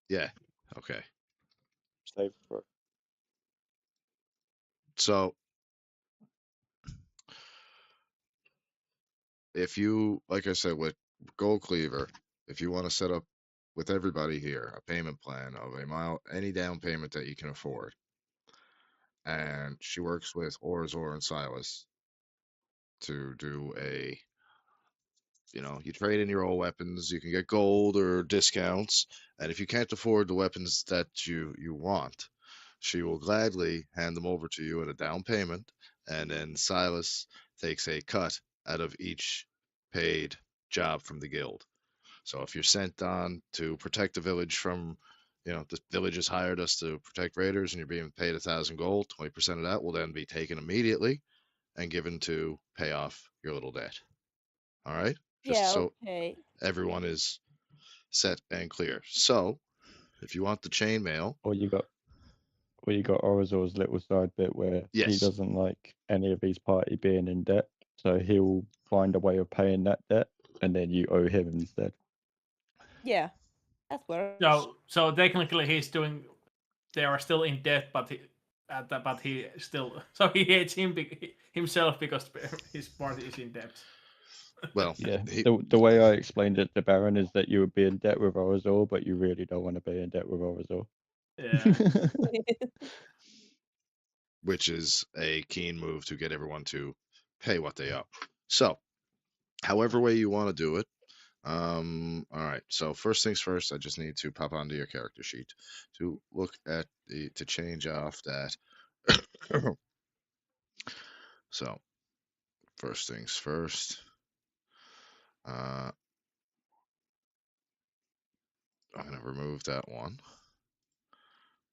Yeah. Okay. Save for it. So if you, like I said, with Gold Cleaver, if you want to set up with everybody here a payment plan of any down payment that you can afford, and she works with Orzor and Silas to do you trade in your old weapons, you can get gold or discounts, and if you can't afford the weapons that you want, she will gladly hand them over to you at a down payment, and then Silas takes a cut out of each paid job from the guild. So if you're sent on to protect the village from, the village has hired us to protect raiders, and you're being paid 1,000 gold, 20% of that will then be taken immediately and given to pay off your little debt. All right? Just so Okay. everyone is set and clear. So, if you want the chainmail, Or you got Orizor's little side bit where he Yes. doesn't like any of his party being in debt, so he'll find a way of paying that debt, and then you owe him instead. Yeah, that works. So technically they are still in debt, but he still, so he hates himself because his party is in debt. well, Yeah, the way I explained it to Baron is that you would be in debt with Orizor, but you really don't want to be in debt with Orizor. Yeah. which is a keen move to get everyone to pay what they owe. So, however way you want to do it. All right. So first things first, I just need to pop onto your character sheet to look at to change off that. So, first things first. I'm gonna remove that one.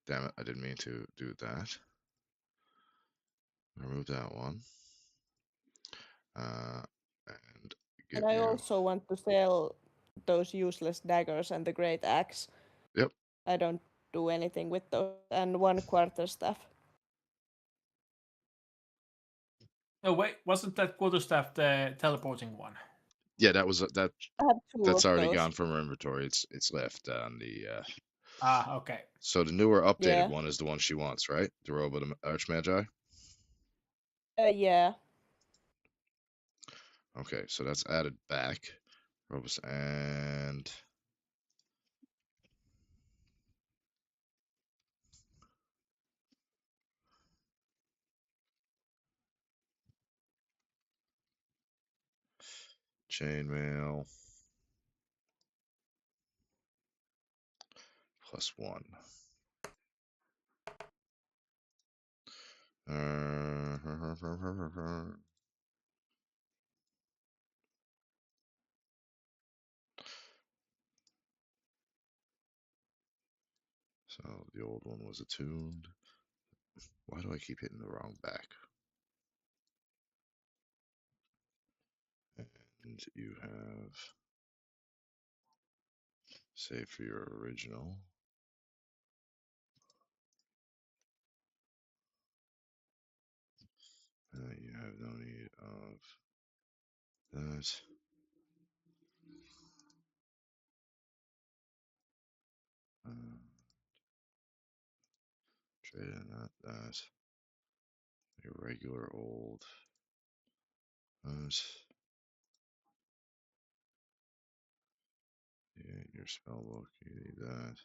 Damn it! I didn't mean to do that. Remove that one. And give And I you. also want to sell those useless daggers and the great axe. Yep. I don't do anything with those. And 1 quarterstaff. Oh wait, wasn't that quarterstaff the teleporting one? Yeah, that was that. I have 2 That's of already those. gone from her inventory. It's left on the. Ah, okay. So the newer updated Yeah. one is the one she wants, right? The Robe of the Archmagi. Yeah. Okay, so that's added back. Robus and chainmail +1. So the old one was attuned. Why do I keep hitting the wrong back? And you have save for your original. You have no need of that. Trade in that. Your regular old. That. Yeah, your spellbook. You need that.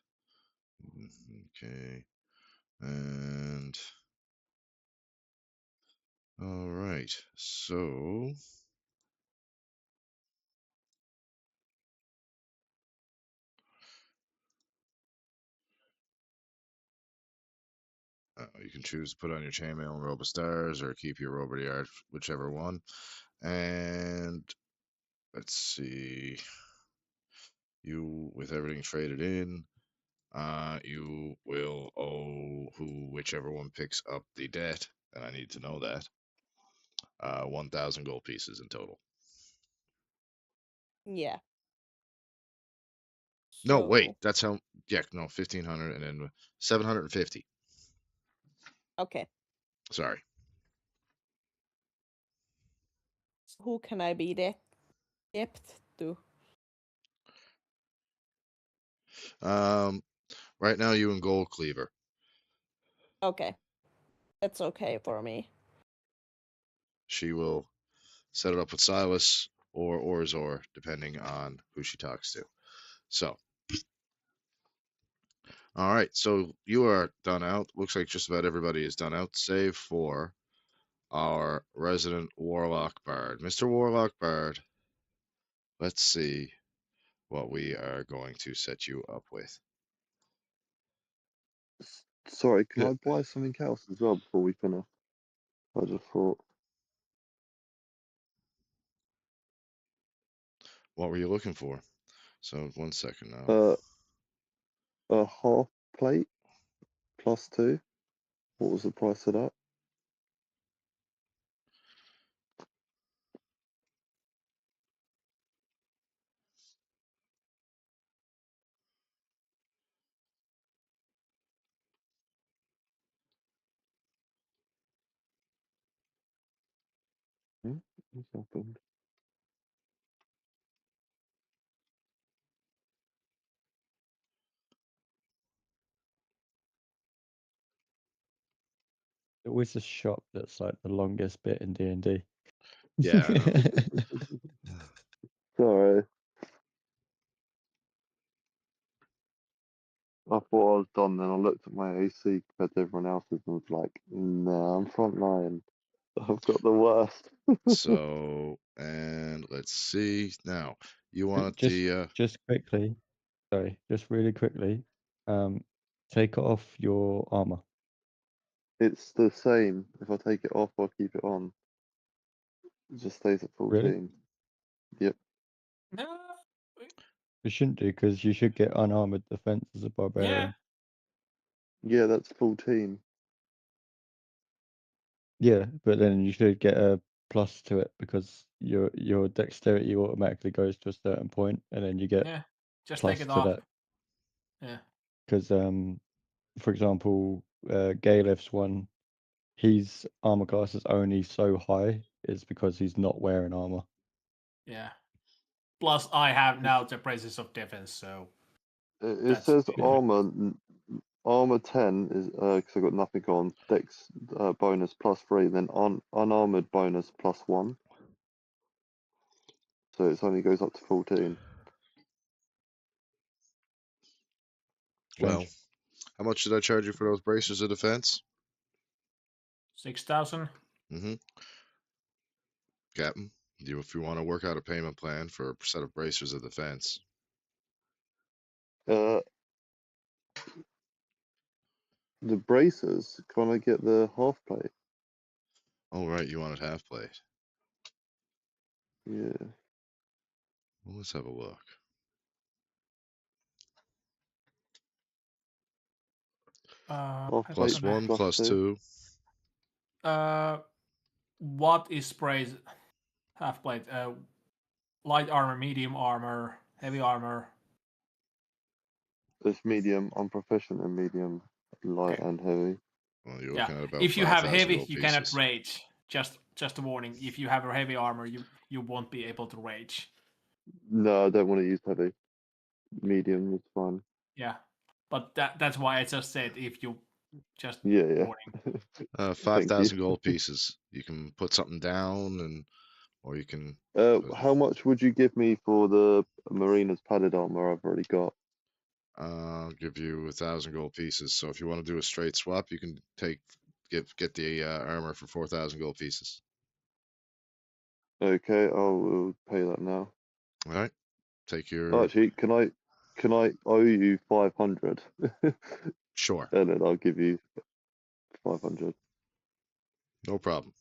Okay. And all right. So you can choose to put on your chainmail and robe of stars, or keep your robe of the art, whichever one. And let's see. You with everything traded in, you will owe whichever one picks up the debt, and I need to know that. 1,000 gold pieces in total. Yeah. No, wait, So- that's how. Yeah, no, 1,500 and then 750. Okay. Sorry. Who can I be debt to? Right now you and Gold Cleaver. Okay. That's okay for me. She will set it up with Silas or Orzor, depending on who she talks to. So, all right. So you are done out. Looks like just about everybody is done out, save for our resident Warlock Bard. Mr. Warlock Bard, let's see what we are going to set you up with. Sorry, can Yeah. I buy something else as well before we finish? I just thought. What were you looking for? So 1 second now. A half plate +2. What was the price of that? What's happened? Always a shop that's like the longest bit in D&D. Yeah, I know. Sorry. I thought I was done, then I looked at my AC compared to everyone else's and was like, nah, I'm front line. I've got the worst. So, and let's see. Now, you want the just quickly, sorry, just really quickly, take off your armor. It's the same. If I take it off or keep it on, it just stays at 14. Really? Yep. No. You shouldn't do, because you should get unarmored defense as a barbarian. Yeah, that's 14. Yeah, but then you should get a plus to it because your dexterity automatically goes to a certain point, and then you get Yeah, just plus take it to off. that. Yeah. Because for example, Galef's one, his armor class is only so high is because he's not wearing armor. Yeah. Plus, I have now the braces of defense, so It that's says good. armor 10 is because I got nothing on. Dex bonus +3, then unarmored bonus +1. So it only goes up to 14. Well, Strange. how much did I charge you for those bracers of defense? 6,000. Mm-hmm. Captain, if you want to work out a payment plan for a set of bracers of defense, The bracers, can I get the half plate? oh right, you wanted half plate. Yeah. Well, let's have a look. Half I Plus don't plate know. one, plus two. What is sprays half plate? Light armor, medium armor, heavy armor. It's medium. I'm proficient in medium, light, Okay. and heavy. Well, you're Yeah. looking at about If you have 5,000 heavy, gold you cannot pieces. rage. Just a warning. If you have a heavy armor, you won't be able to rage. No, I don't want to use heavy. Medium is fine. Yeah. But that's why I just said if you just Yeah, warning. yeah. 5,000 gold pieces. You can put something down, or you can. How much would you give me for the Marina's padded armor I've already got? I'll give you 1,000 gold pieces. So if you want to do a straight swap, you can get the armor for 4,000 gold pieces. Okay, I'll pay that now. All right. Take your. Actually, can I owe you 500? Sure. And then I'll give you 500. No problem.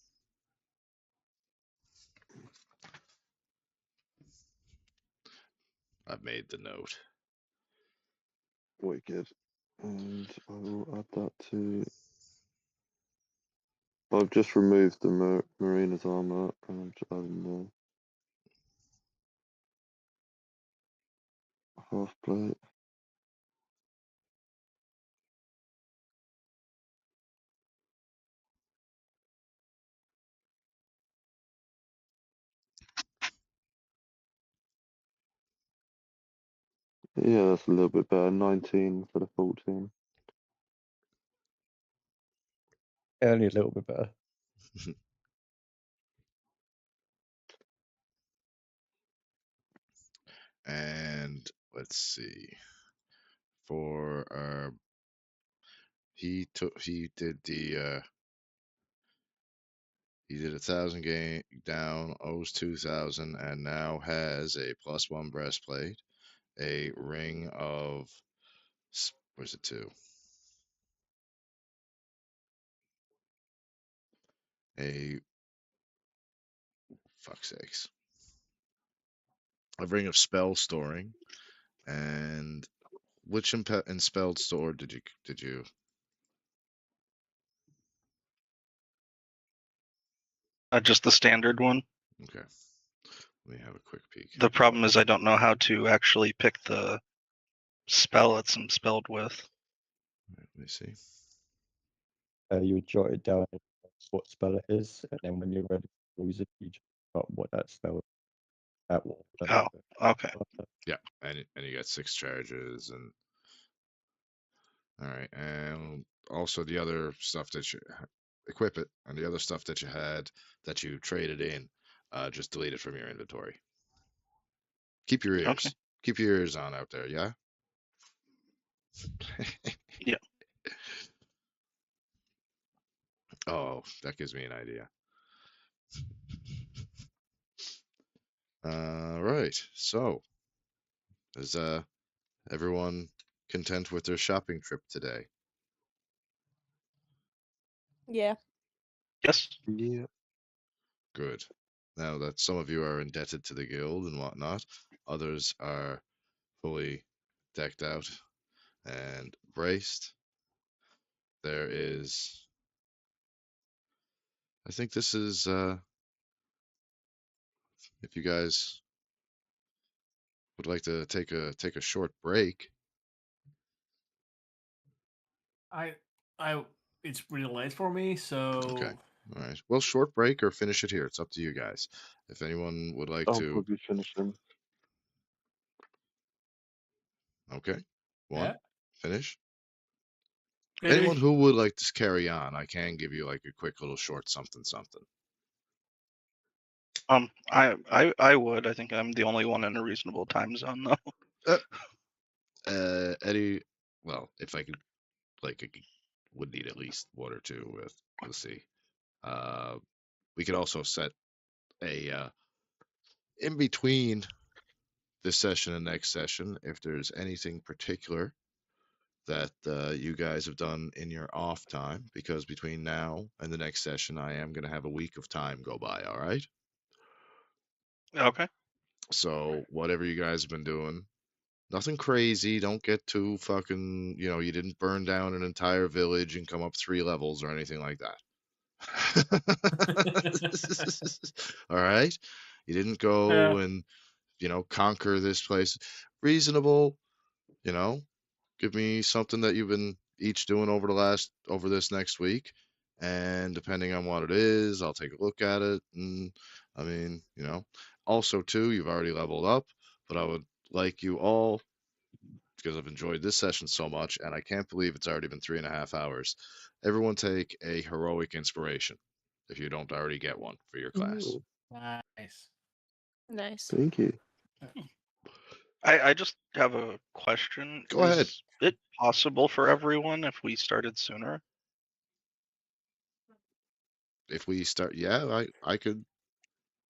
I've made the note. Wicked. And I will add that to. I've just removed the Marina's armor and I'm just adding the half plate. Yeah, that's a little bit better. 19 for the 14. Only a little bit better. And let's see. For he did 1,000 gain down, owes 2,000, and now has a +1 breastplate, a ring of where's it to? A fuck's sakes. A ring of spell storing, and which in spelled store did you? Just the standard one. Okay, let me have a quick peek. The problem is I don't know how to actually pick the spell it's spelled with. Let me see. You would jot it down what spell it is, and then when you're ready to use it, you just got what that spell is. That one. Oh, okay. Yeah, and you got 6 charges, and all right, and also the other stuff that you equip it, and the other stuff that you had that you traded in, just delete it from your inventory. Keep your ears. Okay. Keep your ears on out there, yeah? Yeah. Oh, that gives me an idea. Right. So, is everyone content with their shopping trip today? Yeah. Yes. Yeah. Good. Now that some of you are indebted to the guild and whatnot, others are fully decked out and braced. There is, I think this is if you guys would like to take a short break. It's really late for me, so Okay. All right. Well, short break or finish it here. It's up to you guys. If anyone would like I'll to. probably finish them. Okay. One. yeah. Finish. Finish. Anyone who would like to carry on, I can give you like a quick little short something. I would. I think I'm the only one in a reasonable time zone, though. Eddie. Well, if I could, like, I would need at least one or two with. Let's see. We could also set a in between this session and next session if there's anything particular that you guys have done in your off time, because between now and the next session I am going to have a week of time go by. All right, Okay. so whatever you guys have been doing, nothing crazy, don't get too fucking, you didn't burn down an entire village and come up 3 levels or anything like that. All right, you didn't go and conquer this place. Reasonable, give me something that you've been each doing over this next week, and depending on what it is, I'll take a look at it. And I mean, also too, you've already leveled up, but I would like you all, because I've enjoyed this session so much, and I can't believe it's already been 3.5 hours. Everyone take a heroic inspiration if you don't already get one for your class. Ooh, Nice. Nice. thank you. I just have a question. Go ahead. Is it possible for everyone if we started sooner? If we start, yeah, I could.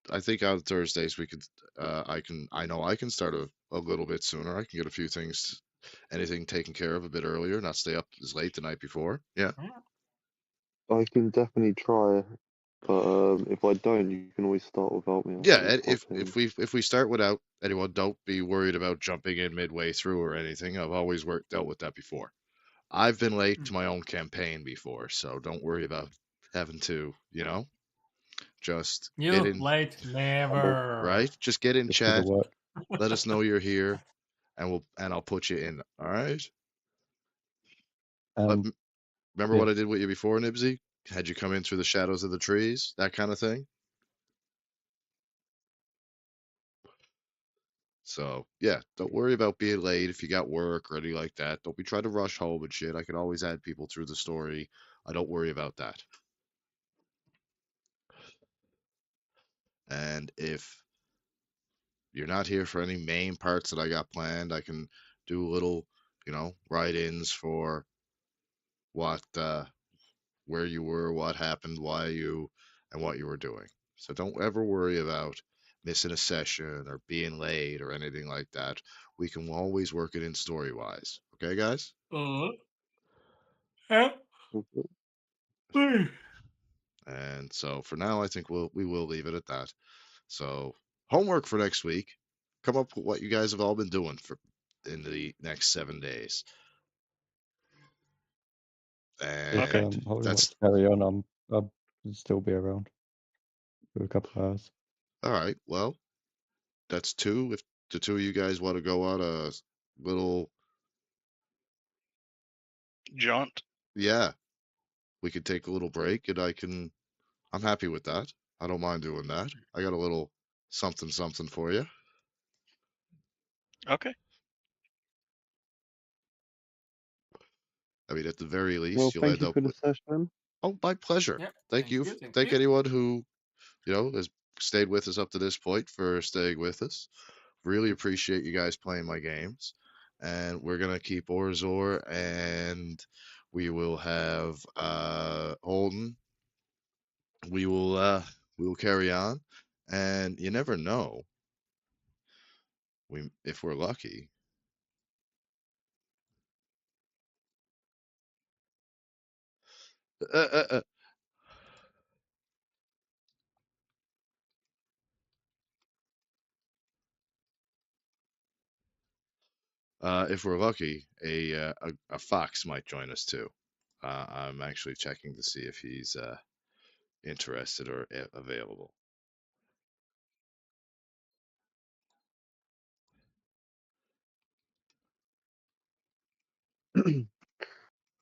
I think on Thursdays we could. I know I can start a little bit sooner. I can get a few things, anything taken care of a bit earlier, not stay up as late the night before. Yeah. I can definitely try, but if I don't, you can always start without me. I'll Yeah, sort of if pop in. if we start without anyone, don't be worried about jumping in midway through or anything. I've always dealt with that before. I've been late to my own campaign before, so don't worry about having to, just You get in, late never. right? Just get in Just for the chat, work. let us know you're here, and I'll put you in. All right. But remember yeah. what I did with you before, Nibsy? Had you come in through the shadows of the trees, that kind of thing. So yeah, don't worry about being late if you got work or anything like that. Don't be trying to rush home and shit. I can always add people through the story. I don't worry about that. And if you're not here for any main parts that I got planned, I can do little, write-ins for what, where you were, what happened, why you, and what you were doing. So don't ever worry about missing a session or being late or anything like that. We can always work it in story-wise. Okay, guys? Yeah. Okay. And so for now, I think we will leave it at that. So homework for next week. Come up with what you guys have all been doing in the next 7 days. If And Holden that's wants to carry on, I'll still be around for a couple of hours. all right. Well, that's 2. If the 2 of you guys want to go on a little, Jaunt. yeah, we could take a little break, and I'm happy with that. I don't mind doing that. I got a little something for you. Okay. I mean, at the very least, Well, you'll thank end you up for the with. session. Oh, my pleasure. Yeah, Thank you. Thank anyone who, has stayed with us up to this point for staying with us. Really appreciate you guys playing my games. And we're going to keep Orzor, and we will have Holden. We will carry on. And you never know. If we're lucky. If we're lucky, a fox might join us too. I'm actually checking to see if he's interested or available.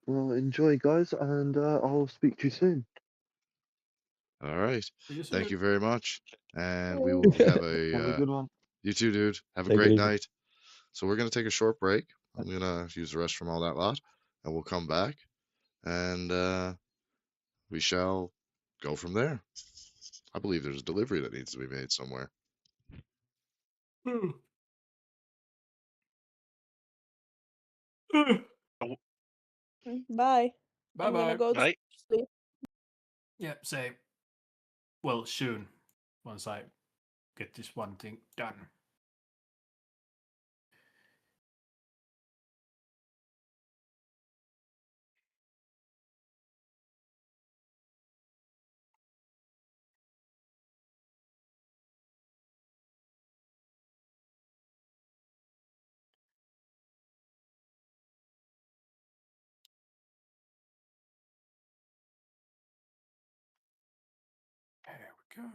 Well, enjoy, guys, and I'll speak to you soon. All right. See you Thank soon. you very much. And we will have Have a a, good one. you too, dude. Have a Take it great easy. night. So we're going to take a short break. I'm going to use the restroom, all that lot, and we'll come back and we shall go from there. I believe there's a delivery that needs to be made somewhere. Bye. Bye I'm gonna bye. go to Right? sleep. Yeah, say. Well, soon. Once I get this one thing done. There we go.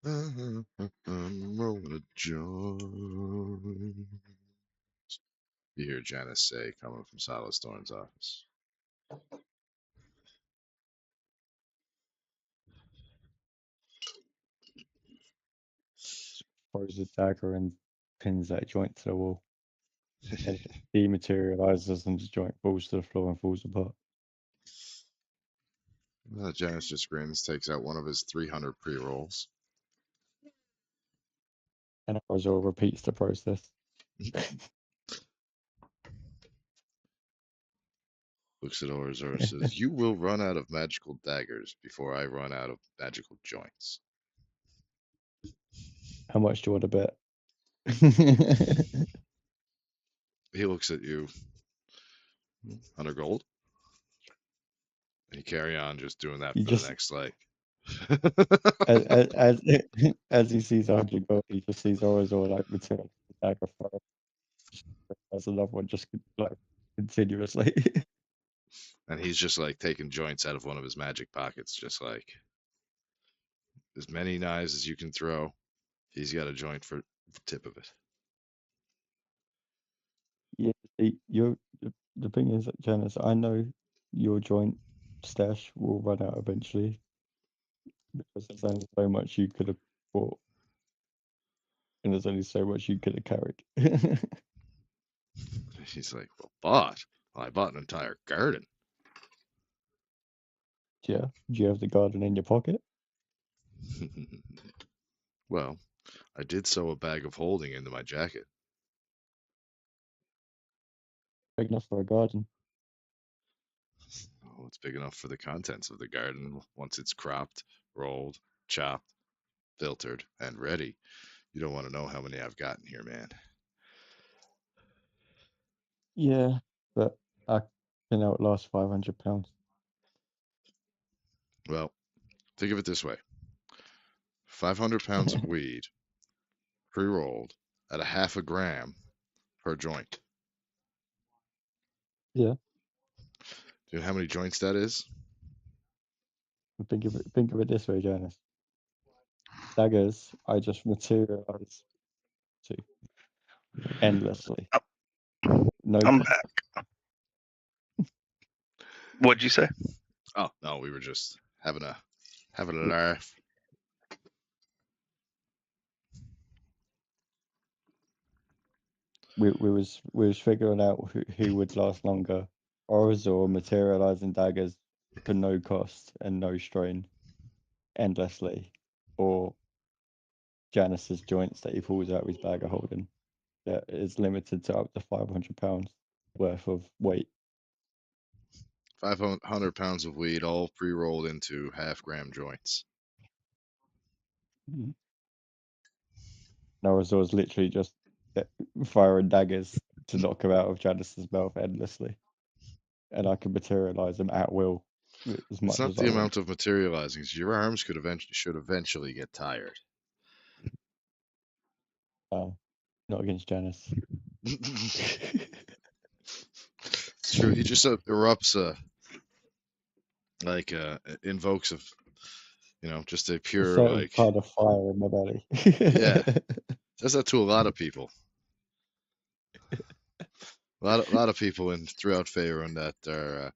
I'm rolling a joint. You hear Janice say, coming from Silas Thorne's office. Throws a dagger and pins that joint to the wall. And it dematerializes and the joint falls to the floor and falls apart. Janice just grins, takes out one of his 300 pre-rolls. And Arizal repeats the process. Looks at Orzor and says, "You will run out of magical daggers before I run out of magical joints." How much do you want to bet? He looks at you. 100 gold? And you carry on just doing that You for just- the next, like... as he sees 100 gold, he just sees Orizor like return the dagger fire. That's another one just like continuously. And he's just like taking joints out of one of his magic pockets, just like as many knives as you can throw. He's got a joint for the tip of it. Yeah, the thing is, Janice, I know your joint stash will run out eventually because there's only so much you could have bought, and there's only so much you could have carried. He's like, well, I bought an entire garden. Yeah, do you have the garden in your pocket? Well, I did sew a bag of holding into my jacket. Big enough for a garden. Oh, it's big enough for the contents of the garden once it's cropped, rolled, chopped, filtered, and ready. You don't want to know how many I've got in here, man. Yeah, but I can outlast £500. Well, think of it this way. 500 pounds of weed, pre-rolled, at a half a gram per joint. Yeah. Do you know how many joints that is? Think of it this way, Janice. Daggers, I just materialize to endlessly. No, I'm back. What'd you say? Oh no, we were just having a laugh. we was figuring out who would last longer, Orizor materializing daggers for no cost and no strain endlessly, or Janice's joints that he pulls out of his bag of holding that is limited to up to £500 worth of weight. 500 pounds of weed, all pre-rolled into half-gram joints. Orizor's literally just firing daggers to knock him out of Janice's mouth endlessly, and I can materialize them at will as much It's not as the I amount of materializing. Your arms should eventually get tired. want. Not against Janice. It's true. He just erupts invokes just a A pure certain kind of fire in my belly. Yeah. Does that to a lot of people. A lot of people throughout Faerun that are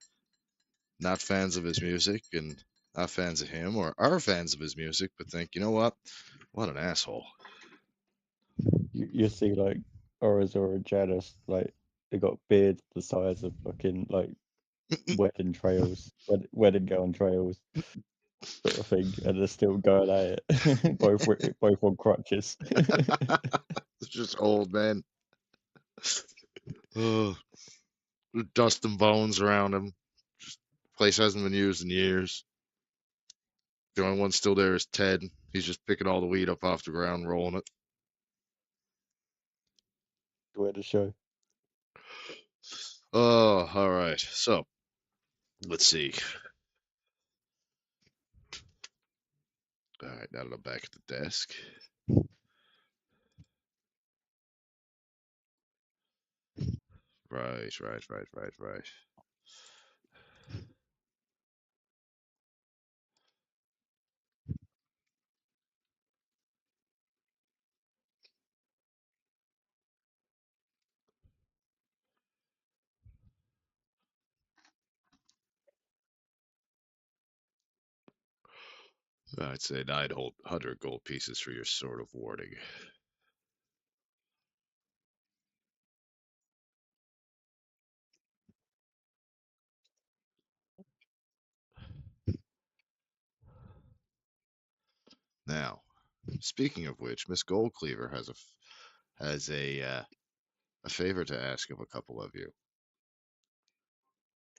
not fans of his music and not fans of him, or are fans of his music but think, you know what an asshole. You see, like Orizor and Janice, like they got beards the size of fucking like wedding trails, wedding gown trails, sort of thing, and they're still going at it, both on crutches. It's just old men. Oh, dust and bones around him. Just place hasn't been used in years. The only one still there is Ted. He's just picking all the weed up off the ground, rolling it. Where the show. Oh, all right. So, let's see. All right, now that I'm back at the desk. Right. I'd say 900 gold pieces for your Sword of Warding. Now, speaking of which, Miss Goldcleaver has a favor to ask of a couple of you.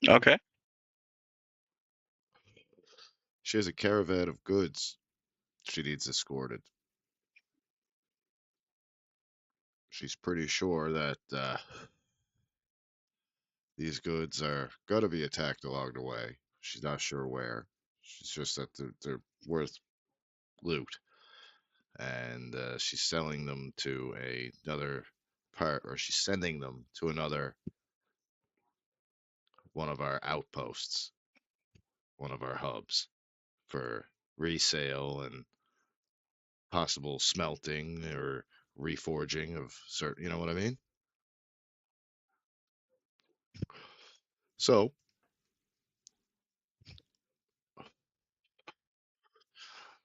Okay. She has a caravan of goods she needs escorted. She's pretty sure that these goods are going to be attacked along the way. She's not sure where. She's just that they're worth loot. And she's selling them to another part, or she's sending them to another one of our outposts, one of our hubs for resale and possible smelting or reforging of certain, you know what I mean? So,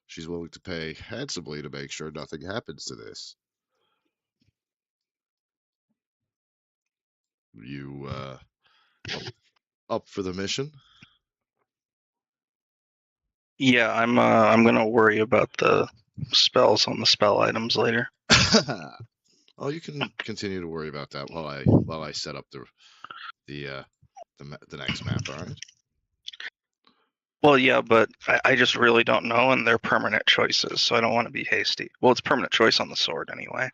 she's willing to pay handsomely to make sure nothing happens to this. You up for the mission? Yeah, I'm gonna worry about the spells on the spell items later. Oh, you can continue to worry about that while I set up the next map. All right. Well, yeah, but I just really don't know, and they're permanent choices, so I don't want to be hasty. Well, it's permanent choice on the sword anyway.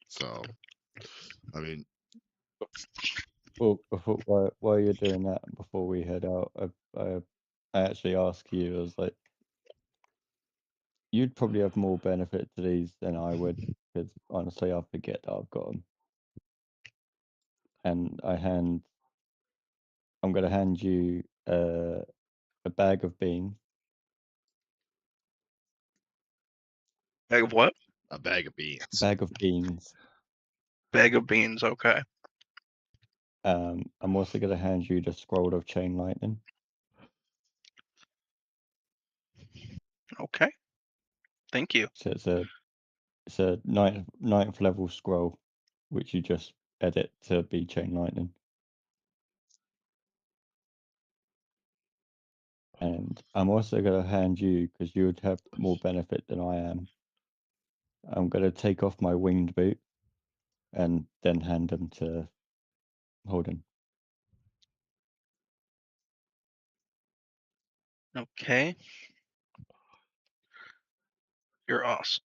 So, I mean, Well, while you're doing that, before we head out, I actually ask you, I was like, you'd probably have more benefit to these than I would, because honestly, I forget that I've got them. And I'm going to hand you a bag of beans. Bag of what? a bag of beans. Bag of beans. Bag of beans. Okay. I'm also going to hand you the scroll of chain lightning. Okay. Thank you. So it's a ninth level scroll, which you just edit to be chain lightning. And I'm also going to hand you, because you would have more benefit than I am, I'm going to take off my winged boot and then hand them to Holden. Okay. You're awesome.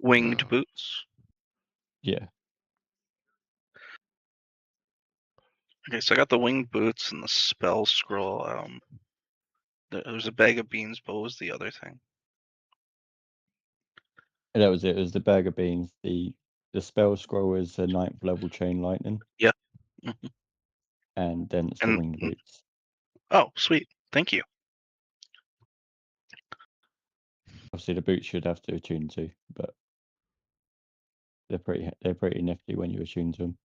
Winged boots. Yeah. Okay, so I got the winged boots and the spell scroll. There's a bag of beans, but what was the other thing? And that was it. It was the bag of beans. The spell scroll is a 9th level chain lightning. Yeah. Mm-hmm. And then it's the winged boots. Oh, sweet. Thank you. Obviously, the boots should have to attune to, but they're pretty nifty when you attune to them.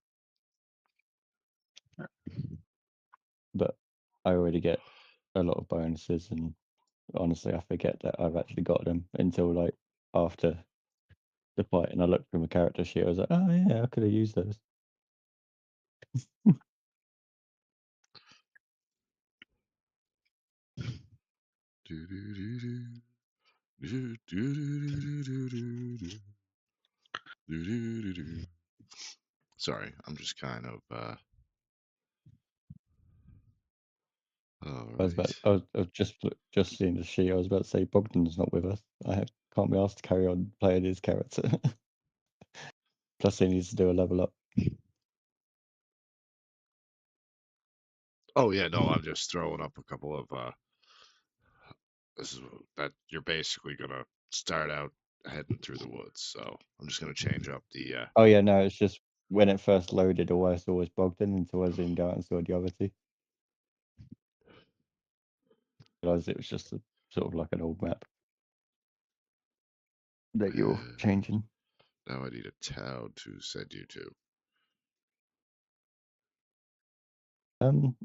But I already get a lot of bonuses, and honestly, I forget that I've actually got them until like after the fight, and I looked through my character sheet. I was like, oh yeah, I could have used those. Sorry, I'm just kind of all I was just seeing the sheet. I was about to say Bogdan's not with us. I can't be asked to carry on playing his character. Plus, he needs to do a level up. Oh yeah, no, I'm just throwing up a couple of this is that you're basically gonna start out heading through the woods. So I'm just gonna change up the Oh yeah, no, it's just when it first loaded, all I saw was Bogdan until I zoomed out and saw the other two. Realized it was just sort of like an old map that you're changing. Now I need a town to send you to. Um,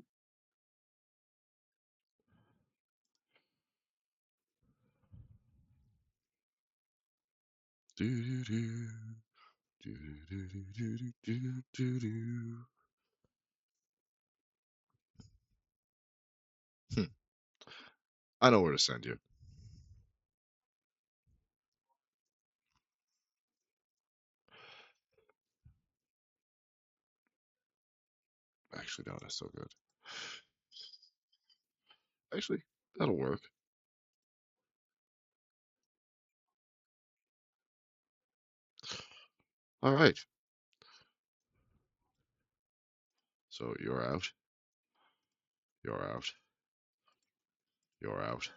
Do-do-do, do-do-do-do-do-do-do-do. I know where to send you. Actually, no, that's so good. Actually, that'll work. All right. So you're out. You're out. You're out.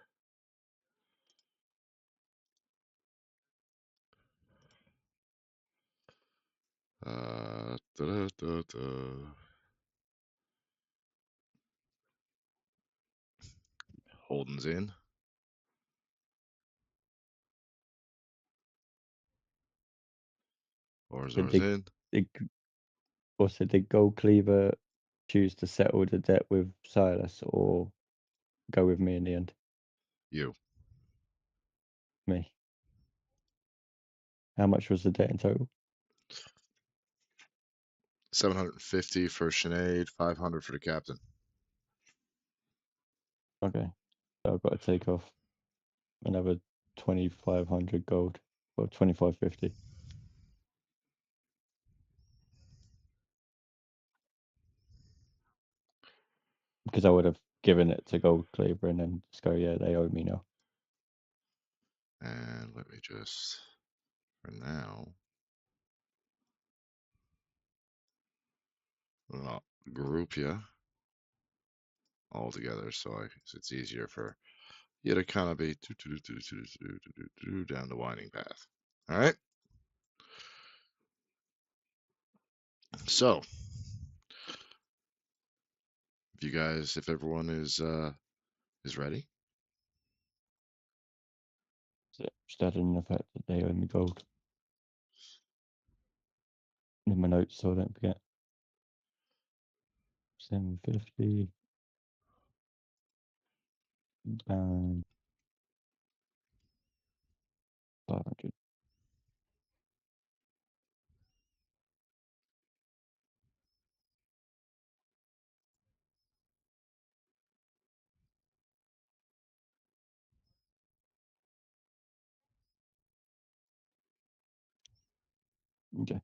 Da-da-da-da. Holden's in. did Orzor's the, in. the also did Gold Cleaver choose to settle the debt with Silas or go with me in the end? You. Me. How much was the debt in total? 750 for Sinead, 500 for the captain. Okay. So I've got to take off another 2,500 gold, or 2,550. Because I would have given it to Gold Cleaver and then just go, yeah, they owe me now. And let me just, for now, I'll group you all together so it's easier for you to kind of be down the winding path. All right. So, if everyone is ready. So just adding in the fact that they owe me gold in my notes so I don't forget. 750 and 500. Okay.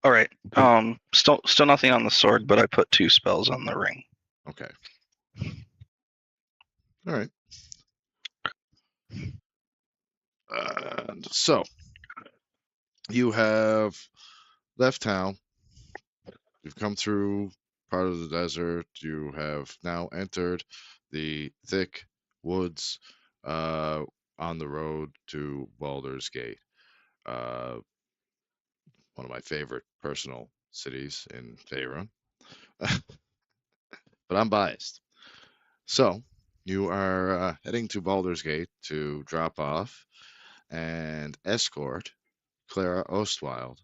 All right. Okay. Still nothing on the sword, but I put 2 spells on the ring. Okay. All right. And so you have left town. You've come through part of the desert. You have now entered the thick woods on the road to Baldur's Gate. One of my favorite personal cities in Faerun. But I'm biased. So you are heading to Baldur's Gate to drop off and escort Clara Ostwild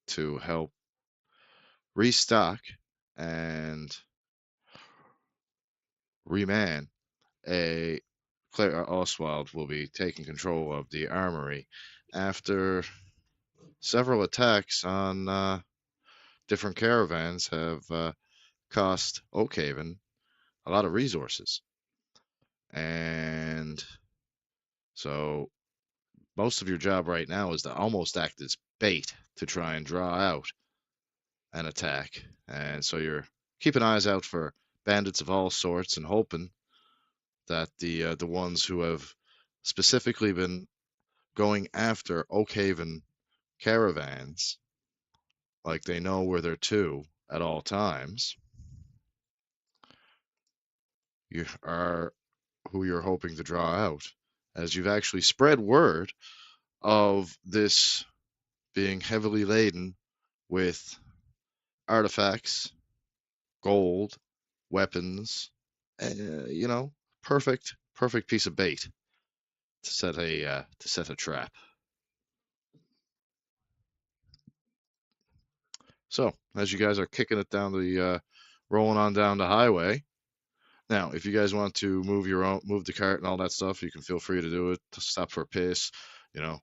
to help restock and reman a Clara Ostwald will be taking control of the armory after several attacks on different caravans have cost Oakhaven a lot of resources. And so most of your job right now is to almost act as bait to try and draw out an attack. And so you're keeping eyes out for bandits of all sorts and hoping that the ones who have specifically been going after Oakhaven caravans, like they know where they're to at all times, you are who you're hoping to draw out, as you've actually spread word of this being heavily laden with artifacts, gold, weapons, perfect piece of bait to set a trap. So as you guys are kicking it down the, rolling on down the highway. Now, if you guys want to move the cart and all that stuff, you can feel free to do it. To stop for a piss,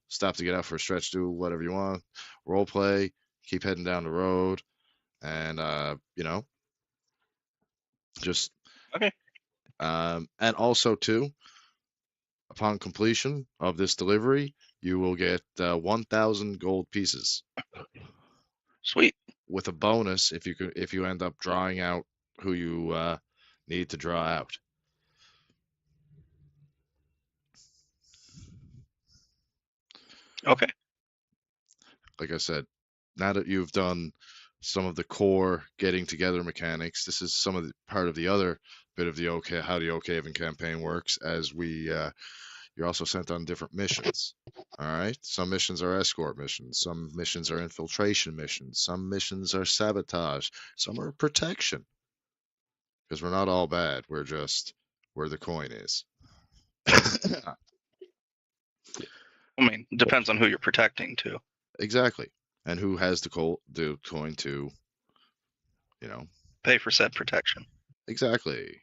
stop to get out for a stretch, do whatever you want. Role play, keep heading down the road, and just Okay. And also too, upon completion of this delivery, you will get 1,000 gold pieces. Sweet. With a bonus if you end up drawing out who you need to draw out. Okay. Like I said, now that you've done some of the core getting together mechanics, this is some of the part of the other bit of the how the Oakhaven campaign works. As you're also sent on different missions. All right, some missions are escort missions, some missions are infiltration missions, some missions are sabotage, some are protection. Because we're not all bad. We're just where the coin is. I mean, it depends on who you're protecting too. Exactly. And who has the coin to, pay for said protection. Exactly.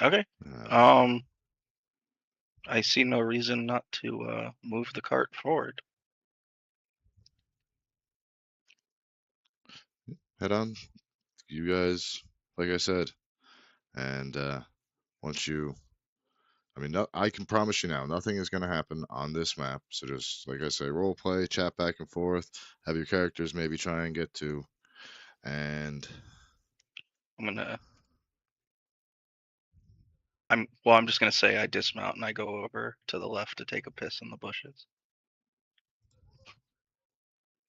Okay. I see no reason not to move the cart forward. Head on. You guys, like I said, and once you, I can promise you now, nothing is going to happen on this map. So just, like I say, role play, chat back and forth, have your characters maybe try and get to, and I'm just gonna say I dismount and I go over to the left to take a piss in the bushes.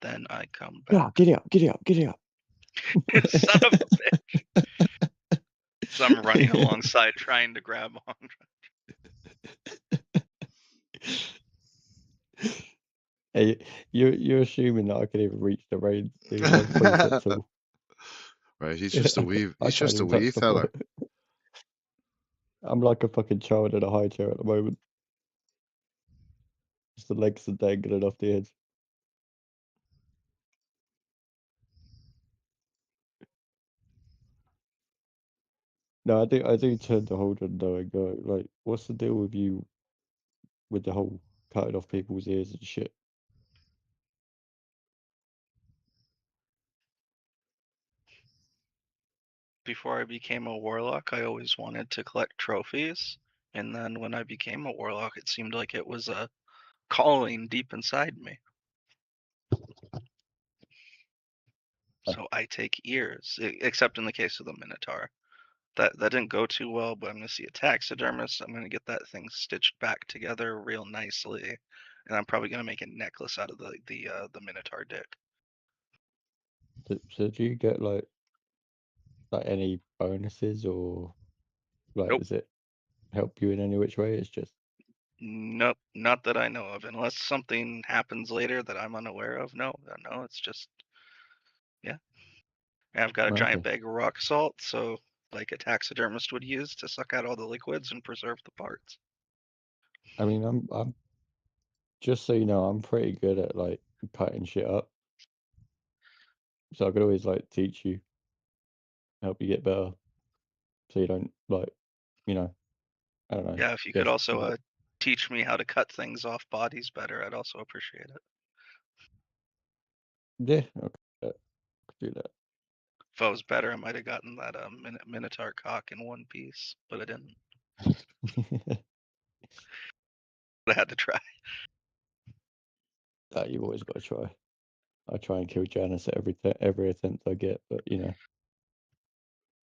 Then I come back. Yeah, get out. Son of a bitch. So I'm running alongside trying to grab on. Hey, you're assuming that I can even reach the reins, dude. I'm 3 foot tall. Right, he's just a wee I can't even touch the fella. floor. I'm like a fucking child in a high chair at the moment. Just the legs are dangling off the edge. No, I do turn to Holden though and go, like, what's the deal with you with the whole cutting off people's ears and shit? Before I became a warlock, I always wanted to collect trophies. And then when I became a warlock, it seemed like it was a calling deep inside me. So I take ears, except in the case of the Minotaur. That didn't go too well, but I'm going to see a taxidermist. I'm going to get that thing stitched back together real nicely. And I'm probably going to make a necklace out of the Minotaur dick. So do you get like any bonuses or like Nope. does it help you in any which way? It's just Nope, not that I know of. Unless something happens later that I'm unaware of. No, it's just yeah. And I've got a giant bag of rock salt, so like a taxidermist would use to suck out all the liquids and preserve the parts. I mean, I'm just so you know, I'm pretty good at like cutting shit up. So I could always like teach you, help you get better. So you don't like, I don't know. Yeah, if you could also teach me how to cut things off bodies better, I'd also appreciate it. Yeah, okay, could do that. If I was better, I might have gotten that Minotaur cock in one piece, but I didn't. I had to try. That you've always got to try. I try and kill Janice at every attempt I get, but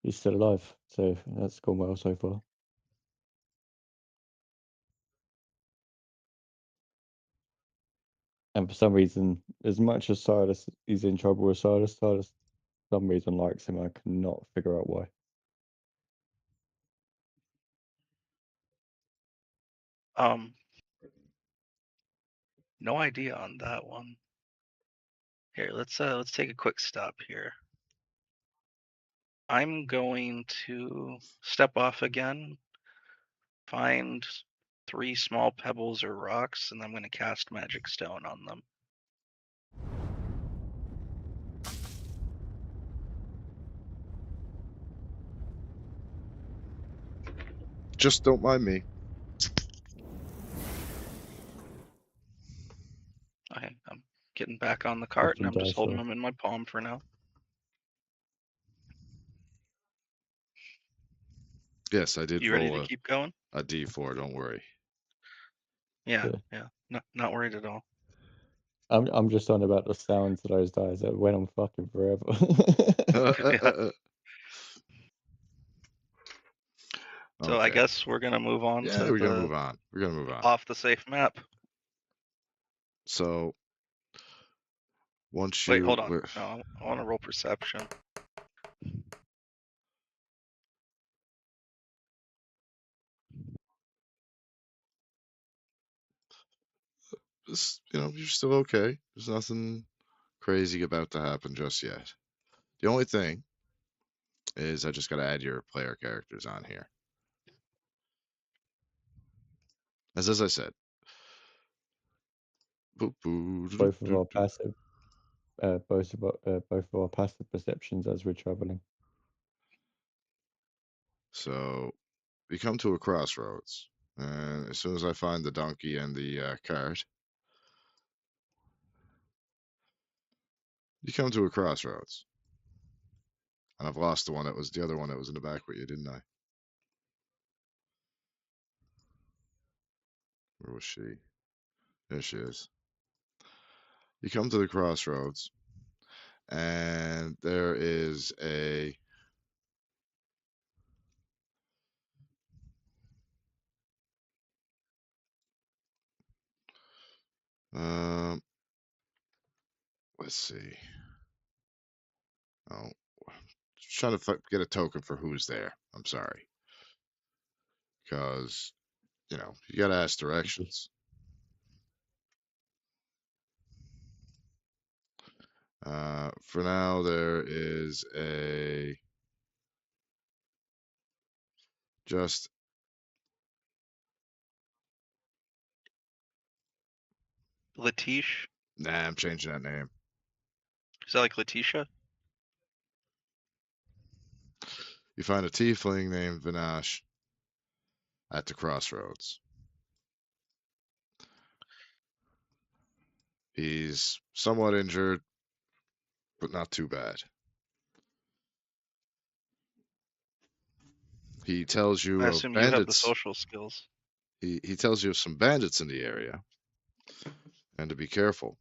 he's still alive, so that's gone well so far. And for some reason, as much as Silas is in trouble with Silas for some reason likes him. I cannot figure out why. No idea on that one. Here, let's take a quick stop here. I'm going to step off again, find 3 small pebbles or rocks, and I'm going to cast Magic Stone on them. Just don't mind me. I'm getting back on the cart, and Fucking I'm just dice holding roll. them in my palm for now. Yes, I did You ready roll to keep going? a D4. Don't worry. Yeah, Yeah. not worried at all. I'm just on about the sounds of those dice that went on fucking forever. So I Okay. guess we're gonna move on Yeah, to we're gonna the move on. We're gonna move on. off the safe map. So once Wait, you hold on. No, I want to roll perception. you're still okay. There's nothing crazy about to happen just yet. The only thing is I just got to add your player characters on here. As I said, both of our passive, both of our passive perceptions as we're traveling. So we come to a crossroads, and as soon as I find the donkey and the cart, you come to a crossroads. And I've lost the other one that was in the back with you, didn't I? Where was she? There she is. You come to the crossroads, and there is a let's see. Oh, just trying to get a token for who's there. I'm sorry, because you gotta ask directions. For now, there is a just Latish? nah. I'm changing that name. Is that like Letitia? You find a tiefling named Vinash at the crossroads. He's somewhat injured, but not too bad. He tells you I of assume you have the bandits. social skills. He tells you of some bandits in the area, and to be careful,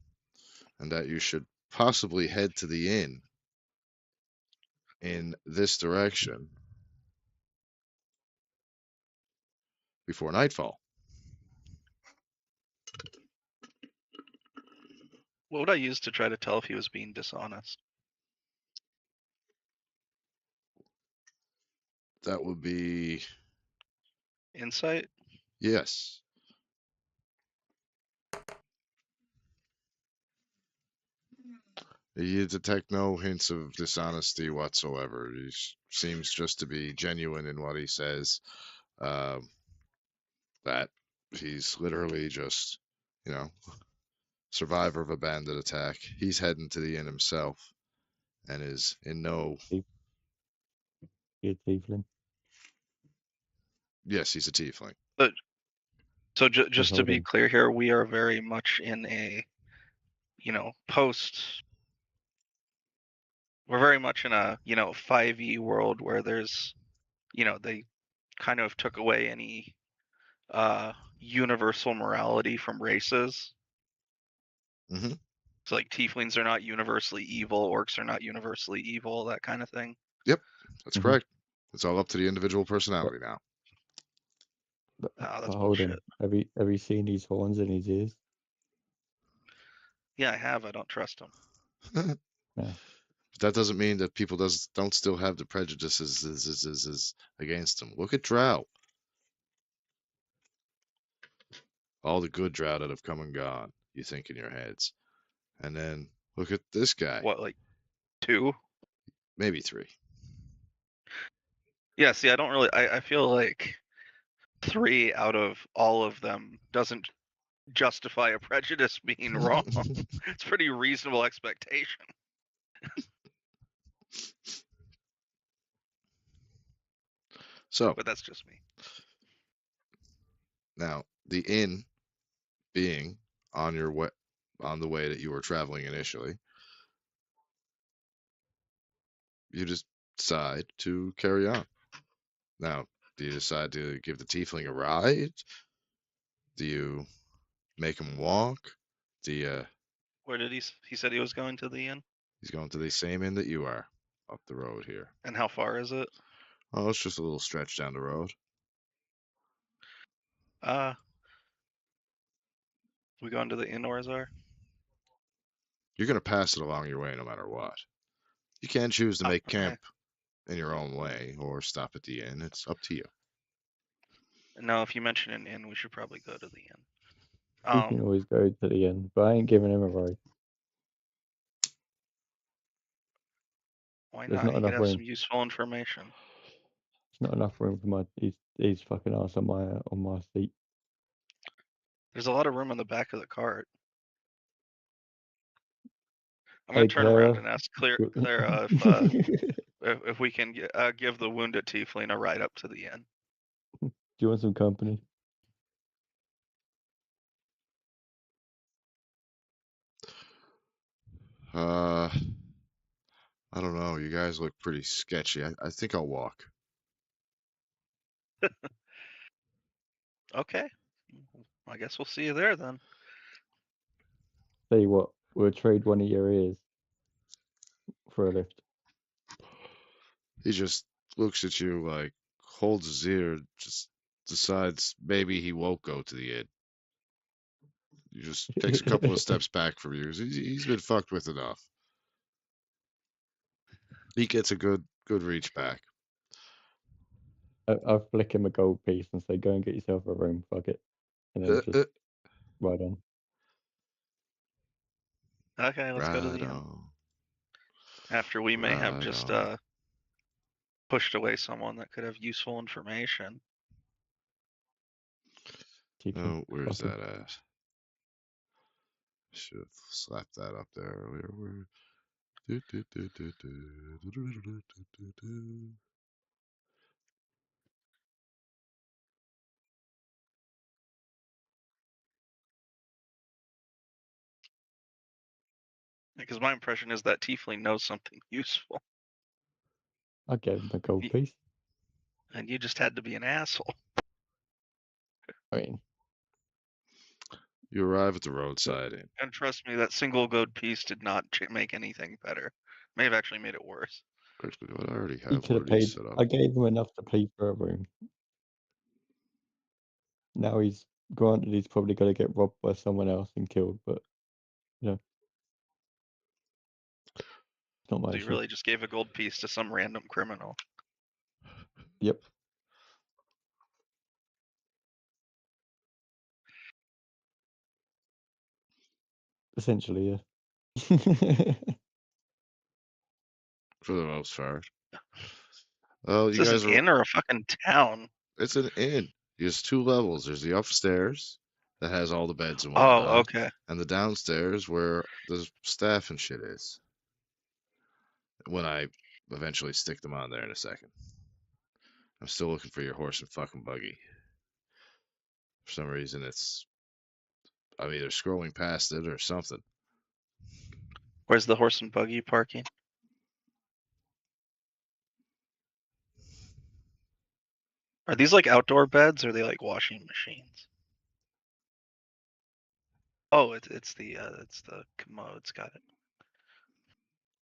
and that you should possibly head to the inn in this direction before nightfall. What would I use to try to tell if he was being dishonest? That would be Insight? yes. You detect no hints of dishonesty whatsoever. He seems just to be genuine in what he says. That he's literally just, survivor of a bandit attack. He's heading to the inn himself, and is in no. You're tiefling. Yes, he's a tiefling. So just to be Holden. clear here, we are very much in a, post. We're very much in a, 5e world where there's, they kind of took away any universal morality from races. Mm-hmm. So like tieflings are not universally evil, orcs are not universally evil, that kind of thing. Yep, that's Mhm. correct. It's all up to the individual personality now. But, that's but Holden, bullshit. have you seen his horns in his ears? Yeah, I have. I don't trust him. Yeah. But that doesn't mean that people don't still have the prejudices against them. Look at Drow. All the good Drow that have come and gone, you think in your heads. And then look at this guy. What, like 2? Maybe 3. Yeah, see, I don't really. I feel like 3 out of all of them doesn't justify a prejudice being wrong. It's pretty reasonable expectation. So, But that's just me. Now, the inn being on your way, on the way that you were traveling initially, you just decide to carry on. Now, do you decide to give the tiefling a ride? Do you make him walk? Do you? Where did he said he was going to the inn? He's going to the same inn that you are, up the road here. And how far is it? Oh, it's just a little stretch down the road. We going to the inn, Orzar? You're gonna pass it along your way no matter what. You can choose to make okay. camp in your own way or stop at the inn. It's up to you. No, if you mention an inn, we should probably go to the inn. We can always go to the end, but I ain't giving him a ride. Why There's not? not You could enough have room. some useful information. There's not enough room for my he's fucking ass on my seat. There's a lot of room on the back of the cart. I'm Hey, gonna turn around Clara. and ask Clara if we can give the wounded tiefling a ride up to the inn. Do you want some company? I don't know. You guys look pretty sketchy. I think I'll walk. Okay. I guess we'll see you there then. Tell you what, we'll trade one of your ears for a lift. He just looks at you like, holds his ear, just decides maybe he won't go to the inn. He just takes a couple of steps back from you. He's been fucked with enough. He gets a good reach back. I'll flick him a gold piece and say, "Go and get yourself a room, fuck it," and then just ride on. Okay, let's go to the inn. After we may have just pushed away someone that could have useful information. Oh, where's that at? Should have slapped that up there earlier. Because my impression is that tiefling knows something useful. I gave him a gold piece. And you just had to be an asshole. I mean, you arrive at the roadside inn. And trust me, that single gold piece did not make anything better. May have actually made it worse. Actually, what I already he have could have paid. I gave him enough to pay for a room. Now he's granted he's probably going to get robbed by someone else and killed, but you know, it's not my So you issue. really just gave a gold piece to some random criminal. Yep. Essentially, yeah. For the most part. Oh, Is you this guys an are inn or a fucking town? It's an inn. There's 2 levels. There's the upstairs that has all the beds and Oh, whatnot. okay. And the downstairs where the staff and shit is. When I eventually stick them on there in a second. I'm still looking for your horse and fucking buggy. For some reason, I'm either scrolling past it or something. Where's the horse and buggy parking? Are these like outdoor beds or are they like washing machines? Oh, it's the commodes. Got it.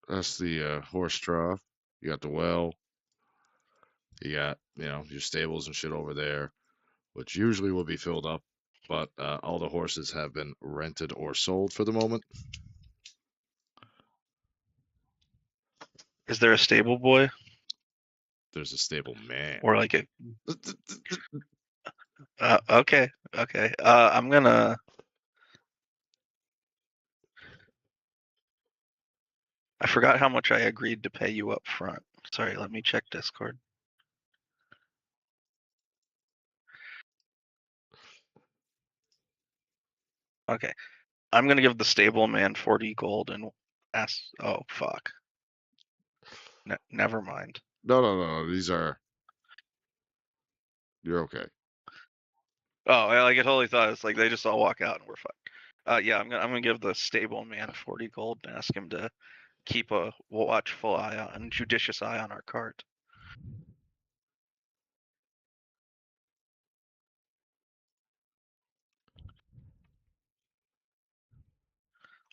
That's the horse trough. You got the well. You got, your stables and shit over there, which usually will be filled up, but all the horses have been rented or sold for the moment. Is there a stable boy? There's a stable man. Or like a. Okay. I'm gonna. I forgot how much I agreed to pay you up front. Sorry, let me check Discord. Okay. I'm gonna give the stable man 40 gold and ask. Oh fuck. Never mind. No. These are. You're okay. Oh, I totally thought it's like they just all walk out and we're fine. Yeah, I'm gonna give the stable man 40 gold and ask him to keep a watchful eye on, judicious eye on our cart.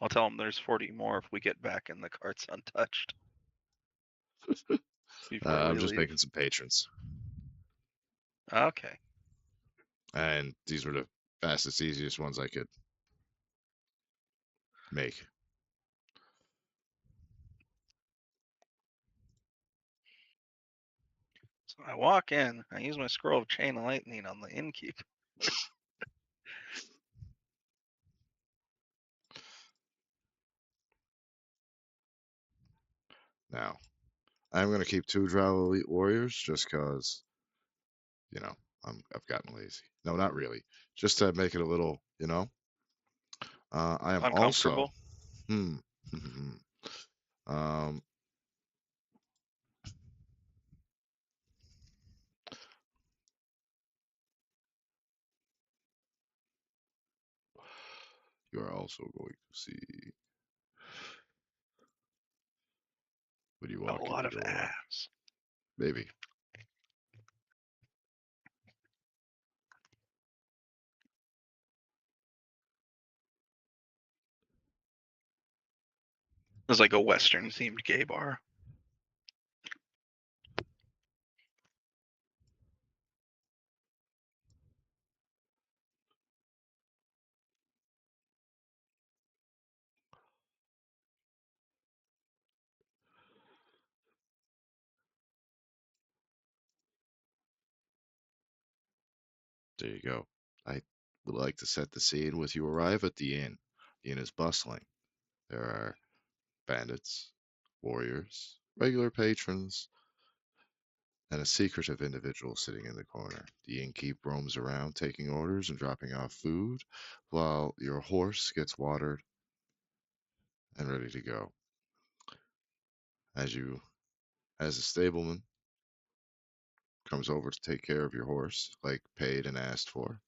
I'll tell him there's 40 more if we get back and the cart's untouched. Before I'm we just leave. making some patrons, Okay. and these were the fastest, easiest ones I could make. So I walk in, I use my scroll of chain of lightning on the innkeep. Now, I'm gonna keep 2 Drow Elite Warriors just because, you know, I've gotten lazy. No, not really. Just to make it a little, you know. I am also. Uncomfortable. Um. You are also going to see when you A walk in lot the of door. ass. Maybe. It's like a Western themed gay bar. There you go. I would like to set the scene with you arrive at the inn. The inn is bustling. There are bandits, warriors, regular patrons, and a secretive individual sitting in the corner. The innkeep roams around taking orders and dropping off food, while your horse gets watered and ready to go. As a stableman comes over to take care of your horse, like paid and asked for,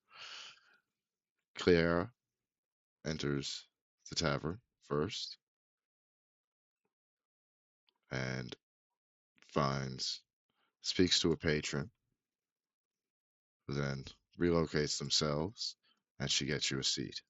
Clara enters the tavern first and speaks to a patron, who then relocates themselves, and she gets you a seat.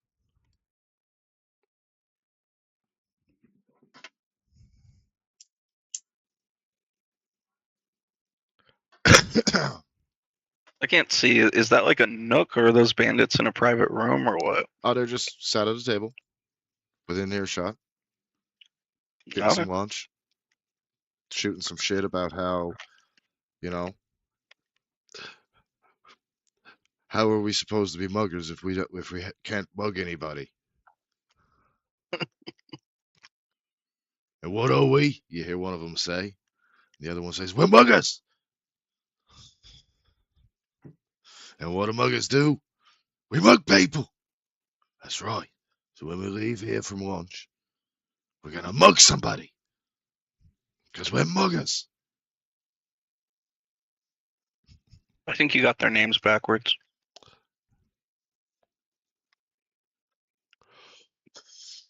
I can't see. Is that like a nook, or are those bandits in a private room, or what? Oh, they're just sat at a table within earshot, getting Okay. some lunch, shooting some shit about how, you know, how are we supposed to be muggers if we can't mug anybody? And what are we? You hear one of them say. The other one says, "We're muggers." And what do muggers do? We mug people. That's right. So when we leave here from lunch, we're gonna mug somebody. Because we're muggers. I think you got their names backwards.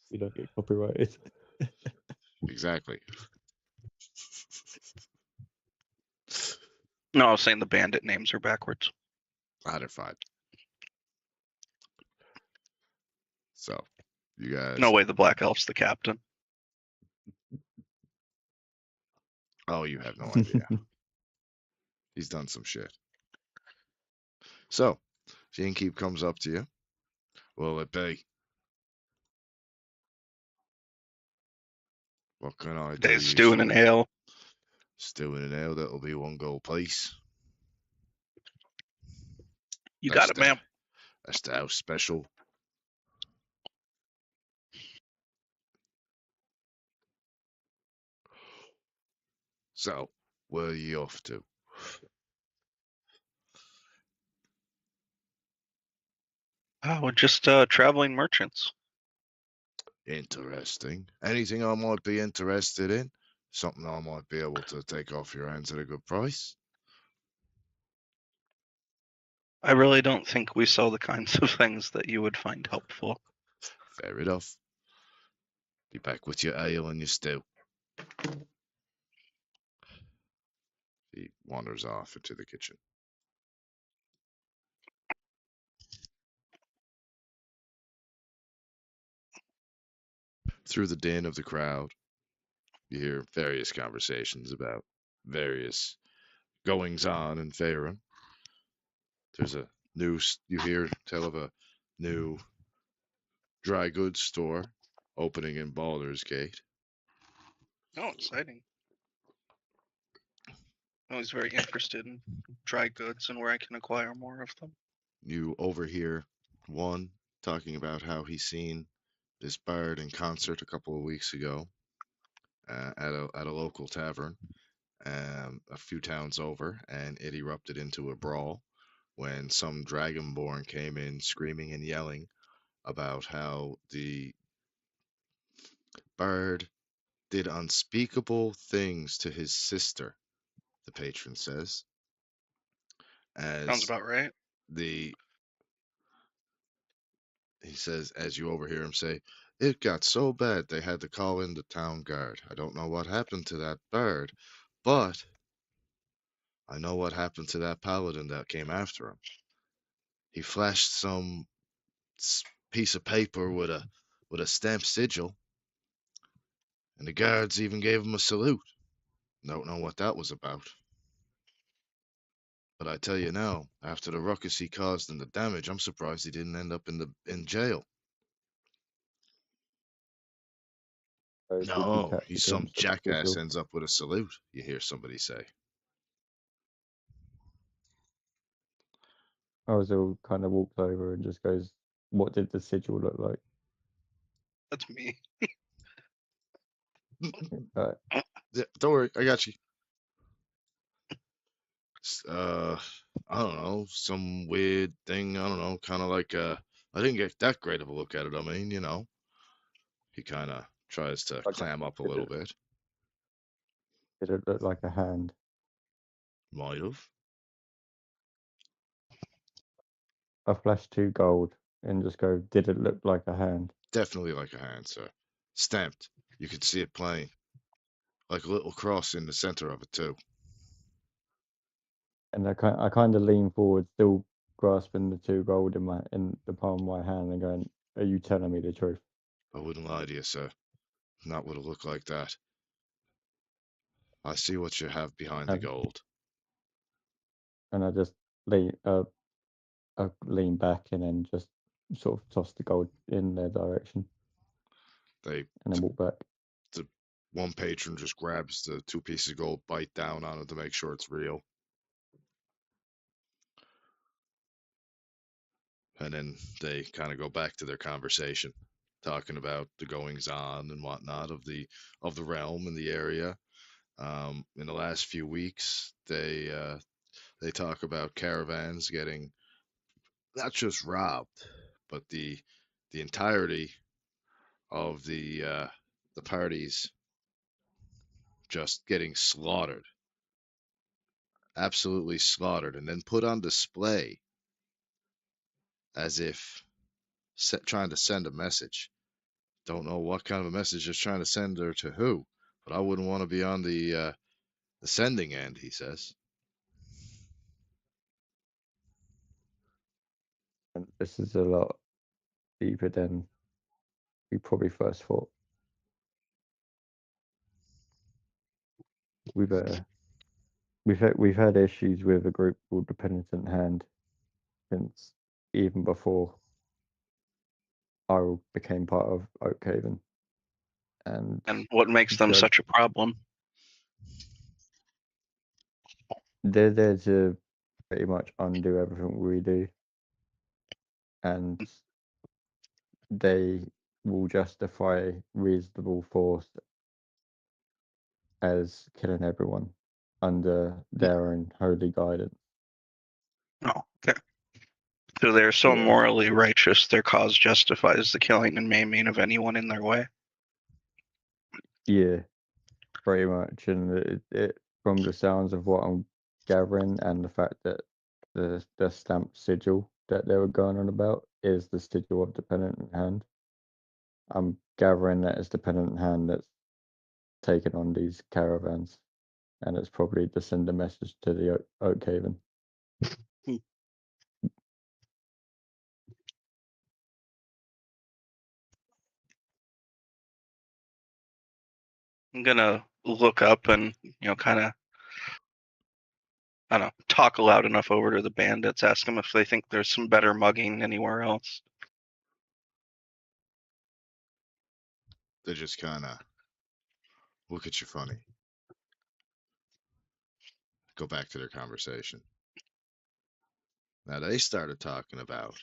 We don't get copyrighted. Exactly. No, I was saying the bandit names are backwards. They're fine. So, you guys. No way the Black Elf's the captain. Oh, you have no idea. He's done some shit. So, the innkeep comes up to you. Will it be? What can I do? They stew in an for? ale. Stew in an ale, that'll be 1 gold piece. You got it, ma'am. That's the house special. So, where are you off to? Oh, we're just traveling merchants. Interesting. Anything I might be interested in? Something I might be able to take off your hands at a good price? I really don't think we sell the kinds of things that you would find helpful. Fair enough. Be back with your ale and your stew. He wanders off into the kitchen. Through the din of the crowd, you hear various conversations about various goings on in Faerun. There's a you hear tell of a new dry goods store opening in Baldur's Gate. Oh, exciting. I was very interested in dry goods and where I can acquire more of them. You overhear one talking about how he's seen this bard in concert a couple of weeks ago at a local tavern a few towns over, and it erupted into a brawl when some dragonborn came in screaming and yelling about how the bard did unspeakable things to his sister, the patron says. Sounds As about right. he says, as you overhear him say, it got so bad they had to call in the town guard. I don't know what happened to that bird, but I know what happened to that paladin that came after him. He flashed some piece of paper with a stamped sigil, and the guards even gave him a salute. Don't know what that was about. But I tell you now, after the ruckus he caused and the damage, I'm surprised he didn't end up in jail. So did you No, catch a he's some glimpse of the jackass sigil? ends up with a salute, you hear somebody say. Ozil kind of walks over and just goes, "What did the sigil look like?" That's me. Right. Yeah, don't worry, I got you. I don't know, some weird thing, I don't know, kind of like, I didn't get that great of a look at it, I mean, you know. He kind of tries to Like, clam up a did little it, bit. did it look like a hand? Might have. I flash 2 gold and just go, "Did it look like a hand?" Definitely like a hand, sir. Stamped. You can see it plain. Like a little cross in the center of it, too. And I kind of lean forward, still grasping the 2 gold in the palm of my hand, and going, "Are you telling me the truth?" I wouldn't lie to you, sir. Not what it looked like that. I see what you have behind the And, gold. and I just lean back and then just sort of toss the gold in their direction They, and then walk back. the one patron just grabs the 2 pieces of gold, bite down on it to make sure it's real. And then they kind of go back to their conversation, talking about the goings on and whatnot of the realm and the area. In the last few weeks, they talk about caravans getting not just robbed, but the entirety of the parties just getting slaughtered, absolutely slaughtered, and then put on display as if trying to send a message. Don't know what kind of a message is trying to send or to who, but I wouldn't want to be on the sending end, he says. And this is a lot deeper than we probably first thought. We've had issues with a group called the Penitent Hand since even before I became part of Oakhaven. And what makes them so such a problem? they're there to pretty much undo everything we do, and they will justify reasonable force as killing everyone under their own holy guidance. Oh, okay. So they're so Yeah. morally righteous, their cause justifies the killing and maiming of anyone in their way. Yeah, pretty much. And it from the sounds of what I'm gathering and the fact that the stamp sigil that they were going on about is the sigil of dependent hand. I'm gathering that it's dependent hand that's taken on these caravans, and it's probably to send a message to the Oakhaven. I'm gonna look up and kind of, I don't know, talk loud enough over to the bandits, ask them if they think there's some better mugging anywhere else. They just kind of look at you funny. Go back to their conversation. Now they started talking about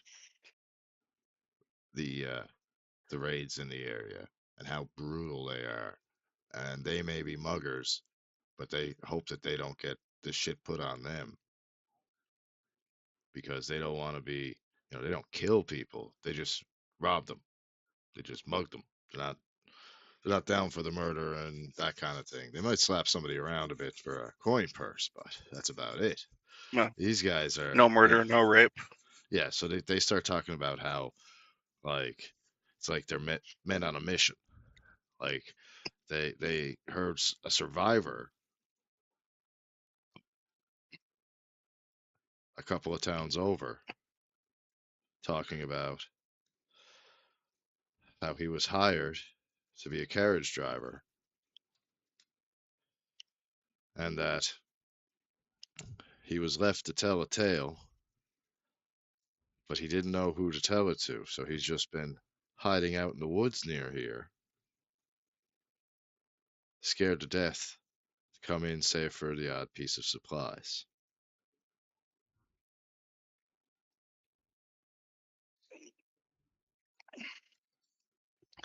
the raids in the area and how brutal they are, and they may be muggers, but they hope that they don't get this shit put on them because they don't want to be, they don't kill people. They just rob them. They just mug them. They're not down for the murder and that kind of thing. They might slap somebody around a bit for a coin purse, but that's about it. No. These guys are No murder, no rape. Yeah, so they start talking about how, like, it's like they're men on a mission. Like, they heard a survivor a couple of towns over talking about how he was hired to be a carriage driver and that he was left to tell a tale, but he didn't know who to tell it to, so he's just been hiding out in the woods near here, scared to death to come in save for the odd piece of supplies.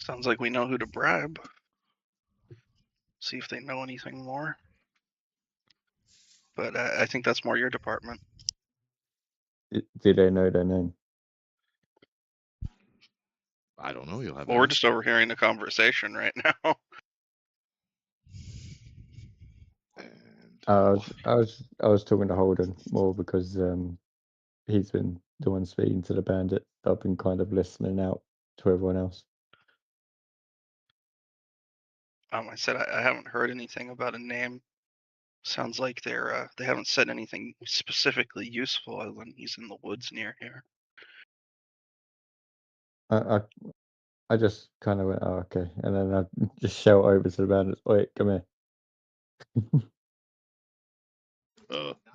Sounds like we know who to bribe. See if they know anything more. But I think that's more your department. Do they know their name? I don't know. You'll have. Well, we're just overhearing the conversation right now. And I was talking to Holden more because he's been the one speaking to the bandit. I've been kind of listening out to everyone else. I said I haven't heard anything about a name. Sounds like they haven't said anything specifically useful other than he's in the woods near here. I just kind of went, oh, okay, and then I just shout over to the bandits, wait, come here.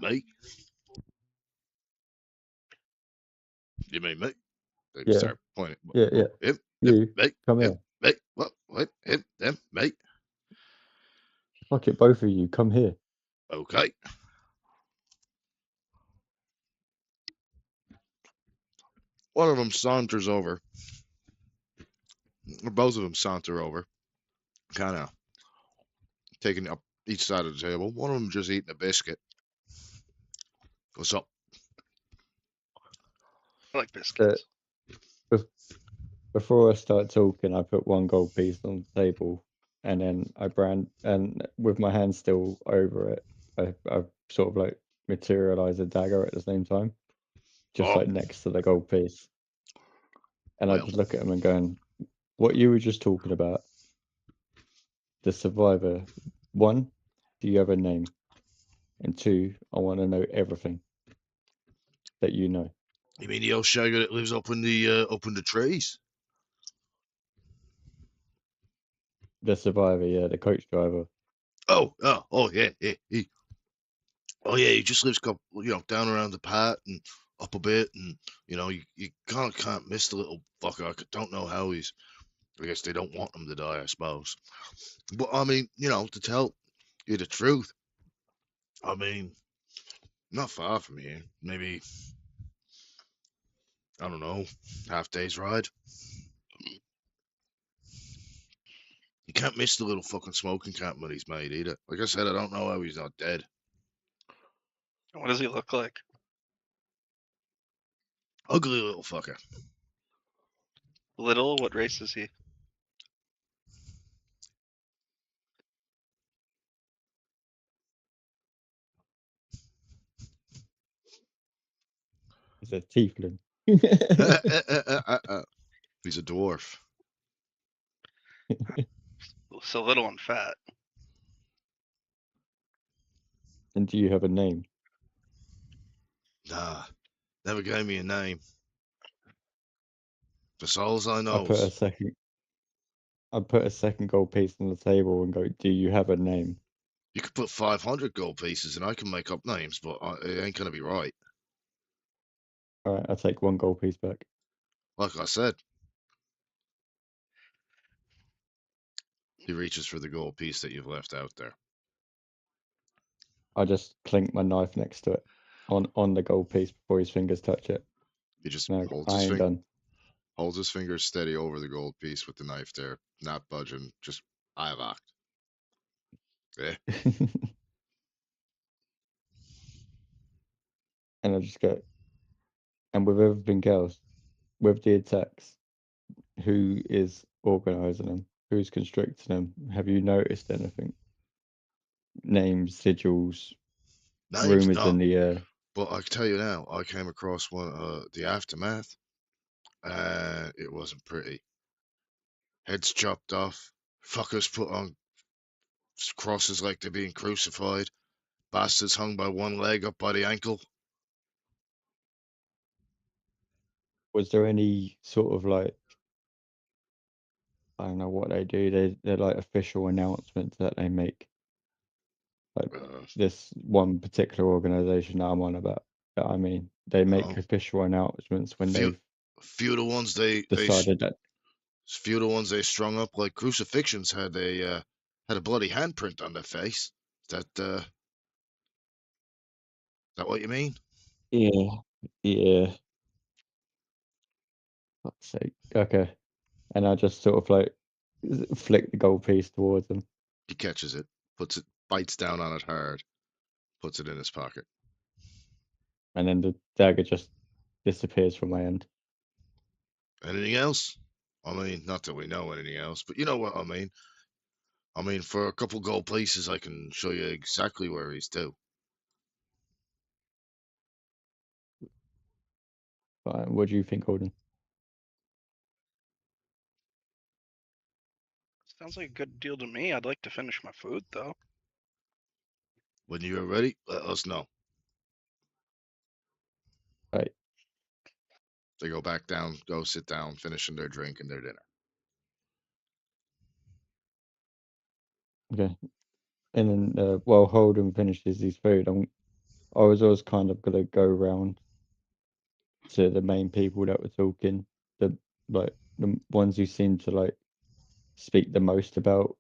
Mate. You mean mate? They Yeah. start pointing. Yeah, yeah. Him, You, mate, come him, here. mate, what, him, them, mate. Fuck it, both of you, come here. Okay. One of them saunters over. Or both of them saunter over, kind of taking up each side of the table. One of them just eating a biscuit. What's up? I like biscuits. Before I start talking, I put one gold piece on the table, and then and with my hand still over it, I sort of like materialize a dagger at the same time, just like next to the gold piece. And I Well. just look at him and going, what you were just talking about, the survivor, one, do you have a name? And two, I want to know everything that you know. You mean the old shagger that lives up in the trees? The survivor, yeah, the coach driver. Oh, yeah. He just lives down around the pat and up a bit, and you kind of can't miss the little fucker. I don't know how I guess they don't want him to die, I suppose. But I mean, to tell you the truth, I mean, not far from here. Maybe, I don't know, half day's ride. You can't miss the little fucking smoking camp that he's made either. Like I said, I don't know how he's not dead. What does he look like? Ugly little fucker. Little? What race is he? It's a tiefling. He's a dwarf. So little and fat. And do you have a name? Nah, never gave me a name. That's all I I know. put a second gold piece on the table and go, do you have a name? You could put 500 gold pieces and I can make up names, but it ain't gonna be right. All right, I'll take 1 gold piece back. Like I said. He reaches for the gold piece that you've left out there. I just clink my knife next to it on the gold piece before his fingers touch it. He just No, holds I his ain't done. holds his fingers steady over the gold piece with the knife there, not budging, just avakt. Yeah. And I just go, and with everything else, with the attacks, who is organising them? Who's constricting them? Have you noticed anything? Names, sigils, Names, rumours no. in the air. But I can tell you now, I came across one, the aftermath. It wasn't pretty. Heads chopped off, fuckers put on crosses like they're being crucified, bastards hung by one leg up by the ankle. Was there any sort of like, I don't know what they do, they're like official announcements that they make? Like this one particular organisation that I'm on about. I mean, they make No. official announcements when they've Few of the ones they decided that. few of the ones they strung up like crucifixions had a bloody handprint on their face. Is that what you mean? Yeah. Fuck's sake. Okay. And I just sort of like flick the gold piece towards them. He catches it, bites down on it hard, puts it in his pocket. And then the dagger just disappears from my hand. Anything else? I mean, not that we know anything else, but you know what I mean. I mean, for a couple gold pieces, I can show you exactly where he's to. But what do you think, Holden? Sounds like a good deal to me. I'd like to finish my food though. When you're ready, let us know. Right. They go back down, go sit down, finishing their drink and their dinner. Okay. And then while Holden finishes his food, I was always kind of gonna go around to the main people that were talking, the ones who seem to like speak the most about,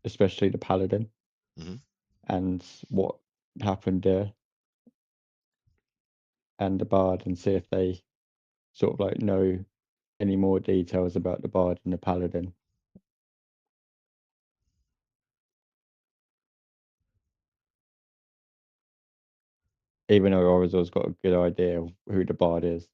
especially the paladin, and what happened there, and the bard, and see if they sort of like know any more details about the bard and the paladin. Even though I was always got a good idea of who the bard is.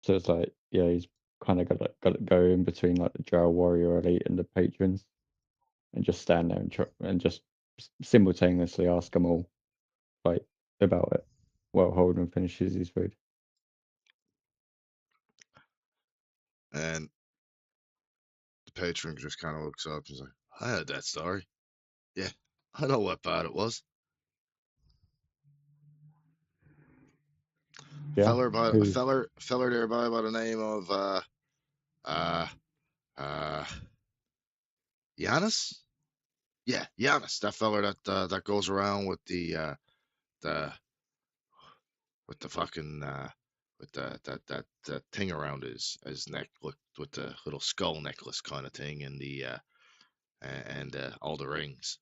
So it's like, yeah, he's kind of got to go in between like the drow warrior elite and the patrons, and just stand there and just simultaneously ask them all like about it while Holden finishes his food. And the patron just kind of looks up and is like, I heard that story. Yeah, I know what part it was. Yeah. Feller there by the name of Giannis? Yeah, Giannis. That feller that goes around with the fucking with that thing around his neck with the little skull necklace kind of thing and the and all the rings.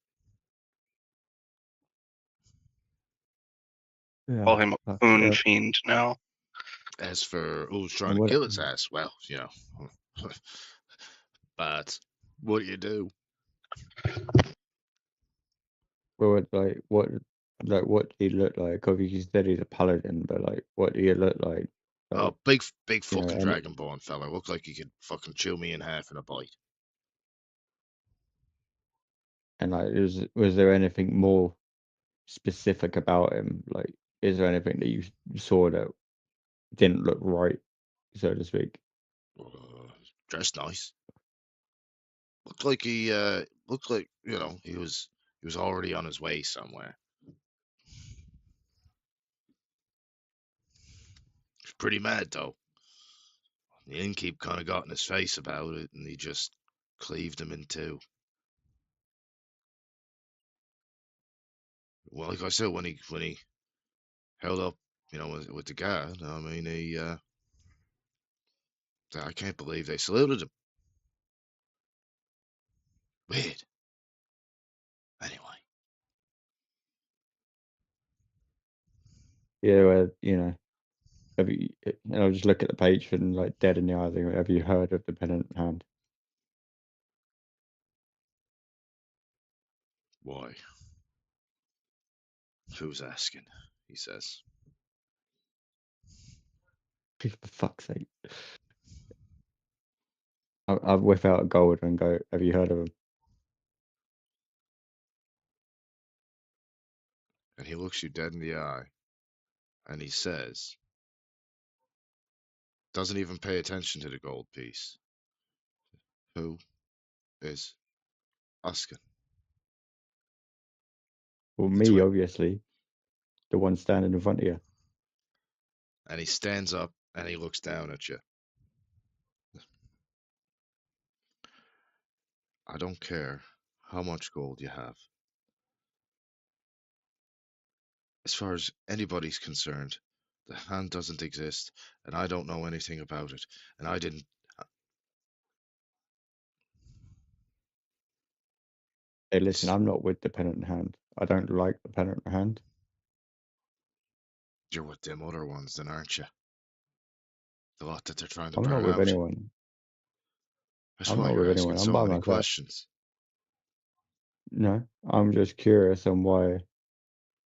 Yeah. Call him a boon fiend now. As for who's trying to kill his ass, well, you know. But what do you do? Well, like what do you look like? Obviously, you said he's a paladin, but like, what do you look like? Oh, big fucking you know, dragonborn fella. Look like he could fucking chew me in half in a bite. And like, was there anything more specific about him? Like, is there anything that you saw that didn't look right, so to speak? Dressed nice. Looked like he looked like he was already on his way somewhere. He's pretty mad though. The innkeep kind of got in his face about it, and he just cleaved him in two. Well, like I said, when he held up, with the guard, I mean, I can't believe they saluted him. Weird. Anyway. Yeah, well, have you? And I'll just look at the page and like dead in the eye. Have you heard of the penitent hand? Why? Who's asking? He says. For fuck's sake! I'll whip out a gold and go. Have you heard of him? And he looks you dead in the eye, and he says, doesn't even pay attention to the gold piece. Who is asking? Well, It's me, with, obviously, the one standing in front of you. and he stands up and he looks down at you. I don't care how much gold you have. As far as anybody's concerned, the hand doesn't exist, and I don't know anything about it, and I didn't. Hey, listen, I'm not with the penitent hand. I don't like the penitent hand. You're with them other ones, then, aren't you? The lot that they're trying to I'm not burn with out. anyone. That's I'm why not you're with asking anyone. I'm so by many myself. questions. No, I'm just curious on why.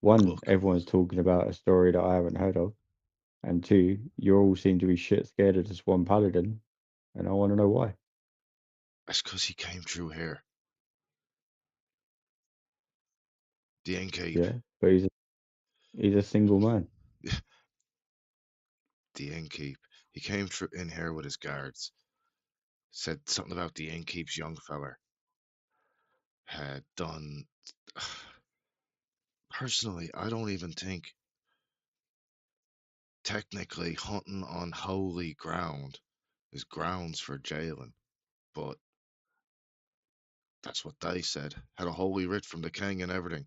One, Look, everyone's talking about a story that I haven't heard of, and two, you all seem to be shit scared of this one paladin, and I want to know why. that's because he came through here. The innkeep. Yeah, but he's a single man. The innkeep. He came in here with his guards. Said something about the innkeep's young feller had done. Personally, I don't even think technically hunting on holy ground is grounds for jailing, but that's what they said. Had a holy writ from the king and everything.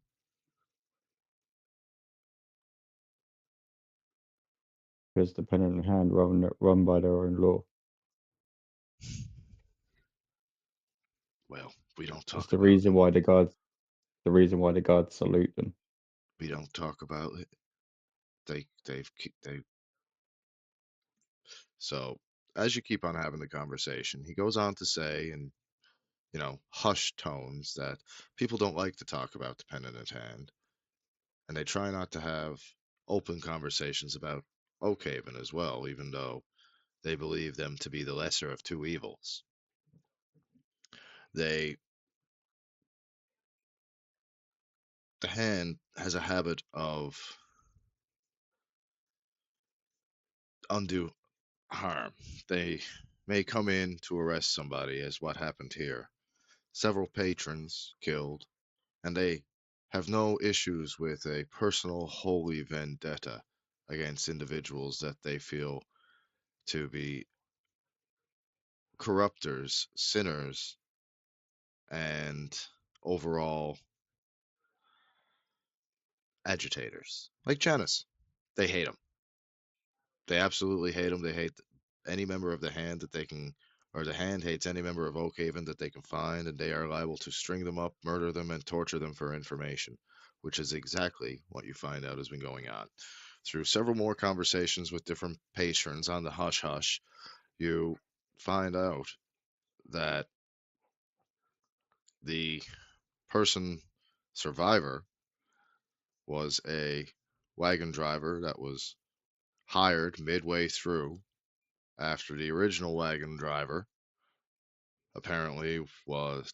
Because the penitent hand run by their own law. Well, we don't It's talk the about reason it. why the guards salute them. We don't talk about it. They. So as you keep on having the conversation, he goes on to say in hushed tones that people don't like to talk about the penitent hand, and they try not to have open conversations about Oakhaven as well, even though they believe them to be the lesser of two evils. The hand has a habit of undue harm. They may come in to arrest somebody, as what happened here. Several patrons killed, and they have no issues with a personal holy vendetta against individuals that they feel to be corrupters, sinners, and overall agitators. Like Janice. They hate him. They absolutely hate him. They hate any member of the hand that they can, or the hand hates any member of Oakhaven that they can find, and they are liable to string them up, murder them, and torture them for information, which is exactly what you find out has been going on. Through several more conversations with different patrons on the hush hush, you find out that the person survivor was a wagon driver that was hired midway through after the original wagon driver apparently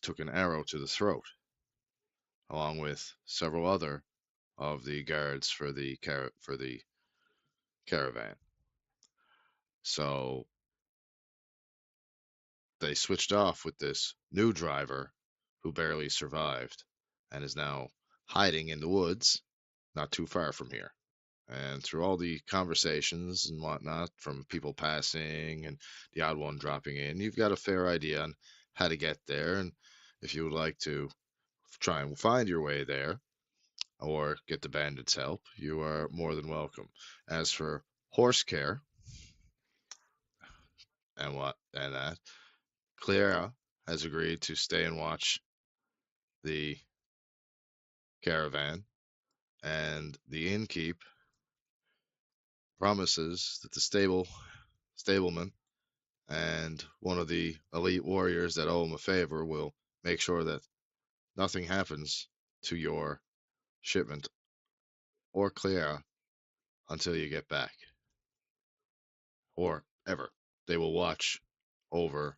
took an arrow to the throat. along with several other of the guards for the caravan. So they switched off with this new driver who barely survived and is now hiding in the woods not too far from here. And through all the conversations and whatnot from people passing and the odd one dropping in, you've got a fair idea on how to get there. And if you would like to try and find your way there or get the bandits' help, you are more than welcome. As for horse care and that, Clara has agreed to stay and watch the caravan, and the innkeep promises that the stableman and one of the elite warriors that owe him a favor will make sure that nothing happens to your shipment or Clara until you get back, or ever. They will watch over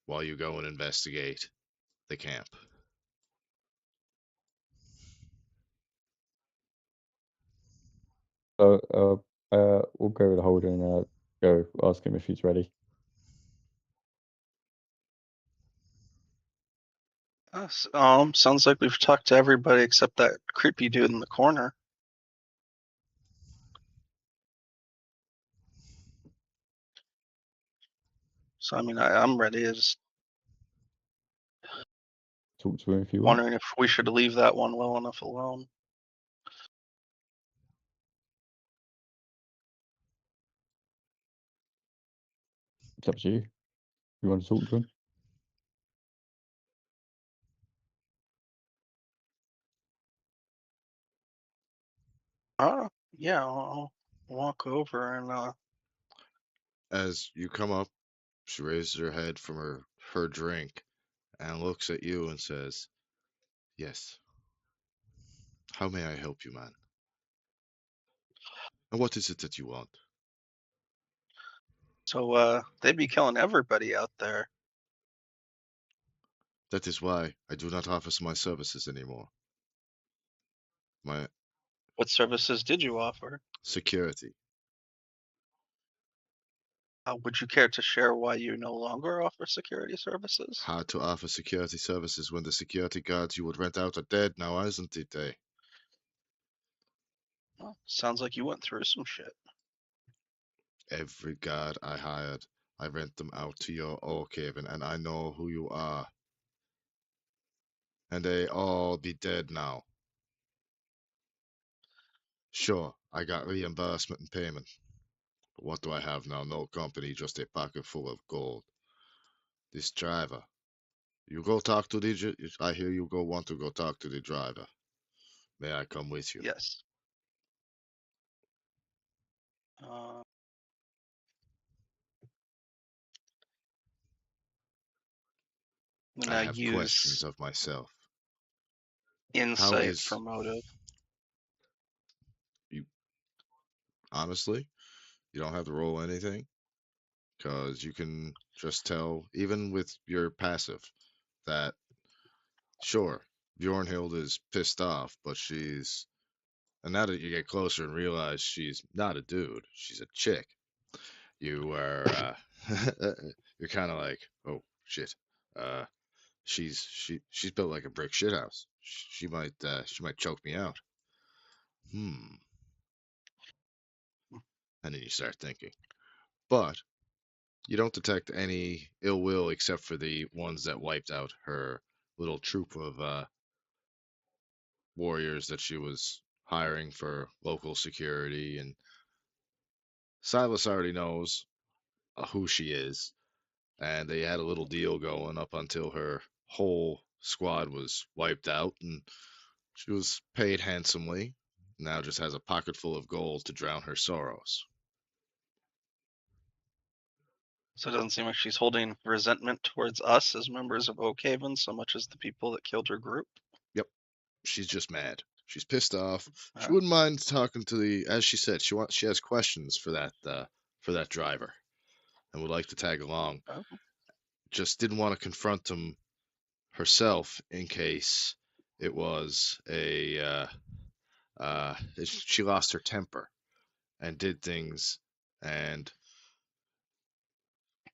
while you go and investigate the camp. So we'll go with Holden and go ask him if he's ready. Sounds like we've talked to everybody except that creepy dude in the corner. So I mean, I'm ready. I just Talk to him if you want. wondering if we should leave that one well enough alone. It's up to you. You want to talk to him? Yeah, I'll walk over and As you come up, she raises her head from her drink and looks at you and says, "Yes. How may I help you, man? And what is it that you want?" so they'd be killing everybody out there. That is why I do not offer my services anymore. My What services did you offer? security. Would you care to share why you no longer offer security services? Hard to offer security services when the security guards you would rent out are dead now, isn't it, eh? Well, sounds like you went through some shit. Every guard I hired, I rent them out to your oakhaven, and I know who you are. And they all be dead now. Sure, I got reimbursement and payment. But what do I have now? No company, just a pocket full of gold. This driver. You go talk to the. I hear you want to go talk to the driver. May I come with you? Yes. I'm I gonna have use questions of myself. insight is- for motive. Honestly, you don't have to roll anything because you can just tell, even with your passive, that sure, Bjornhild is pissed off, but she's. And now that you get closer and realize she's not a dude, she's a chick, you are. You're kind of like, oh shit. She's built like a brick shithouse. She might choke me out. And then you start thinking, but you don't detect any ill will except for the ones that wiped out her little troop of warriors that she was hiring for local security. And Silas already knows who she is, and they had a little deal going up until her whole squad was wiped out, and she was paid handsomely. Now just has a pocket full of gold to drown her sorrows. So it doesn't seem like she's holding resentment towards us as members of Oakhaven so much as the people that killed her group. Yep, she's just mad. She's pissed off. She Oh. wouldn't mind talking to the, as she said, she has questions for that driver, and would like to tag along. Oh. Just didn't want to confront him herself in case it was she lost her temper and did things, and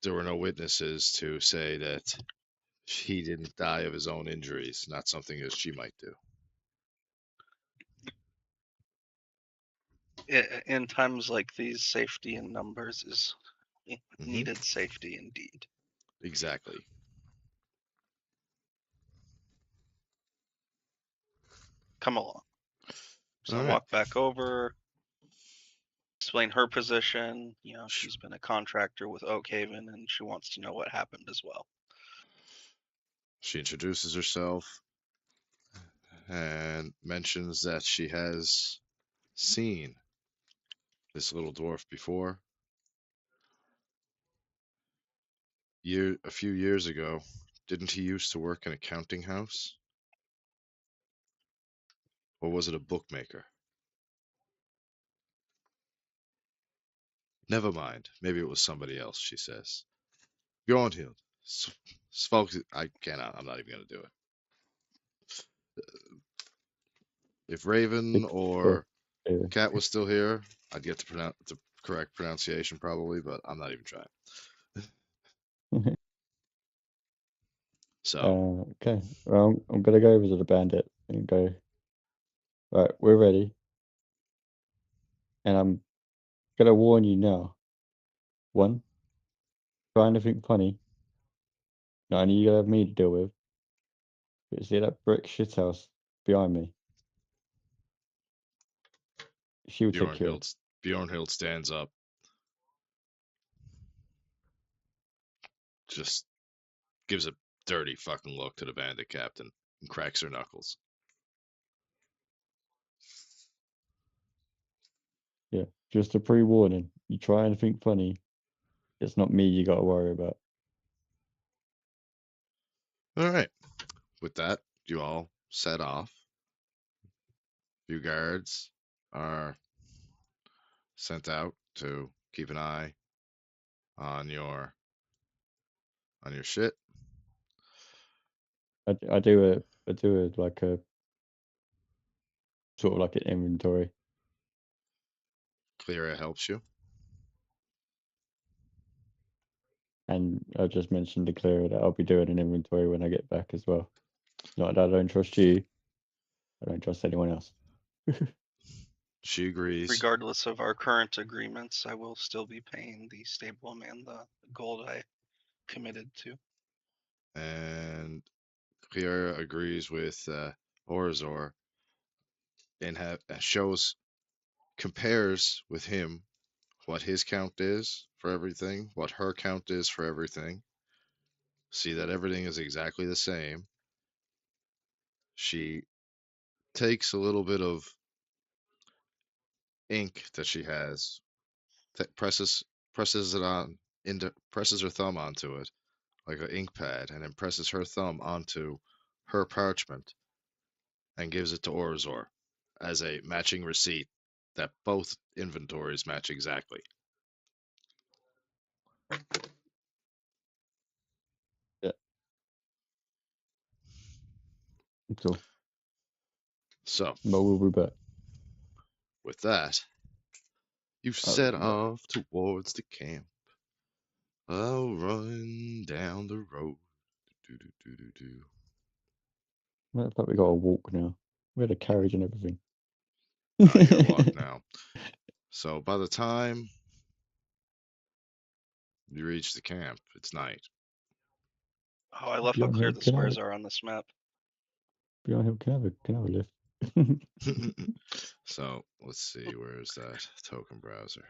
there were no witnesses to say that he didn't die of his own injuries, not something that she might do. In times like these, safety in numbers is Mhm. needed safety indeed. Exactly. Come along. So I All right. walk back over, explain her position. You know, she's been a contractor with Oakhaven, and she wants to know what happened as well. She introduces herself and mentions that she has seen this little dwarf before. A few years ago, didn't he used to work in a counting house? Or was it a bookmaker? Never mind. Maybe it was somebody else, she says. Bjornhild. Svalk. I cannot. I'm not even going to do it. If Raven or Yeah. Cat was still here, I'd get the correct pronunciation probably, but I'm not even trying. So, Okay. Well, I'm gonna go over to the bandit and go. Right, we're ready, and I'm gonna warn you now. One, try anything funny. Not only you gonna have me to deal with, but you see that brick shithouse behind me. She will take care of. Bjornhild stands up, just gives a dirty fucking look to the bandit captain, and cracks her knuckles. Yeah, just a pre-warning. You try anything funny, it's not me you gotta worry about. All right. With that, you all set off. Few guards are sent out to keep an eye on your shit. I do a like a sort of like an inventory. Cleara helps you. And I just mentioned to Clara that I'll be doing an inventory when I get back as well. Not that I don't trust you, I don't trust anyone else. She agrees. Regardless of our current agreements, I will still be paying the stableman the gold I committed to. And Cleara agrees with Orazor and compares with him what his count is for everything, what her count is for everything. See that everything is exactly the same. She takes a little bit of ink that she has, presses it on presses her thumb onto it like an ink pad, and then presses her thumb onto her parchment and gives it to Orazor as a matching receipt that both inventories match exactly. Yeah. Cool. So, But we'll be back. with that, you set off towards the camp. I'll run down the road. Do. Matter of fact, we gotta walk now. We had a carriage and everything. You gotta walk now. So by the time you reach the camp, it's night. Oh, I love how Beyond clear Hill, the can I squares are on this map. Beyond Hill, can I have a lift? So let's see, where's that token browser?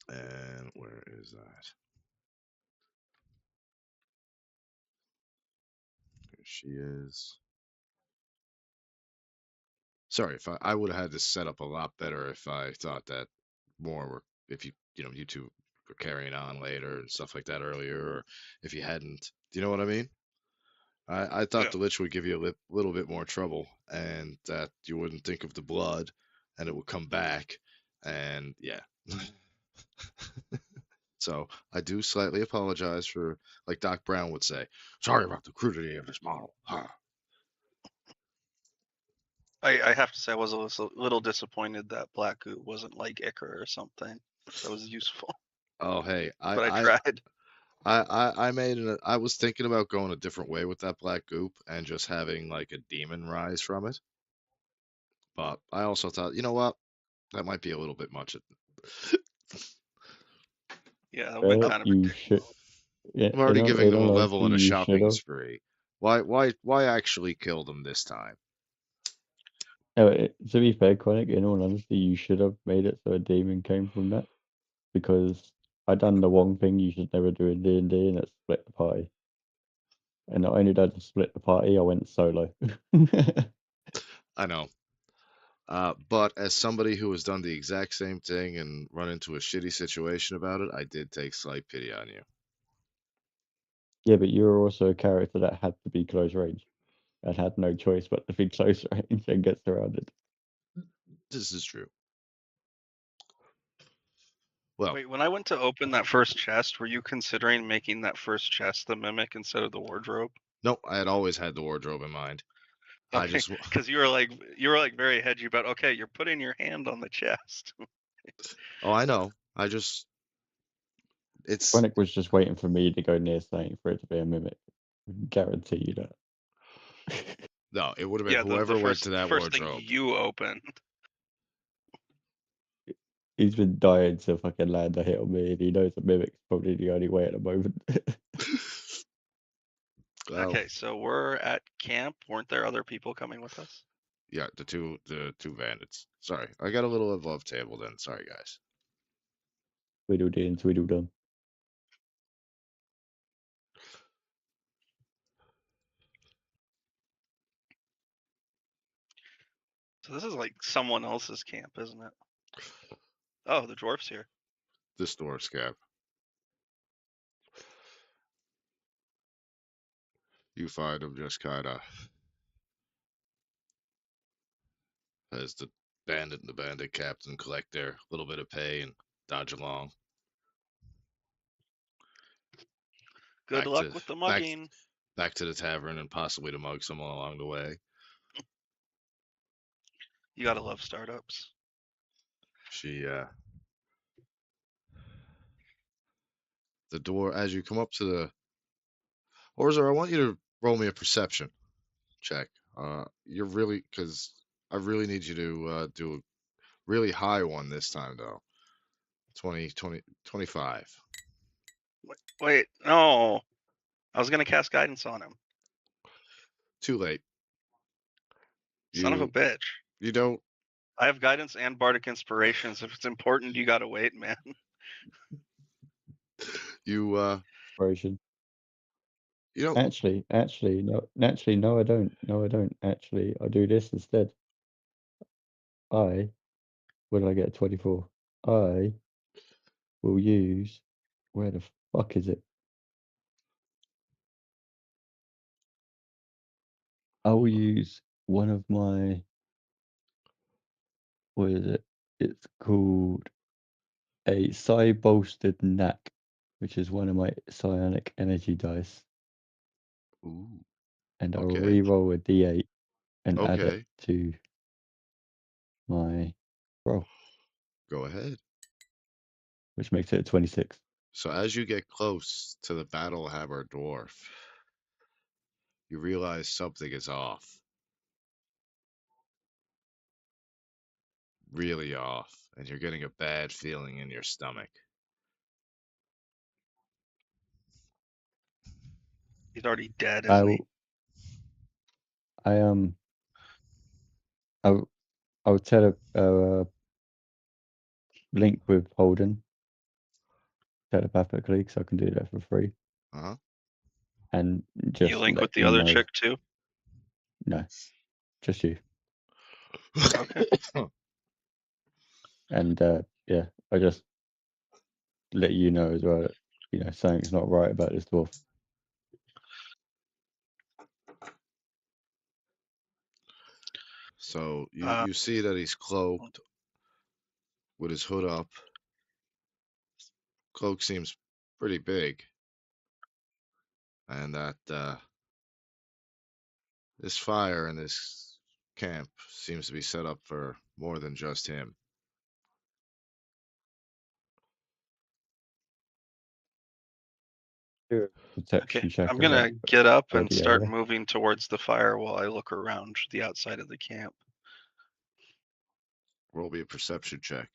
And where is that? There she is. Sorry, if I would have had this set up a lot better if I thought that more were, if you two were carrying on later and stuff like that earlier, or if you hadn't. Do you know what I mean? I thought Yeah. the lich would give you a little bit more trouble, and that you wouldn't think of the blood, and it would come back, And yeah. So I do slightly apologize for, like Doc Brown would say, sorry about the crudity of this model. Huh. I have to say I was a little disappointed that Black Goo wasn't like Icar or something. That was useful, Oh hey, but I tried. I made an. I was thinking about going a different way with that black goop and just having like a demon rise from it. But I also thought, you know what, that might be a little bit much. Yeah, that went Well, kind of you ridiculous. should. Yeah, I'm already giving in them a all level and honesty, a you should shopping have. spree. Why actually kill them this time? To be fair, Chronic, in all honesty, you should have made it so a demon came from that. Because I done the one thing you should never do in D&D, and it's split the party. And not only did I split the party, I went solo. I know. But as somebody who has done the exact same thing and run into a shitty situation about it, I did take slight pity on you. Yeah, but you were also a character that had to be close range and had no choice but to be close range and get surrounded. This is true. Well, Wait, when I went to open that first chest, were you considering making that first chest the mimic instead of the wardrobe? no, I had always had the wardrobe in mind. I Okay, just because you were like very hedgy about, okay, you're putting your hand on the chest. oh, I know. It's Chronic was just waiting for me to go near something for it to be a mimic. I can guarantee you that. no, it would have been Yeah, whoever the went to that first thing wardrobe. you opened. He's been dying to fucking land a hit on me, and he knows a mimic's probably the only way at the moment. Well, Okay, so we're at camp. Weren't there other people coming with us? yeah, the two bandits. Sorry, I got a little above table then. Sorry, guys. Tweedledee and Tweedledum. So this is like someone else's camp, isn't it? Oh, the dwarf's here. This door scab. You find him just kind of as the bandit and the bandit captain collect their little bit of pay and dodge along. Good Back luck to with the back mugging. back to the tavern and possibly to mug someone along the way. You gotta love startups. She the door as you come up to the Orzer, I want you to roll me a perception check. You're really because I really need you to do a really high one this time though. 25. Wait, no. I was gonna cast guidance on him. Too late. Son of a bitch. You don't. I have guidance and bardic inspirations. If it's important, you gotta wait, man. You Inspiration. you don't. Actually, no, I don't. No, I don't. Actually, I do this instead. Where did I get a 24? I will use, where the fuck is it? I will use one of my, what is it? It's called a Psi Bolstered Knack, which is one of my psionic energy dice. Ooh. And I'll Okay. re-roll a d8 and add it Okay. to my roll, Go ahead. which makes it a 26. So as you get close to the Battle Hammer Dwarf, you realize something is off. Really off, and you're getting a bad feeling in your stomach. He's already dead, I isn't he? will, I I'll link with Holden telepathically because I can do that for free. Uh-huh. And just You link let with the him other know. chick too? No, just you. Okay. And yeah, I just let you know as well that something's not right about this dwarf. So you see that he's cloaked. with his hood up. Cloak seems pretty big, and that this fire in this camp seems to be set up for more than just him. Do a Okay, Protection check I'm gonna around get up or and the start area. moving towards the fire while I look around the outside of the camp. Roll me a perception check.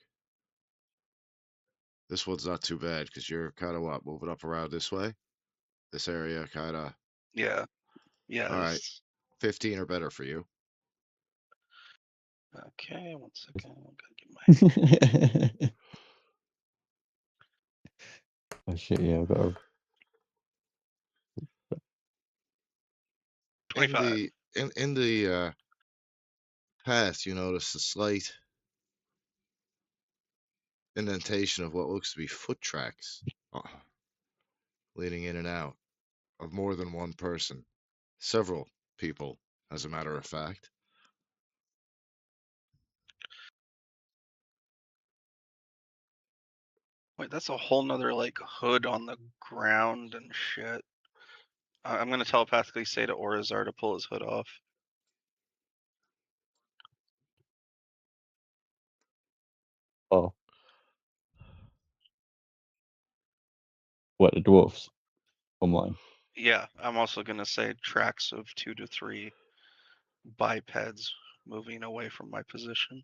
This one's not too bad because you're kind of what, moving up around this way? This area kind of. Yeah, yeah. All right. 15 or better for you. Okay, 1 second. I gotta get my. Oh shit! Yeah, I've got a 25. In the path, you notice a slight indentation of what looks to be foot tracks leading in and out of more than one person. Several people, as a matter of fact. Wait, that's a whole nother like hood on the ground and shit. I'm gonna telepathically say to Orizar to pull his hood off. oh. What, the dwarfs? Or mine? Yeah, I'm also gonna say tracks of 2 to 3 bipeds moving away from my position.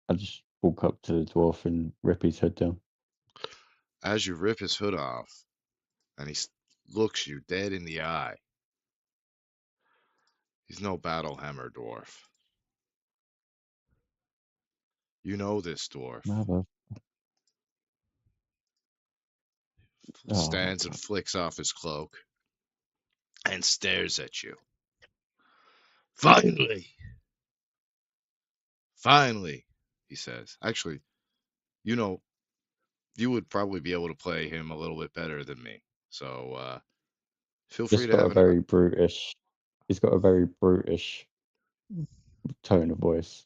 I just walk up to the dwarf and rip his head down. As you rip his hood off, and he looks you dead in the eye. He's no battle hammer dwarf. You know this dwarf. Mother. Oh, Stands and flicks off his cloak and stares at you. Finally! Finally, he says. Actually, you know, you would probably be able to play him a little bit better than me. So feel free just to got a have an. very brutish. He's got a very brutish tone of voice.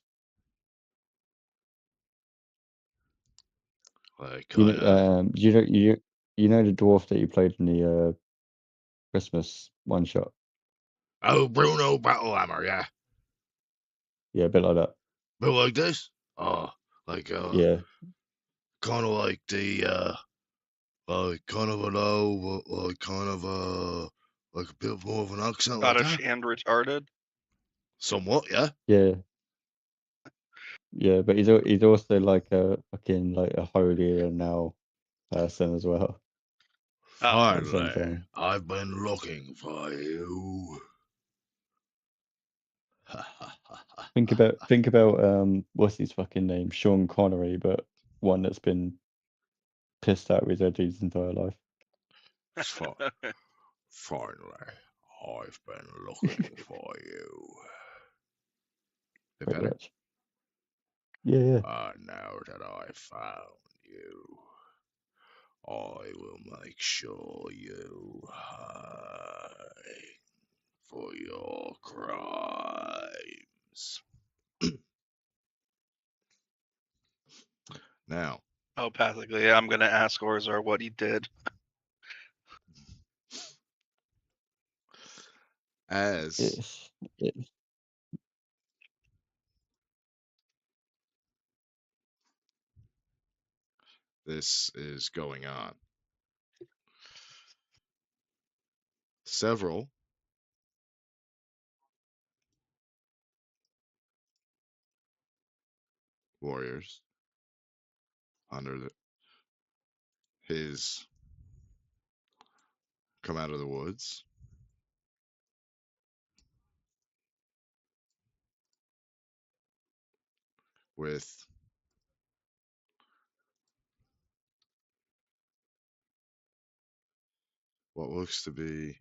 Like, You know, you know the dwarf that you played in the Christmas one shot. oh, Bruno Battlehammer, yeah. Yeah, a bit like that. Bit like this? Oh, like, Yeah, kind of like the, like, kind of a low, like, kind of, like a bit more of an accent like Scottish that? and retarded. Somewhat, yeah. yeah, yeah. But he's also like a fucking like a holier now person as well. Oh, At the same Finally, time. I've been looking for you. Think about what's his fucking name? Sean Connery, but one that's been pissed out with his head his entire life. Finally, I've been looking for you. Bit Pretty better? much. Yeah. Now that I found you, I will make sure you hide for your crimes. Now, telepathically, I'm gonna ask Orzar what he did. as It's this is going on, several warriors under his come out of the woods with what looks to be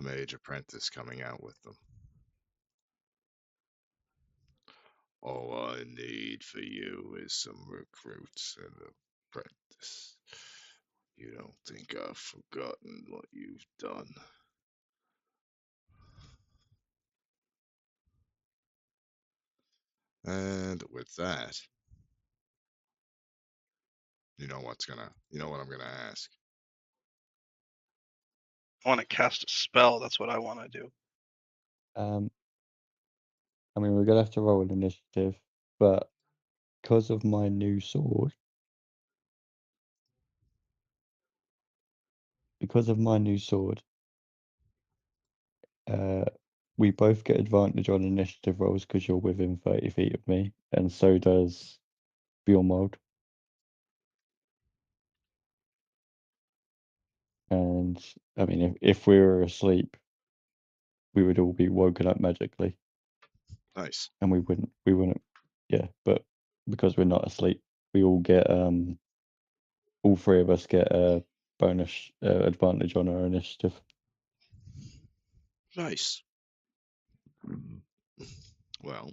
mage apprentice coming out with them. All I need for you is some recruits and an apprentice. You don't think I've forgotten what you've done? And with that, you know what I'm gonna ask. I want to cast a spell. That's what I want to do. I mean, we're gonna have to roll an initiative, but because of my new sword, we both get advantage on initiative rolls because you're within 30 feet of me, and so does Bjornmold. And I mean, if we were asleep, we would all be woken up magically, Nice. and we wouldn't. Yeah, but because we're not asleep, we all get all three of us get a bonus advantage on our initiative. Nice. Well,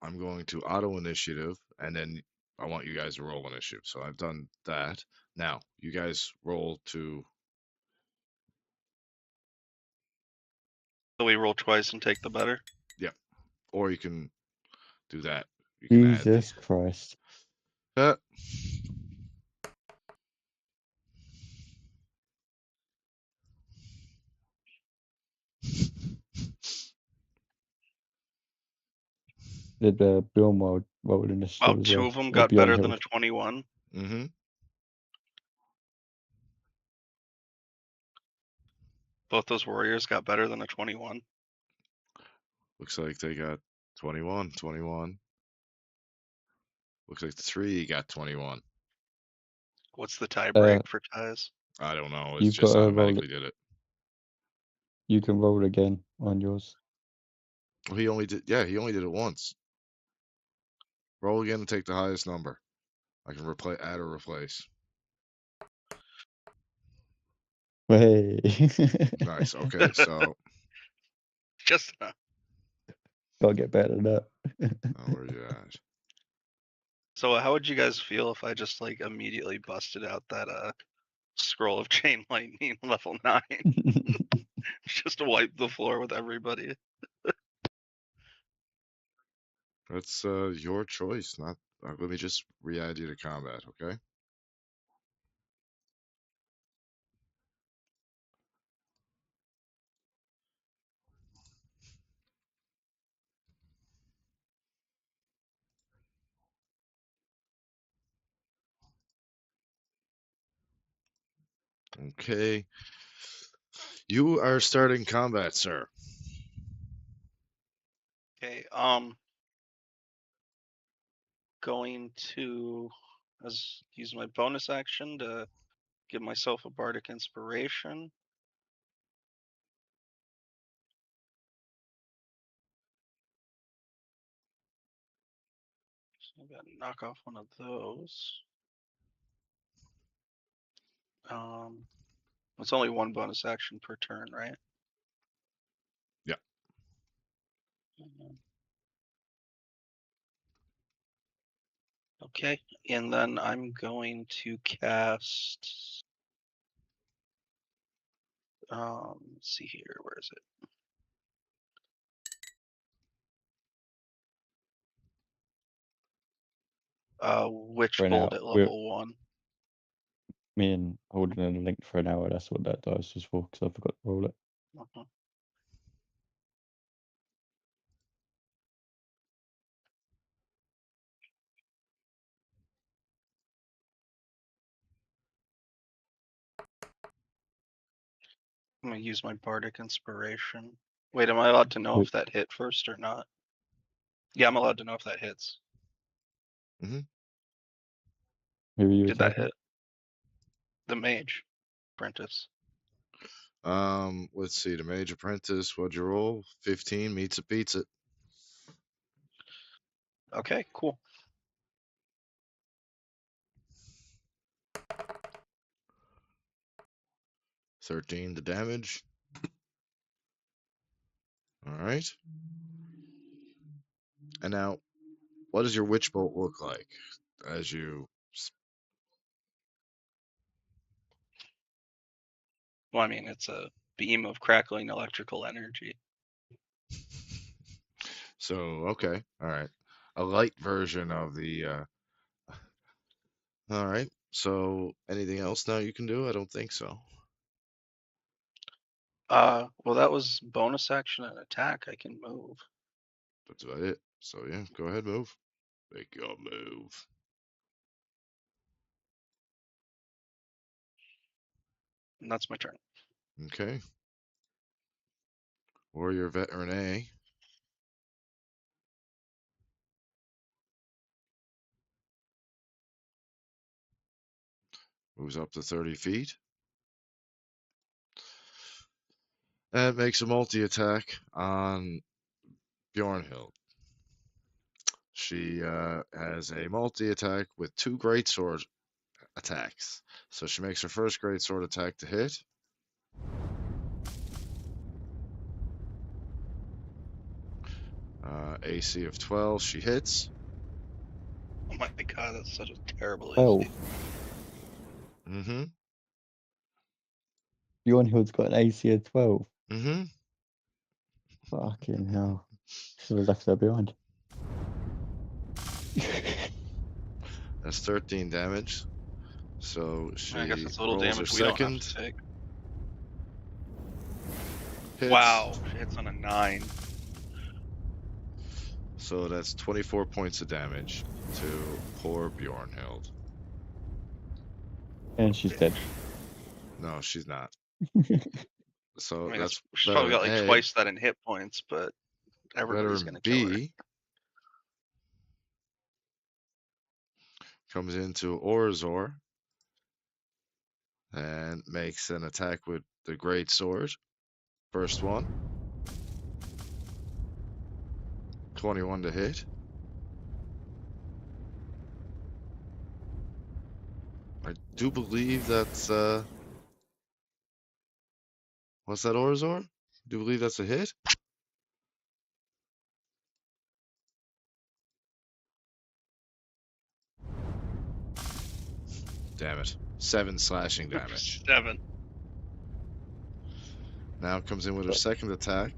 I'm going to auto initiative, and then I want you guys to roll initiative. So I've done that. Now you guys roll to. So we roll twice and take the better. Or you can do that. You can add the. Jesus Christ! Did Bjornmold roll initiative Oh, as two well? of them Or got better than a Bjornhild? 21. Mm-hmm. Both those warriors got better than a 21. Looks like they got 21. 21. Looks like the 3 got 21. What's the tie break for ties? I don't know. It You've just got to roll automatically did it. You can roll again on yours. He only did. Yeah, he only did it once. Roll again and take the highest number. I can add or replace. Hey. Nice. Okay, so Just enough. Gotta get better than that. where are you at? So how would you guys feel if I just like immediately busted out that scroll of chain lightning level 9 just to wipe the floor with everybody? That's your choice. Not. Let me just re-add you to combat. Okay. Okay. You are starting combat, sir. Okay, going to use my bonus action to give myself a bardic inspiration. So I'm gonna knock off one of those. It's only one bonus action per turn, right? Yeah. Okay, and then I'm going to cast. Let's see here. Where is it? Witch For an Bolt hour. at level 1. Me and Holden are linked for an hour. That's what that dice was for, because I forgot to roll it. Uh-huh. I'm gonna use my bardic inspiration. Wait, am I allowed to know Wait. if that hit first or not? Yeah, I'm allowed to know if that hits. Who are you Did that attacking? hit? The mage apprentice. Let's see. The mage apprentice. What'd you roll? 15 meets a pizza. Okay, cool. 13 to damage. All right. And now, what does your witch bolt look like as you? Well, I mean, it's a beam of crackling electrical energy. So okay, all right, a light version of the. All right. So anything else now you can do? I don't think so. Well, that was bonus action and attack. I can move. That's about it. So yeah, go ahead, move. Make your move. And that's my turn. Okay. Warrior veteran A. Moves up to 30 feet. And makes a multi-attack on Bjornhild. She has a multi-attack with 2 greatsword attacks. So she makes her first greatsword attack to hit. AC of 12, she hits. Oh my god, that's such a terrible Oh, AC. Mm-hmm. Bjornhild's got an AC of 12. Mm-hmm. Fucking hell. Should have left her behind. That's 13 damage. So she I guess it's a little rolls her damage we don't have second. to take. Hits. Wow, she hits on a 9. So that's 24 points of damage to poor Bjornhild. And she's dead. No, she's not. So I mean, that's she's probably got like veteran A. twice that in hit points, but everybody's Veteran gonna kill her. B comes into Orzor and makes an attack with the great sword. First one. 21 to hit. I do believe that's what's that, Orzor? Do you believe that's a hit? Damn it. 7 slashing damage. 7. Now comes in with her second attack.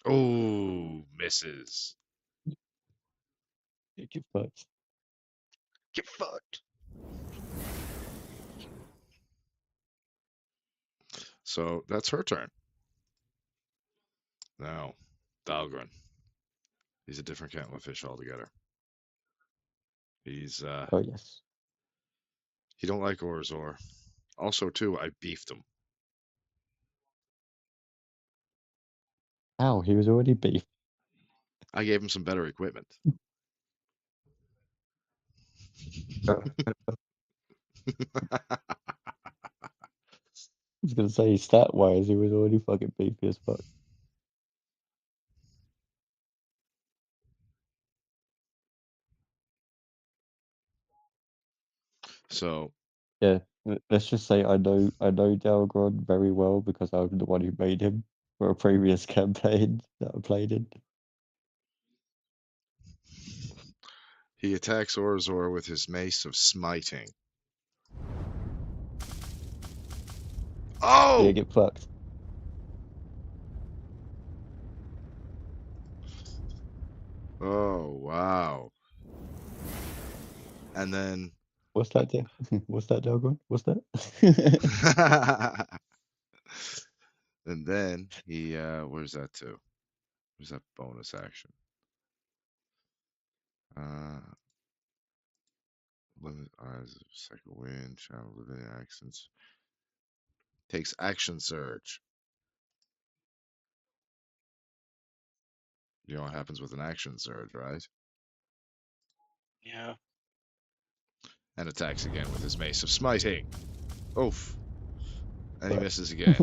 Oh, misses. Get fucked. Get fucked. So that's her turn. Now, Dahlgren. He's a different kettle of fish altogether. He's Oh, yes. he don't like Orzor. Also, too, I beefed him. Ow, he was already beef. I gave him some better equipment. I was gonna say stat wise, he was already fucking beefy as fuck. So, Yeah, let's just say I know Dalgron very well because I'm the one who made him for a previous campaign that I played in. he attacks Orzor with his mace of smiting. Oh! Yeah, get fucked. Oh, wow. And then What's that, What's that, Dalgron? What's that? and then he where's that to? Where's that bonus action? Limit eyes of second wind, channel living accents. Takes action surge. You know what happens with an action surge, right? Yeah. And attacks again with his mace of smiting. Oof. And he misses again.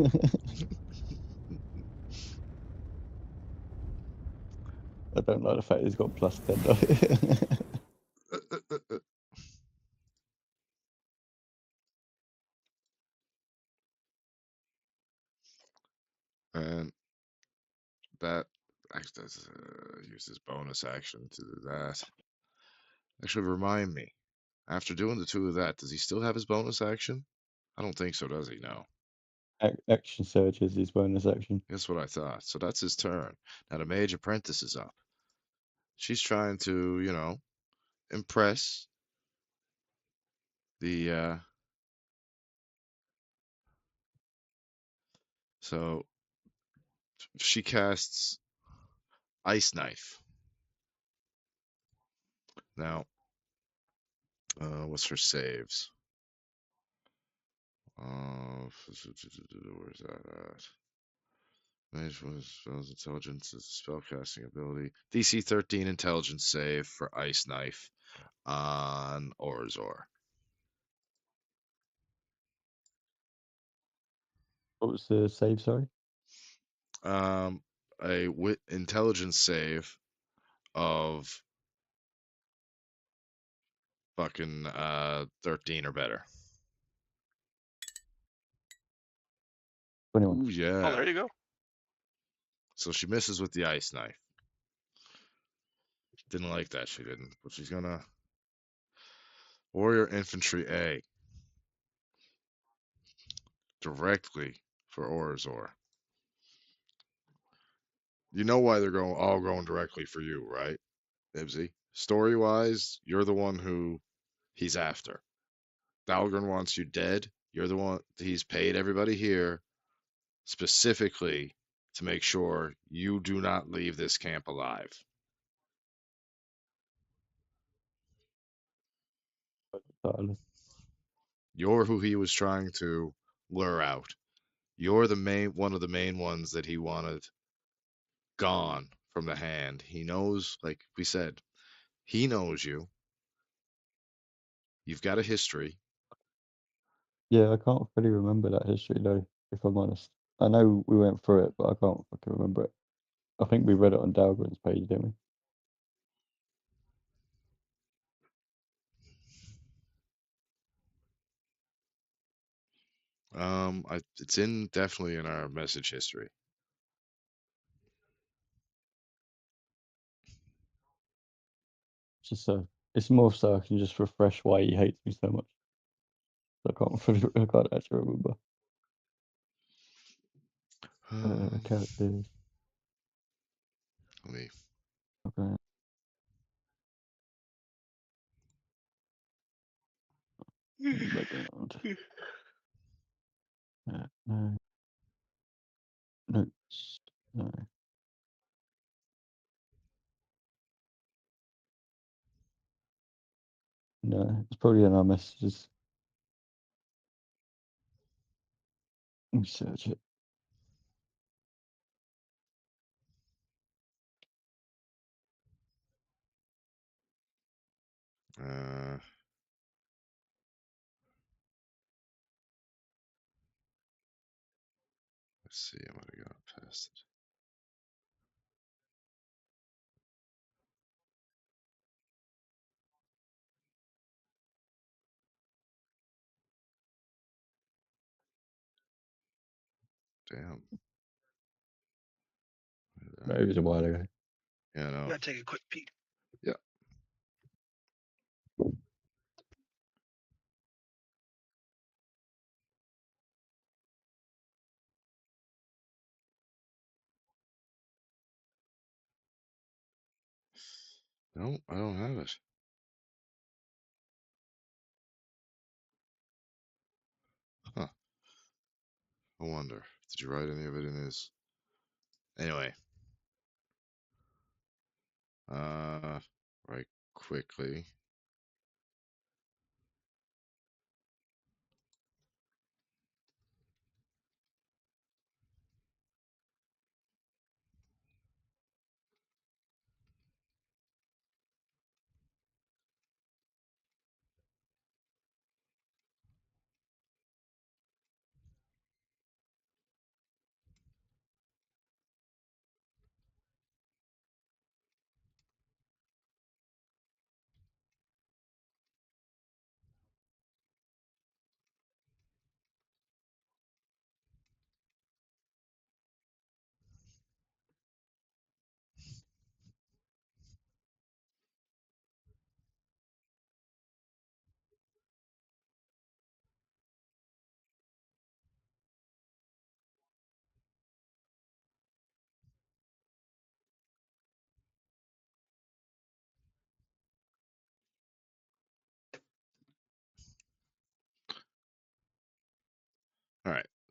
I don't like the fact he's got plus 10 though. use his bonus action to do that. Actually, remind me. After doing the 2 of that, does he still have his bonus action? I don't think so, does he? No. Action surge is his bonus action. That's what I thought. So that's his turn. Now the mage apprentice is up. She's trying to, impress the so she casts Ice Knife. Now, what's her saves? Where's that at? Mage was spells intelligence is a spellcasting ability. DC 13 intelligence save for Ice Knife on Orzor. What was the save? Sorry. A intelligence save of fucking 13 or better. 21. Ooh, yeah. Oh, there you go. So she misses with the Ice Knife. Didn't like that, she didn't. But she's gonna Warrior Infantry A. Directly for Orzor. You know why they're all going directly for you, right, Ibsy? Story-wise, you're the one who he's after. Dahlgren wants you dead. You're the one he's paid everybody here specifically to make sure you do not leave this camp alive. Totally. You're who he was trying to lure out. You're one of the main ones that he wanted gone from the hand. He knows, like we said, he knows you. You've got a history. Yeah, I can't fully remember that history though, if I'm honest. I know we went through it, but I can't fucking remember it. I think we read it on Dalgren's page, didn't we? It's definitely in our message history. It's more so I can just refresh why he hates me so much. I can't actually remember. Characters. Let me. Okay. Background. No. Notes. No. No, it's probably in our messages. Let me search it. Let's see. I might have got past it. Damn. No, it was a while ago. Yeah, no. Gotta take a quick peek. Yeah. No, I don't have it. Huh. I wonder. Did you write any of it in his? Anyway. Right quickly.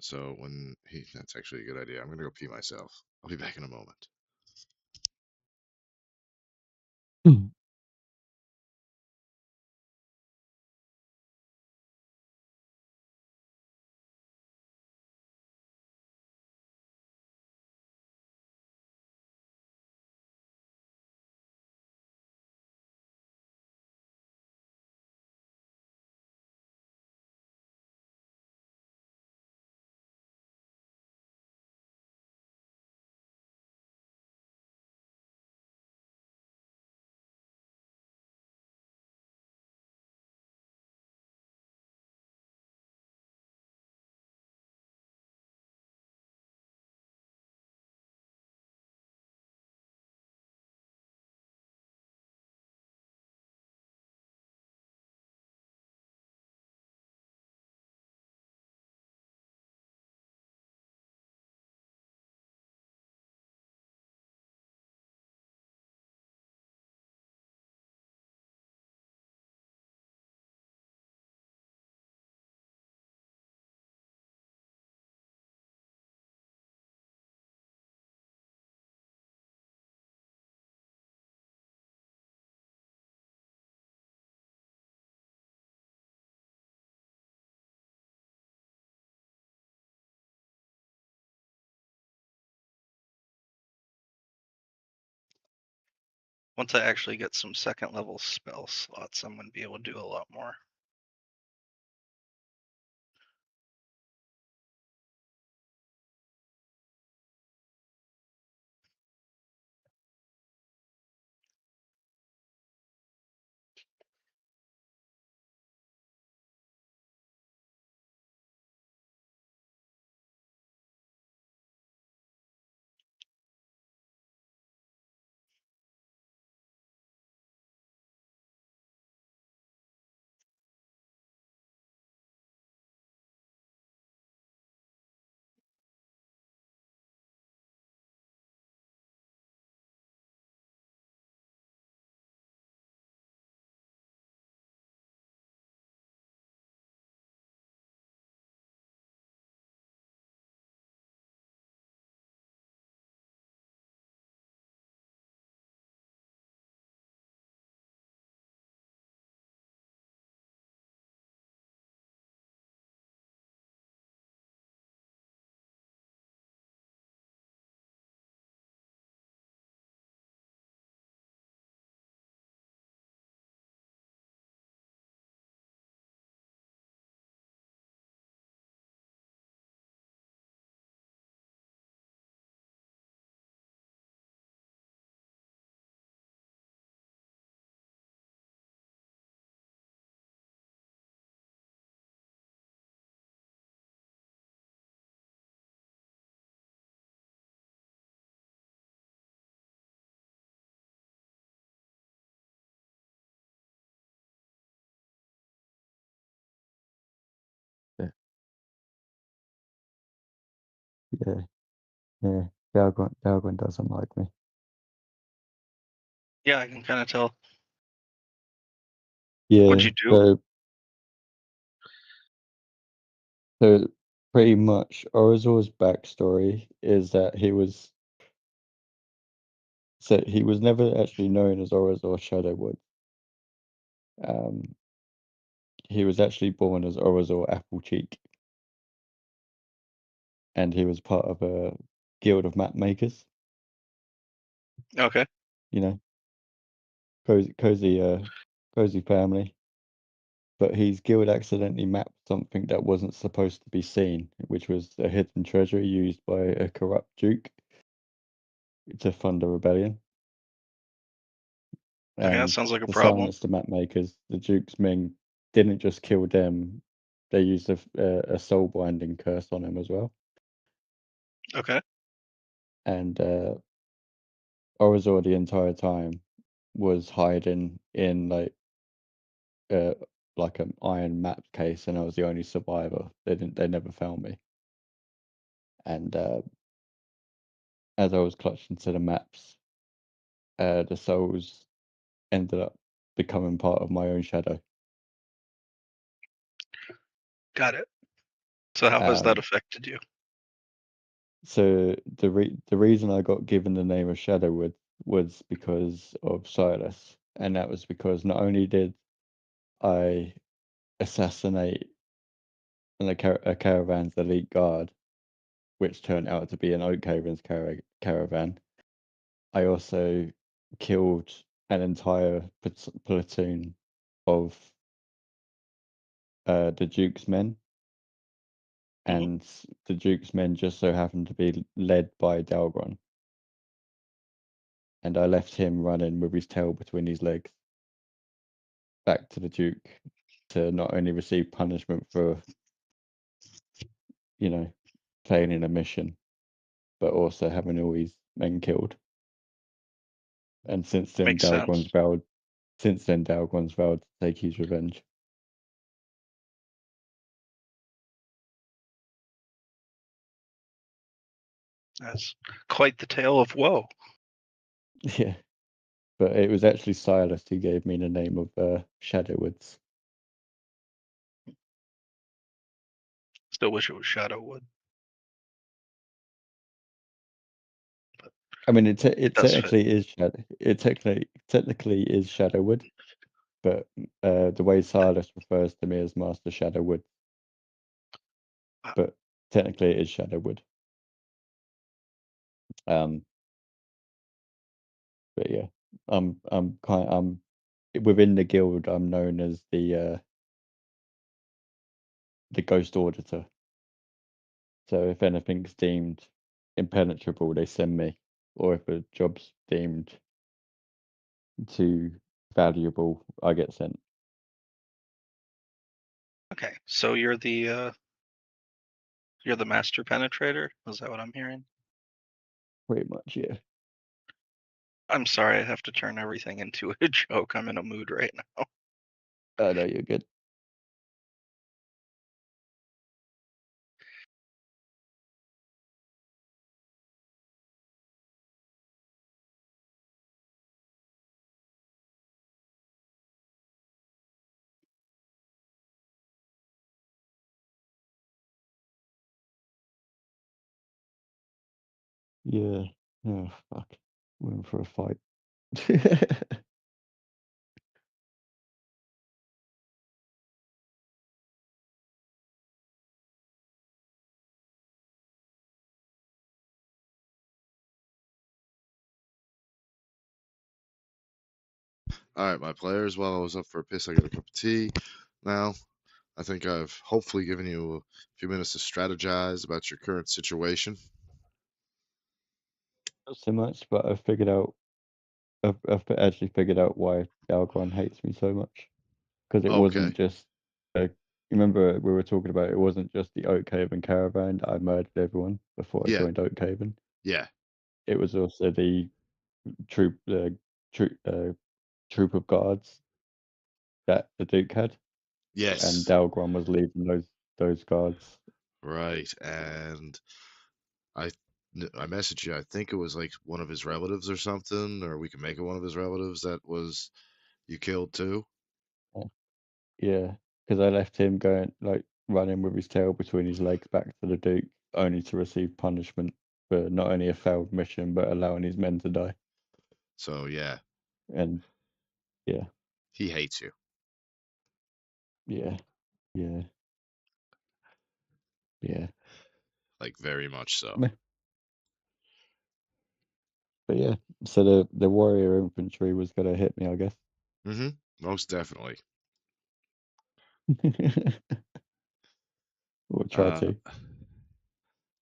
So when that's actually a good idea. I'm gonna go pee myself. I'll be back in a moment. Once I actually get some second level spell slots, I'm going to be able to do a lot more. Yeah, yeah. Belgrin doesn't like me. Yeah, I can kind of tell. Yeah. What'd you do? So pretty much Orizor's backstory is that he was never actually known as Orizor Shadowwood. He was actually born as Orizor Applecheek, and he was part of a guild of map makers. Okay. You know, cozy family. But his guild accidentally mapped something that wasn't supposed to be seen, which was a hidden treasure used by a corrupt duke to fund a rebellion. Okay, that And sounds like a to problem. silence the map makers, the duke's men didn't just kill them; they used a soul binding curse on him as well. Okay. And Orizor the entire time was hiding in like an iron map case, and I was the only survivor. They never found me. And as I was clutching to the maps, the souls ended up becoming part of my own shadow. Got it. So how has that Um, affected you? So the reason I got given the name of Shadowwood was because of Silas, and that was because not only did I assassinate a caravan's elite guard, which turned out to be an Oakhaven's caravan, I also killed an entire platoon of the Duke's men, and the Duke's men just so happened to be led by Dalgron. And I left him running with his tail between his legs back to the Duke to not only receive punishment for, failing a mission, but also having all his men killed. And since then, Makes sense. Dalgon's vowed to take his revenge. That's quite the tale of woe. Yeah, but it was actually Silas who gave me the name of Shadowwoods. Still wish it was Shadowwood. I mean, it does technically is technically is Shadowwood, but the way Silas refers to me as Master Shadowwood, but technically it is Shadowwood. But yeah, I'm within the guild. I'm known as the Ghost Auditor. So if anything's deemed impenetrable, they send me, or if a job's deemed too valuable, I get sent. Okay, so you're the master penetrator? Is that what I'm hearing? Pretty much, yeah. I'm sorry, I have to turn everything into a joke. I'm in a mood right now. I know you're good. Yeah. Oh fuck. Went for a fight. All right, my players. While I was up for a piss, I got a cup of tea. Now, I think I've hopefully given you a few minutes to strategize about your current situation. Not so much, but I've actually figured out why Dalgron hates me so much. Because it wasn't Okay. just. You remember we were talking about it wasn't just the Oakhaven caravan that I murdered everyone before I Yeah. joined Oakhaven. Yeah. It was also the troop of guards that the Duke had, and Yes. Dalgron was leading those guards. Right. And I messaged you. I think it was like one of his relatives or something, or we can make it one of his relatives that was you killed too. Yeah, because I left him running with his tail between his legs back to the Duke, only to receive punishment for not only a failed mission but allowing his men to die. So yeah, And yeah, he hates you. yeah, Like very much so. Meh. But yeah, so the warrior infantry was gonna hit me, I guess. Mm-hmm. Most definitely. We'll try to.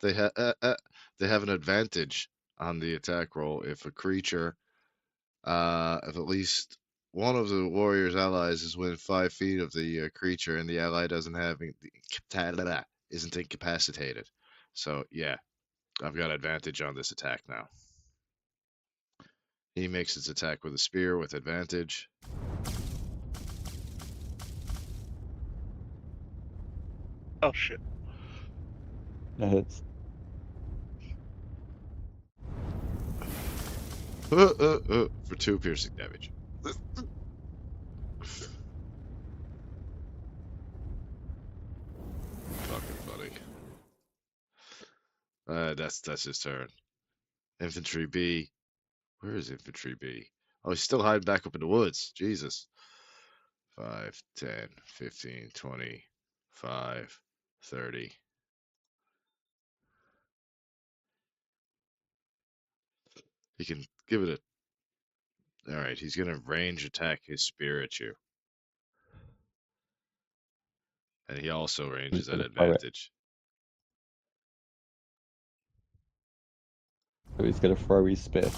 They have an advantage on the attack roll if a creature, if at least one of the warrior's allies is within 5 feet of the creature and the ally isn't incapacitated. So yeah, I've got advantage on this attack now. He makes his attack with a spear with advantage. Oh shit. That hits. For 2 piercing damage. Fucking funny. That's his turn. Infantry B. Where is Infantry B? Oh, he's still hiding back up in the woods. Jesus. 5, 10, 15, 20, 5, 30. He can give it a. Alright, he's going to range attack his spear at you. And he also ranges at gonna throw it. advantage. So he's gonna throw his spear.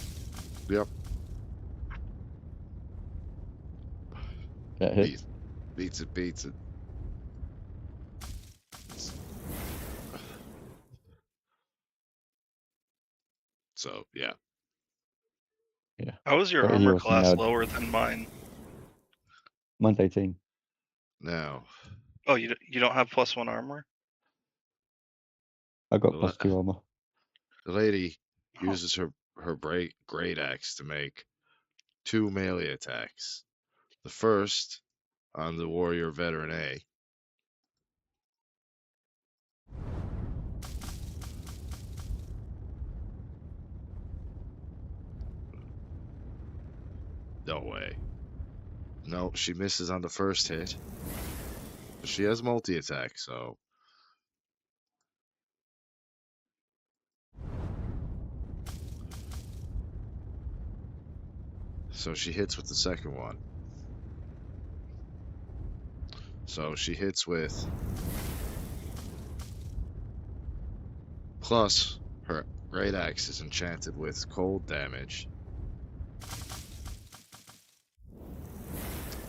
Yep. That hits. Beats it. So, yeah. Yeah. How is your But he armor also class now- lower than mine? Mine's 18. Now, Oh, you don't have +1 armor? I got The plus 2 armor. the lady Oh. uses her great axe to make 2 melee attacks. The first on the warrior veteran A. No way. No, she misses on the first hit. But she has multi-attack, so. So she hits with the second one. So she hits with. Plus, her great axe is enchanted with cold damage.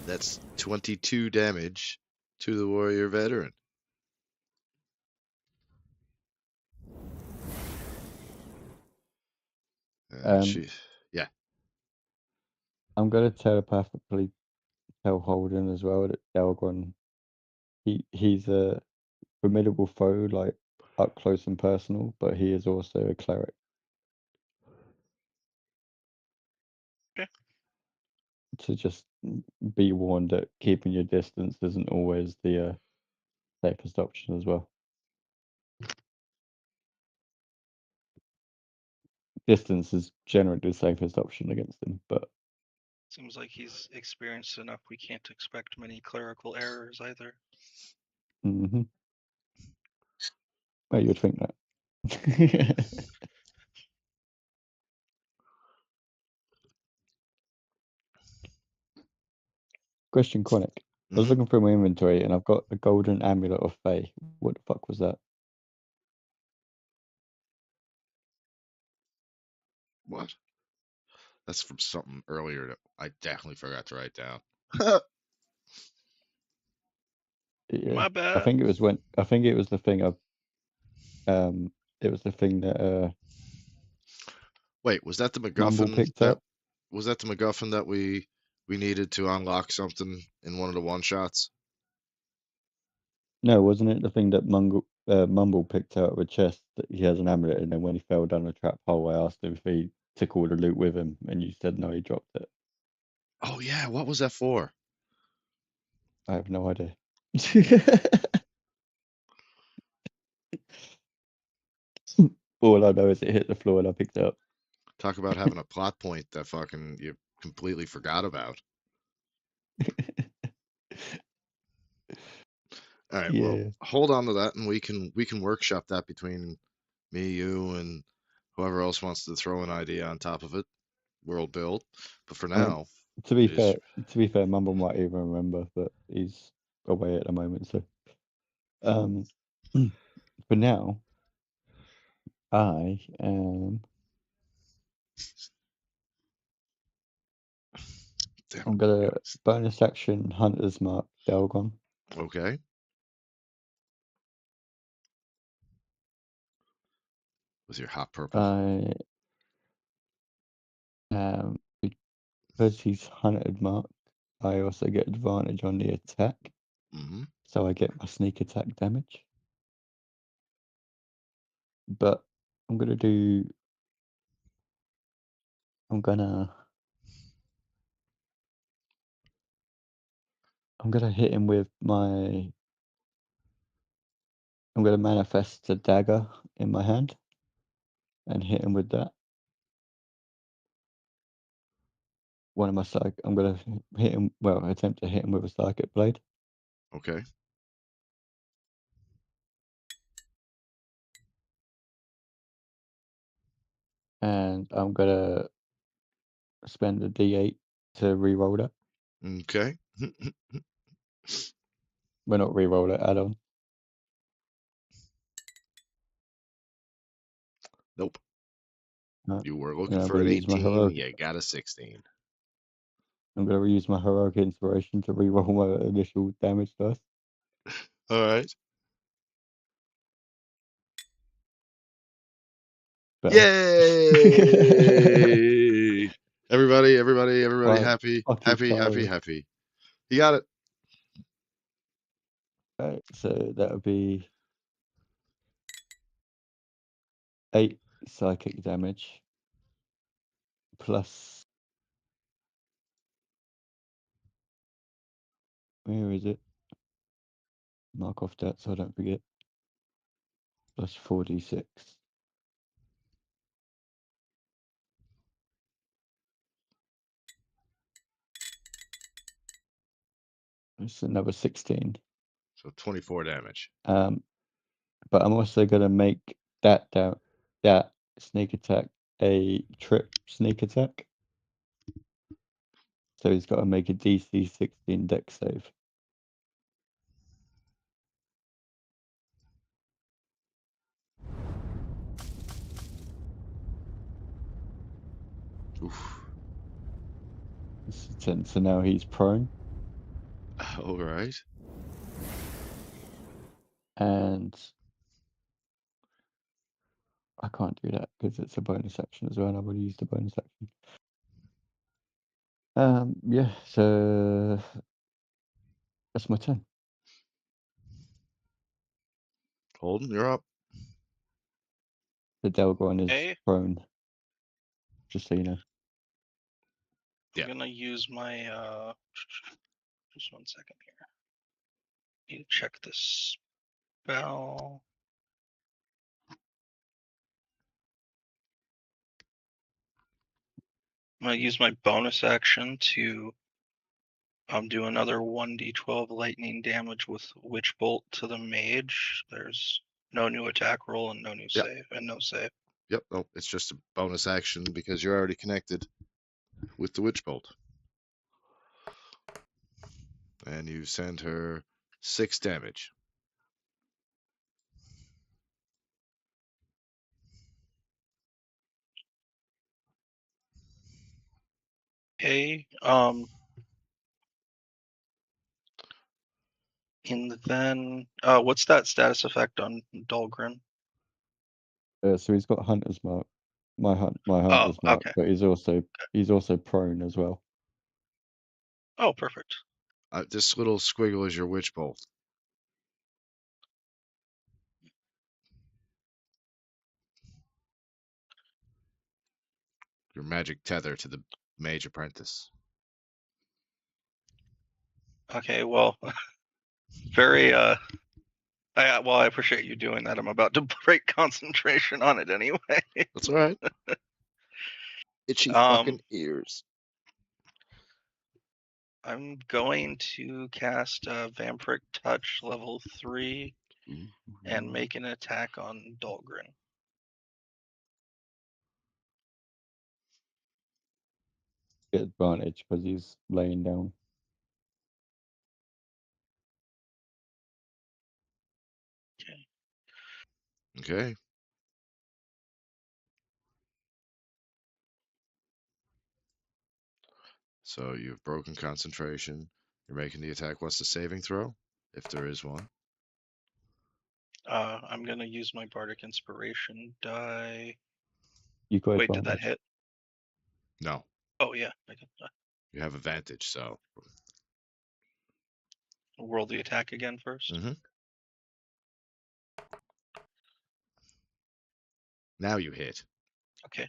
That's 22 damage to the warrior veteran. She, yeah. I'm gonna telepathically tell Holden as well that Delgon, he's a formidable foe, like up close and personal, but he is also a cleric. Okay. To just be warned that keeping your distance isn't always the safest option as well. Distance is generally the safest option against him, but Seems like he's experienced enough. We can't expect many clerical errors either. mm-hmm. Well, you'd think that. Question, Chronic. I was Mhm. looking through my inventory and I've got a golden amulet of Fae. What the fuck was that? What? That's from something earlier that I definitely forgot to write down. Yeah, My I bad. think it was the thing it was the thing that Wait, was that the Mumble MacGuffin picked that up. was that the MacGuffin that we needed to unlock something in one of the one shots? No, wasn't it the thing that Mumble picked out of a chest that he has an amulet, and then when he fell down a trap hole, I asked him if he took all the loot with him, and you said no, he dropped it. Oh yeah, what was that for? I have no idea. All I know is it hit the floor and I picked it up. Talk about having a plot point that fucking you completely forgot about. All right, well, Yeah. hold on to that, and we can workshop that between me, you, and whoever else wants to throw an idea on top of it. World build, but for I mean, now, to be it is- fair, Mumble might even remember, but he's away at the moment. So, for now, I am. damn, I'm gonna bonus action Hunter's Mark Delgon. okay. With your hot purple. I because he's Hunted Mark. I also get advantage on the attack, Mm-hmm. so I get my sneak attack damage. But I'm gonna do. I'm gonna hit him with my. I'm gonna manifest a dagger in my hand. and hit him with that. One of my I'm gonna hit him. Well, attempt to hit him with a psychic blade. Okay. And I'm gonna spend a D8 to re-roll it. Okay. Well, not re-roll it, add on. Nope. No. You were looking Yeah, I'm for an gonna use my 18. heroic. You got a 16. I'm gonna use my heroic inspiration to re-roll my initial damage first. All right. Better. Yay! Everybody Right, happy, fucking happy, happy, finally. happy. You got it. Right, so that would be 8 psychic damage plus. Where is it? Mark off that so I don't forget. Plus 4d6. It's another 16. So 24 damage. But I'm also gonna make that sneak attack a trip sneak attack. So he's got to make a DC 16 dex save. Oof. It's a 10, so now he's prone, All right. and I can't do that because it's a bonus action as well, and I've already used the bonus action. Yeah, so that's my turn. Holden, you're up. The Delgon is Okay. prone, just so you know. Yeah. I'm gonna use my just 1 second here. Need to check this spell. I'm gonna use my bonus action to do another 1d12 lightning damage with Witch Bolt to the mage. There's no new attack roll and no new Yep. save and no save. Yep. Nope. It's just a bonus action because you're already connected with the Witch Bolt. And you send her 6 damage. Okay. And then what's that status effect on Dahlgren? So he's got Hunter's Mark. My Oh, Hunter's Mark, okay. but he's also prone as well. Oh, perfect. This little squiggle is your Witch Bolt. Your magic tether to the mage apprentice. Okay, well, very I appreciate you doing that. I'm about to break concentration on it anyway. That's all right. Itchy Um, fucking ears. I'm going to cast Vampiric Touch level 3 and make an attack on Dahlgren. Get advantage because he's laying down. Okay. So you've broken concentration. You're making the attack. What's the saving throw? If there is one. I'm gonna use my Bardic Inspiration die. You got Wait, did advantage. that hit? No. Oh yeah, I can You have advantage, so. roll the attack again first. Mm-hmm. Now you hit. Okay.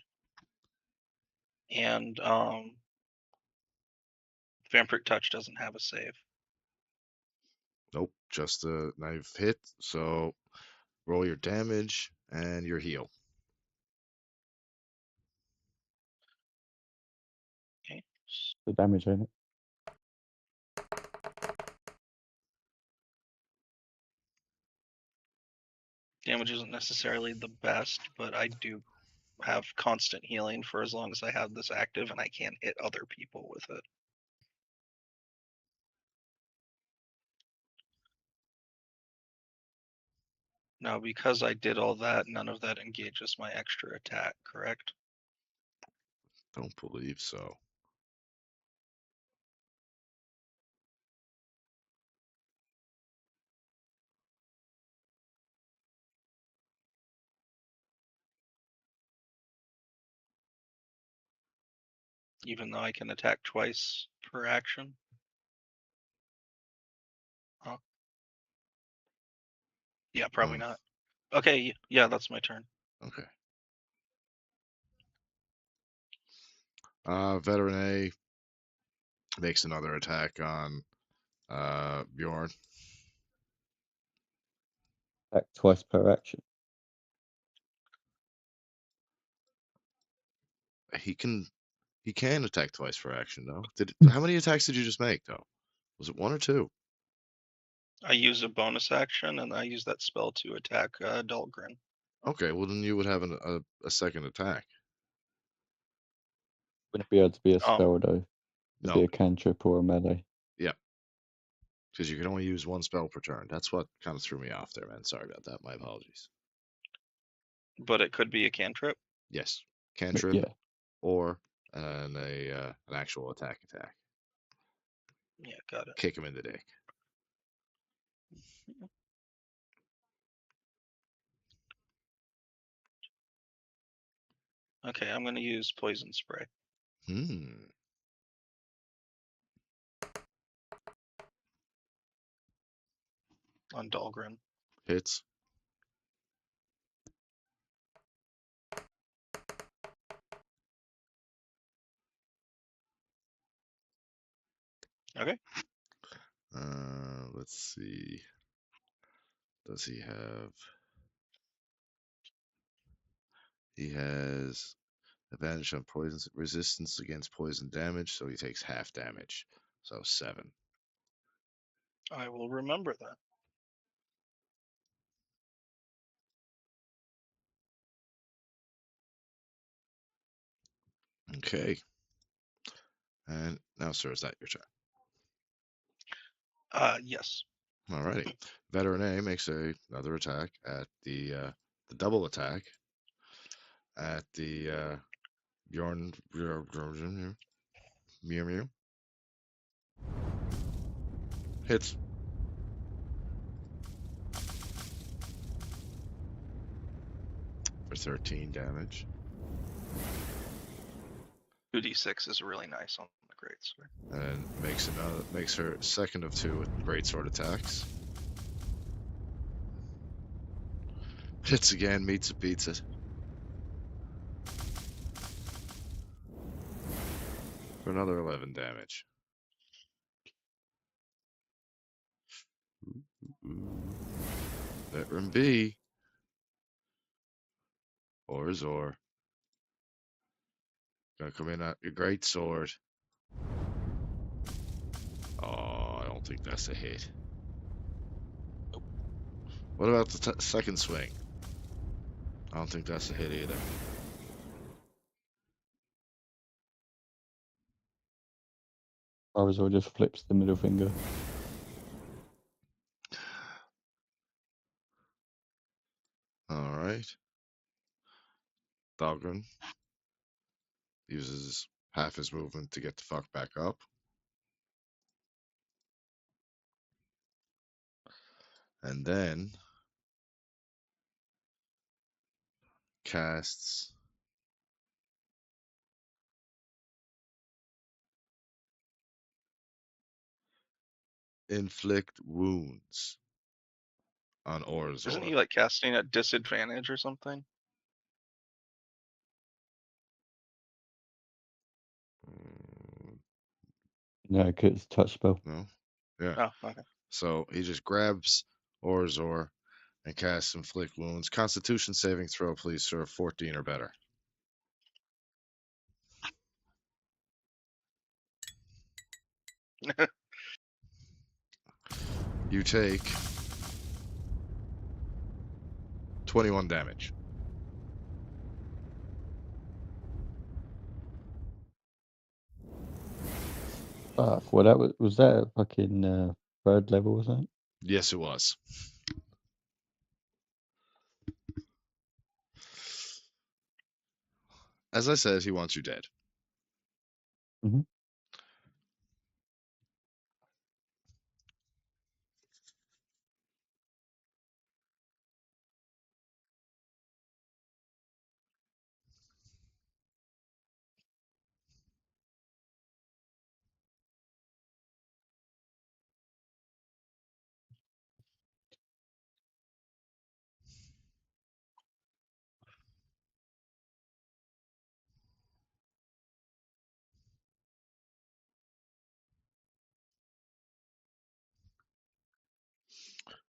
And Vampiric Touch doesn't have a save. Nope. Just the knife hit. So roll your damage and your heal. The damage, ain't it? Damage isn't necessarily the best, but I do have constant healing for as long as I have this active, and I can hit other people with it. Now, because I did all that, none of that engages my extra attack, correct? Don't believe so. Even though I can attack twice per action. Oh. Yeah, probably not. Okay, yeah, that's my turn. Okay. Veteran A makes another attack on Bjorn. Attack twice per action. He can attack twice for action though. How many attacks did you just make though? Was it 1 or 2? I use a bonus action, and I use that spell to attack Dahlgren. Okay, well then you would have a second attack. Wouldn't be able to be a Oh. spell though. It'd be No, a cantrip or a melee. because you can only use 1 spell per turn. That's what kind of threw me off there, man. Sorry about that. My apologies. But it could be a cantrip. Yes, But cantrip yeah, or an actual attack. Yeah, got it. Kick him in the dick. Okay, I'm going to use poison spray on Dahlgren. Hits. Okay. Let's see. Does he have? He has advantage on poison resistance against poison damage, so he takes half damage. So 7. I will remember that. Okay. And now, sir, is that your turn? Yes. Alrighty. Veteran A makes another attack at the double attack at the Bjorn Mew. Hits. For 13 damage. 2d6 is really nice on the greatsword. And makes her second of 2 greatsword attacks. Hits again, meets it, beats it. For another 11 damage. Veteran B. Or. Gonna come in at your greatsword. Oh, I don't think that's a hit. What about the second swing? I don't think that's a hit either. Arizal just flips the middle finger. Alright. Dahlgren uses half his movement to get the fuck back up. And then casts inflict wounds on Orzor. Isn't he like casting at disadvantage or something? No, 'cause it's touch spell. No? Yeah. Oh, okay. So he just grabs Orzor and casts inflict wounds. Constitution saving throw, please, sir. 14 or better. You take 21 damage. Fuck. Well, that was that a fucking third level, wasn't it? Yes, it was. As I said, he wants you dead. Mhm.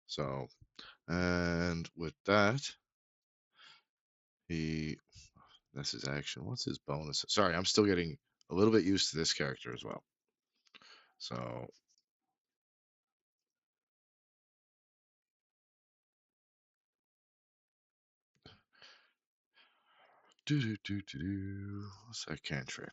So, and with that, that's his action. What's his bonus? Sorry, I'm still getting a little bit used to this character as well. So, what's that cantrip?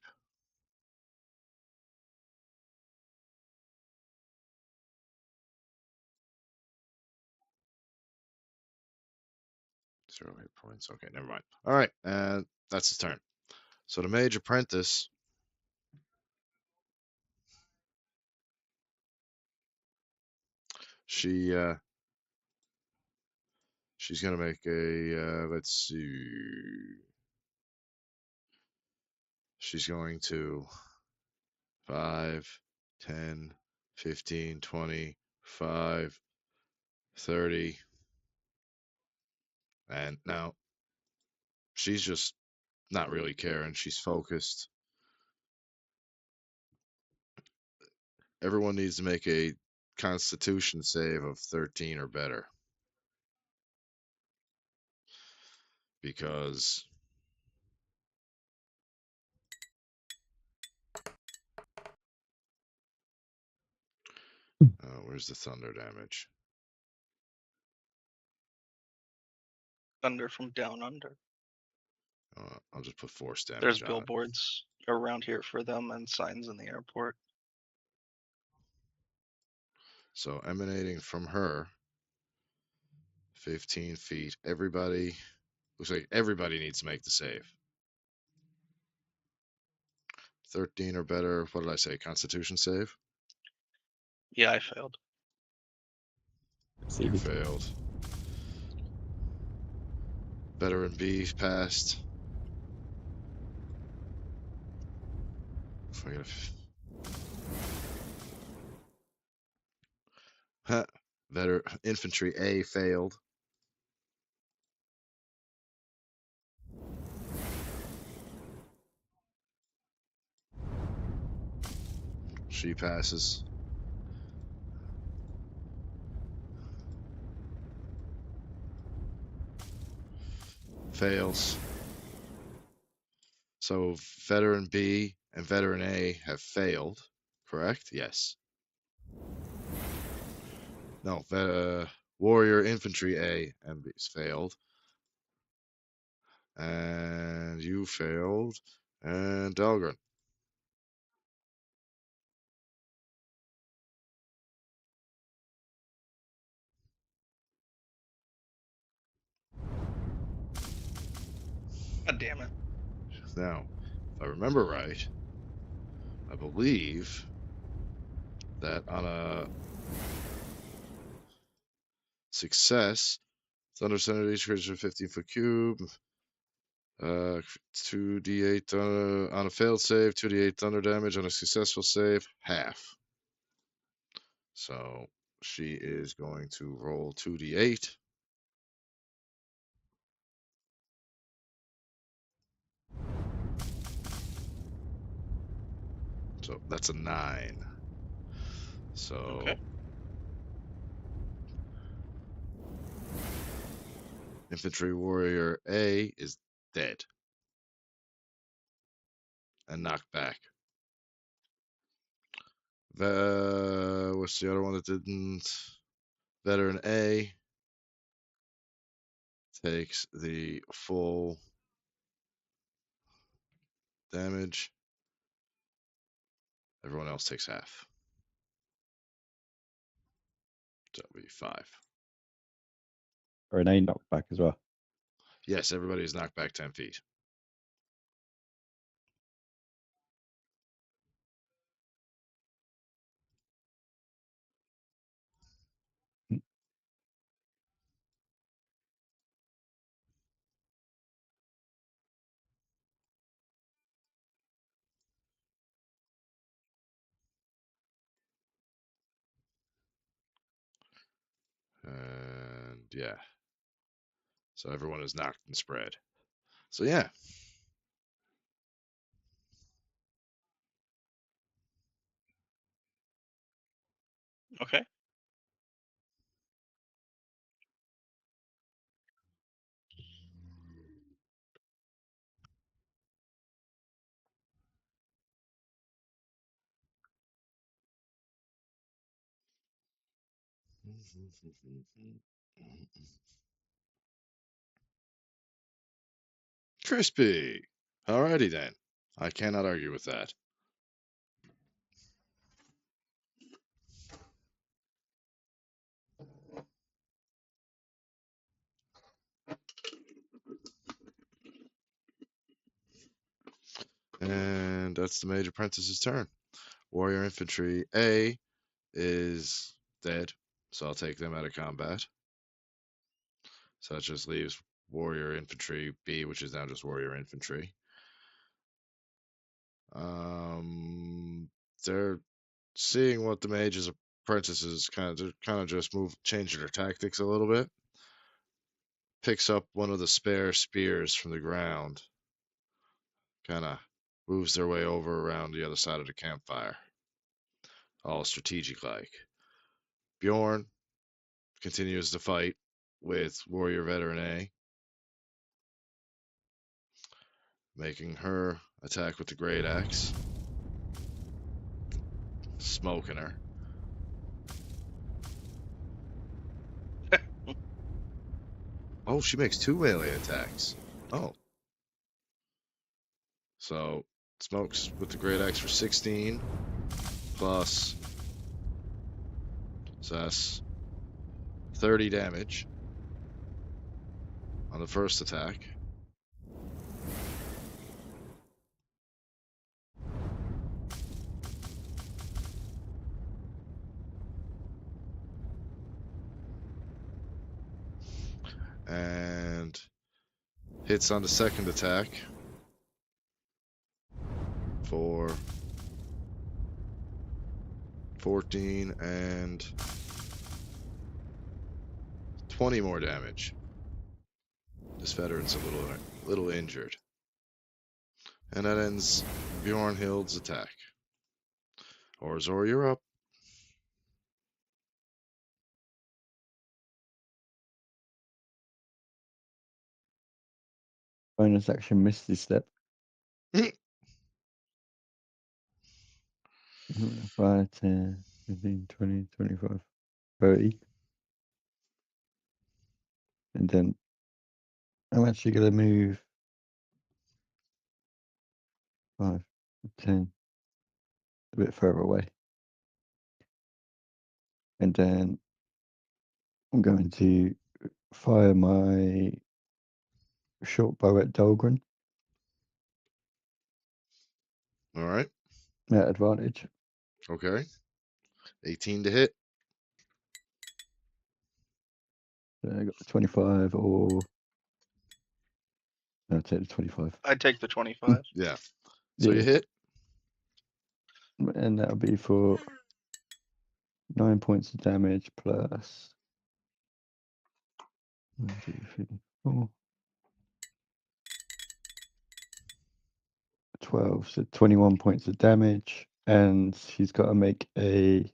Zero hit points. Okay, never mind. All right, and that's his turn. So the mage apprentice, she's gonna make a let's see. She's going to 5, 10, 15, 20, 5, 30. And now she's just not really caring. She's focused. Everyone needs to make a constitution save of 13 or better. Because where's the thunder damage? Thunder from down under. I'll just put force damage There's on it. billboards around here for them and signs in the airport. So emanating from her, 15 feet. Everybody, looks like everybody needs to make the save. 13 or better. What did I say? Constitution save? Yeah, I failed. You failed. Veteran B passed. Infantry A failed. She passes. Fails. So veteran B and veteran A have failed, correct? Yes. No, warrior infantry A and B's failed. And you failed. And Dahlgren. God damn it. Now, if I remember right, I believe that on a success, Thunder Center each creature 15-foot cube. 2d8 on a failed save, 2d8 thunder damage. On a successful save, half. So she is going to roll 2d8. So that's a 9. So Okay. infantry warrior A is dead and knocked back. What's the other one that didn't? Veteran A takes the full damage. Everyone else takes half. So that'll be 5. Or an A knockback as well. Yes, everybody is knocked back 10 feet. And yeah. So everyone is knocked and spread. So yeah. Okay. Crispy. Alrighty then. I cannot argue with that. And that's the Mage Apprentice's turn. Warrior Infantry A is dead, so I'll take them out of combat. So that just leaves Warrior Infantry B, which is now just Warrior Infantry. They're seeing what the Mage's Apprentices kind of just changing their tactics a little bit. Picks up one of the spare spears from the ground. Kind of moves their way over around the other side of the campfire. All strategic like. Bjorn continues to fight with Warrior Veteran A, making her attack with the Great Axe. Smoking her. Oh, she makes 2 melee attacks. Oh. So, smokes with the Great Axe for 16, plus, so that's 30 damage on the first attack. And hits on the second attack for 14 and 20 more damage. This veteran's a little injured. And that ends Bjornhild's attack. Orzor, you're up. Bonus action Misty Step. 5, 10, 15, 20, 25, 30. And then I'm actually going to move 5, 10, a bit further away. And then I'm going to fire my short bow at Dahlgren All right. at advantage. Okay. 18 to hit. So I got 25 or... No, I'll take the 25. I'd take the 25. Yeah. So you Yeah. hit. And that'll be for 9 points of damage plus 1, 2, 3, 4, 12. So 21 points of damage. And he's got to make a...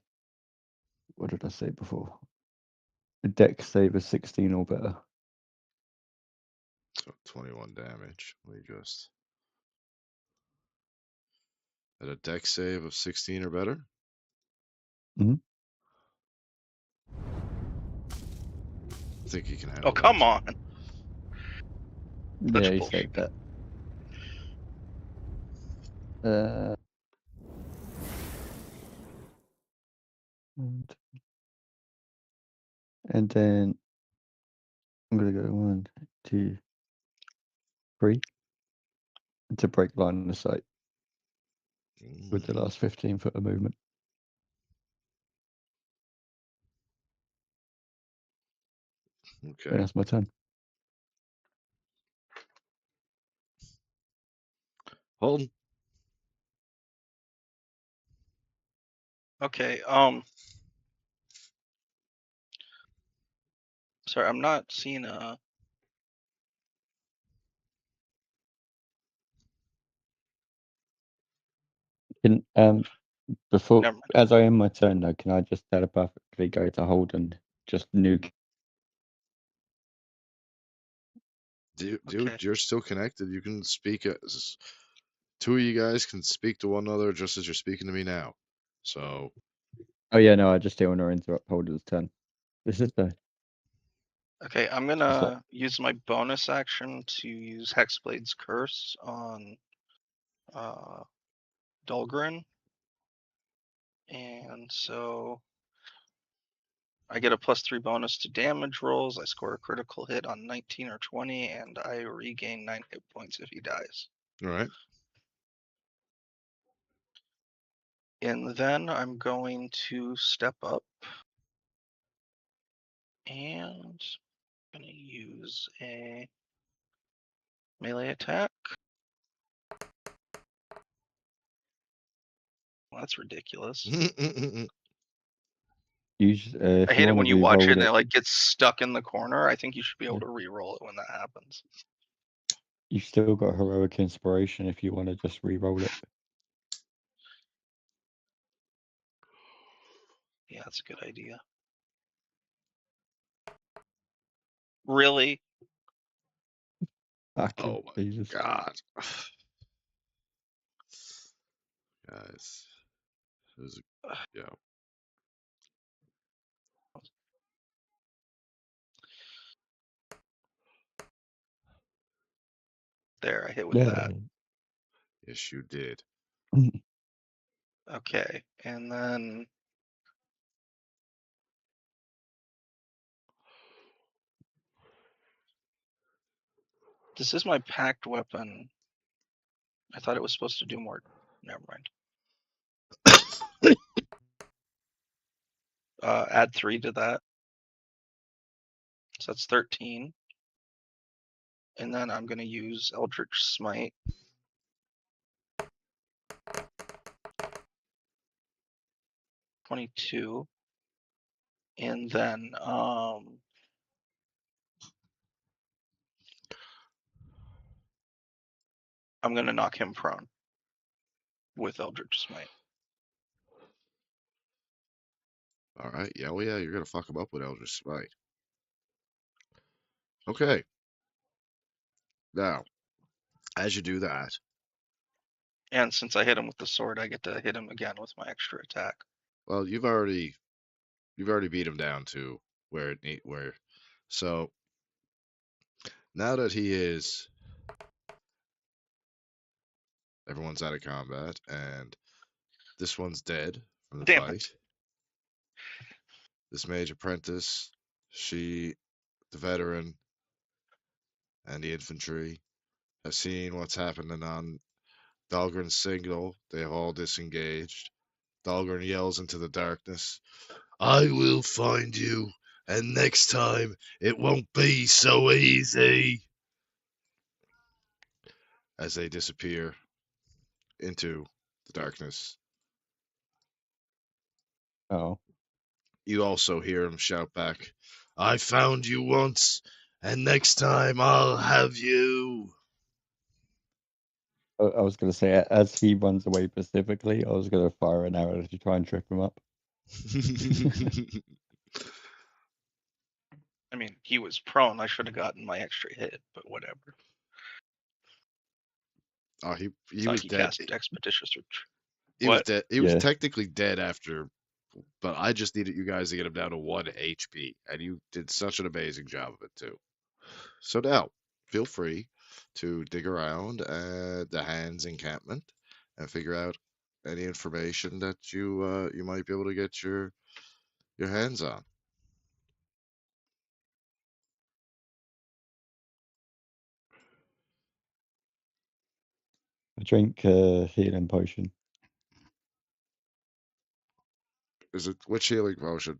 What did I say before? A dex save of 16 or better. So 21 damage. Let me just. At a dex save of 16 or better? Mhm. I think he can handle Oh, come that. on. Such Yeah, he bullshit. saved that. And then I'm gonna go 1, 2, 3 to break line of sight with the last 15 foot of movement. Okay. And that's my turn. Holden. Okay, sorry, I'm not seeing a... Can before Never mind. as I end my turn though, can I just telepathically go to Holden, just nuke? Dude, Okay. you're still connected. You can speak as two of you guys can speak to one another just as you're speaking to me now. So Oh yeah, no, I just didn't want to interrupt Holden's turn. This is the Okay, I'm like- gonna use my bonus action to use Hexblade's Curse on Dahlgren. And so I get a +3 bonus to damage rolls. I score a critical hit on 19 or 20, and I regain 9 hit points if he dies. all right. And then I'm going to step up and I'm gonna use a melee attack. Well, that's ridiculous. use I if hate you it want when to you watch re-roll it and it. it like gets stuck in the corner. I think you should be able Yeah. to re-roll it when that happens. You've still got heroic inspiration if you want to just re-roll it. Yeah, that's a good idea. Really? Fucking Oh my Jesus. God. Guys. Yeah. There, I hit with Yeah. that. Yes, you did. Okay, and then this is my packed weapon. I thought it was supposed to do more. Never mind. Add 3 to that. So that's 13. And then I'm gonna use Eldritch Smite. $22. And then I'm gonna knock him prone with Eldritch Smite. All right. Yeah. Well, yeah. You're gonna fuck him up with Eldritch Smite. Okay. Now, as you do that, And since I hit him with the sword, I get to hit him again with my extra attack. well, you've already beat him down to where so now that everyone's out of combat and this one's dead from the Damn fight. it. This mage apprentice, the veteran, and the infantry have seen what's happening on Dahlgren's signal. They have all disengaged. Dahlgren yells into the darkness, "I will find you, and next time it won't be so easy," as they disappear into the darkness. Oh. You also hear him shout back, "I found you once, and next time I'll have you." I was going to say, as he runs away specifically, I was going to fire an arrow to try and trip him up. I mean, he was prone. I should have gotten my extra hit, but whatever. Oh, he It's was like he dead. cast Expeditious Retreat. He was What? dead. He was Yeah. technically dead after but I just needed you guys to get him down to 1 HP, and you did such an amazing job of it too. So now, feel free to dig around at the Hand's encampment and figure out any information that you might be able to get your hands on. I drink a healing potion. Is it which healing potion?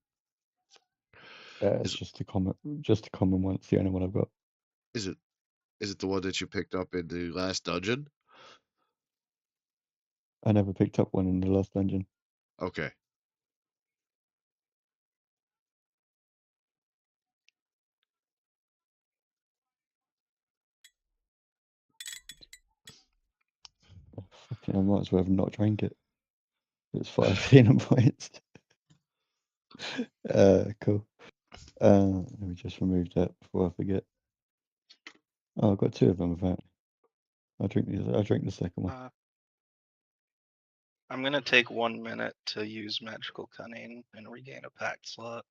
It's just a common one. It's the only one I've got. Is it the one that you picked up in the last dungeon? I never picked up one in the last dungeon. Okay. Fucking, I might as well have not drank it. It's 5 healing points. Cool. Let me just remove that before I forget. Oh, I've got 2 of them apparently. I'll drink the second one. I'm gonna take 1 minute to use magical cunning and regain a pact slot.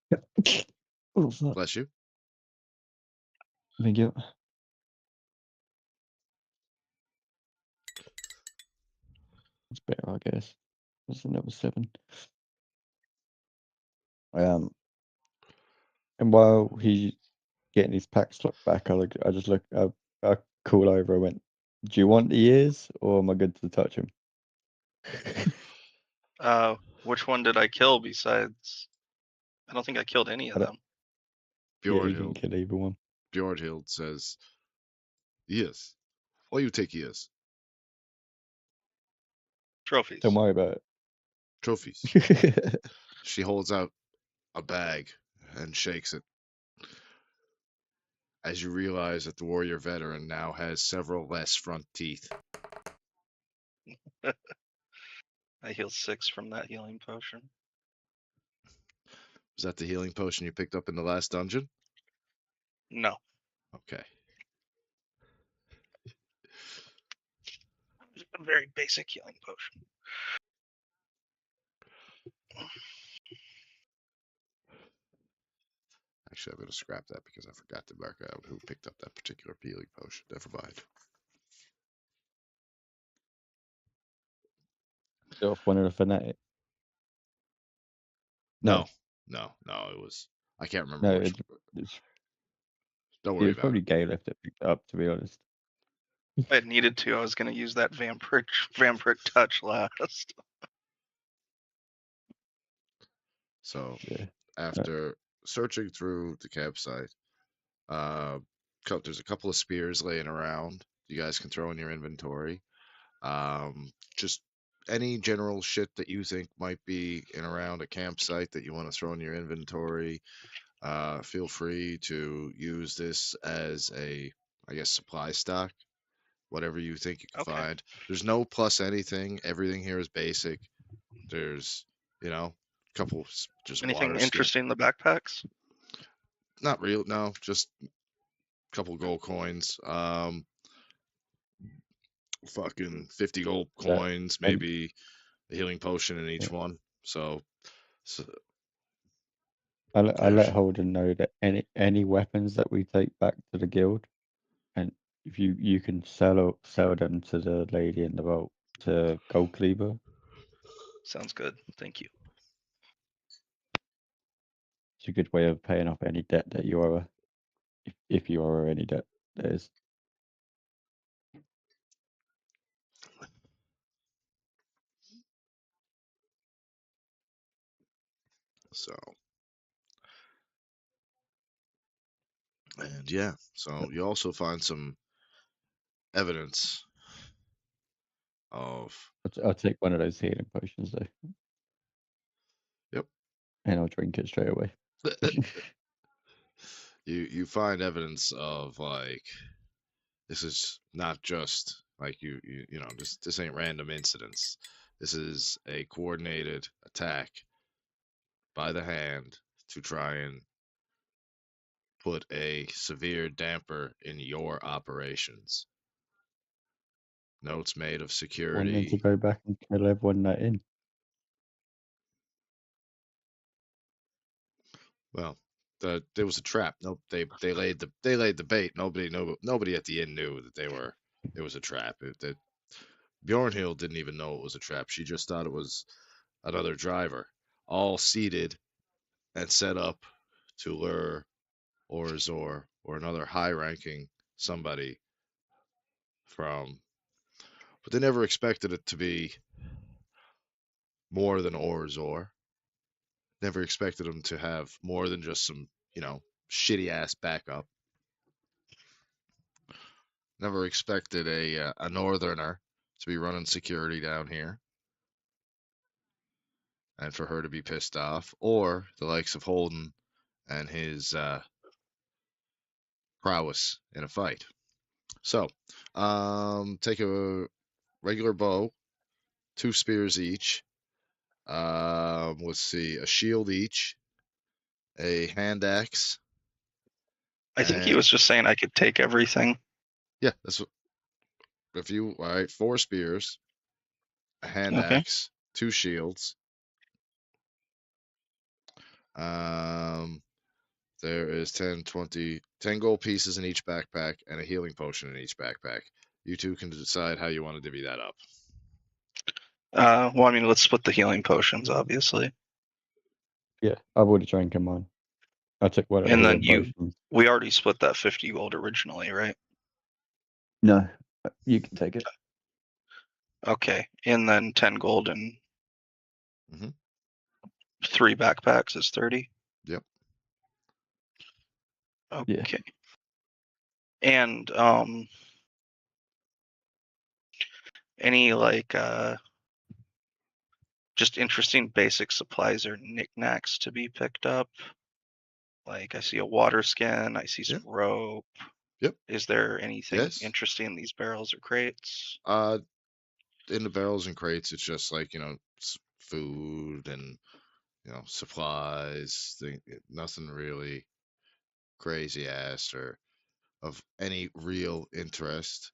Oh, fuck. Bless you. Thank you. It's better, I guess. That's another 7. And while he's getting his pack slot back, I just look. I call over. I went, "Do you want the ears, or am I good to touch him?" Which one did I kill besides? I don't think I killed any of I don't- them. Yeah, he didn't Bjornhild kill either one. Bjornhild says, "Yes. Why you take yes? Trophies. Don't worry about Trophies." it. She holds out a bag and shakes it. As you realize that the warrior veteran now has several less front teeth. I heal 6 from that healing potion. Was that the healing potion you picked up in the last dungeon? No, Okay. just a very basic healing potion. Actually, I'm going to scrap that because I forgot to mark out who picked up that particular healing potion. Never mind. Off one of the fanatic. No. It was. I can't remember No, which. it's Don't it worry was about probably it. Galef that picked it up. To be honest. If I needed to, I was gonna use that vampiric touch last. So, Yeah. after searching through the campsite, there's a couple of spears laying around. You guys can throw in your inventory. Just any general shit that you think might be in around a campsite that you want to throw in your inventory. Feel free to use this as a, I guess, supply stock. Whatever you think you can Okay. find. There's no plus anything. Everything here is basic. There's, a couple just Anything water skin. interesting in the backpacks? Not real, no. Just a couple gold coins. Fucking 50 gold coins, maybe a healing potion in each one. So I let Holden know that any weapons that we take back to the guild, and if you can sell them to the lady in the vault to Gold Cleaver. Sounds good. Thank you. It's a good way of paying off any debt that you owe, if you owe any debt. There is. So, and yeah, so you also find some evidence of. I'll take one of those healing potions though. Yep. And I'll drink it straight away. You find evidence of, like, this is not just like this ain't random incidents. This is a coordinated attack by the Hand to try and put a severe damper in your operations. Notes made of Wanting to security. go back and kill everyone that in. Well, there was a trap. No, they laid the bait. Nobody at the inn knew that it was a trap. That Bjornhild didn't even know it was a trap. She just thought it was another driver, all seated and set up to lure Orzor or another high-ranking somebody from. But they never expected it to be more than Orzor. Never expected him to have more than just some, shitty ass backup. Never expected a northerner to be running security down here, and for her to be pissed off, or the likes of Holden and his prowess in a fight. So, take a regular bow, 2 spears each. Let's see, a shield each, a hand axe. I think he and- was just saying I could take everything. Yeah, that's what. If you all right, 4 spears, a hand Okay. axe, 2 shields. There is 10, 20, 10 gold pieces in each backpack and a healing potion in each backpack. You two can decide how you want to divvy that up. Well, I mean, let's split the healing potions, obviously. Yeah, I've already drank in mine. I took one of the And then healing potions. we already split that 50 gold originally, right? No, you can take it. Okay. And then 10 gold and Mhm. 3 backpacks is 30. Yep. Okay. Yeah. And any just interesting basic supplies or knickknacks to be picked up? Like I see a water skin, I see some rope. Yep. Is there anything Yes. interesting in these barrels or crates? In the barrels and crates, it's just like food and supplies. Nothing really crazy ass or of any real interest.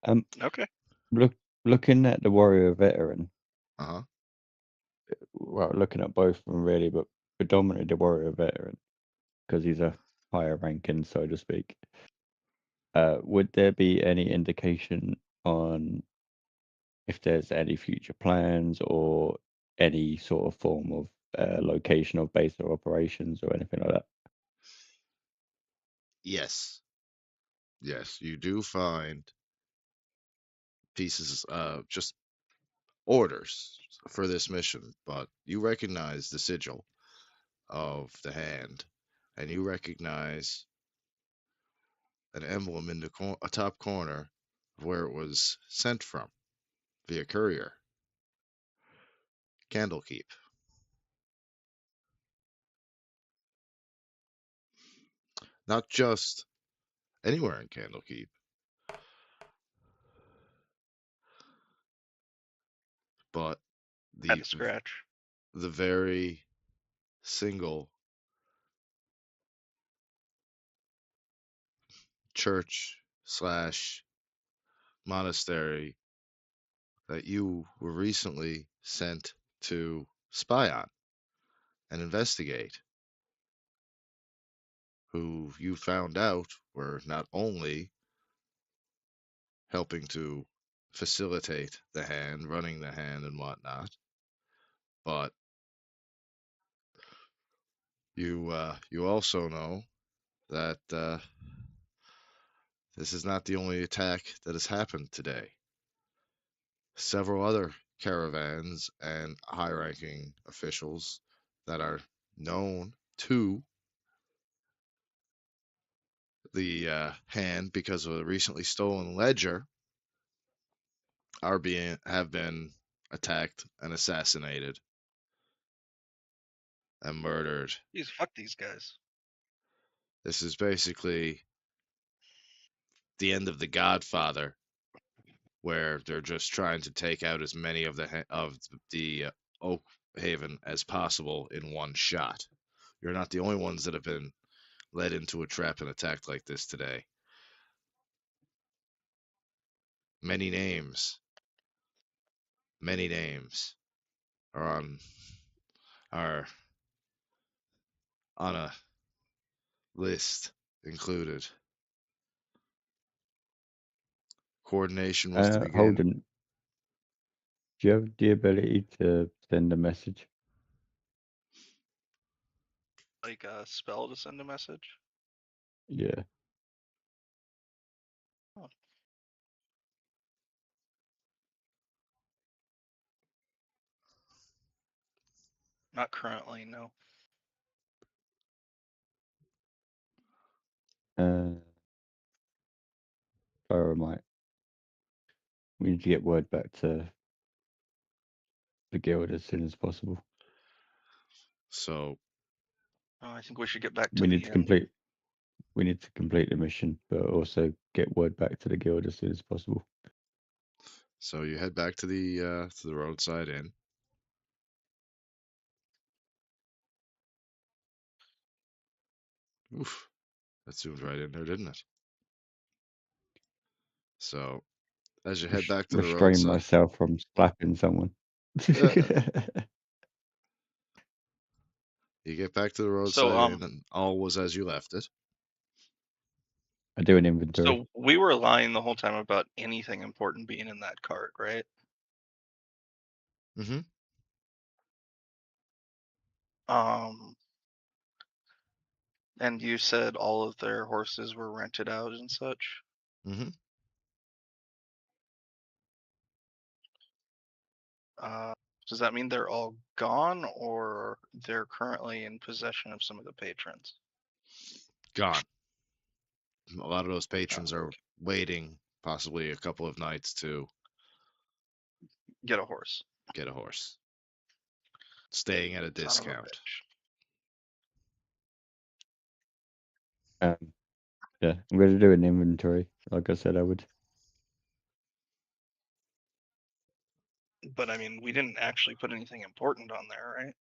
Okay. Looking at the warrior veteran. Uh-huh. Well, looking at both of them really, but predominantly the warrior veteran because he's a higher ranking, so to speak. Would there be any indication on if there's any future plans or any sort of form of location of base or operations or anything like that? Yes. Yes, you do find pieces, just orders for this mission, but you recognize the sigil of the hand, and you recognize an emblem in the top corner of where it was sent from via courier. Candlekeep. Not just anywhere in Candlekeep, but Had to scratch. the very single church / monastery that you were recently sent to spy on and investigate, who you found out were not only helping to facilitate the hand, running the hand and whatnot, but you also know that this is not the only attack that has happened today. Several other caravans and high-ranking officials that are known to the hand because of a recently stolen ledger have been attacked and assassinated and murdered. Jeez, fuck these guys. This is basically the end of The Godfather, where they're just trying to take out as many of the Oakhaven as possible in one shot. You're not the only ones that have been led into a trap and attacked like this today. Many names are are on a list included. Coordination was to begin. Holden, do you have the ability to send a message? Like a spell to send a message. Yeah. Oh. Not currently, no. Clara might. We need to get word back to the guild as soon as possible. So Oh, I think we should get back to We the need to complete. We need to complete the mission, but also get word back to the guild as soon as possible. so you head back to the roadside inn. Oof, that zoomed right in there, didn't it? So as you head back to the Restrain roadside, myself from slapping someone. you get back to the roadside So inn, and all was as you left it. I do an inventory. So we were lying the whole time about anything important being in that cart, right? Mm-hmm. And you said all of their horses were rented out and such. Mm-hmm. Does that mean they're all gone, or they're currently in possession of some of the patrons? Gone. A lot of those patrons Oh, are waiting possibly a couple of nights to get a horse. get a horse. Staying at a Son of a discount. bitch. Yeah, I'm going to do an inventory, like I said I would. But I mean, we didn't actually put anything important on there, right?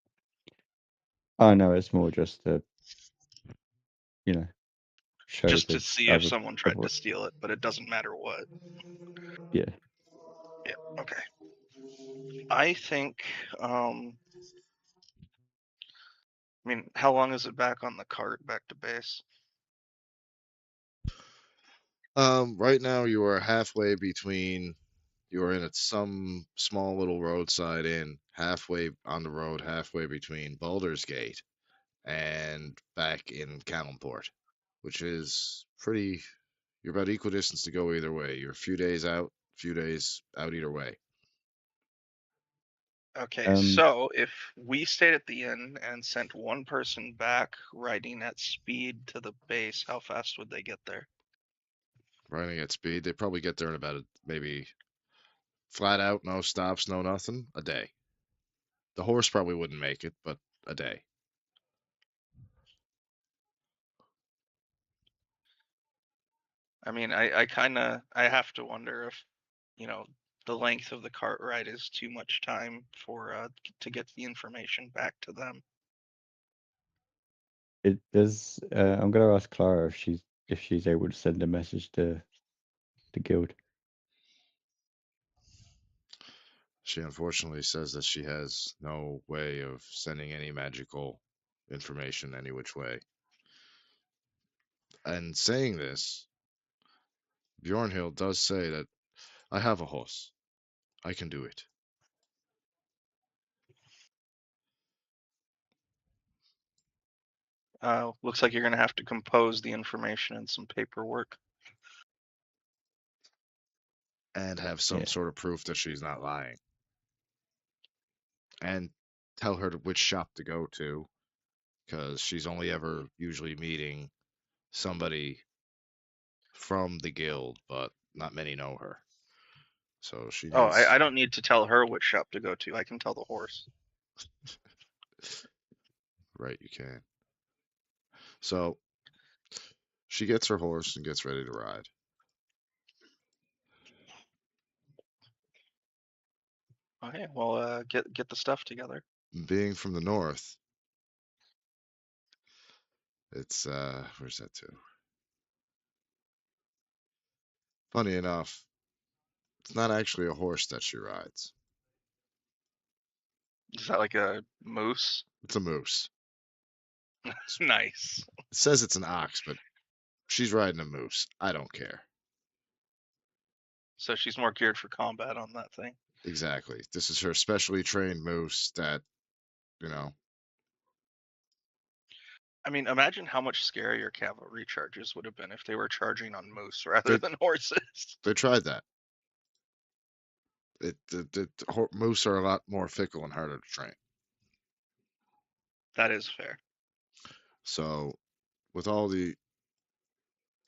Oh no, it's more just to, you know, show Just to the see if other. someone tried to steal it, but it doesn't matter what. Yeah. Yeah, okay. I think, I mean, how long is it back on the cart, back to base? Right now you are halfway between. You are in some small little roadside inn, halfway on the road, halfway between Baldur's Gate and back in Callumport, which is pretty. You're about equal distance to go either way. You're a few days out either way. Okay, so if we stayed at the inn and sent one person back riding at speed to the base, how fast would they get there? Riding at speed, they probably get there in about maybe flat out, no stops, no nothing, a day. The horse probably wouldn't make it, but a day. I mean, I have to wonder if, you know, the length of the cart ride is too much time for to get the information back to them. It does. I'm going to ask Clara if she's able to send a message to the guild. She unfortunately says that she has no way of sending any magical information any which way. And saying this, Bjornhild does say that I have a horse. I can do it. Looks like you're gonna have to compose the information in some paperwork. And have some Yeah. sort of proof that she's not lying. And tell her which shop to go to, because she's only ever usually meeting somebody from the guild, but not many know her. So she Oh, needs. I don't need to tell her which shop to go to. I can tell the horse. Right, you can. So she gets her horse and gets ready to ride. Okay, well, get the stuff together. Being from the north, it's where's that to? Funny enough, it's not actually a horse that she rides. Is that like a moose? It's a moose. Nice. It says it's an ox, but she's riding a moose. I don't care. So she's more geared for combat on that thing. Exactly. This is her specially trained moose that, you know, I mean, imagine how much scarier cavalry charges would have been if they were charging on moose rather They- than horses. they tried that. Moose are a lot more fickle and harder to train. That is fair. So, with all the,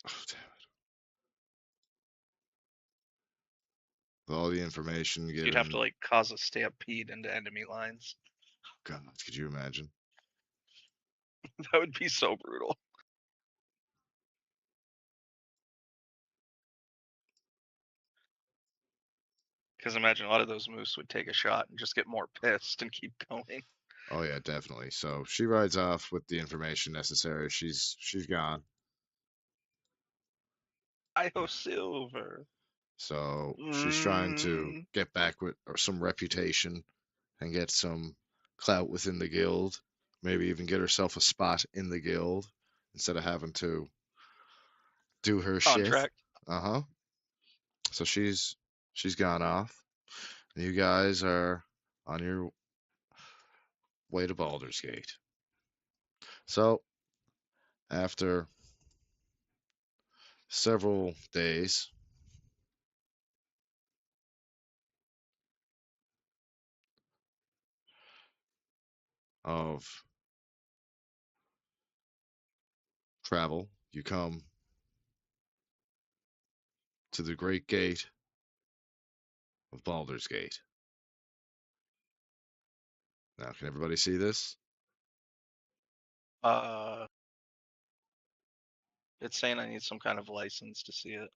oh, damn it, with all the information given, You'd have to like cause a stampede into enemy lines. God, could you imagine? That would be so brutal. Because imagine a lot of those moose would take a shot and just get more pissed and keep going. Oh yeah, definitely. So she rides off with the information necessary. She's gone. Iho Silver. So she's trying to Mm. get back with or some reputation and get some clout within the guild. Maybe even get herself a spot in the guild instead of having to do her shit. Contract. Uh-huh. So she's gone off. And you guys are on your way to Baldur's Gate. So after several days of travel, you come to the great gate of Baldur's Gate. Now, can everybody see this? It's saying I need some kind of license to see it.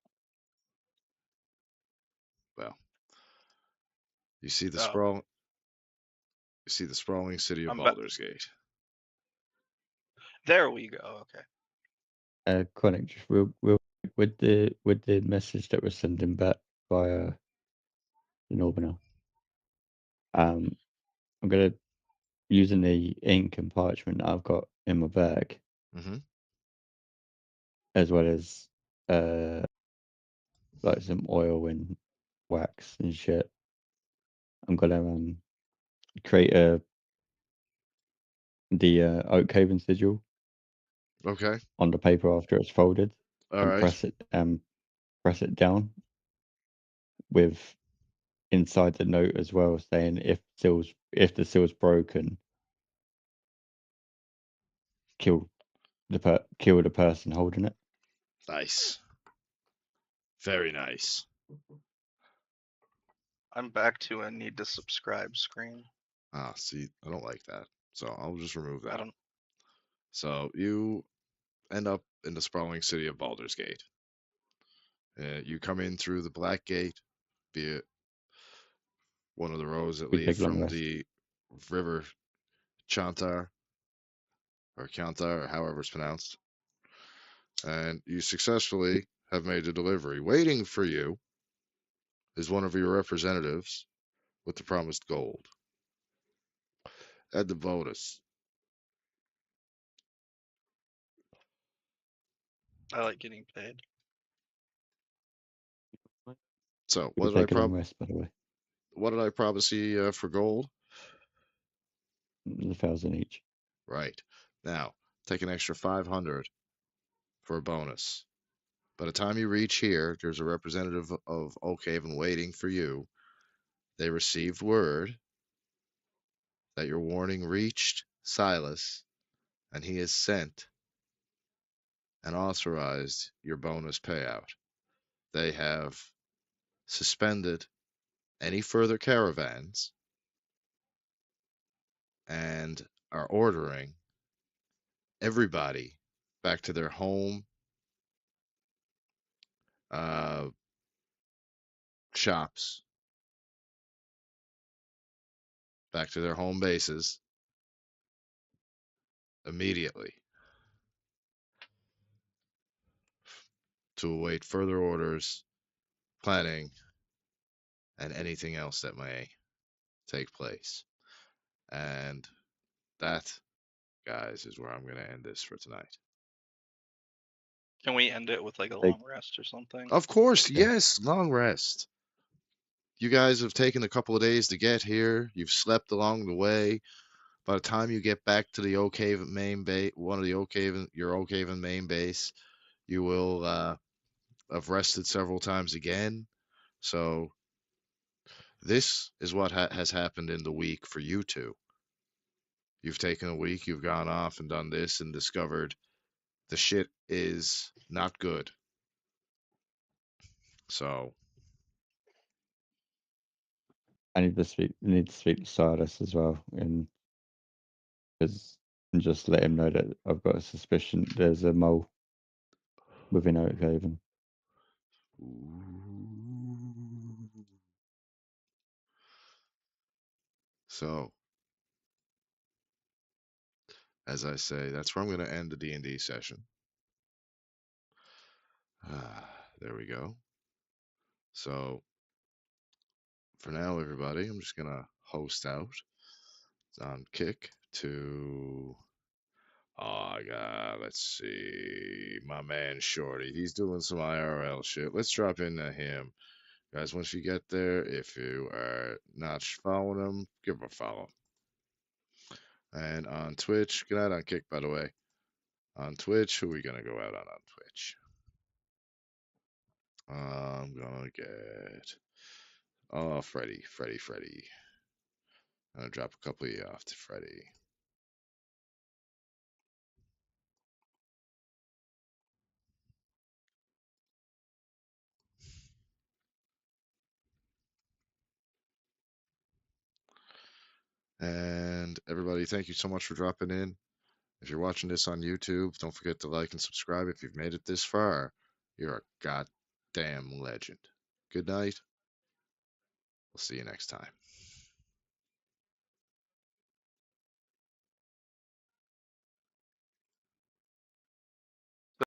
Well, you see the Oh. sprawling city of I'm ba- Baldur's Gate. There we go. Okay. Chronic, just real with the message that we're sending back via the Northerner. I'm gonna using the ink and parchment that I've got in my bag, Mm-hmm. as well as like some oil and wax and shit. I'm gonna create the oakhaven sigil Okay. on the paper after it's folded, All and right. press it down with inside the note as well, saying if the seal's broken, kill the person holding it. Nice. Very nice. I'm back to a need to subscribe screen. Ah, see, I don't like that. So I'll just remove I that. don't. So you end up in the sprawling city of Baldur's Gate. You come in through the Black Gate, be it one of the roads that We lead take a long from rest. the river Chantar, or Kantar, or however it's pronounced. And you successfully have made a delivery. Waiting for you is one of your representatives with the promised gold. Add the bonus. I like getting paid. So We take a long rest, by the way. what did I promise you for gold? 1,000 each. Right. Now, take an extra 500 for a bonus. By the time you reach here, there's a representative of Oakhaven waiting for you. They received word that your warning reached Silas, and he has sent and authorized your bonus payout. They have suspended any further caravans and are ordering everybody back to their home shops, back to their home bases immediately to await further orders, planning, and anything else that may take place. And that, guys, is where I'm going to end this for tonight. Can we end it with like a Like- long rest or something? Of course, Yeah. yes, long rest. You guys have taken a couple of days to get here. You've slept along the way. By the time you get back to the Oakhaven main base, your Oakhaven main base, you will have rested several times again. So this is what has happened in the week for you two. You've taken a week, you've gone off and done this and discovered the shit is not good. So I need to speak to Silas as well, and just let him know that I've got a suspicion there's a mole within Oakhaven. So, as I say, that's where I'm going to end the D&D session. There we go. So, for now, everybody, I'm just going to host out on Kick to... Oh, God, let's see. My man Shorty. He's doing some IRL shit. Let's drop into him. Guys, once you get there, if you are not following him, give him a follow. And on Twitch, good night on Kick, by the way. On Twitch, who are we going to go out on Twitch? I'm going to get... Oh, Freddy. I'm going to drop a couple of you off to Freddy. And everybody, thank you so much for dropping in. If you're watching this on YouTube, don't forget to like and subscribe. If you've made it this far, you're a goddamn legend. Good night. We'll see you next time.